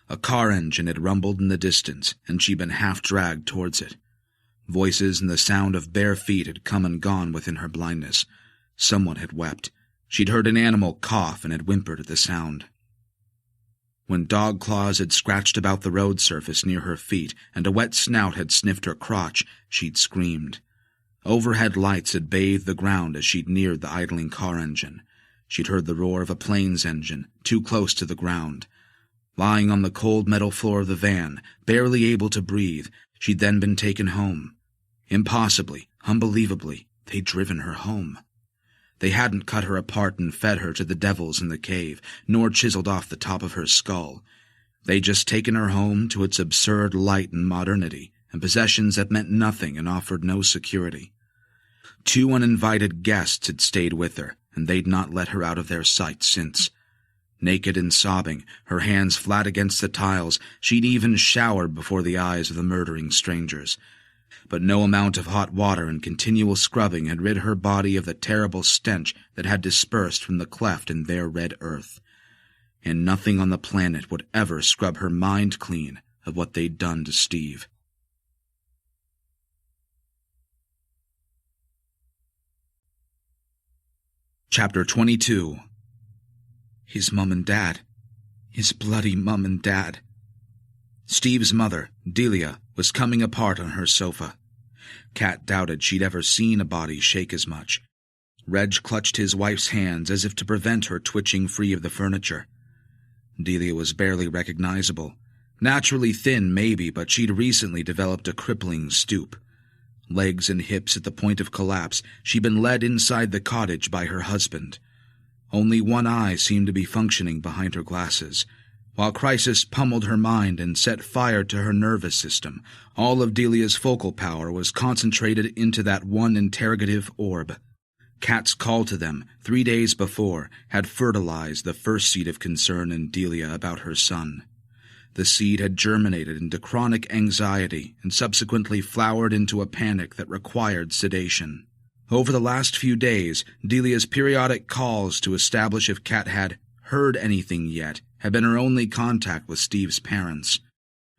[SPEAKER 1] A car engine had rumbled in the distance, and she'd been half-dragged towards it. Voices and the sound of bare feet had come and gone within her blindness. Someone had wept. She'd heard an animal cough and had whimpered at the sound. When dog claws had scratched about the road surface near her feet and a wet snout had sniffed her crotch, she'd screamed. Overhead lights had bathed the ground as she'd neared the idling car engine. She'd heard the roar of a plane's engine, too close to the ground. Lying on the cold metal floor of the van, barely able to breathe, she'd then been taken home. Impossibly, unbelievably, they'd driven her home. They hadn't cut her apart and fed her to the devils in the cave, nor chiseled off the top of her skull. They'd just taken her home to its absurd light and modernity, and possessions that meant nothing and offered no security. 2 uninvited guests had stayed with her, and they'd not let her out of their sight since. Naked and sobbing, her hands flat against the tiles, she'd even showered before the eyes of the murdering strangers. But no amount of hot water and continual scrubbing had rid her body of the terrible stench that had dispersed from the cleft in their red earth. And nothing on the planet would ever scrub her mind clean of what they'd done to Steve. Chapter 22. His mum and dad. His bloody mum and dad. Steve's mother, Delia, was coming apart on her sofa. Kat doubted she'd ever seen a body shake as much. Reg clutched his wife's hands as if to prevent her twitching free of the furniture. Delia was barely recognizable. Naturally thin, maybe, but she'd recently developed a crippling stoop. Legs and hips at the point of collapse, she'd been led inside the cottage by her husband. Only one eye seemed to be functioning behind her glasses. While crisis pummeled her mind and set fire to her nervous system, all of Delia's focal power was concentrated into that one interrogative orb. Kat's call to them, 3 days before, had fertilized the first seed of concern in Delia about her son. The seed had germinated into chronic anxiety and subsequently flowered into a panic that required sedation. Over the last few days, Delia's periodic calls to establish if Kat had heard anything yet had been her only contact with Steve's parents.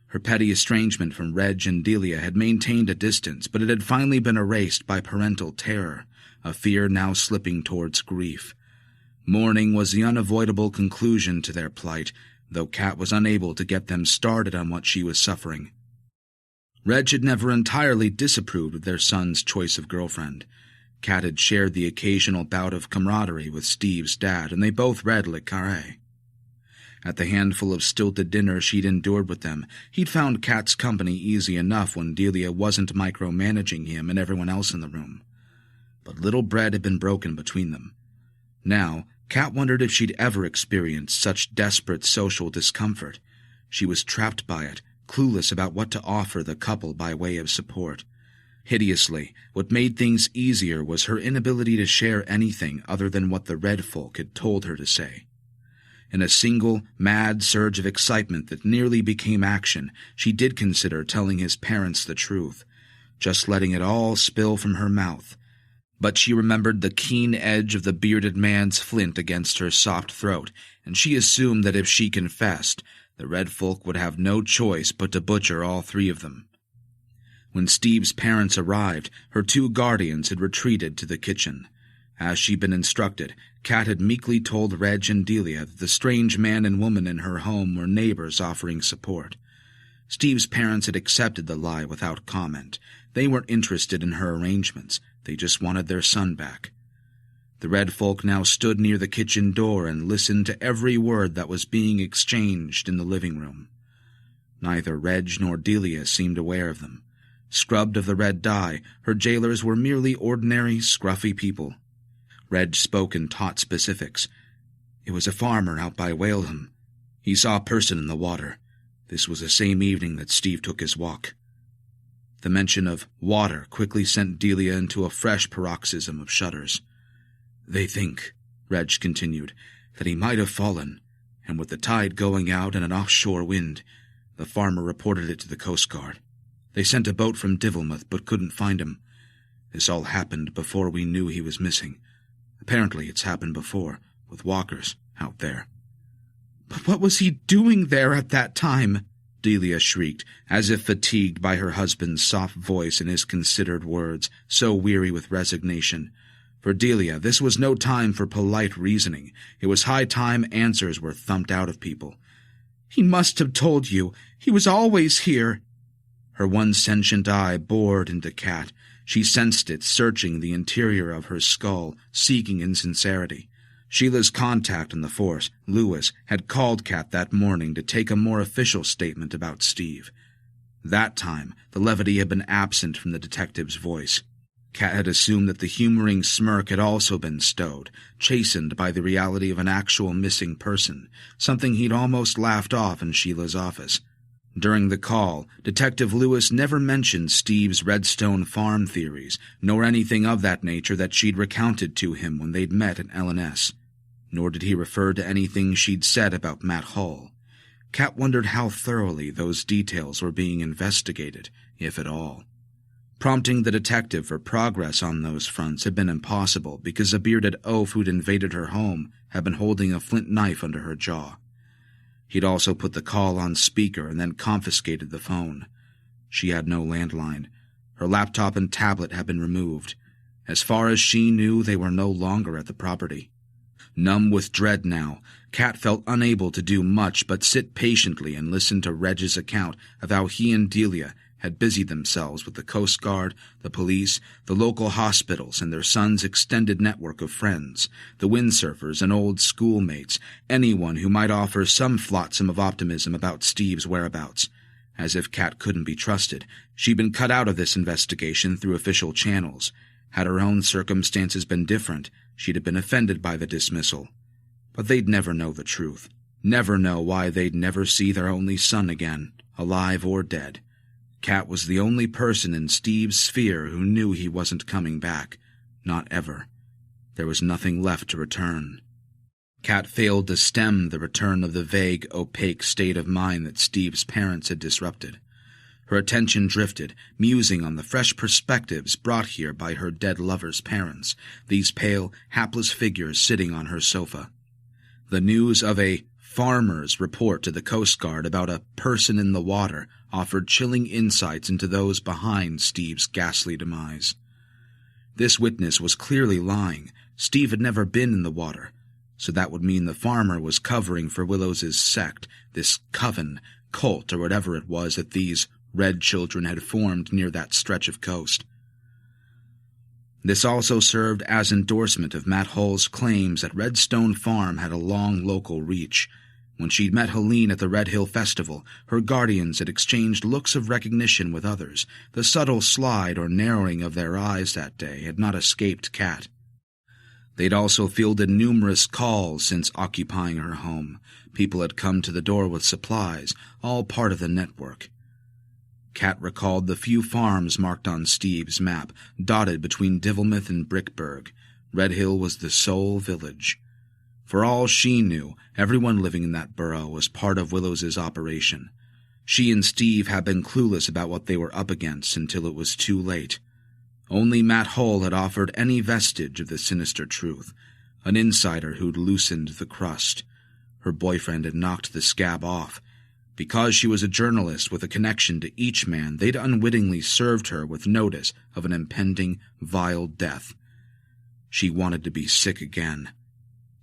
[SPEAKER 1] Her petty estrangement from Reg and Delia had maintained a distance, but it had finally been erased by parental terror, a fear now slipping towards grief. Mourning was the unavoidable conclusion to their plight, though Kat was unable to get them started on what she was suffering. Reg had never entirely disapproved of their son's choice of girlfriend. Kat had shared the occasional bout of camaraderie with Steve's dad, and they both read Le Carré. At the handful of stilted dinners she'd endured with them, he'd found Kat's company easy enough when Delia wasn't micromanaging him and everyone else in the room. But little bread had been broken between them. Now, Kat wondered if she'd ever experienced such desperate social discomfort. She was trapped by it, clueless about what to offer the couple by way of support. Hideously, what made things easier was her inability to share anything other than what the red folk had told her to say. In a single, mad surge of excitement that nearly became action, she did consider telling his parents the truth, just letting it all spill from her mouth. But she remembered the keen edge of the bearded man's flint against her soft throat, and she assumed that if she confessed, the red folk would have no choice but to butcher all three of them. When Steve's parents arrived, her two guardians had retreated to the kitchen. As she'd been instructed, Kat had meekly told Reg and Delia that the strange man and woman in her home were neighbors offering support. Steve's parents had accepted the lie without comment. They weren't interested in her arrangements. They just wanted their son back. The red folk now stood near the kitchen door and listened to every word that was being exchanged in the living room. Neither Reg nor Delia seemed aware of them. Scrubbed of the red dye, her jailers were merely ordinary, scruffy people. Reg spoke in taut specifics. It was a farmer out by Waleham. He saw a person in the water. This was the same evening that Steve took his walk. The mention of water quickly sent Delia into a fresh paroxysm of shudders. They think, Reg continued, that he might have fallen, and with the tide going out and an offshore wind, the farmer reported it to the Coast Guard. They sent a boat from Divilmouth but couldn't find him. This all happened before we knew he was missing. Apparently it's happened before, with walkers out there. But what was he doing there at that time? Delia shrieked, as if fatigued by her husband's soft voice and his considered words, so weary with resignation. For Delia, this was no time for polite reasoning. It was high time answers were thumped out of people. He must have told you. He was always here. Her one sentient eye bored into Kat. She sensed it searching the interior of her skull, seeking insincerity. Sheila's contact in the force, Lewis, had called Kat that morning to take a more official statement about Steve. That time, the levity had been absent from the detective's voice. Kat had assumed that the humoring smirk had also been stowed, chastened by the reality of an actual missing person, something he'd almost laughed off in Sheila's office. During the call, Detective Lewis never mentioned Steve's Redstone Farm theories, nor anything of that nature that she'd recounted to him when they'd met at L&S. Nor did he refer to anything she'd said about Matt Hall. Kat wondered how thoroughly those details were being investigated, if at all. Prompting the detective for progress on those fronts had been impossible because a bearded oaf who'd invaded her home had been holding a flint knife under her jaw. He'd also put the call on speaker and then confiscated the phone. She had no landline. Her laptop and tablet had been removed. As far as she knew, they were no longer at the property. Numb with dread now, Kat felt unable to do much but sit patiently and listen to Reg's account of how he and Delia had busied themselves with the Coast Guard, the police, the local hospitals, and their son's extended network of friends, the windsurfers and old schoolmates, anyone who might offer some flotsam of optimism about Steve's whereabouts. As if Kat couldn't be trusted, she'd been cut out of this investigation through official channels. Had her own circumstances been different, she'd have been offended by the dismissal. But they'd never know the truth. Never know why they'd never see their only son again, alive or dead. Kat was the only person in Steve's sphere who knew he wasn't coming back. Not ever. There was nothing left to return. Kat failed to stem the return of the vague, opaque state of mind that Steve's parents had disrupted. Her attention drifted, musing on the fresh perspectives brought here by her dead lover's parents, these pale, hapless figures sitting on her sofa. The news of a farmer's report to the Coast Guard about a person in the water offered chilling insights into those behind Steve's ghastly demise. This witness was clearly lying. Steve had never been in the water, so that would mean the farmer was covering for Willows's sect, this coven, cult, or whatever it was that these red children had formed near that stretch of coast. This also served as endorsement of Matt Hull's claims that Redstone Farm had a long local reach. When she'd met Helene at the Red Hill Festival, her guardians had exchanged looks of recognition with others. The subtle slide or narrowing of their eyes that day had not escaped Kat. They'd also fielded numerous calls since occupying her home. People had come to the door with supplies, all part of the network. Kat recalled the few farms marked on Steve's map, dotted between Divilmouth and Brickburg. Red Hill was the sole village. For all she knew, everyone living in that borough was part of Willows's operation. She and Steve had been clueless about what they were up against until it was too late. Only Matt Hull had offered any vestige of the sinister truth, an insider who'd loosened the crust. Her boyfriend had knocked the scab off. Because she was a journalist with a connection to each man, they'd unwittingly served her with notice of an impending, vile death. She wanted to be sick again.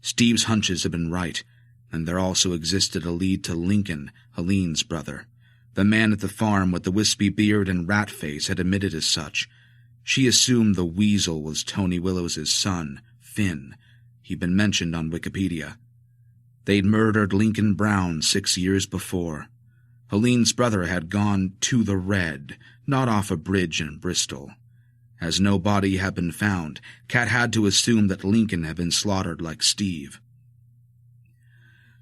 [SPEAKER 1] Steve's hunches had been right, and there also existed a lead to Lincoln, Helene's brother. The man at the farm with the wispy beard and rat face had admitted as such. She assumed the weasel was Tony Willows's son, Finn. He'd been mentioned on Wikipedia. They'd murdered Lincoln Brown 6 years before. Helene's brother had gone to the Red, not off a bridge in Bristol. As no body had been found, Kat had to assume that Lincoln had been slaughtered like Steve.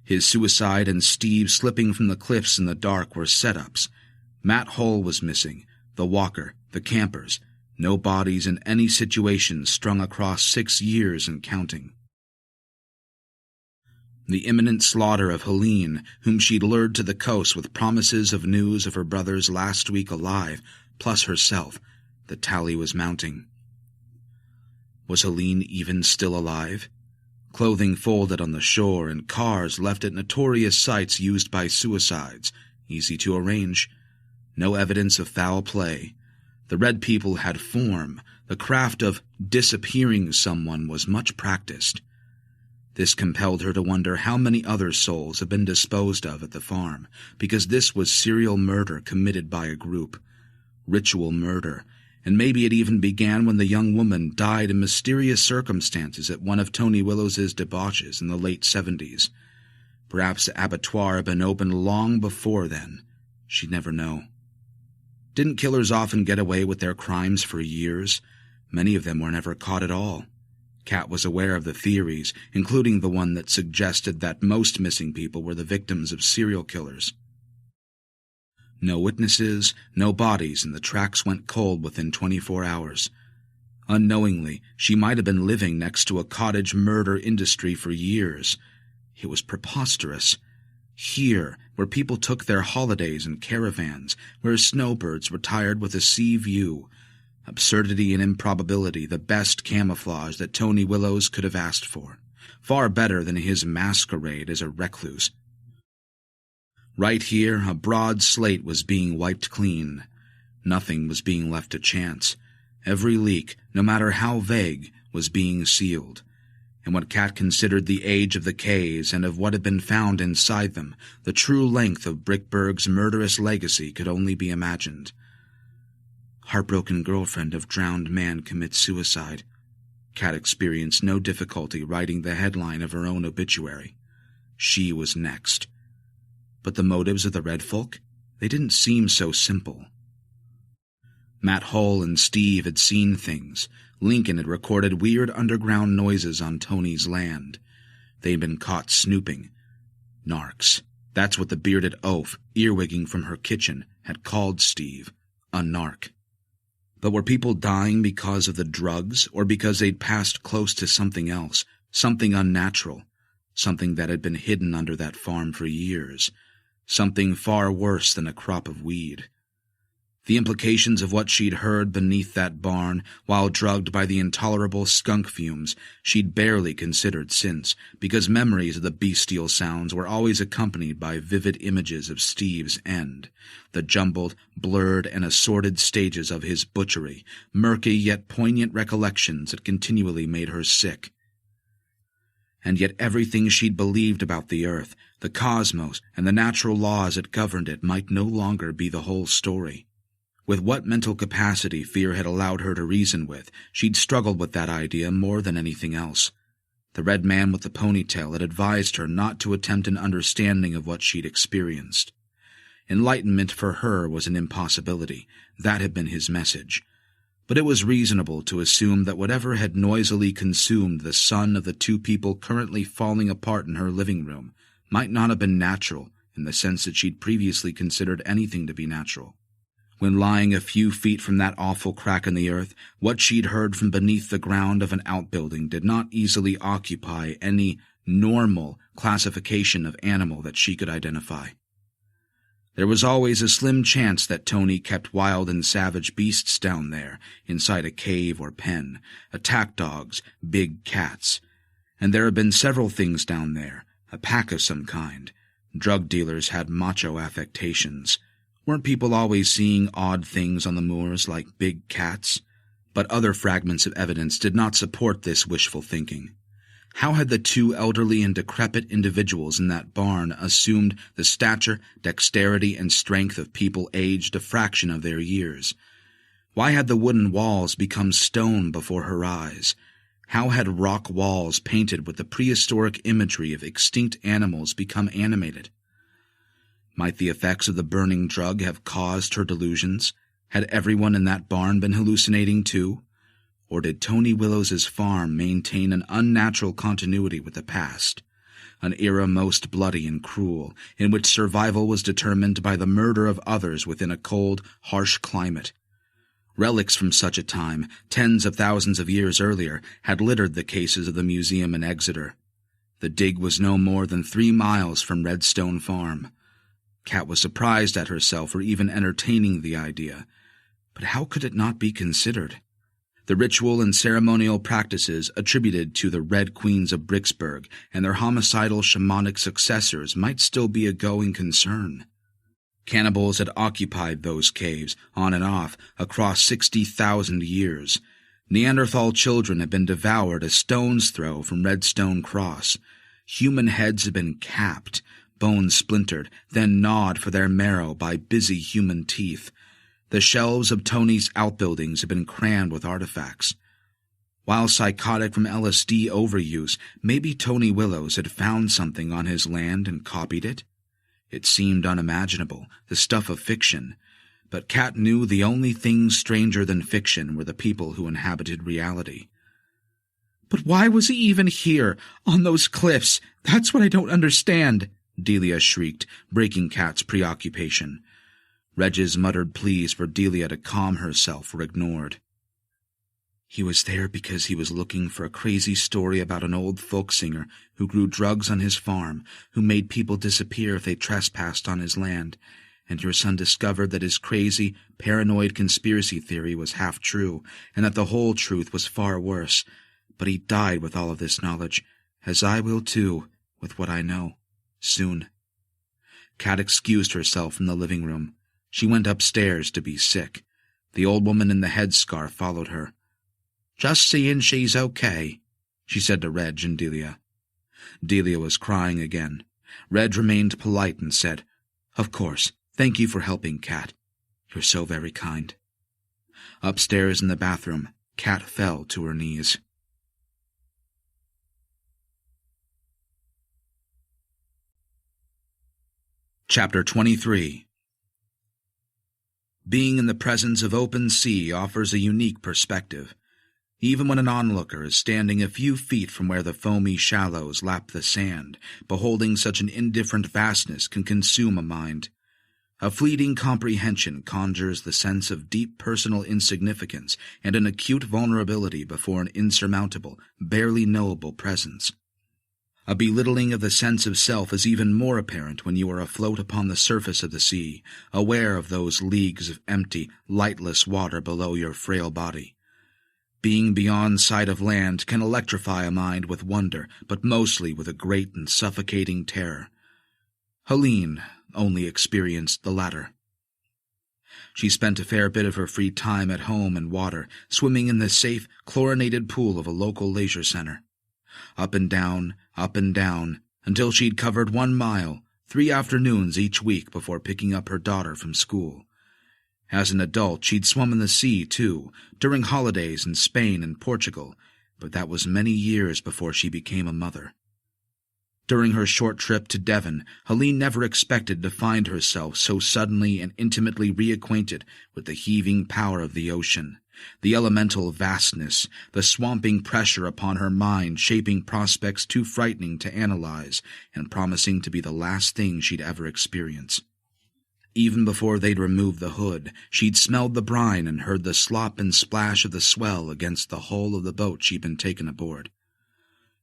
[SPEAKER 1] His suicide and Steve slipping from the cliffs in the dark were setups. Matt Hull was missing, the walker, the campers, no bodies in any situation strung across 6 years and counting. The imminent slaughter of Helene, whom she'd lured to the coast with promises of news of her brother's last week alive, plus herself, the tally was mounting. Was Helene even still alive? Clothing folded on the shore and cars left at notorious sites used by suicides, easy to arrange. No evidence of foul play. The Red people had form. The craft of disappearing someone was much practiced. This compelled her to wonder how many other souls had been disposed of at the farm, because this was serial murder committed by a group. Ritual murder, and maybe it even began when the young woman died in mysterious circumstances at one of Tony Willows's debauches in the late 70s. Perhaps the abattoir had been opened long before then. She'd never know. Didn't killers often get away with their crimes for years? Many of them were never caught at all. Kat was aware of the theories, including the one that suggested that most missing people were the victims of serial killers. No witnesses, no bodies, and the tracks went cold within 24 hours. Unknowingly, she might have been living next to a cottage murder industry for years. It was preposterous. Here, where people took their holidays in caravans, where snowbirds retired with a sea view. Absurdity and improbability, the best camouflage that Tony Willows could have asked for. Far better than his masquerade as a recluse. Right here, a broad slate was being wiped clean. Nothing was being left to chance. Every leak, no matter how vague, was being sealed. And what Kat considered the age of the caves and of what had been found inside them, the true length of Brickburg's murderous legacy could only be imagined. Heartbroken girlfriend of drowned man commits suicide. Kat experienced no difficulty writing the headline of her own obituary. She was next. But the motives of the Red folk? They didn't seem so simple. Matt Hull and Steve had seen things. Lincoln had recorded weird underground noises on Tony's land. They'd been caught snooping. Narcs. That's what the bearded oaf, earwigging from her kitchen, had called Steve. A narc. But were people dying because of the drugs, or because they'd passed close to something else, something unnatural, something that had been hidden under that farm for years, something far worse than a crop of weed? The implications of what she'd heard beneath that barn, while drugged by the intolerable skunk fumes, she'd barely considered since, because memories of the bestial sounds were always accompanied by vivid images of Steve's end, the jumbled, blurred, and assorted stages of his butchery, murky yet poignant recollections that continually made her sick. And yet everything she'd believed about the earth, the cosmos, and the natural laws that governed it might no longer be the whole story. With what mental capacity fear had allowed her to reason with, she'd struggled with that idea more than anything else. The red man with the ponytail had advised her not to attempt an understanding of what she'd experienced. Enlightenment for her was an impossibility. That had been his message. But it was reasonable to assume that whatever had noisily consumed the son of the two people currently falling apart in her living room might not have been natural in the sense that she'd previously considered anything to be natural. When lying a few feet from that awful crack in the earth, what she'd heard from beneath the ground of an outbuilding did not easily occupy any normal classification of animal that she could identify. There was always a slim chance that Tony kept wild and savage beasts down there, inside a cave or pen, attack dogs, big cats. And there had been several things down there, a pack of some kind. Drug dealers had macho affectations. Weren't people always seeing odd things on the moors like big cats? But other fragments of evidence did not support this wishful thinking. How had the two elderly and decrepit individuals in that barn assumed the stature, dexterity, and strength of people aged a fraction of their years? Why had the wooden walls become stone before her eyes? How had rock walls painted with the prehistoric imagery of extinct animals become animated? Might the effects of the burning drug have caused her delusions? Had everyone in that barn been hallucinating too? Or did Tony Willows's farm maintain an unnatural continuity with the past, an era most bloody and cruel, in which survival was determined by the murder of others within a cold, harsh climate? Relics from such a time, tens of thousands of years earlier, had littered the cases of the museum in Exeter. The dig was no more than 3 miles from Redstone Farm. Kat was surprised at herself for even entertaining the idea. But how could it not be considered? The ritual and ceremonial practices attributed to the Red Queens of Bricksburg and their homicidal shamanic successors might still be a going concern. Cannibals had occupied those caves, on and off, across 60,000 years. Neanderthal children had been devoured a stone's throw from Redstone Cross. Human heads had been capped, bones splintered, then gnawed for their marrow by busy human teeth. The shelves of Tony's outbuildings had been crammed with artifacts. While psychotic from LSD overuse, maybe Tony Willows had found something on his land and copied it? It seemed unimaginable, the stuff of fiction, but Kat knew the only things stranger than fiction were the people who inhabited reality. "But why was he even here, on those cliffs? That's what I don't understand," Delia shrieked, breaking Kat's preoccupation. Reg's muttered pleas for Delia to calm herself were ignored. "He was there because he was looking for a crazy story about an old folk singer who grew drugs on his farm, who made people disappear if they trespassed on his land, and your son discovered that his crazy, paranoid conspiracy theory was half true, and that the whole truth was far worse. But he died with all of this knowledge, as I will too, with what I know. Soon." Kat excused herself from the living room. She went upstairs to be sick. The old woman in the headscarf followed her. "Just seeing she's okay," she said to Reg and Delia. Delia was crying again. Reg remained polite and said, "Of course, thank you for helping, Kat. You're so very kind." Upstairs in the bathroom, Kat fell to her knees. Chapter 23. Being in the presence of open sea offers a unique perspective. Even when an onlooker is standing a few feet from where the foamy shallows lap the sand, beholding such an indifferent vastness can consume a mind. A fleeting comprehension conjures the sense of deep personal insignificance and an acute vulnerability before an insurmountable, barely knowable presence. A belittling of the sense of self is even more apparent when you are afloat upon the surface of the sea, aware of those leagues of empty, lightless water below your frail body. Being beyond sight of land can electrify a mind with wonder, but mostly with a great and suffocating terror. Helene only experienced the latter. She spent a fair bit of her free time at home and water, swimming in the safe, chlorinated pool of a local leisure center. Up and down, until she'd covered 1 mile, 3 afternoons each week before picking up her daughter from school. As an adult, she'd swum in the sea, too, during holidays in Spain and Portugal, but that was many years before she became a mother. During her short trip to Devon, Helene never expected to find herself so suddenly and intimately reacquainted with the heaving power of the ocean, the elemental vastness, the swamping pressure upon her mind shaping prospects too frightening to analyze and promising to be the last thing she'd ever experience. Even before they'd removed the hood, she'd smelled the brine and heard the slop and splash of the swell against the hull of the boat she'd been taken aboard.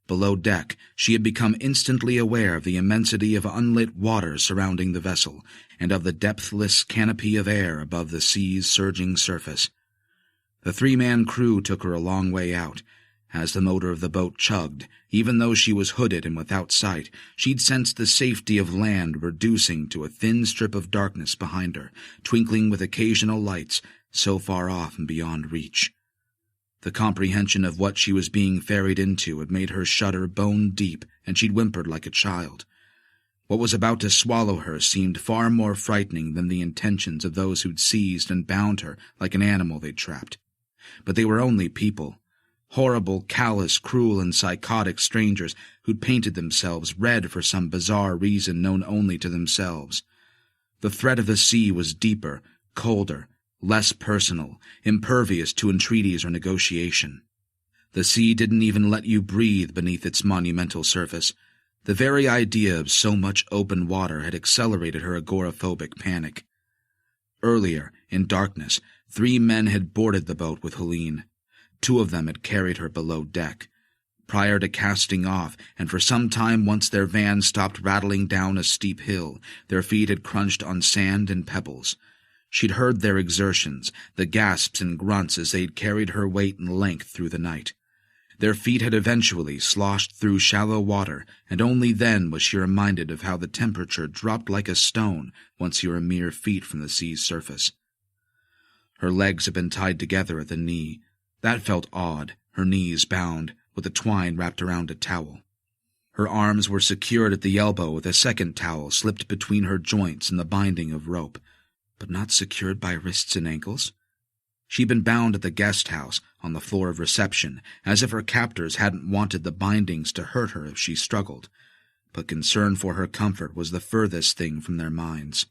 [SPEAKER 1] Below deck, she had become instantly aware of the immensity of unlit water surrounding the vessel, and of the depthless canopy of air above the sea's surging surface. The three-man crew took her a long way out. As the motor of the boat chugged, even though she was hooded and without sight, she'd sensed the safety of land reducing to a thin strip of darkness behind her, twinkling with occasional lights so far off and beyond reach. The comprehension of what she was being ferried into had made her shudder bone deep, and she'd whimpered like a child. What was about to swallow her seemed far more frightening than the intentions of those who'd seized and bound her like an animal they'd trapped. But they were only people. Horrible, callous, cruel, and psychotic strangers who'd painted themselves red for some bizarre reason known only to themselves. The threat of the sea was deeper, colder, less personal, impervious to entreaties or negotiation. The sea didn't even let you breathe beneath its monumental surface. The very idea of so much open water had accelerated her agoraphobic panic. Earlier, in darkness, 3 men had boarded the boat with Helene. 2 of them had carried her below deck. Prior to casting off, and for some time once their van stopped rattling down a steep hill, their feet had crunched on sand and pebbles. She'd heard their exertions, the gasps and grunts as they'd carried her weight and length through the night. Their feet had eventually sloshed through shallow water, and only then was she reminded of how the temperature dropped like a stone once you were mere feet from the sea's surface. Her legs had been tied together at the knee. That felt odd, her knees bound, with a twine wrapped around a towel. Her arms were secured at the elbow with a second towel slipped between her joints and the binding of rope, but not secured by wrists and ankles. She'd been bound at the guest house, on the floor of reception, as if her captors hadn't wanted the bindings to hurt her if she struggled, but concern for her comfort was the furthest thing from their minds.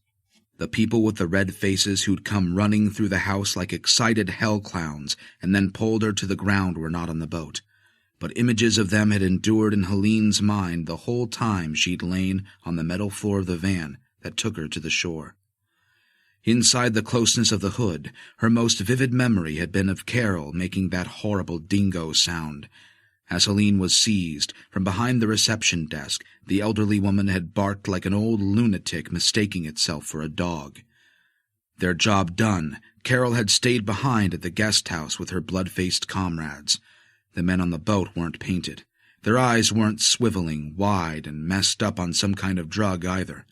[SPEAKER 1] The people with the red faces who'd come running through the house like excited hell clowns and then pulled her to the ground were not on the boat, but images of them had endured in Helene's mind the whole time she'd lain on the metal floor of the van that took her to the shore. Inside the closeness of the hood, her most vivid memory had been of Carol making that horrible dingo sound. As Helene was seized, from behind the reception desk, the elderly woman had barked like an old lunatic mistaking itself for a dog. Their job done, Carol had stayed behind at the guest house with her blood-faced comrades. The men on the boat weren't painted. Their eyes weren't swiveling, wide, and messed up on some kind of drug either.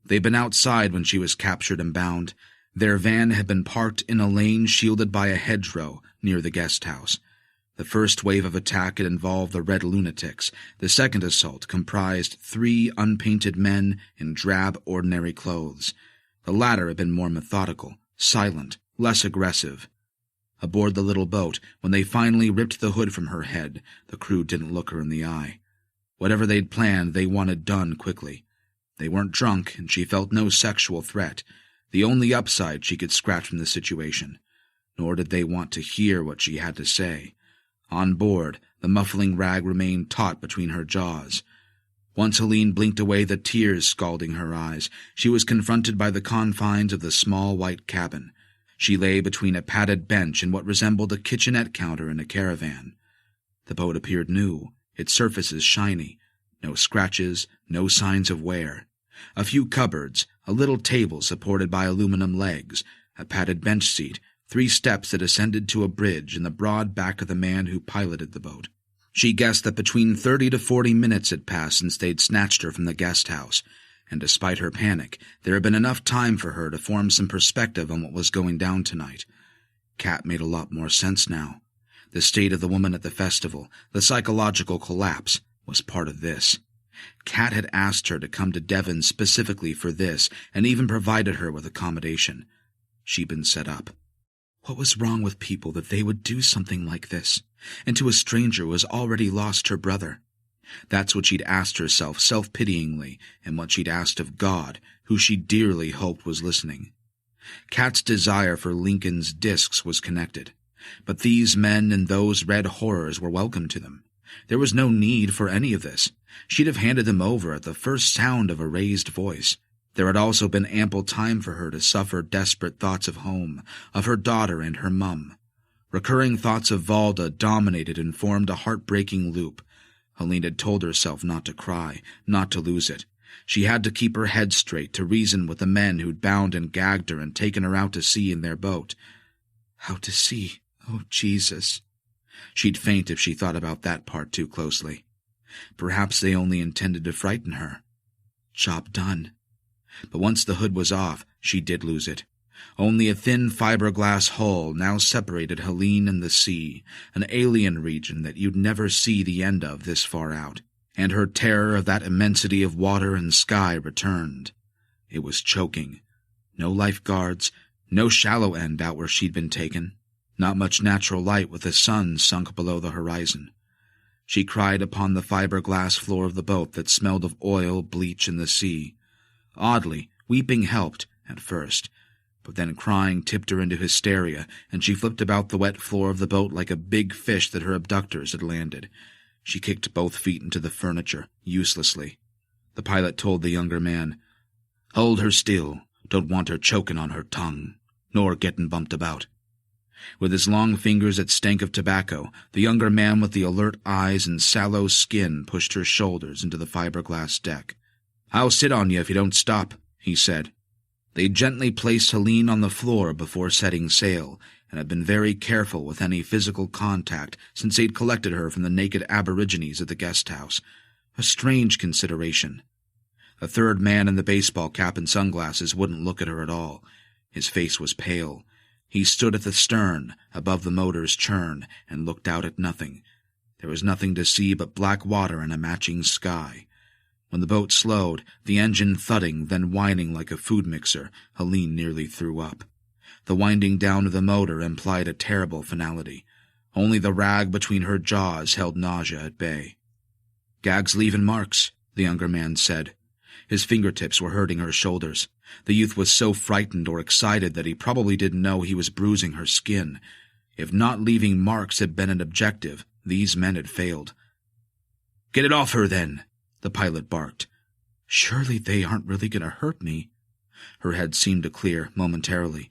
[SPEAKER 1] They'd been outside when she was captured and bound. Their van had been parked in a lane shielded by a hedgerow near the guest house. The first wave of attack had involved the red lunatics. The second assault comprised 3 unpainted men in drab, ordinary clothes. The latter had been more methodical, silent, less aggressive. Aboard the little boat, when they finally ripped the hood from her head, the crew didn't look her in the eye. Whatever they'd planned, they wanted done quickly. They weren't drunk, and she felt no sexual threat, the only upside she could scratch from the situation. Nor did they want to hear what she had to say. On board, the muffling rag remained taut between her jaws. Once Helene blinked away the tears scalding her eyes, she was confronted by the confines of the small white cabin. She lay between a padded bench and what resembled a kitchenette counter in a caravan. The boat appeared new, its surfaces shiny. No scratches, no signs of wear. A few cupboards, a little table supported by aluminum legs, a padded bench seat, 3 steps that ascended to a bridge, and the broad back of the man who piloted the boat. She guessed that between 30 to 40 minutes had passed since they'd snatched her from the guest house, and despite her panic, there had been enough time for her to form some perspective on what was going down tonight. Kat made a lot more sense now. The state of the woman at the festival, the psychological collapse, was part of this. Kat had asked her to come to Devon specifically for this, and even provided her with accommodation. Sheben sat up. What was wrong with people that they would do something like this, and to a stranger who has already lost her brother? That's what she'd asked herself self-pityingly, and what she'd asked of God, who she dearly hoped was listening. Kat's desire for Lincoln's discs was connected, but these men and those red horrors were welcome to them. There was no need for any of this. She'd have handed them over at the first sound of a raised voice. There had also been ample time for her to suffer desperate thoughts of home, of her daughter and her mum. Recurring thoughts of Valda dominated and formed a heartbreaking loop. Helene had told herself not to cry, not to lose it. She had to keep her head straight, to reason with the men who'd bound and gagged her and taken her out to sea in their boat. Out to sea? Oh, Jesus. She'd faint if she thought about that part too closely. Perhaps they only intended to frighten her. Job done. But once the hood was off, she did lose it. Only a thin fiberglass hull now separated Helene and the sea, an alien region that you'd never see the end of this far out, and her terror of that immensity of water and sky returned. It was choking. No lifeguards, no shallow end out where she'd been taken, not much natural light with the sun sunk below the horizon. She cried upon the fiberglass floor of the boat that smelled of oil, bleach, and the sea. Oddly, weeping helped, at first, but then crying tipped her into hysteria, and she flipped about the wet floor of the boat like a big fish that her abductors had landed. She kicked both feet into the furniture, uselessly. The pilot told the younger man, "Hold her still. Don't want her choking on her tongue, nor getting bumped about." With his long fingers that stank of tobacco, the younger man with the alert eyes and sallow skin pushed her shoulders into the fiberglass deck. "I'll sit on you if you don't stop," he said. They gently placed Helene on the floor before setting sail, and had been very careful with any physical contact since they'd collected her from the naked aborigines at the guest house. A strange consideration. The third man in the baseball cap and sunglasses wouldn't look at her at all. His face was pale. He stood at the stern, above the motor's churn, and looked out at nothing. There was nothing to see but black water and a matching sky. When the boat slowed, the engine thudding, then whining like a food mixer, Helene nearly threw up. The winding down of the motor implied a terrible finality. Only the rag between her jaws held nausea at bay. "Gag's leaving marks," the younger man said. His fingertips were hurting her shoulders. The youth was so frightened or excited that he probably didn't know he was bruising her skin. If not leaving marks had been an objective, these men had failed. "Get it off her, then," the pilot barked. "Surely they aren't really going to hurt me." Her head seemed to clear momentarily.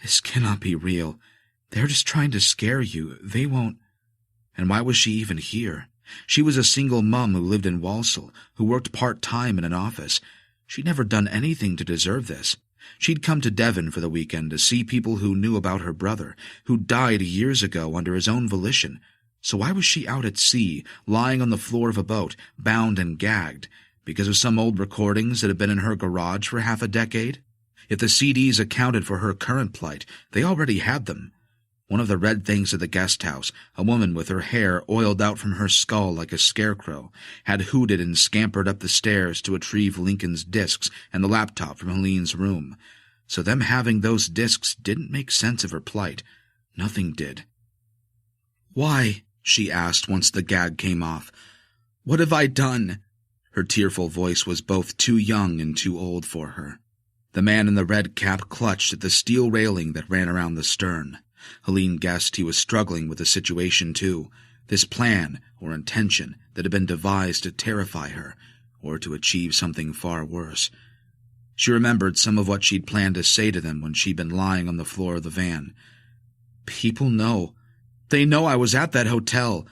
[SPEAKER 1] "This cannot be real. They're just trying to scare you. They won't—" And why was she even here? She was a single mum who lived in Walsall, who worked part-time in an office. She'd never done anything to deserve this. She'd come to Devon for the weekend to see people who knew about her brother, who died years ago under his own volition. So why was she out at sea, lying on the floor of a boat, bound and gagged? Because of some old recordings that had been in her garage for half a decade? If the CDs accounted for her current plight, they already had them. One of the red things at the guest house, a woman with her hair oiled out from her skull like a scarecrow, had hooted and scampered up the stairs to retrieve Lincoln's discs and the laptop from Helene's room. So them having those discs didn't make sense of her plight. Nothing did. "Why?" she asked once the gag came off. "What have I done?" Her tearful voice was both too young and too old for her. The man in the red cap clutched at the steel railing that ran around the stern. Helene guessed he was struggling with the situation too, this plan or intention that had been devised to terrify her, or to achieve something far worse. She remembered some of what she'd planned to say to them when she'd been lying on the floor of the van. "People know. They know I was at that hotel.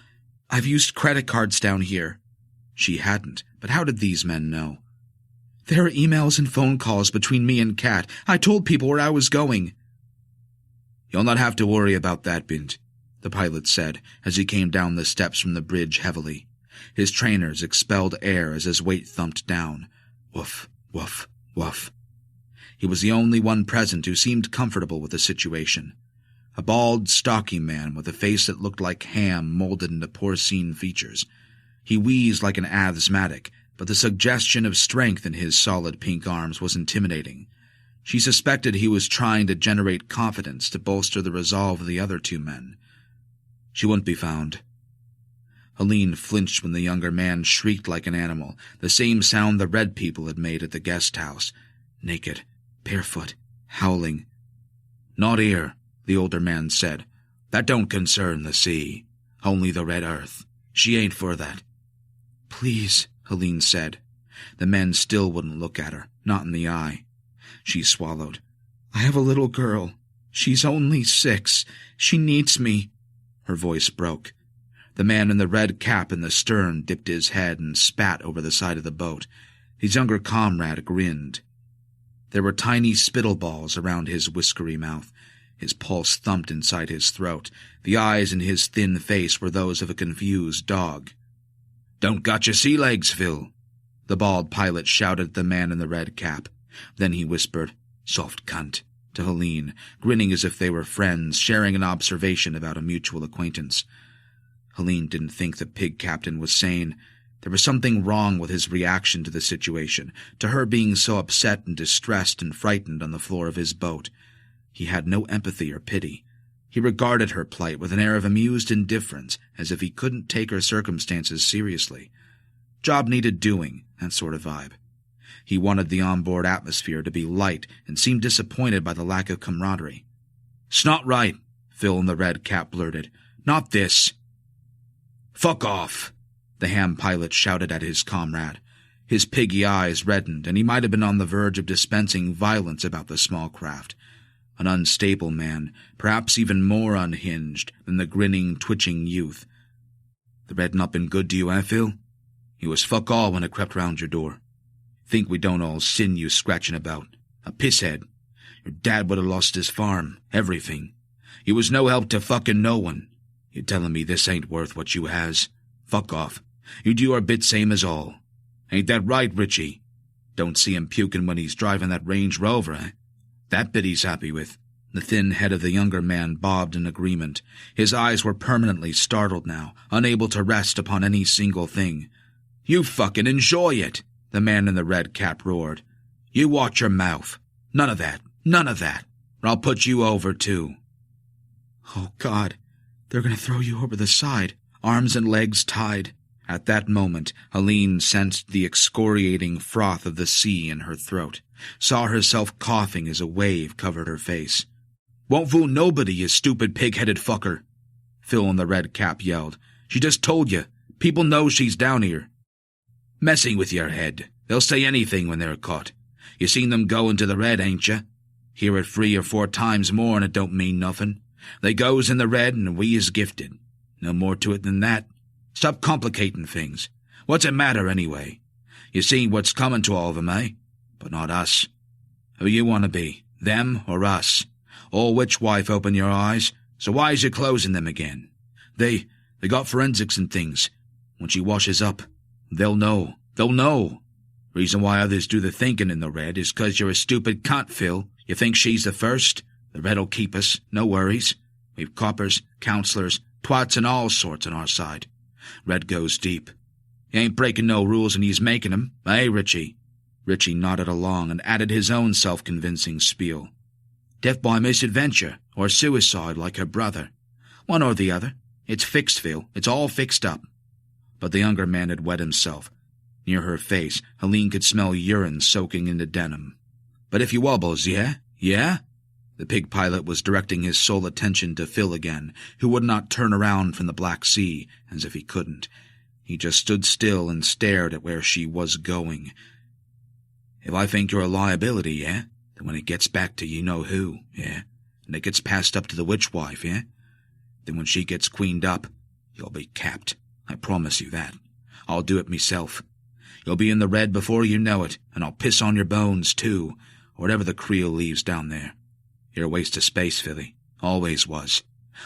[SPEAKER 1] I've used credit cards down here." She hadn't, but how did these men know? "There are emails and phone calls between me and Kat. I told people where I was going." "You'll not have to worry about that, Bint," the pilot said as he came down the steps from the bridge heavily. His trainers expelled air as his weight thumped down. Woof, woof, woof. He was the only one present who seemed comfortable with the situation. A bald, stocky man with a face that looked like ham molded into porcine features. He wheezed like an asthmatic, but the suggestion of strength in his solid pink arms was intimidating. She suspected he was trying to generate confidence to bolster the resolve of the other two men. She wouldn't be found. Helene flinched when the younger man shrieked like an animal, the same sound the red people had made at the guest house. Naked, barefoot, howling. "Not here," the older man said. "That don't concern the sea. Only the red earth. She ain't for that." "Please," Helene said. The men still wouldn't look at her, not in the eye. She swallowed. "I have a little girl. She's only 6. She needs me." Her voice broke. The man in the red cap in the stern dipped his head and spat over the side of the boat. His younger comrade grinned. There were tiny spittle balls around his whiskery mouth. His pulse thumped inside his throat. The eyes in his thin face were those of a confused dog. "Don't got your sea legs, Phil," the bald pilot shouted at the man in the red cap. Then he whispered, "Soft cunt," to Helene, grinning as if they were friends, sharing an observation about a mutual acquaintance. Helene didn't think the pig captain was sane. There was something wrong with his reaction to the situation, to her being so upset and distressed and frightened on the floor of his boat. He had no empathy or pity. He regarded her plight with an air of amused indifference, as if he couldn't take her circumstances seriously. Job needed doing, that sort of vibe. He wanted the onboard atmosphere to be light and seemed disappointed by the lack of camaraderie. "'S not right," Phil in the red cap blurted. "Not this." "Fuck off," the ham pilot shouted at his comrade. His piggy eyes reddened, and he might have been on the verge of dispensing violence about the small craft. An unstable man, perhaps even more unhinged than the grinning, twitching youth. "The red not been good to you, Phil? You was fuck all when it crept round your door. Think we don't all sin you scratching about. A pisshead. Your dad would have lost his farm, everything. You was no help to fucking no one. You telling me this ain't worth what you has? Fuck off. You do your bit same as all. Ain't that right, Richie? Don't see him puking when he's driving that Range Rover, eh? That bit he's happy with." The thin head of the younger man bobbed in agreement. His eyes were permanently startled now, unable to rest upon any single thing. "You fucking enjoy it," the man in the red cap roared. "You watch your mouth. None of that, or I'll put you over too." "Oh, God, they're going to throw you over the side, arms and legs tied." At that moment, Helene sensed the excoriating froth of the sea in her throat, saw herself coughing as a wave covered her face. "Won't fool nobody, you stupid pig-headed fucker," Phil in the red cap yelled. "She just told you. People know she's down here." "Messing with your head. They'll say anything when they're caught. You seen them go into the red, ain't you? Hear it 3 or 4 times more and it don't mean nothing. They goes in the red and we is gifted. No more to it than that. Stop complicating things. What's it matter anyway? You see what's coming to all of them, eh? But not us. Who you want to be, them or us? All which, wife, open your eyes. So why is you closing them again? They got forensics and things. When she washes up, they'll know. Reason why others do the thinking in the red is 'cause you're a stupid cunt, Phil. You think she's the first? The red'll keep us, no worries. We've coppers, counselors, twats and all sorts on our side. Red goes deep. He ain't breaking no rules and he's making 'em, eh, Richie?" Richie nodded along and added his own self-convincing spiel. "Death by misadventure, or suicide like her brother. One or the other. It's fixed, Phil. It's all fixed up." But the younger man had wet himself. Near her face, Helene could smell urine soaking into denim. "But if you wobbles, yeah? Yeah?" The pig pilot was directing his sole attention to Phil again, who would not turn around from the Black Sea, as if he couldn't. He just stood still and stared at where she was going. "If I think you're a liability, yeah? Then when it gets back to you-know-who, yeah? And it gets passed up to the witch wife, yeah? Then when she gets queened up, you'll be capped. I promise you that. I'll do it myself. You'll be in the red before you know it, and I'll piss on your bones, too, or whatever the creel leaves down there. You're a waste of space, Philly. Always was.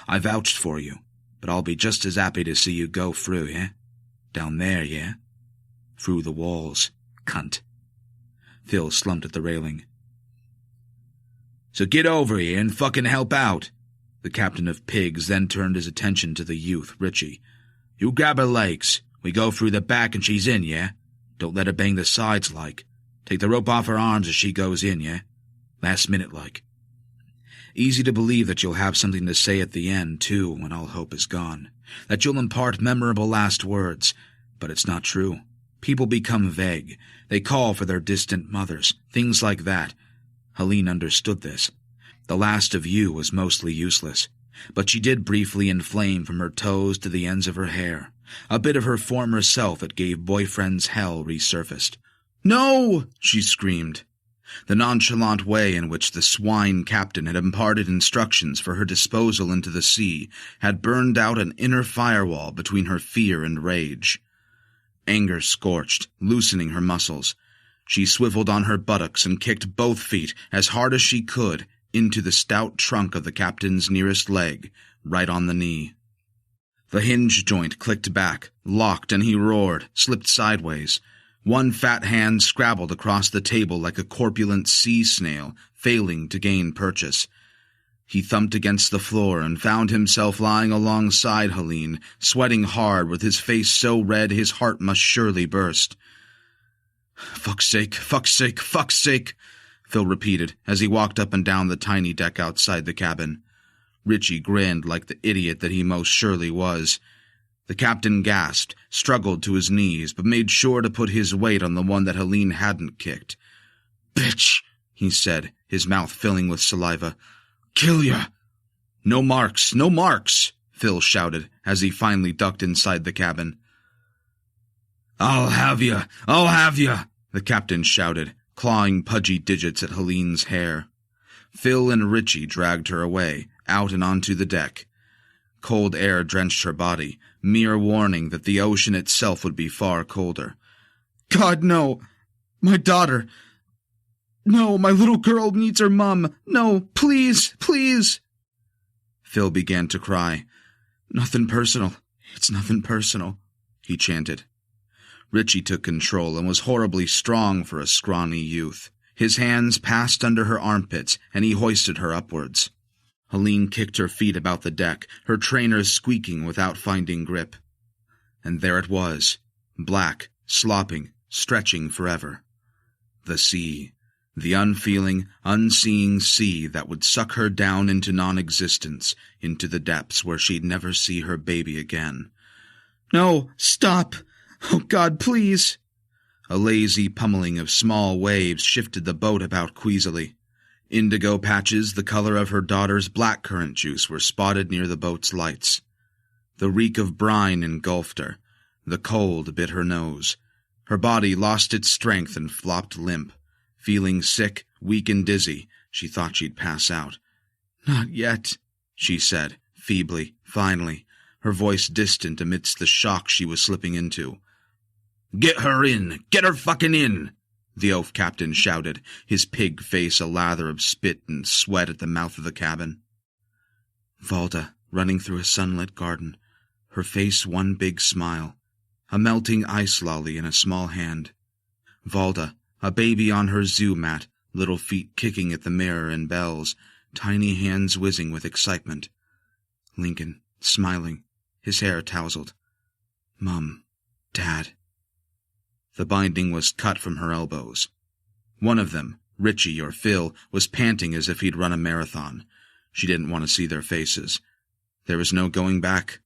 [SPEAKER 1] I vouched for you, but I'll be just as happy to see you go through, yeah? Down there, yeah? Through the walls, cunt." Phil slumped at the railing. "So get over here and fucking help out." The captain of pigs then turned his attention to the youth, Richie. "You grab her legs. We go through the back and she's in, yeah? Don't let her bang the sides like. Take the rope off her arms as she goes in, yeah? Last minute like. Easy to believe that you'll have something to say at the end, too, when all hope is gone. That you'll impart memorable last words. But it's not true. People become vague. They call for their distant mothers. Things like that. Helene understood this. The last of you was mostly useless. But she did briefly inflame from her toes to the ends of her hair. A bit of her former self that gave boyfriends hell resurfaced. "No!" she screamed. The nonchalant way in which the swine captain had imparted instructions for her disposal into the sea had burned out an inner firewall between her fear and rage. Anger scorched, loosening her muscles. She swiveled on her buttocks and kicked both feet as hard as she could into the stout trunk of the captain's nearest leg, right on the knee. The hinge joint clicked back, locked, and he roared, slipped sideways. One fat hand scrabbled across the table like a corpulent sea snail, failing to gain purchase. He thumped against the floor and found himself lying alongside Helene, sweating hard with his face so red his heart must surely burst. "Fuck's sake, fuck's sake, fuck's sake," Phil repeated as he walked up and down the tiny deck outside the cabin. Richie grinned like the idiot that he most surely was. The captain gasped, struggled to his knees, but made sure to put his weight on the one that Helene hadn't kicked. "Bitch," he said, his mouth filling with saliva. "Kill ya!" "No marks, no marks," Phil shouted as he finally ducked inside the cabin. I'll have ya, the captain shouted, clawing pudgy digits at Helene's hair. Phil and Richie dragged her away, out and onto the deck. Cold air drenched her body, mere warning that the ocean itself would be far colder. "God, no! My daughter! No, my little girl needs her mum! No, please, please!" Phil began to cry. "Nothing personal. It's nothing personal," he chanted. Richie took control and was horribly strong for a scrawny youth. His hands passed under her armpits, and he hoisted her upwards. Helene kicked her feet about the deck, her trainers squeaking without finding grip. And there it was, black, slopping, stretching forever. The sea. The unfeeling, unseeing sea that would suck her down into non-existence, into the depths where she'd never see her baby again. "No, stop! Oh, God, please!" A lazy pummeling of small waves shifted the boat about queasily. Indigo patches the color of her daughter's blackcurrant juice were spotted near the boat's lights. The reek of brine engulfed her. The cold bit her nose. Her body lost its strength and flopped limp. Feeling sick, weak and dizzy, she thought she'd pass out. "Not yet," she said, feebly, finally, her voice distant amidst the shock she was slipping into. "Get her in! Get her fucking in!" the oaf captain shouted, his pig face a lather of spit and sweat at the mouth of the cabin. Valda, running through a sunlit garden, her face one big smile, a melting ice lolly in a small hand. Valda, a baby on her zoo mat, little feet kicking at the mirror and bells, tiny hands whizzing with excitement. Lincoln, smiling, his hair tousled. Mum, Dad. The binding was cut from her elbows. One of them, Richie or Phil, was panting as if he'd run a marathon. She didn't want to see their faces. There was no going back.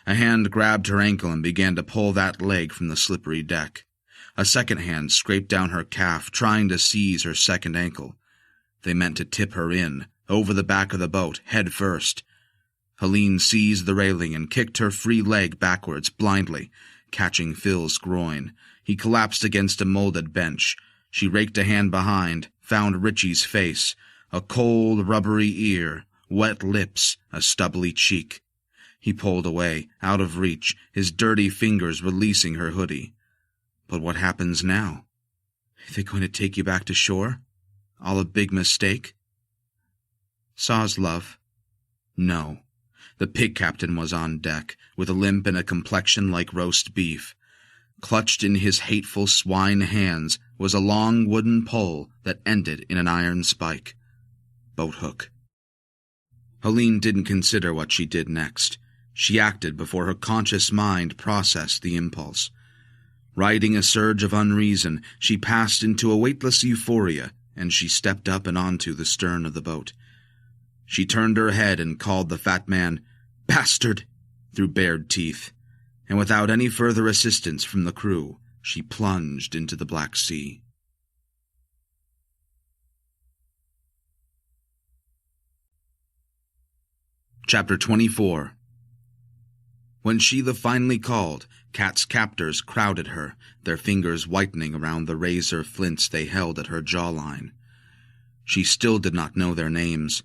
[SPEAKER 1] A hand grabbed her ankle and began to pull that leg from the slippery deck. A second hand scraped down her calf, trying to seize her second ankle. They meant to tip her in, over the back of the boat, head first. Helene seized the railing and kicked her free leg backwards, blindly, catching Phil's groin. He collapsed against a molded bench. She raked a hand behind, found Richie's face, a cold, rubbery ear, wet lips, a stubbly cheek. He pulled away, out of reach, his dirty fingers releasing her hoodie. But what happens now? Are they going to take you back to shore? All a big mistake? Saw's love. No. The pig captain was on deck, with a limp and a complexion like roast beef. Clutched in his hateful swine hands was a long wooden pole that ended in an iron spike. Boat hook. Helene didn't consider what she did next. She acted before her conscious mind processed the impulse. Riding a surge of unreason, she passed into a weightless euphoria, and she stepped up and onto the stern of the boat. She turned her head and called the fat man, "Bastard!" through bared teeth, and without any further assistance from the crew, she plunged into the Black Sea. Chapter 24. When Sheila finally called, Kat's captors crowded her, their fingers whitening around the razor flints they held at her jawline. She still did not know their names.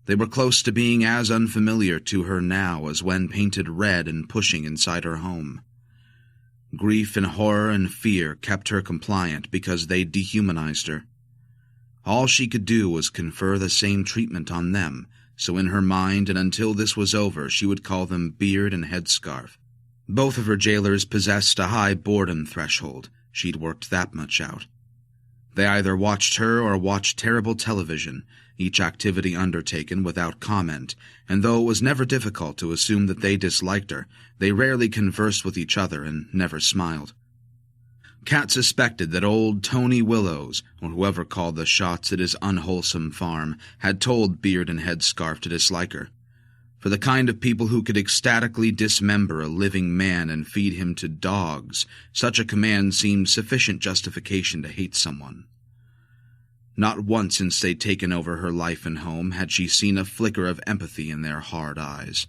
[SPEAKER 1] They were close to being as unfamiliar to her now as when painted red and pushing inside her home. Grief and horror and fear kept her compliant because they dehumanized her. All she could do was confer the same treatment on them, so in her mind and until this was over she would call them beard and headscarf. Both of her jailers possessed a high boredom threshold. She'd worked that much out. They either watched her or watched terrible television, each activity undertaken without comment, and though it was never difficult to assume that they disliked her, they rarely conversed with each other and never smiled. Kat suspected that old Tony Willows, or whoever called the shots at his unwholesome farm, had told Beard and Headscarf to dislike her. For the kind of people who could ecstatically dismember a living man and feed him to dogs, such a command seemed sufficient justification to hate someone. Not once since they'd taken over her life and home had she seen a flicker of empathy in their hard eyes.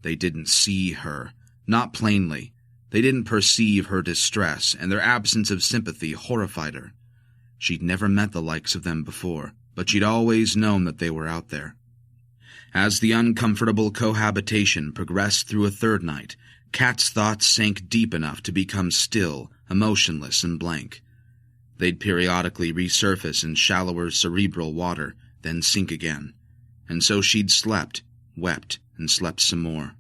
[SPEAKER 1] They didn't see her, not plainly. They didn't perceive her distress, and their absence of sympathy horrified her. She'd never met the likes of them before, but she'd always known that they were out there. As the uncomfortable cohabitation progressed through a third night, Kat's thoughts sank deep enough to become still, emotionless, and blank. They'd periodically resurface in shallower cerebral water, then sink again. And so she'd slept, wept, and slept some more.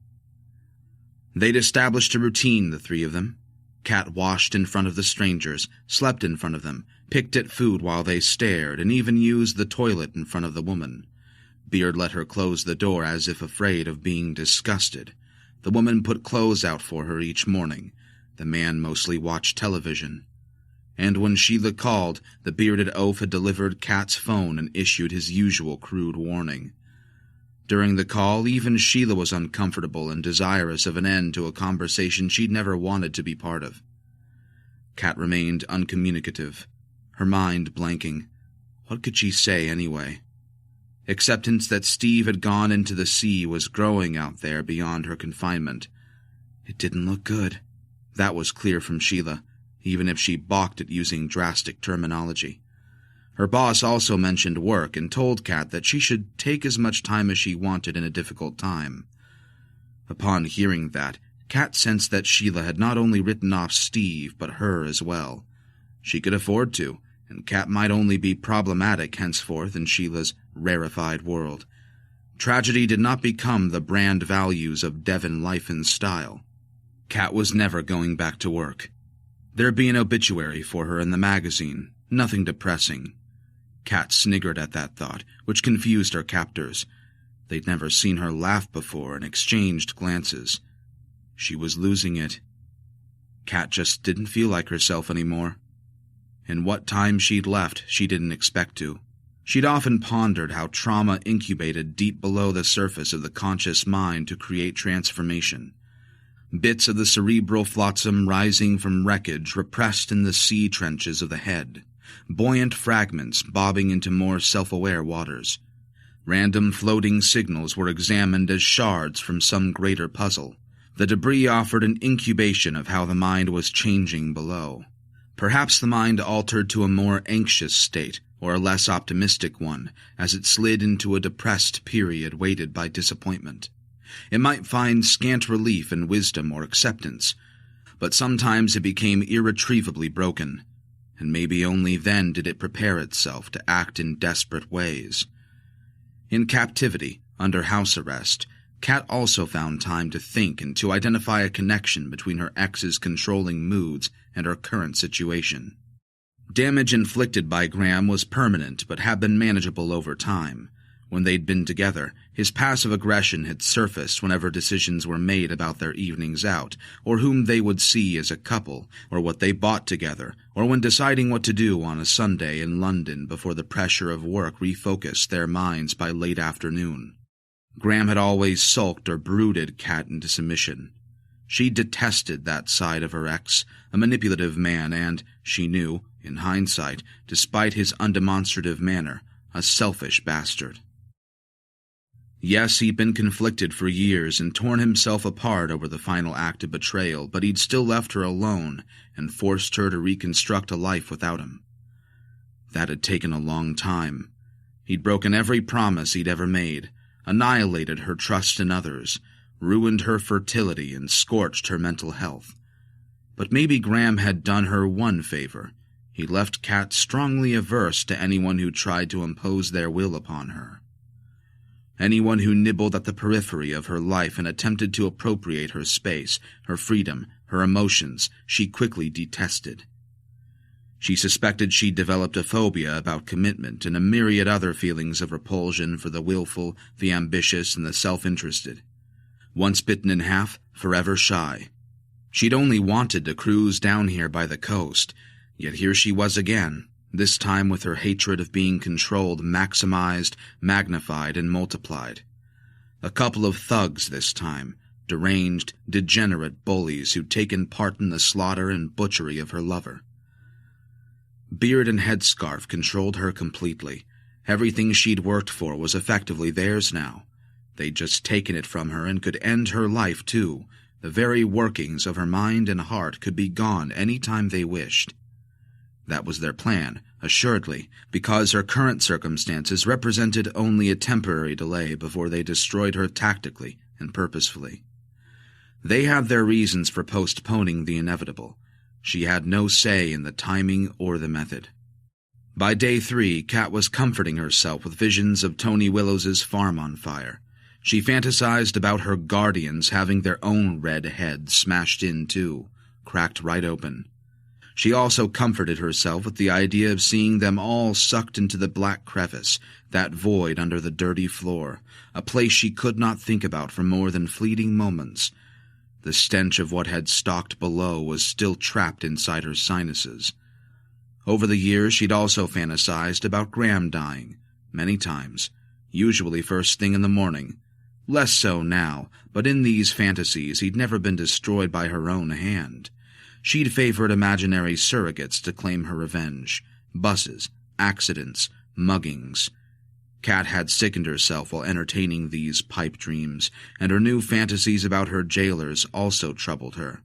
[SPEAKER 1] They'd established a routine, the three of them. Kat washed in front of the strangers, slept in front of them, picked at food while they stared, and even used the toilet in front of the woman. Beard let her close the door as if afraid of being disgusted. The woman put clothes out for her each morning. The man mostly watched television. And when Sheila called, the bearded oaf had delivered Kat's phone and issued his usual crude warning. During the call, even Sheila was uncomfortable and desirous of an end to a conversation she'd never wanted to be part of. Kat remained uncommunicative, her mind blanking. What could she say anyway? Acceptance that Steve had gone into the sea was growing out there beyond her confinement. It didn't look good. That was clear from Sheila, even if she balked at using drastic terminology. Her boss also mentioned work and told Kat that she should take as much time as she wanted in a difficult time. Upon hearing that, Kat sensed that Sheila had not only written off Steve, but her as well. She could afford to, and Kat might only be problematic henceforth in Sheila's rarefied world. Tragedy did not become the brand values of Devon life and style. Kat was never going back to work. There'd be an obituary for her in the magazine, nothing depressing. Kat sniggered at that thought, which confused her captors. They'd never seen her laugh before and exchanged glances. She was losing it. Kat just didn't feel like herself anymore. In what time she'd left, she didn't expect to. She'd often pondered how trauma incubated deep below the surface of the conscious mind to create transformation. Bits of the cerebral flotsam rising from wreckage repressed in the sea trenches of the head. Buoyant fragments bobbing into more self-aware waters. Random floating signals were examined as shards from some greater puzzle. The debris offered an incubation of how the mind was changing below. Perhaps the mind altered to a more anxious state, or a less optimistic one, as it slid into a depressed period weighted by disappointment. It might find scant relief in wisdom or acceptance, but sometimes it became irretrievably broken, and maybe only then did it prepare itself to act in desperate ways. In captivity, under house arrest, Kat also found time to think and to identify a connection between her ex's controlling moods and her current situation. Damage inflicted by Graham was permanent but had been manageable over time. When they'd been together, his passive aggression had surfaced whenever decisions were made about their evenings out, or whom they would see as a couple, or what they bought together, or when deciding what to do on a Sunday in London before the pressure of work refocused their minds by late afternoon. Graham had always sulked or brooded Kat into submission. She detested that side of her ex, a manipulative man and, she knew, in hindsight, despite his undemonstrative manner, a selfish bastard. Yes, he'd been conflicted for years and torn himself apart over the final act of betrayal, but he'd still left her alone and forced her to reconstruct a life without him. That had taken a long time. He'd broken every promise he'd ever made, annihilated her trust in others, ruined her fertility, and scorched her mental health. But maybe Graham had done her one favor. He left Kat strongly averse to anyone who tried to impose their will upon her. Anyone who nibbled at the periphery of her life and attempted to appropriate her space, her freedom, her emotions, she quickly detested. She suspected she'd developed a phobia about commitment and a myriad other feelings of repulsion for the willful, the ambitious, and the self-interested. Once bitten in half, forever shy. She'd only wanted to cruise down here by the coast, yet here she was again, this time with her hatred of being controlled maximized, magnified, and multiplied. A couple of thugs this time, deranged, degenerate bullies who'd taken part in the slaughter and butchery of her lover. Beard and headscarf controlled her completely. Everything she'd worked for was effectively theirs now. They'd just taken it from her and could end her life, too. The very workings of her mind and heart could be gone any time they wished. That was their plan, assuredly, because her current circumstances represented only a temporary delay before they destroyed her tactically and purposefully. They had their reasons for postponing the inevitable. She had no say in the timing or the method. By day 3, Kat was comforting herself with visions of Tony Willows's farm on fire. She fantasized about her guardians having their own red heads smashed in too, cracked right open. She also comforted herself with the idea of seeing them all sucked into the black crevice, that void under the dirty floor, a place she could not think about for more than fleeting moments. The stench of what had stalked below was still trapped inside her sinuses. Over the years she'd also fantasized about Graham dying, many times, usually first thing in the morning. Less so now, but in these fantasies he'd never been destroyed by her own hand. She'd favored imaginary surrogates to claim her revenge. Buses, accidents, muggings. Kat had sickened herself while entertaining these pipe dreams, and her new fantasies about her jailers also troubled her.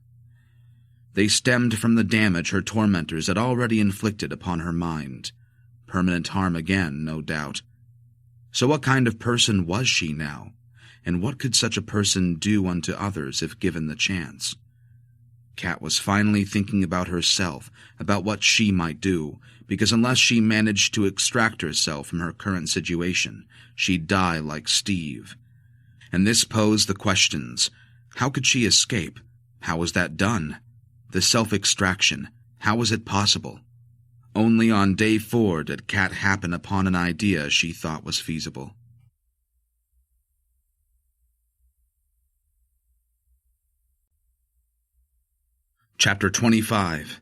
[SPEAKER 1] They stemmed from the damage her tormentors had already inflicted upon her mind. Permanent harm again, no doubt. So what kind of person was she now? And what could such a person do unto others if given the chance? Kat was finally thinking about herself, about what she might do, because unless she managed to extract herself from her current situation, she'd die like Steve. And this posed the questions. How could she escape? How was that done? The self-extraction, how was it possible? Only on day 4 did Kat happen upon an idea she thought was feasible. Chapter 25.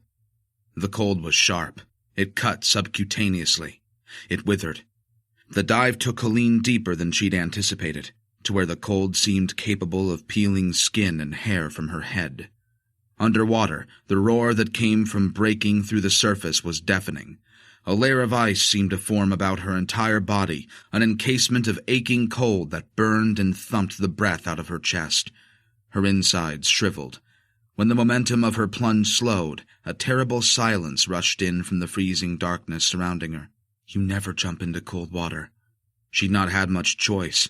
[SPEAKER 1] The cold was sharp. It cut subcutaneously. It withered. The dive took Colleen deeper than she'd anticipated, to where the cold seemed capable of peeling skin and hair from her head. Underwater, the roar that came from breaking through the surface was deafening. A layer of ice seemed to form about her entire body, an encasement of aching cold that burned and thumped the breath out of her chest. Her insides shriveled. When the momentum of her plunge slowed, a terrible silence rushed in from the freezing darkness surrounding her. You never jump into cold water. She'd not had much choice.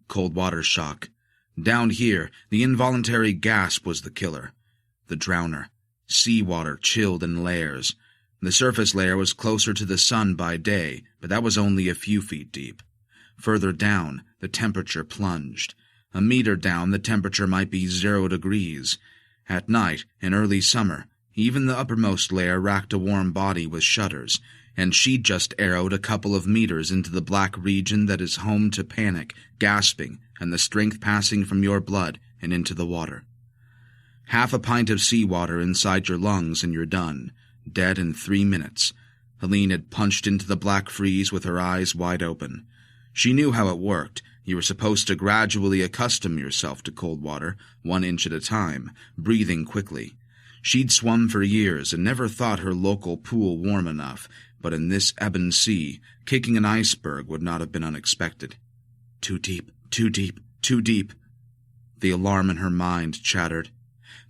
[SPEAKER 1] Cold water shock. Down here, the involuntary gasp was the killer. The drowner. Seawater chilled in layers. The surface layer was closer to the sun by day, but that was only a few feet deep. Further down, the temperature plunged. A meter down, the temperature might be 0 degrees. At night, in early summer, even the uppermost layer racked a warm body with shudders. and she'd just arrowed a couple of meters into the black region that is home to panic, gasping, and the strength passing from your blood and into the water. Half a pint of seawater inside your lungs and you're done, dead in 3 minutes. Helene had punched into the black freeze with her eyes wide open. She knew how it worked. You were supposed to gradually accustom yourself to cold water, 1 inch at a time, breathing quickly. She'd swum for years and never thought her local pool warm enough, but in this ebon sea, kicking an iceberg would not have been unexpected. Too deep, too deep, too deep. The alarm in her mind chattered.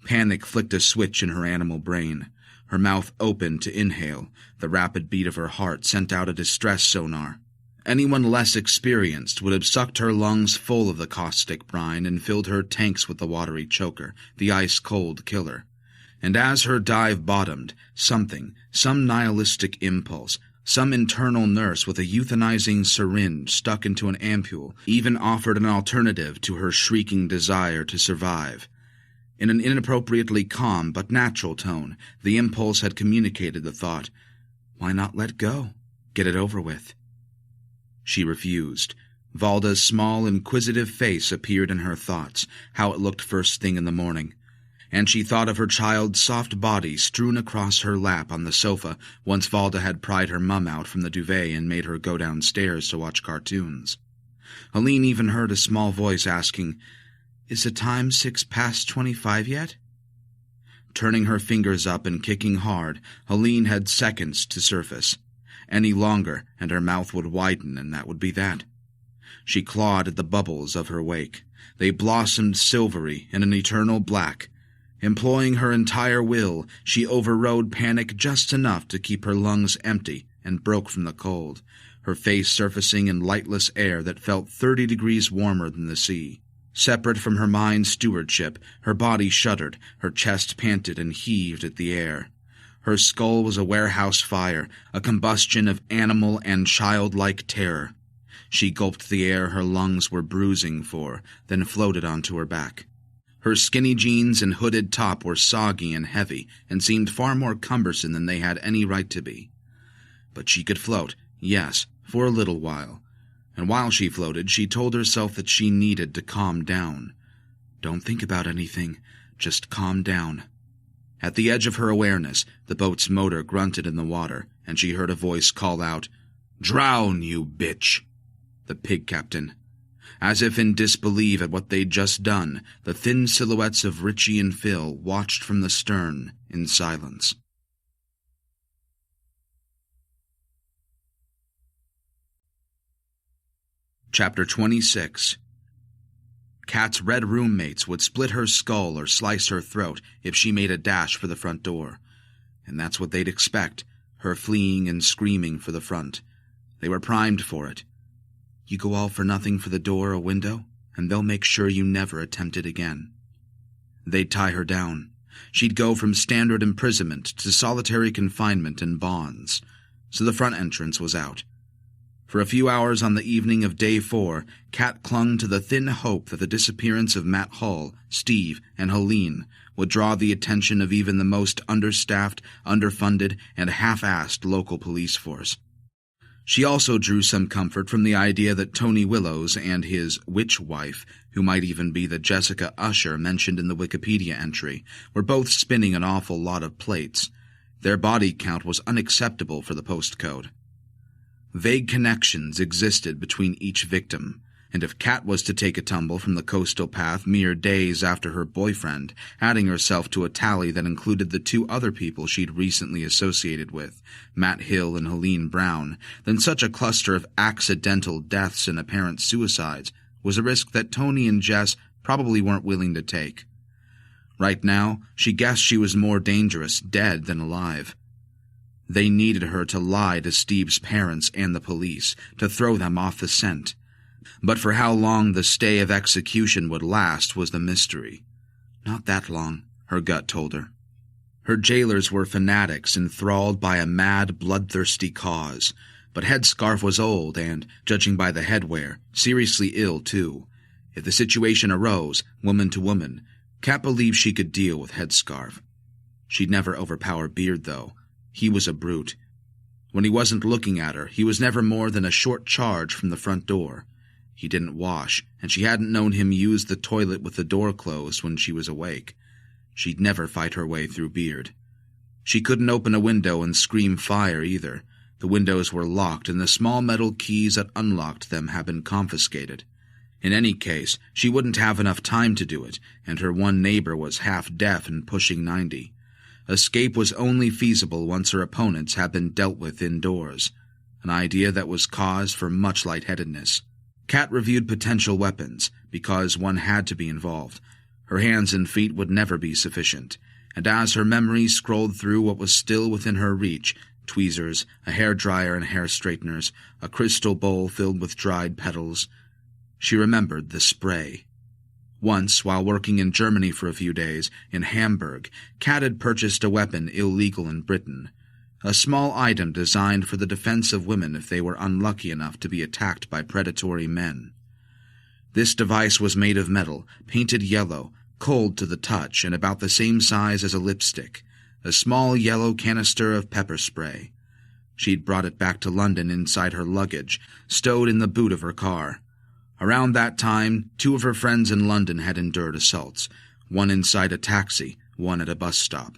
[SPEAKER 1] Panic flicked a switch in her animal brain. Her mouth opened to inhale. The rapid beat of her heart sent out a distress sonar. Anyone less experienced would have sucked her lungs full of the caustic brine and filled her tanks with the watery choker, the ice-cold killer. And as her dive bottomed, some nihilistic impulse, some internal nurse with a euthanizing syringe stuck into an ampule, even offered an alternative to her shrieking desire to survive. In an inappropriately calm but natural tone, the impulse had communicated the thought, "Why not let go? Get it over with." She refused. Valda's small, inquisitive face appeared in her thoughts, how it looked first thing in the morning. And she thought of her child's soft body strewn across her lap on the sofa once Valda had pried her mum out from the duvet and made her go downstairs to watch cartoons. Helene even heard a small voice asking, "Is the time 25 yet?" Turning her fingers up and kicking hard, Helene had seconds to surface. Any longer, and her mouth would widen, and that would be that. She clawed at the bubbles of her wake. They blossomed silvery in an eternal black. Employing her entire will, she overrode panic just enough to keep her lungs empty and broke from the cold, her face surfacing in lightless air that felt 30 degrees warmer than the sea. Separate from her mind's stewardship, her body shuddered, her chest panted and heaved at the air. Her skull was a warehouse fire, a combustion of animal and childlike terror. She gulped the air her lungs were bruising for, then floated onto her back. Her skinny jeans and hooded top were soggy and heavy, and seemed far more cumbersome than they had any right to be. But she could float, yes, for a little while. And while she floated, she told herself that she needed to calm down. Don't think about anything, just calm down. At the edge of her awareness, the boat's motor grunted in the water, and she heard a voice call out, "Drown, you bitch!" The pig captain. As if in disbelief at what they'd just done, the thin silhouettes of Richie and Phil watched from the stern in silence. Chapter 26. Kat's red roommates would split her skull or slice her throat if she made a dash for the front door. And that's what they'd expect, her fleeing and screaming for the front. They were primed for it. You go all for nothing for the door or window, and they'll make sure you never attempt it again. They'd tie her down. She'd go from standard imprisonment to solitary confinement and bonds. So the front entrance was out. For a few hours on the evening of Day 4, Kat clung to the thin hope that the disappearance of Matt Hull, Steve, and Helene would draw the attention of even the most understaffed, underfunded, and half-assed local police force. She also drew some comfort from the idea that Tony Willows and his witch wife, who might even be the Jessica Usher mentioned in the Wikipedia entry, were both spinning an awful lot of plates. Their body count was unacceptable for the postcode. Vague connections existed between each victim, and if Kat was to take a tumble from the coastal path mere days after her boyfriend, adding herself to a tally that included the 2 other people she'd recently associated with, Matt Hill and Helene Brown, then such a cluster of accidental deaths and apparent suicides was a risk that Tony and Jess probably weren't willing to take. Right now, she guessed she was more dangerous dead than alive. They needed her to lie to Steve's parents and the police, to throw them off the scent. But for how long the stay of execution would last was the mystery. Not that long, her gut told her. Her jailers were fanatics enthralled by a mad, bloodthirsty cause, but Headscarf was old and, judging by the headwear, seriously ill too. If the situation arose, woman to woman, Kat believed she could deal with Headscarf. She'd never overpower Beard, though. He was a brute. When he wasn't looking at her, he was never more than a short charge from the front door. He didn't wash, and she hadn't known him use the toilet with the door closed when she was awake. She'd never fight her way through Beard. She couldn't open a window and scream fire either. The windows were locked, and the small metal keys that unlocked them had been confiscated. In any case, she wouldn't have enough time to do it, and her one neighbor was half-deaf and pushing 90. Escape was only feasible once her opponents had been dealt with indoors, an idea that was cause for much lightheadedness. Kat reviewed potential weapons, because one had to be involved. Her hands and feet would never be sufficient, and as her memory scrolled through what was still within her reach, tweezers, a hairdryer and hair straighteners, a crystal bowl filled with dried petals, she remembered the spray. Once, while working in Germany for a few days, in Hamburg, Kat had purchased a weapon illegal in Britain, a small item designed for the defense of women if they were unlucky enough to be attacked by predatory men. This device was made of metal, painted yellow, cold to the touch, and about the same size as a lipstick, a small yellow canister of pepper spray. She'd brought it back to London inside her luggage, stowed in the boot of her car. Around that time, 2 of her friends in London had endured assaults, one inside a taxi, one at a bus stop.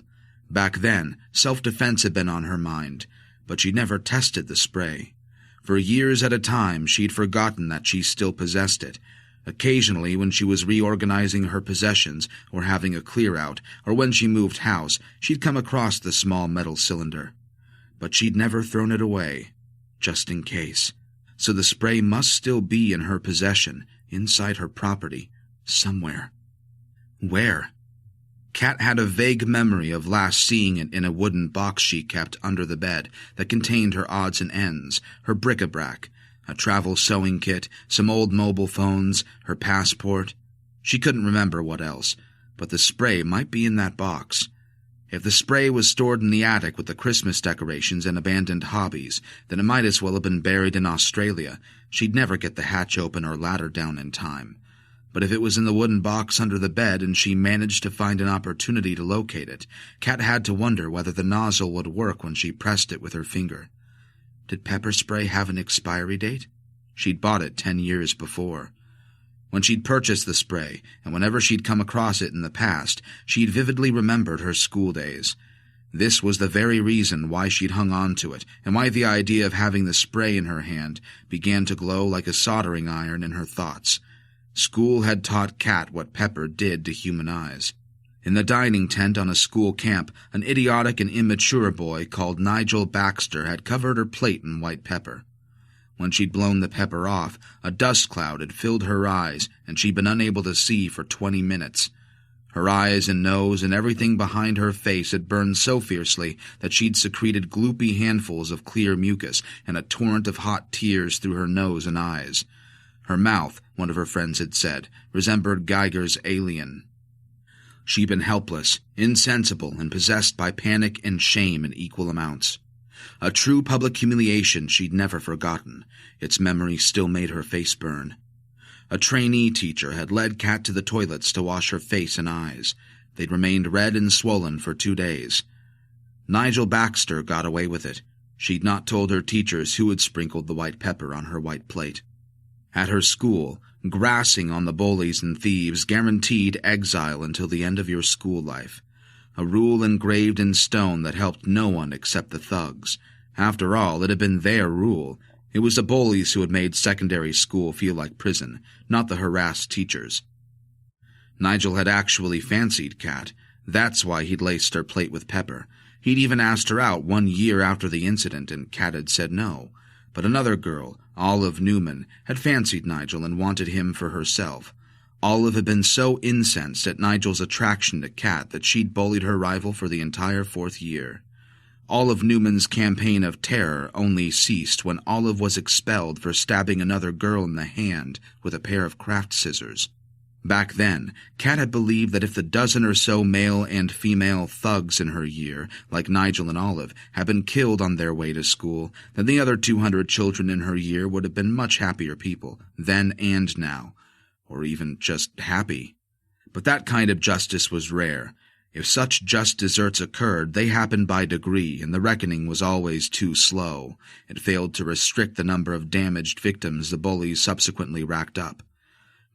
[SPEAKER 1] Back then, self-defense had been on her mind, but she'd never tested the spray. For years at a time, she'd forgotten that she still possessed it. Occasionally, when she was reorganizing her possessions or having a clear-out, or when she moved house, she'd come across the small metal cylinder. But she'd never thrown it away, just in case. So the spray must still be in her possession, inside her property, somewhere. Where? Kat had a vague memory of last seeing it in a wooden box she kept under the bed that contained her odds and ends, her bric-a-brac, a travel sewing kit, some old mobile phones, her passport. She couldn't remember what else, but the spray might be in that box. If the spray was stored in the attic with the Christmas decorations and abandoned hobbies, then it might as well have been buried in Australia. She'd never get the hatch open or ladder down in time. But if it was in the wooden box under the bed and she managed to find an opportunity to locate it, Kat had to wonder whether the nozzle would work when she pressed it with her finger. Did pepper spray have an expiry date? She'd bought it 10 years before. When she'd purchased the spray, and whenever she'd come across it in the past, she'd vividly remembered her school days. This was the very reason why she'd hung on to it, and why the idea of having the spray in her hand began to glow like a soldering iron in her thoughts. School had taught Kat what pepper did to human eyes. In the dining tent on a school camp, an idiotic and immature boy called Nigel Baxter had covered her plate in white pepper. When she'd blown the pepper off, a dust cloud had filled her eyes, and she'd been unable to see for 20 minutes. Her eyes and nose and everything behind her face had burned so fiercely that she'd secreted gloopy handfuls of clear mucus and a torrent of hot tears through her nose and eyes. Her mouth, one of her friends had said, resembled Geiger's alien. She'd been helpless, insensible, and possessed by panic and shame in equal amounts. A true public humiliation she'd never forgotten. Its memory still made her face burn. A trainee teacher had led Kat to the toilets to wash her face and eyes. They'd remained red and swollen for 2 days. Nigel Baxter got away with it. She'd not told her teachers who had sprinkled the white pepper on her white plate. At her school, grassing on the bullies and thieves guaranteed exile until the end of your school life. A rule engraved in stone that helped no one except the thugs. After all, it had been their rule. It was the bullies who had made secondary school feel like prison, not the harassed teachers. Nigel had actually fancied Kat. That's why he'd laced her plate with pepper. He'd even asked her out 1 year after the incident, and Kat had said no. But another girl, Olive Newman, had fancied Nigel and wanted him for herself. Olive had been so incensed at Nigel's attraction to Kat that she'd bullied her rival for the entire 4th year. Olive Newman's campaign of terror only ceased when Olive was expelled for stabbing another girl in the hand with a pair of craft scissors. Back then, Kat had believed that if the dozen or so male and female thugs in her year, like Nigel and Olive, had been killed on their way to school, then the other 200 children in her year would have been much happier people, then and now. Or even just happy. But that kind of justice was rare. If such just deserts occurred, they happened by degree, and the reckoning was always too slow. It failed to restrict the number of damaged victims the bullies subsequently racked up.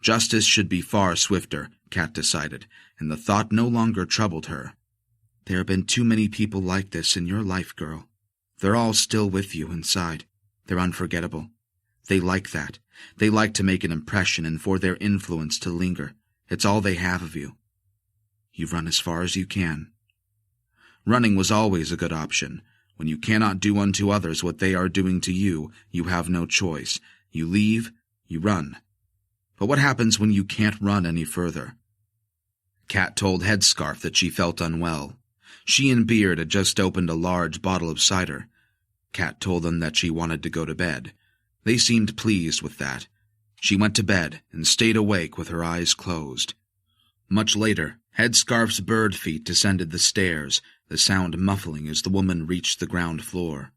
[SPEAKER 1] Justice should be far swifter, Kat decided, and the thought no longer troubled her. There have been too many people like this in your life, girl. They're all still with you inside. They're unforgettable. They like that. They like to make an impression and for their influence to linger. It's all they have of you. You run as far as you can. Running was always a good option. When you cannot do unto others what they are doing to you, you have no choice. You leave, you run. But what happens when you can't run any further? Kat told Headscarf that she felt unwell. She and Beard had just opened a large bottle of cider. Kat told them that she wanted to go to bed. They seemed pleased with that. She went to bed and stayed awake with her eyes closed. Much later, Headscarf's bird feet descended the stairs, the sound muffling as the woman reached the ground floor.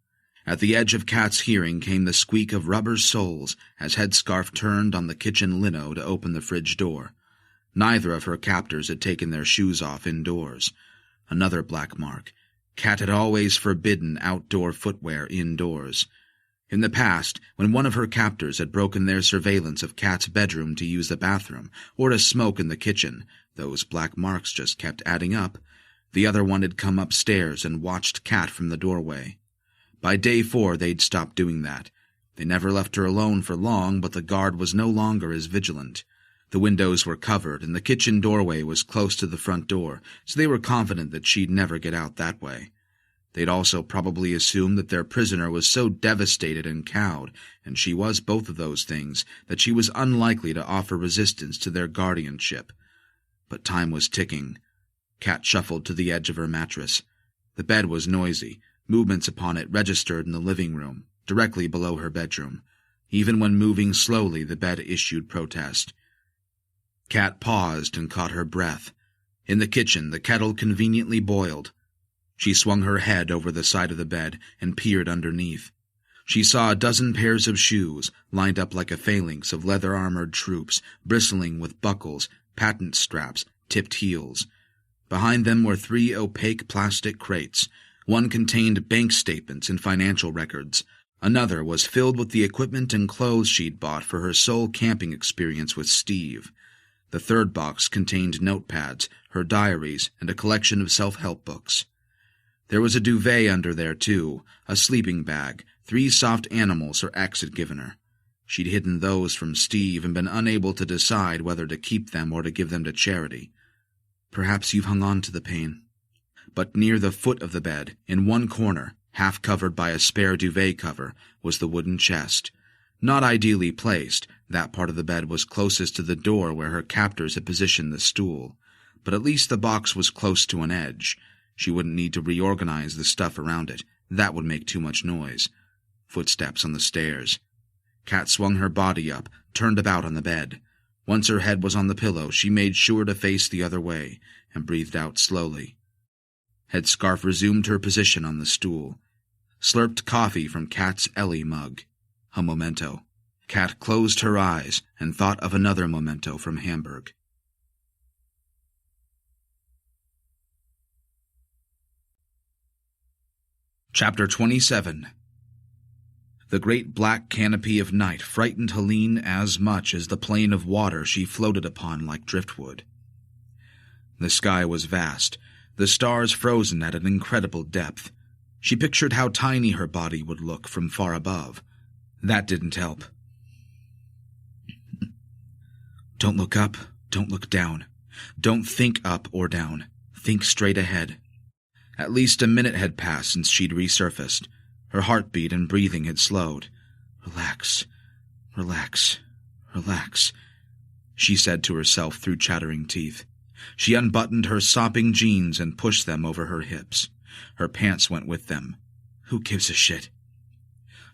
[SPEAKER 1] At the edge of Kat's hearing came the squeak of rubber soles as Headscarf turned on the kitchen lino to open the fridge door. Neither of her captors had taken their shoes off indoors. Another black mark. Kat had always forbidden outdoor footwear indoors. In the past, when one of her captors had broken their surveillance of Kat's bedroom to use the bathroom or to smoke in the kitchen, those black marks just kept adding up. The other one had come upstairs and watched Kat from the doorway. By day 4, they'd stopped doing that. They never left her alone for long, but the guard was no longer as vigilant. The windows were covered, and the kitchen doorway was close to the front door, so they were confident that she'd never get out that way. They'd also probably assumed that their prisoner was so devastated and cowed, and she was both of those things, that she was unlikely to offer resistance to their guardianship. But time was ticking. Kat shuffled to the edge of her mattress. The bed was noisy. Movements upon it registered in the living room, directly below her bedroom. Even when moving slowly, the bed issued protest. Kat paused and caught her breath. In the kitchen, the kettle conveniently boiled. She swung her head over the side of the bed and peered underneath. She saw a dozen pairs of shoes, lined up like a phalanx of leather-armored troops, bristling with buckles, patent straps, tipped heels. Behind them were 3 opaque plastic crates. One contained bank statements and financial records. Another was filled with the equipment and clothes she'd bought for her sole camping experience with Steve. The third box contained notepads, her diaries, and a collection of self-help books. There was a duvet under there, too, a sleeping bag, 3 soft animals her ex had given her. She'd hidden those from Steve and been unable to decide whether to keep them or to give them to charity. Perhaps you've hung on to the pain. But near the foot of the bed, in one corner, half covered by a spare duvet cover, was the wooden chest. Not ideally placed, that part of the bed was closest to the door where her captors had positioned the stool. But at least the box was close to an edge. She wouldn't need to reorganize the stuff around it. That would make too much noise. Footsteps on the stairs. Kat swung her body up, turned about on the bed. Once her head was on the pillow, she made sure to face the other way, and breathed out slowly. Headscarf resumed her position on the stool. Slurped coffee from Kat's Ellie mug. A memento. Kat closed her eyes and thought of another memento from Hamburg. Chapter 27. The great black canopy of night frightened Helene as much as the plane of water she floated upon like driftwood. The sky was vast, the stars frozen at an incredible depth. She pictured how tiny her body would look from far above. That didn't help. Don't look up, don't look down. Don't think up or down. Think straight ahead. At least a minute had passed since she'd resurfaced. Her heartbeat and breathing had slowed. Relax, relax, relax, she said to herself through chattering teeth. She unbuttoned her sopping jeans and pushed them over her hips. Her pants went with them. Who gives a shit?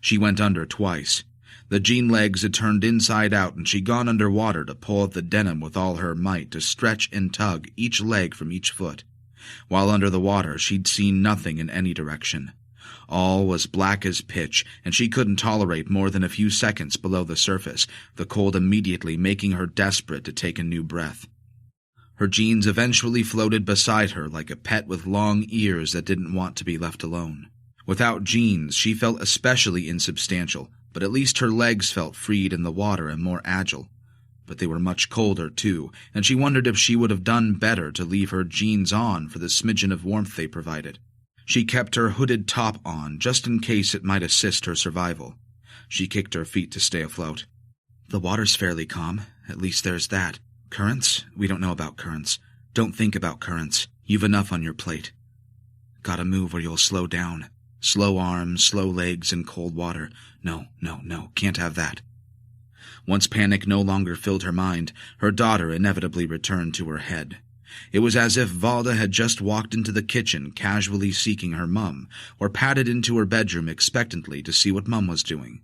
[SPEAKER 1] She went under twice. The jean legs had turned inside out, and she'd gone underwater to pull at the denim with all her might to stretch and tug each leg from each foot. While under the water, she'd seen nothing in any direction. All was black as pitch, and she couldn't tolerate more than a few seconds below the surface, the cold immediately making her desperate to take a new breath. Her jeans eventually floated beside her like a pet with long ears that didn't want to be left alone. Without jeans, she felt especially insubstantial, but at least her legs felt freed in the water and more agile. But they were much colder, too, and she wondered if she would have done better to leave her jeans on for the smidgen of warmth they provided. She kept her hooded top on, just in case it might assist her survival. She kicked her feet to stay afloat. The water's fairly calm. At least there's that. Currents? We don't know about currents. Don't think about currents. You've enough on your plate. Gotta move or you'll slow down. Slow arms, slow legs, and cold water. No, can't have that. Once panic no longer filled her mind, her daughter inevitably returned to her head. It was as if Valda had just walked into the kitchen casually seeking her mum, or padded into her bedroom expectantly to see what Mum was doing.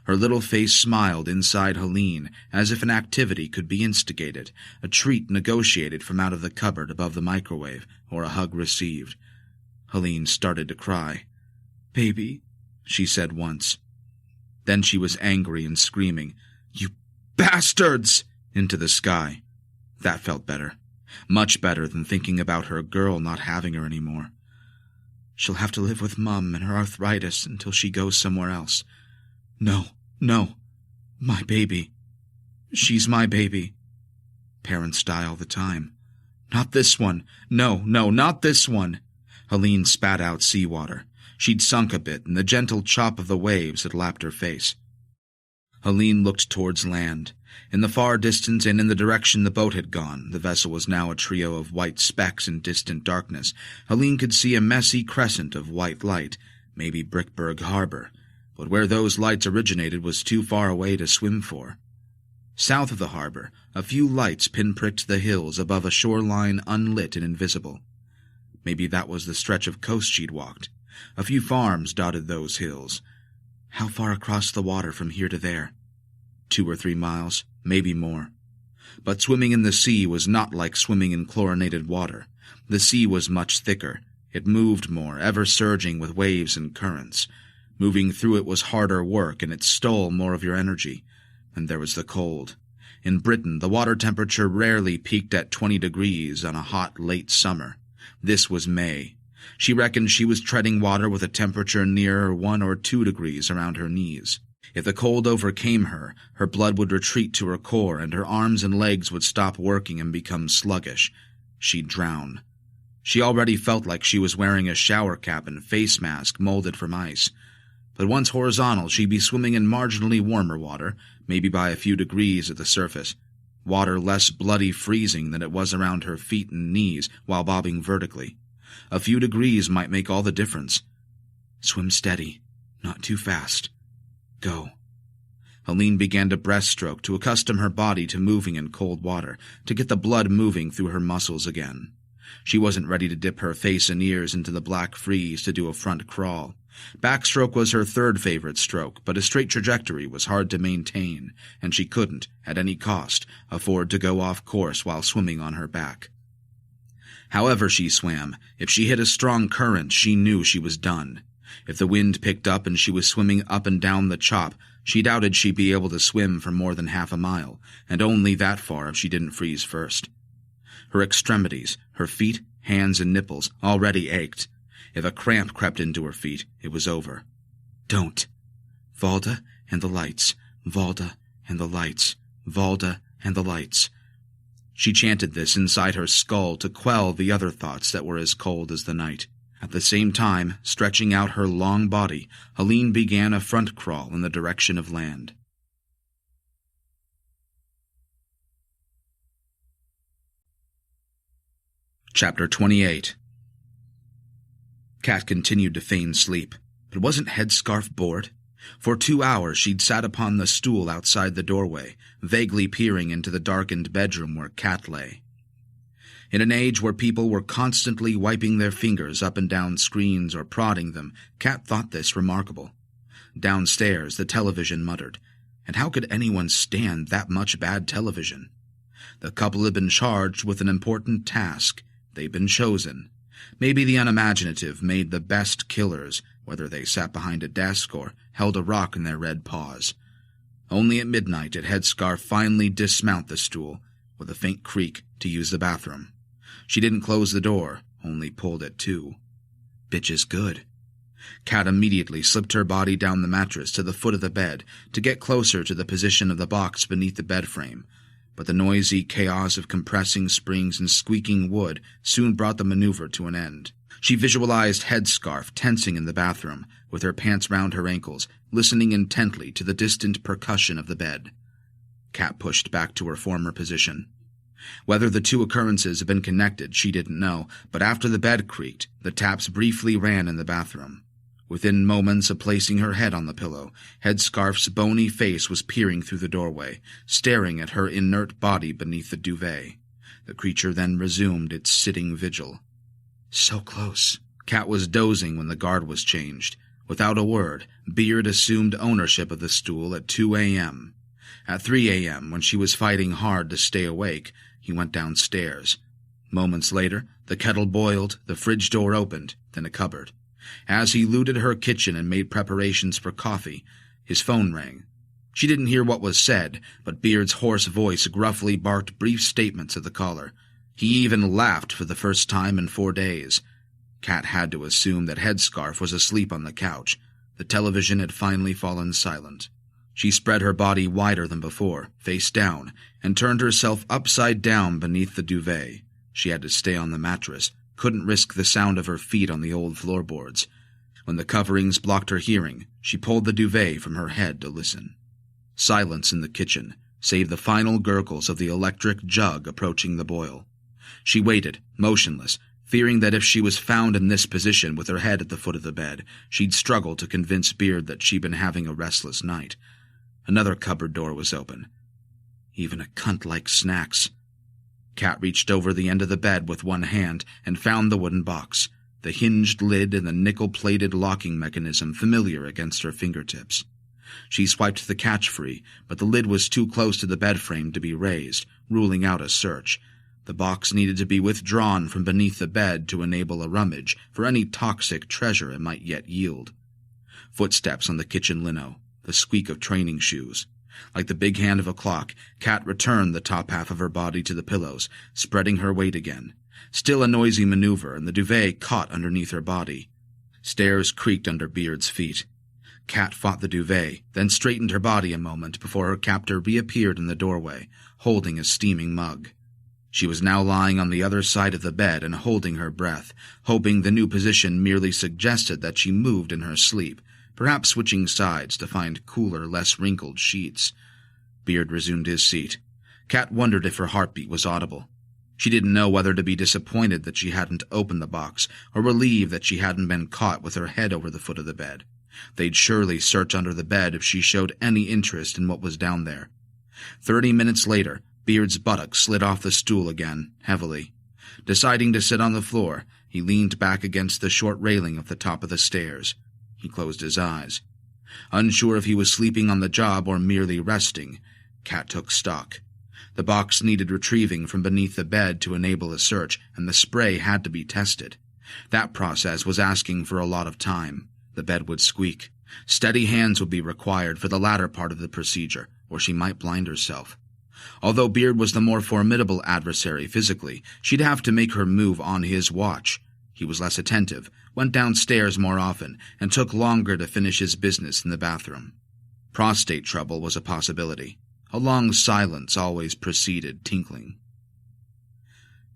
[SPEAKER 1] Her little face smiled inside Helene, as if an activity could be instigated, a treat negotiated from out of the cupboard above the microwave, or a hug received. Helene started to cry. "Baby," she said once. Then she was angry and screaming, "You bastards!" into the sky. That felt better. Much better than thinking about her girl not having her anymore. She'll have to live with Mum and her arthritis until she goes somewhere else. No. My baby. She's my baby. Parents die all the time. Not this one. No, not this one. Helene spat out seawater. She'd sunk a bit, and the gentle chop of the waves had lapped her face. Helene looked towards land. In the far distance and in the direction the boat had gone, the vessel was now a trio of white specks in distant darkness. Helene could see a messy crescent of white light, maybe Brickburg Harbor, but where those lights originated was too far away to swim for. South of the harbor, a few lights pinpricked the hills above a shoreline unlit and invisible. Maybe that was the stretch of coast she'd walked. A few farms dotted those hills. How far across the water from here to there? 2 or 3 miles, maybe more. But swimming in the sea was not like swimming in chlorinated water. The sea was much thicker. It moved more, ever surging with waves and currents. Moving through it was harder work, and it stole more of your energy. And there was the cold. In Britain, the water temperature rarely peaked at 20 degrees on a hot, late summer. This was May. She reckoned she was treading water with a temperature near 1 or 2 degrees around her knees. If the cold overcame her, her blood would retreat to her core, and her arms and legs would stop working and become sluggish. She'd drown. She already felt like she was wearing a shower cap and face mask molded from ice. But once horizontal, she'd be swimming in marginally warmer water, maybe by a few degrees at the surface. Water less bloody freezing than it was around her feet and knees while bobbing vertically. A few degrees might make all the difference. Swim steady, not too fast. Go. Helene began to breaststroke to accustom her body to moving in cold water, to get the blood moving through her muscles again. She wasn't ready to dip her face and ears into the black freeze to do a front crawl. Backstroke was her third favorite stroke, but a straight trajectory was hard to maintain, and she couldn't, at any cost, afford to go off course while swimming on her back. However she swam, if she hit a strong current, she knew she was done. If the wind picked up and she was swimming up and down the chop, she doubted she'd be able to swim for more than half a mile, and only that far if she didn't freeze first. Her extremities, her feet, hands, and nipples already ached. If a cramp crept into her feet, it was over. Don't. Valda and the lights. Valda and the lights. Valda and the lights. She chanted this inside her skull to quell the other thoughts that were as cold as the night. At the same time, stretching out her long body, Helene began a front crawl in the direction of land. Chapter 28. Kat continued to feign sleep, but wasn't Headscarf bored? For 2 hours she'd sat upon the stool outside the doorway, vaguely peering into the darkened bedroom where Kat lay. In an age where people were constantly wiping their fingers up and down screens or prodding them, Kat thought this remarkable. Downstairs, the television muttered, and how could anyone stand that much bad television? The couple had been charged with an important task. They'd been chosen. Maybe the unimaginative made the best killers, whether they sat behind a desk or held a rock in their red paws. Only at midnight did Headscarf finally dismount the stool, with a faint creak, to use the bathroom. She didn't close the door, only pulled it to. Bitch is good. Kat immediately slipped her body down the mattress to the foot of the bed to get closer to the position of the box beneath the bed frame, but the noisy chaos of compressing springs and squeaking wood soon brought the maneuver to an end. She visualized headscarf tensing in the bathroom, with her pants round her ankles, listening intently to the distant percussion of the bed. Kat pushed back to her former position. Whether the two occurrences had been connected, she didn't know, but after the bed creaked, the taps briefly ran in the bathroom. Within moments of placing her head on the pillow, Headscarf's bony face was peering through the doorway, staring at her inert body beneath the duvet. The creature then resumed its sitting vigil. So close. Kat was dozing when the guard was changed. Without a word, Beard assumed ownership of the stool at 2 a.m. At 3 a.m., when she was fighting hard to stay awake, he went downstairs. Moments later, the kettle boiled, the fridge door opened, then a cupboard. As he looted her kitchen and made preparations for coffee, his phone rang. She didn't hear what was said, but Beard's hoarse voice gruffly barked brief statements at the caller. He even laughed for the first time in 4 days. Kat had to assume that Headscarf was asleep on the couch. The television had finally fallen silent. She spread her body wider than before, face down, and turned herself upside down beneath the duvet. She had to stay on the mattress, couldn't risk the sound of her feet on the old floorboards. When the coverings blocked her hearing, she pulled the duvet from her head to listen. Silence in the kitchen, save the final gurgles of the electric jug approaching the boil. She waited, motionless, fearing that if she was found in this position with her head at the foot of the bed, she'd struggle to convince Beard that she'd been having a restless night. Another cupboard door was open. Even a cunt likes snacks. Kat reached over the end of the bed with one hand and found the wooden box, the hinged lid and the nickel-plated locking mechanism familiar against her fingertips. She swiped the catch free, but the lid was too close to the bed frame to be raised, ruling out a search. The box needed to be withdrawn from beneath the bed to enable a rummage for any toxic treasure it might yet yield. Footsteps on the kitchen lino, the squeak of training shoes. Like the big hand of a clock, Kat returned the top half of her body to the pillows, spreading her weight again. Still a noisy maneuver, and the duvet caught underneath her body. Stairs creaked under Beard's feet. Kat fought the duvet, then straightened her body a moment before her captor reappeared in the doorway, holding a steaming mug. She was now lying on the other side of the bed and holding her breath, hoping the new position merely suggested that she moved in her sleep, perhaps switching sides to find cooler, less wrinkled sheets. Beard resumed his seat. Kat wondered if her heartbeat was audible. She didn't know whether to be disappointed that she hadn't opened the box, or relieved that she hadn't been caught with her head over the foot of the bed. They'd surely search under the bed if she showed any interest in what was down there. 30 minutes later, Beard's buttocks slid off the stool again, heavily. Deciding to sit on the floor, he leaned back against the short railing of the top of the stairs. He closed his eyes. Unsure if he was sleeping on the job or merely resting, Kat took stock. The box needed retrieving from beneath the bed to enable a search, and the spray had to be tested. That process was asking for a lot of time. The bed would squeak. Steady hands would be required for the latter part of the procedure, or she might blind herself. Although Beard was the more formidable adversary physically, she'd have to make her move on his watch. He was less attentive, went downstairs more often, and took longer to finish his business in the bathroom. Prostate trouble was a possibility. A long silence always preceded tinkling.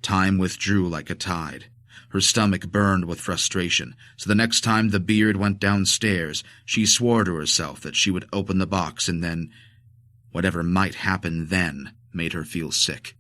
[SPEAKER 1] Time withdrew like a tide. Her stomach burned with frustration, so the next time the Beard went downstairs, she swore to herself that she would open the box and then, whatever might happen then, made her feel sick.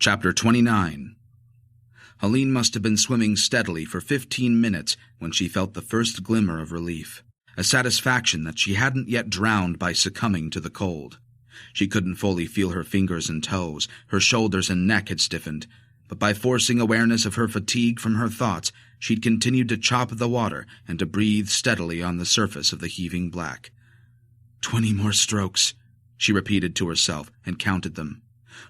[SPEAKER 1] Chapter 29. Helene must have been swimming steadily for 15 minutes when she felt the first glimmer of relief, a satisfaction that she hadn't yet drowned by succumbing to the cold. She couldn't fully feel her fingers and toes, her shoulders and neck had stiffened, but by forcing awareness of her fatigue from her thoughts, she'd continued to chop the water and to breathe steadily on the surface of the heaving black. 20 more strokes, she repeated to herself and counted them.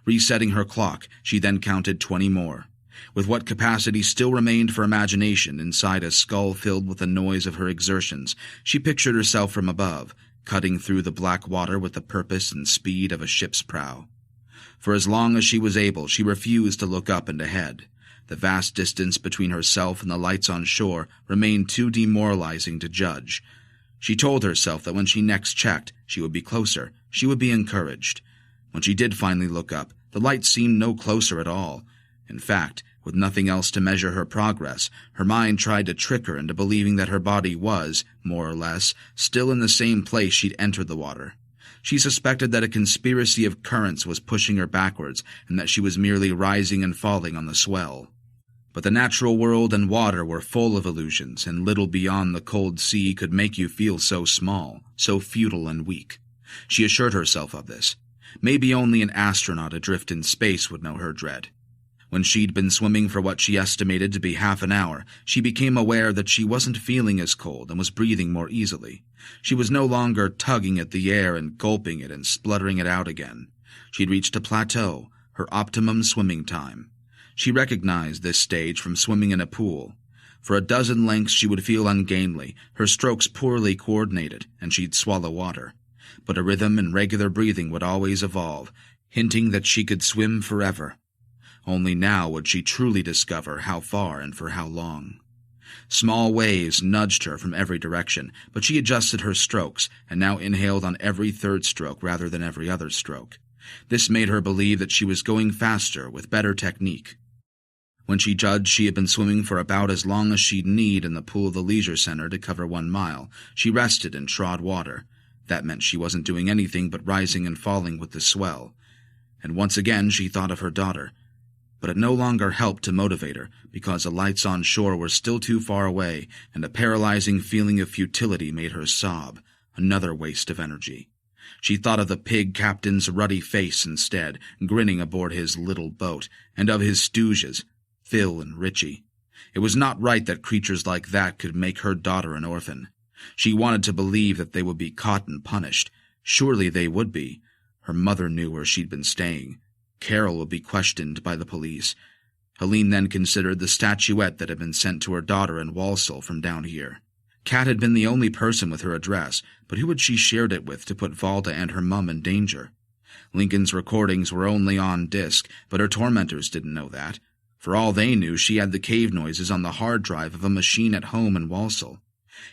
[SPEAKER 1] Resetting her clock, she then counted 20 more. With what capacity still remained for imagination inside a skull filled with the noise of her exertions, she pictured herself from above, cutting through the black water with the purpose and speed of a ship's prow. For as long as she was able, she refused to look up and ahead. The vast distance between herself and the lights on shore remained too demoralizing to judge. She told herself that when she next checked, she would be closer, she would be encouraged. When she did finally look up, the lights seemed no closer at all. In fact, with nothing else to measure her progress, her mind tried to trick her into believing that her body was, more or less, still in the same place she'd entered the water. She suspected that a conspiracy of currents was pushing her backwards and that she was merely rising and falling on the swell. But the natural world and water were full of illusions, and little beyond the cold sea could make you feel so small, so futile and weak. She assured herself of this. Maybe only an astronaut adrift in space would know her dread. When she'd been swimming for what she estimated to be half an hour, she became aware that she wasn't feeling as cold and was breathing more easily. She was no longer tugging at the air and gulping it and spluttering it out again. She'd reached a plateau, her optimum swimming time. She recognized this stage from swimming in a pool. For a dozen lengths she would feel ungainly, her strokes poorly coordinated, and she'd swallow water. But a rhythm and regular breathing would always evolve, hinting that she could swim forever. Only now would she truly discover how far and for how long. Small waves nudged her from every direction, but she adjusted her strokes and now inhaled on every third stroke rather than every other stroke. This made her believe that she was going faster with better technique. When she judged she had been swimming for about as long as she'd need in the pool of the leisure center to cover 1 mile, she rested and trod water. That meant she wasn't doing anything but rising and falling with the swell. And once again she thought of her daughter. But it no longer helped to motivate her, because the lights on shore were still too far away, and a paralyzing feeling of futility made her sob, another waste of energy. She thought of the pig captain's ruddy face instead, grinning aboard his little boat, and of his stooges, Phil and Richie. It was not right that creatures like that could make her daughter an orphan. She wanted to believe that they would be caught and punished. Surely they would be. Her mother knew where she'd been staying. Carol would be questioned by the police. Helene then considered the statuette that had been sent to her daughter in Walsall from down here. Kat had been the only person with her address, but who had she shared it with to put Valda and her mum in danger? Lincoln's recordings were only on disk, but her tormentors didn't know that. For all they knew, she had the cave noises on the hard drive of a machine at home in Walsall.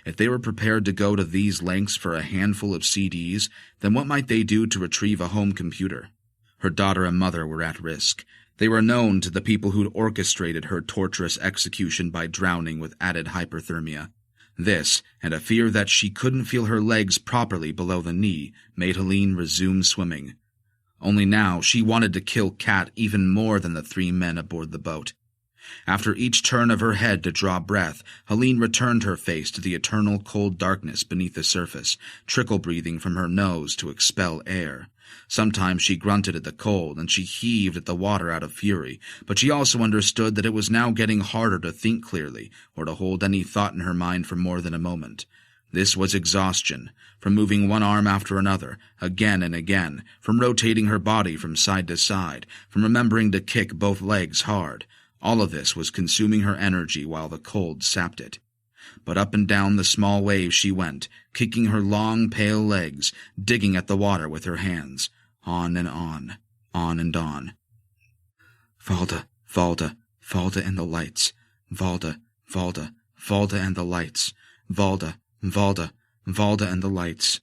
[SPEAKER 1] If they were prepared to go to these lengths for a handful of CDs, then what might they do to retrieve a home computer? Her daughter and mother were at risk. They were known to the people who'd orchestrated her torturous execution by drowning with added hyperthermia. This, and a fear that she couldn't feel her legs properly below the knee, made Helene resume swimming. Only now she wanted to kill Kat even more than the 3 men aboard the boat. After each turn of her head to draw breath, Helene returned her face to the eternal cold darkness beneath the surface, trickle-breathing from her nose to expel air. Sometimes she grunted at the cold, and she heaved at the water out of fury, but she also understood that it was now getting harder to think clearly, or to hold any thought in her mind for more than a moment. This was exhaustion, from moving one arm after another, again and again, from rotating her body from side to side, from remembering to kick both legs hard. All of this was consuming her energy while the cold sapped it. But up and down the small waves she went, kicking her long, pale legs, digging at the water with her hands. On and on and on. Valda, Valda, Valda and the lights. Valda, Valda, Valda and the lights. Valda, Valda, Valda and the lights.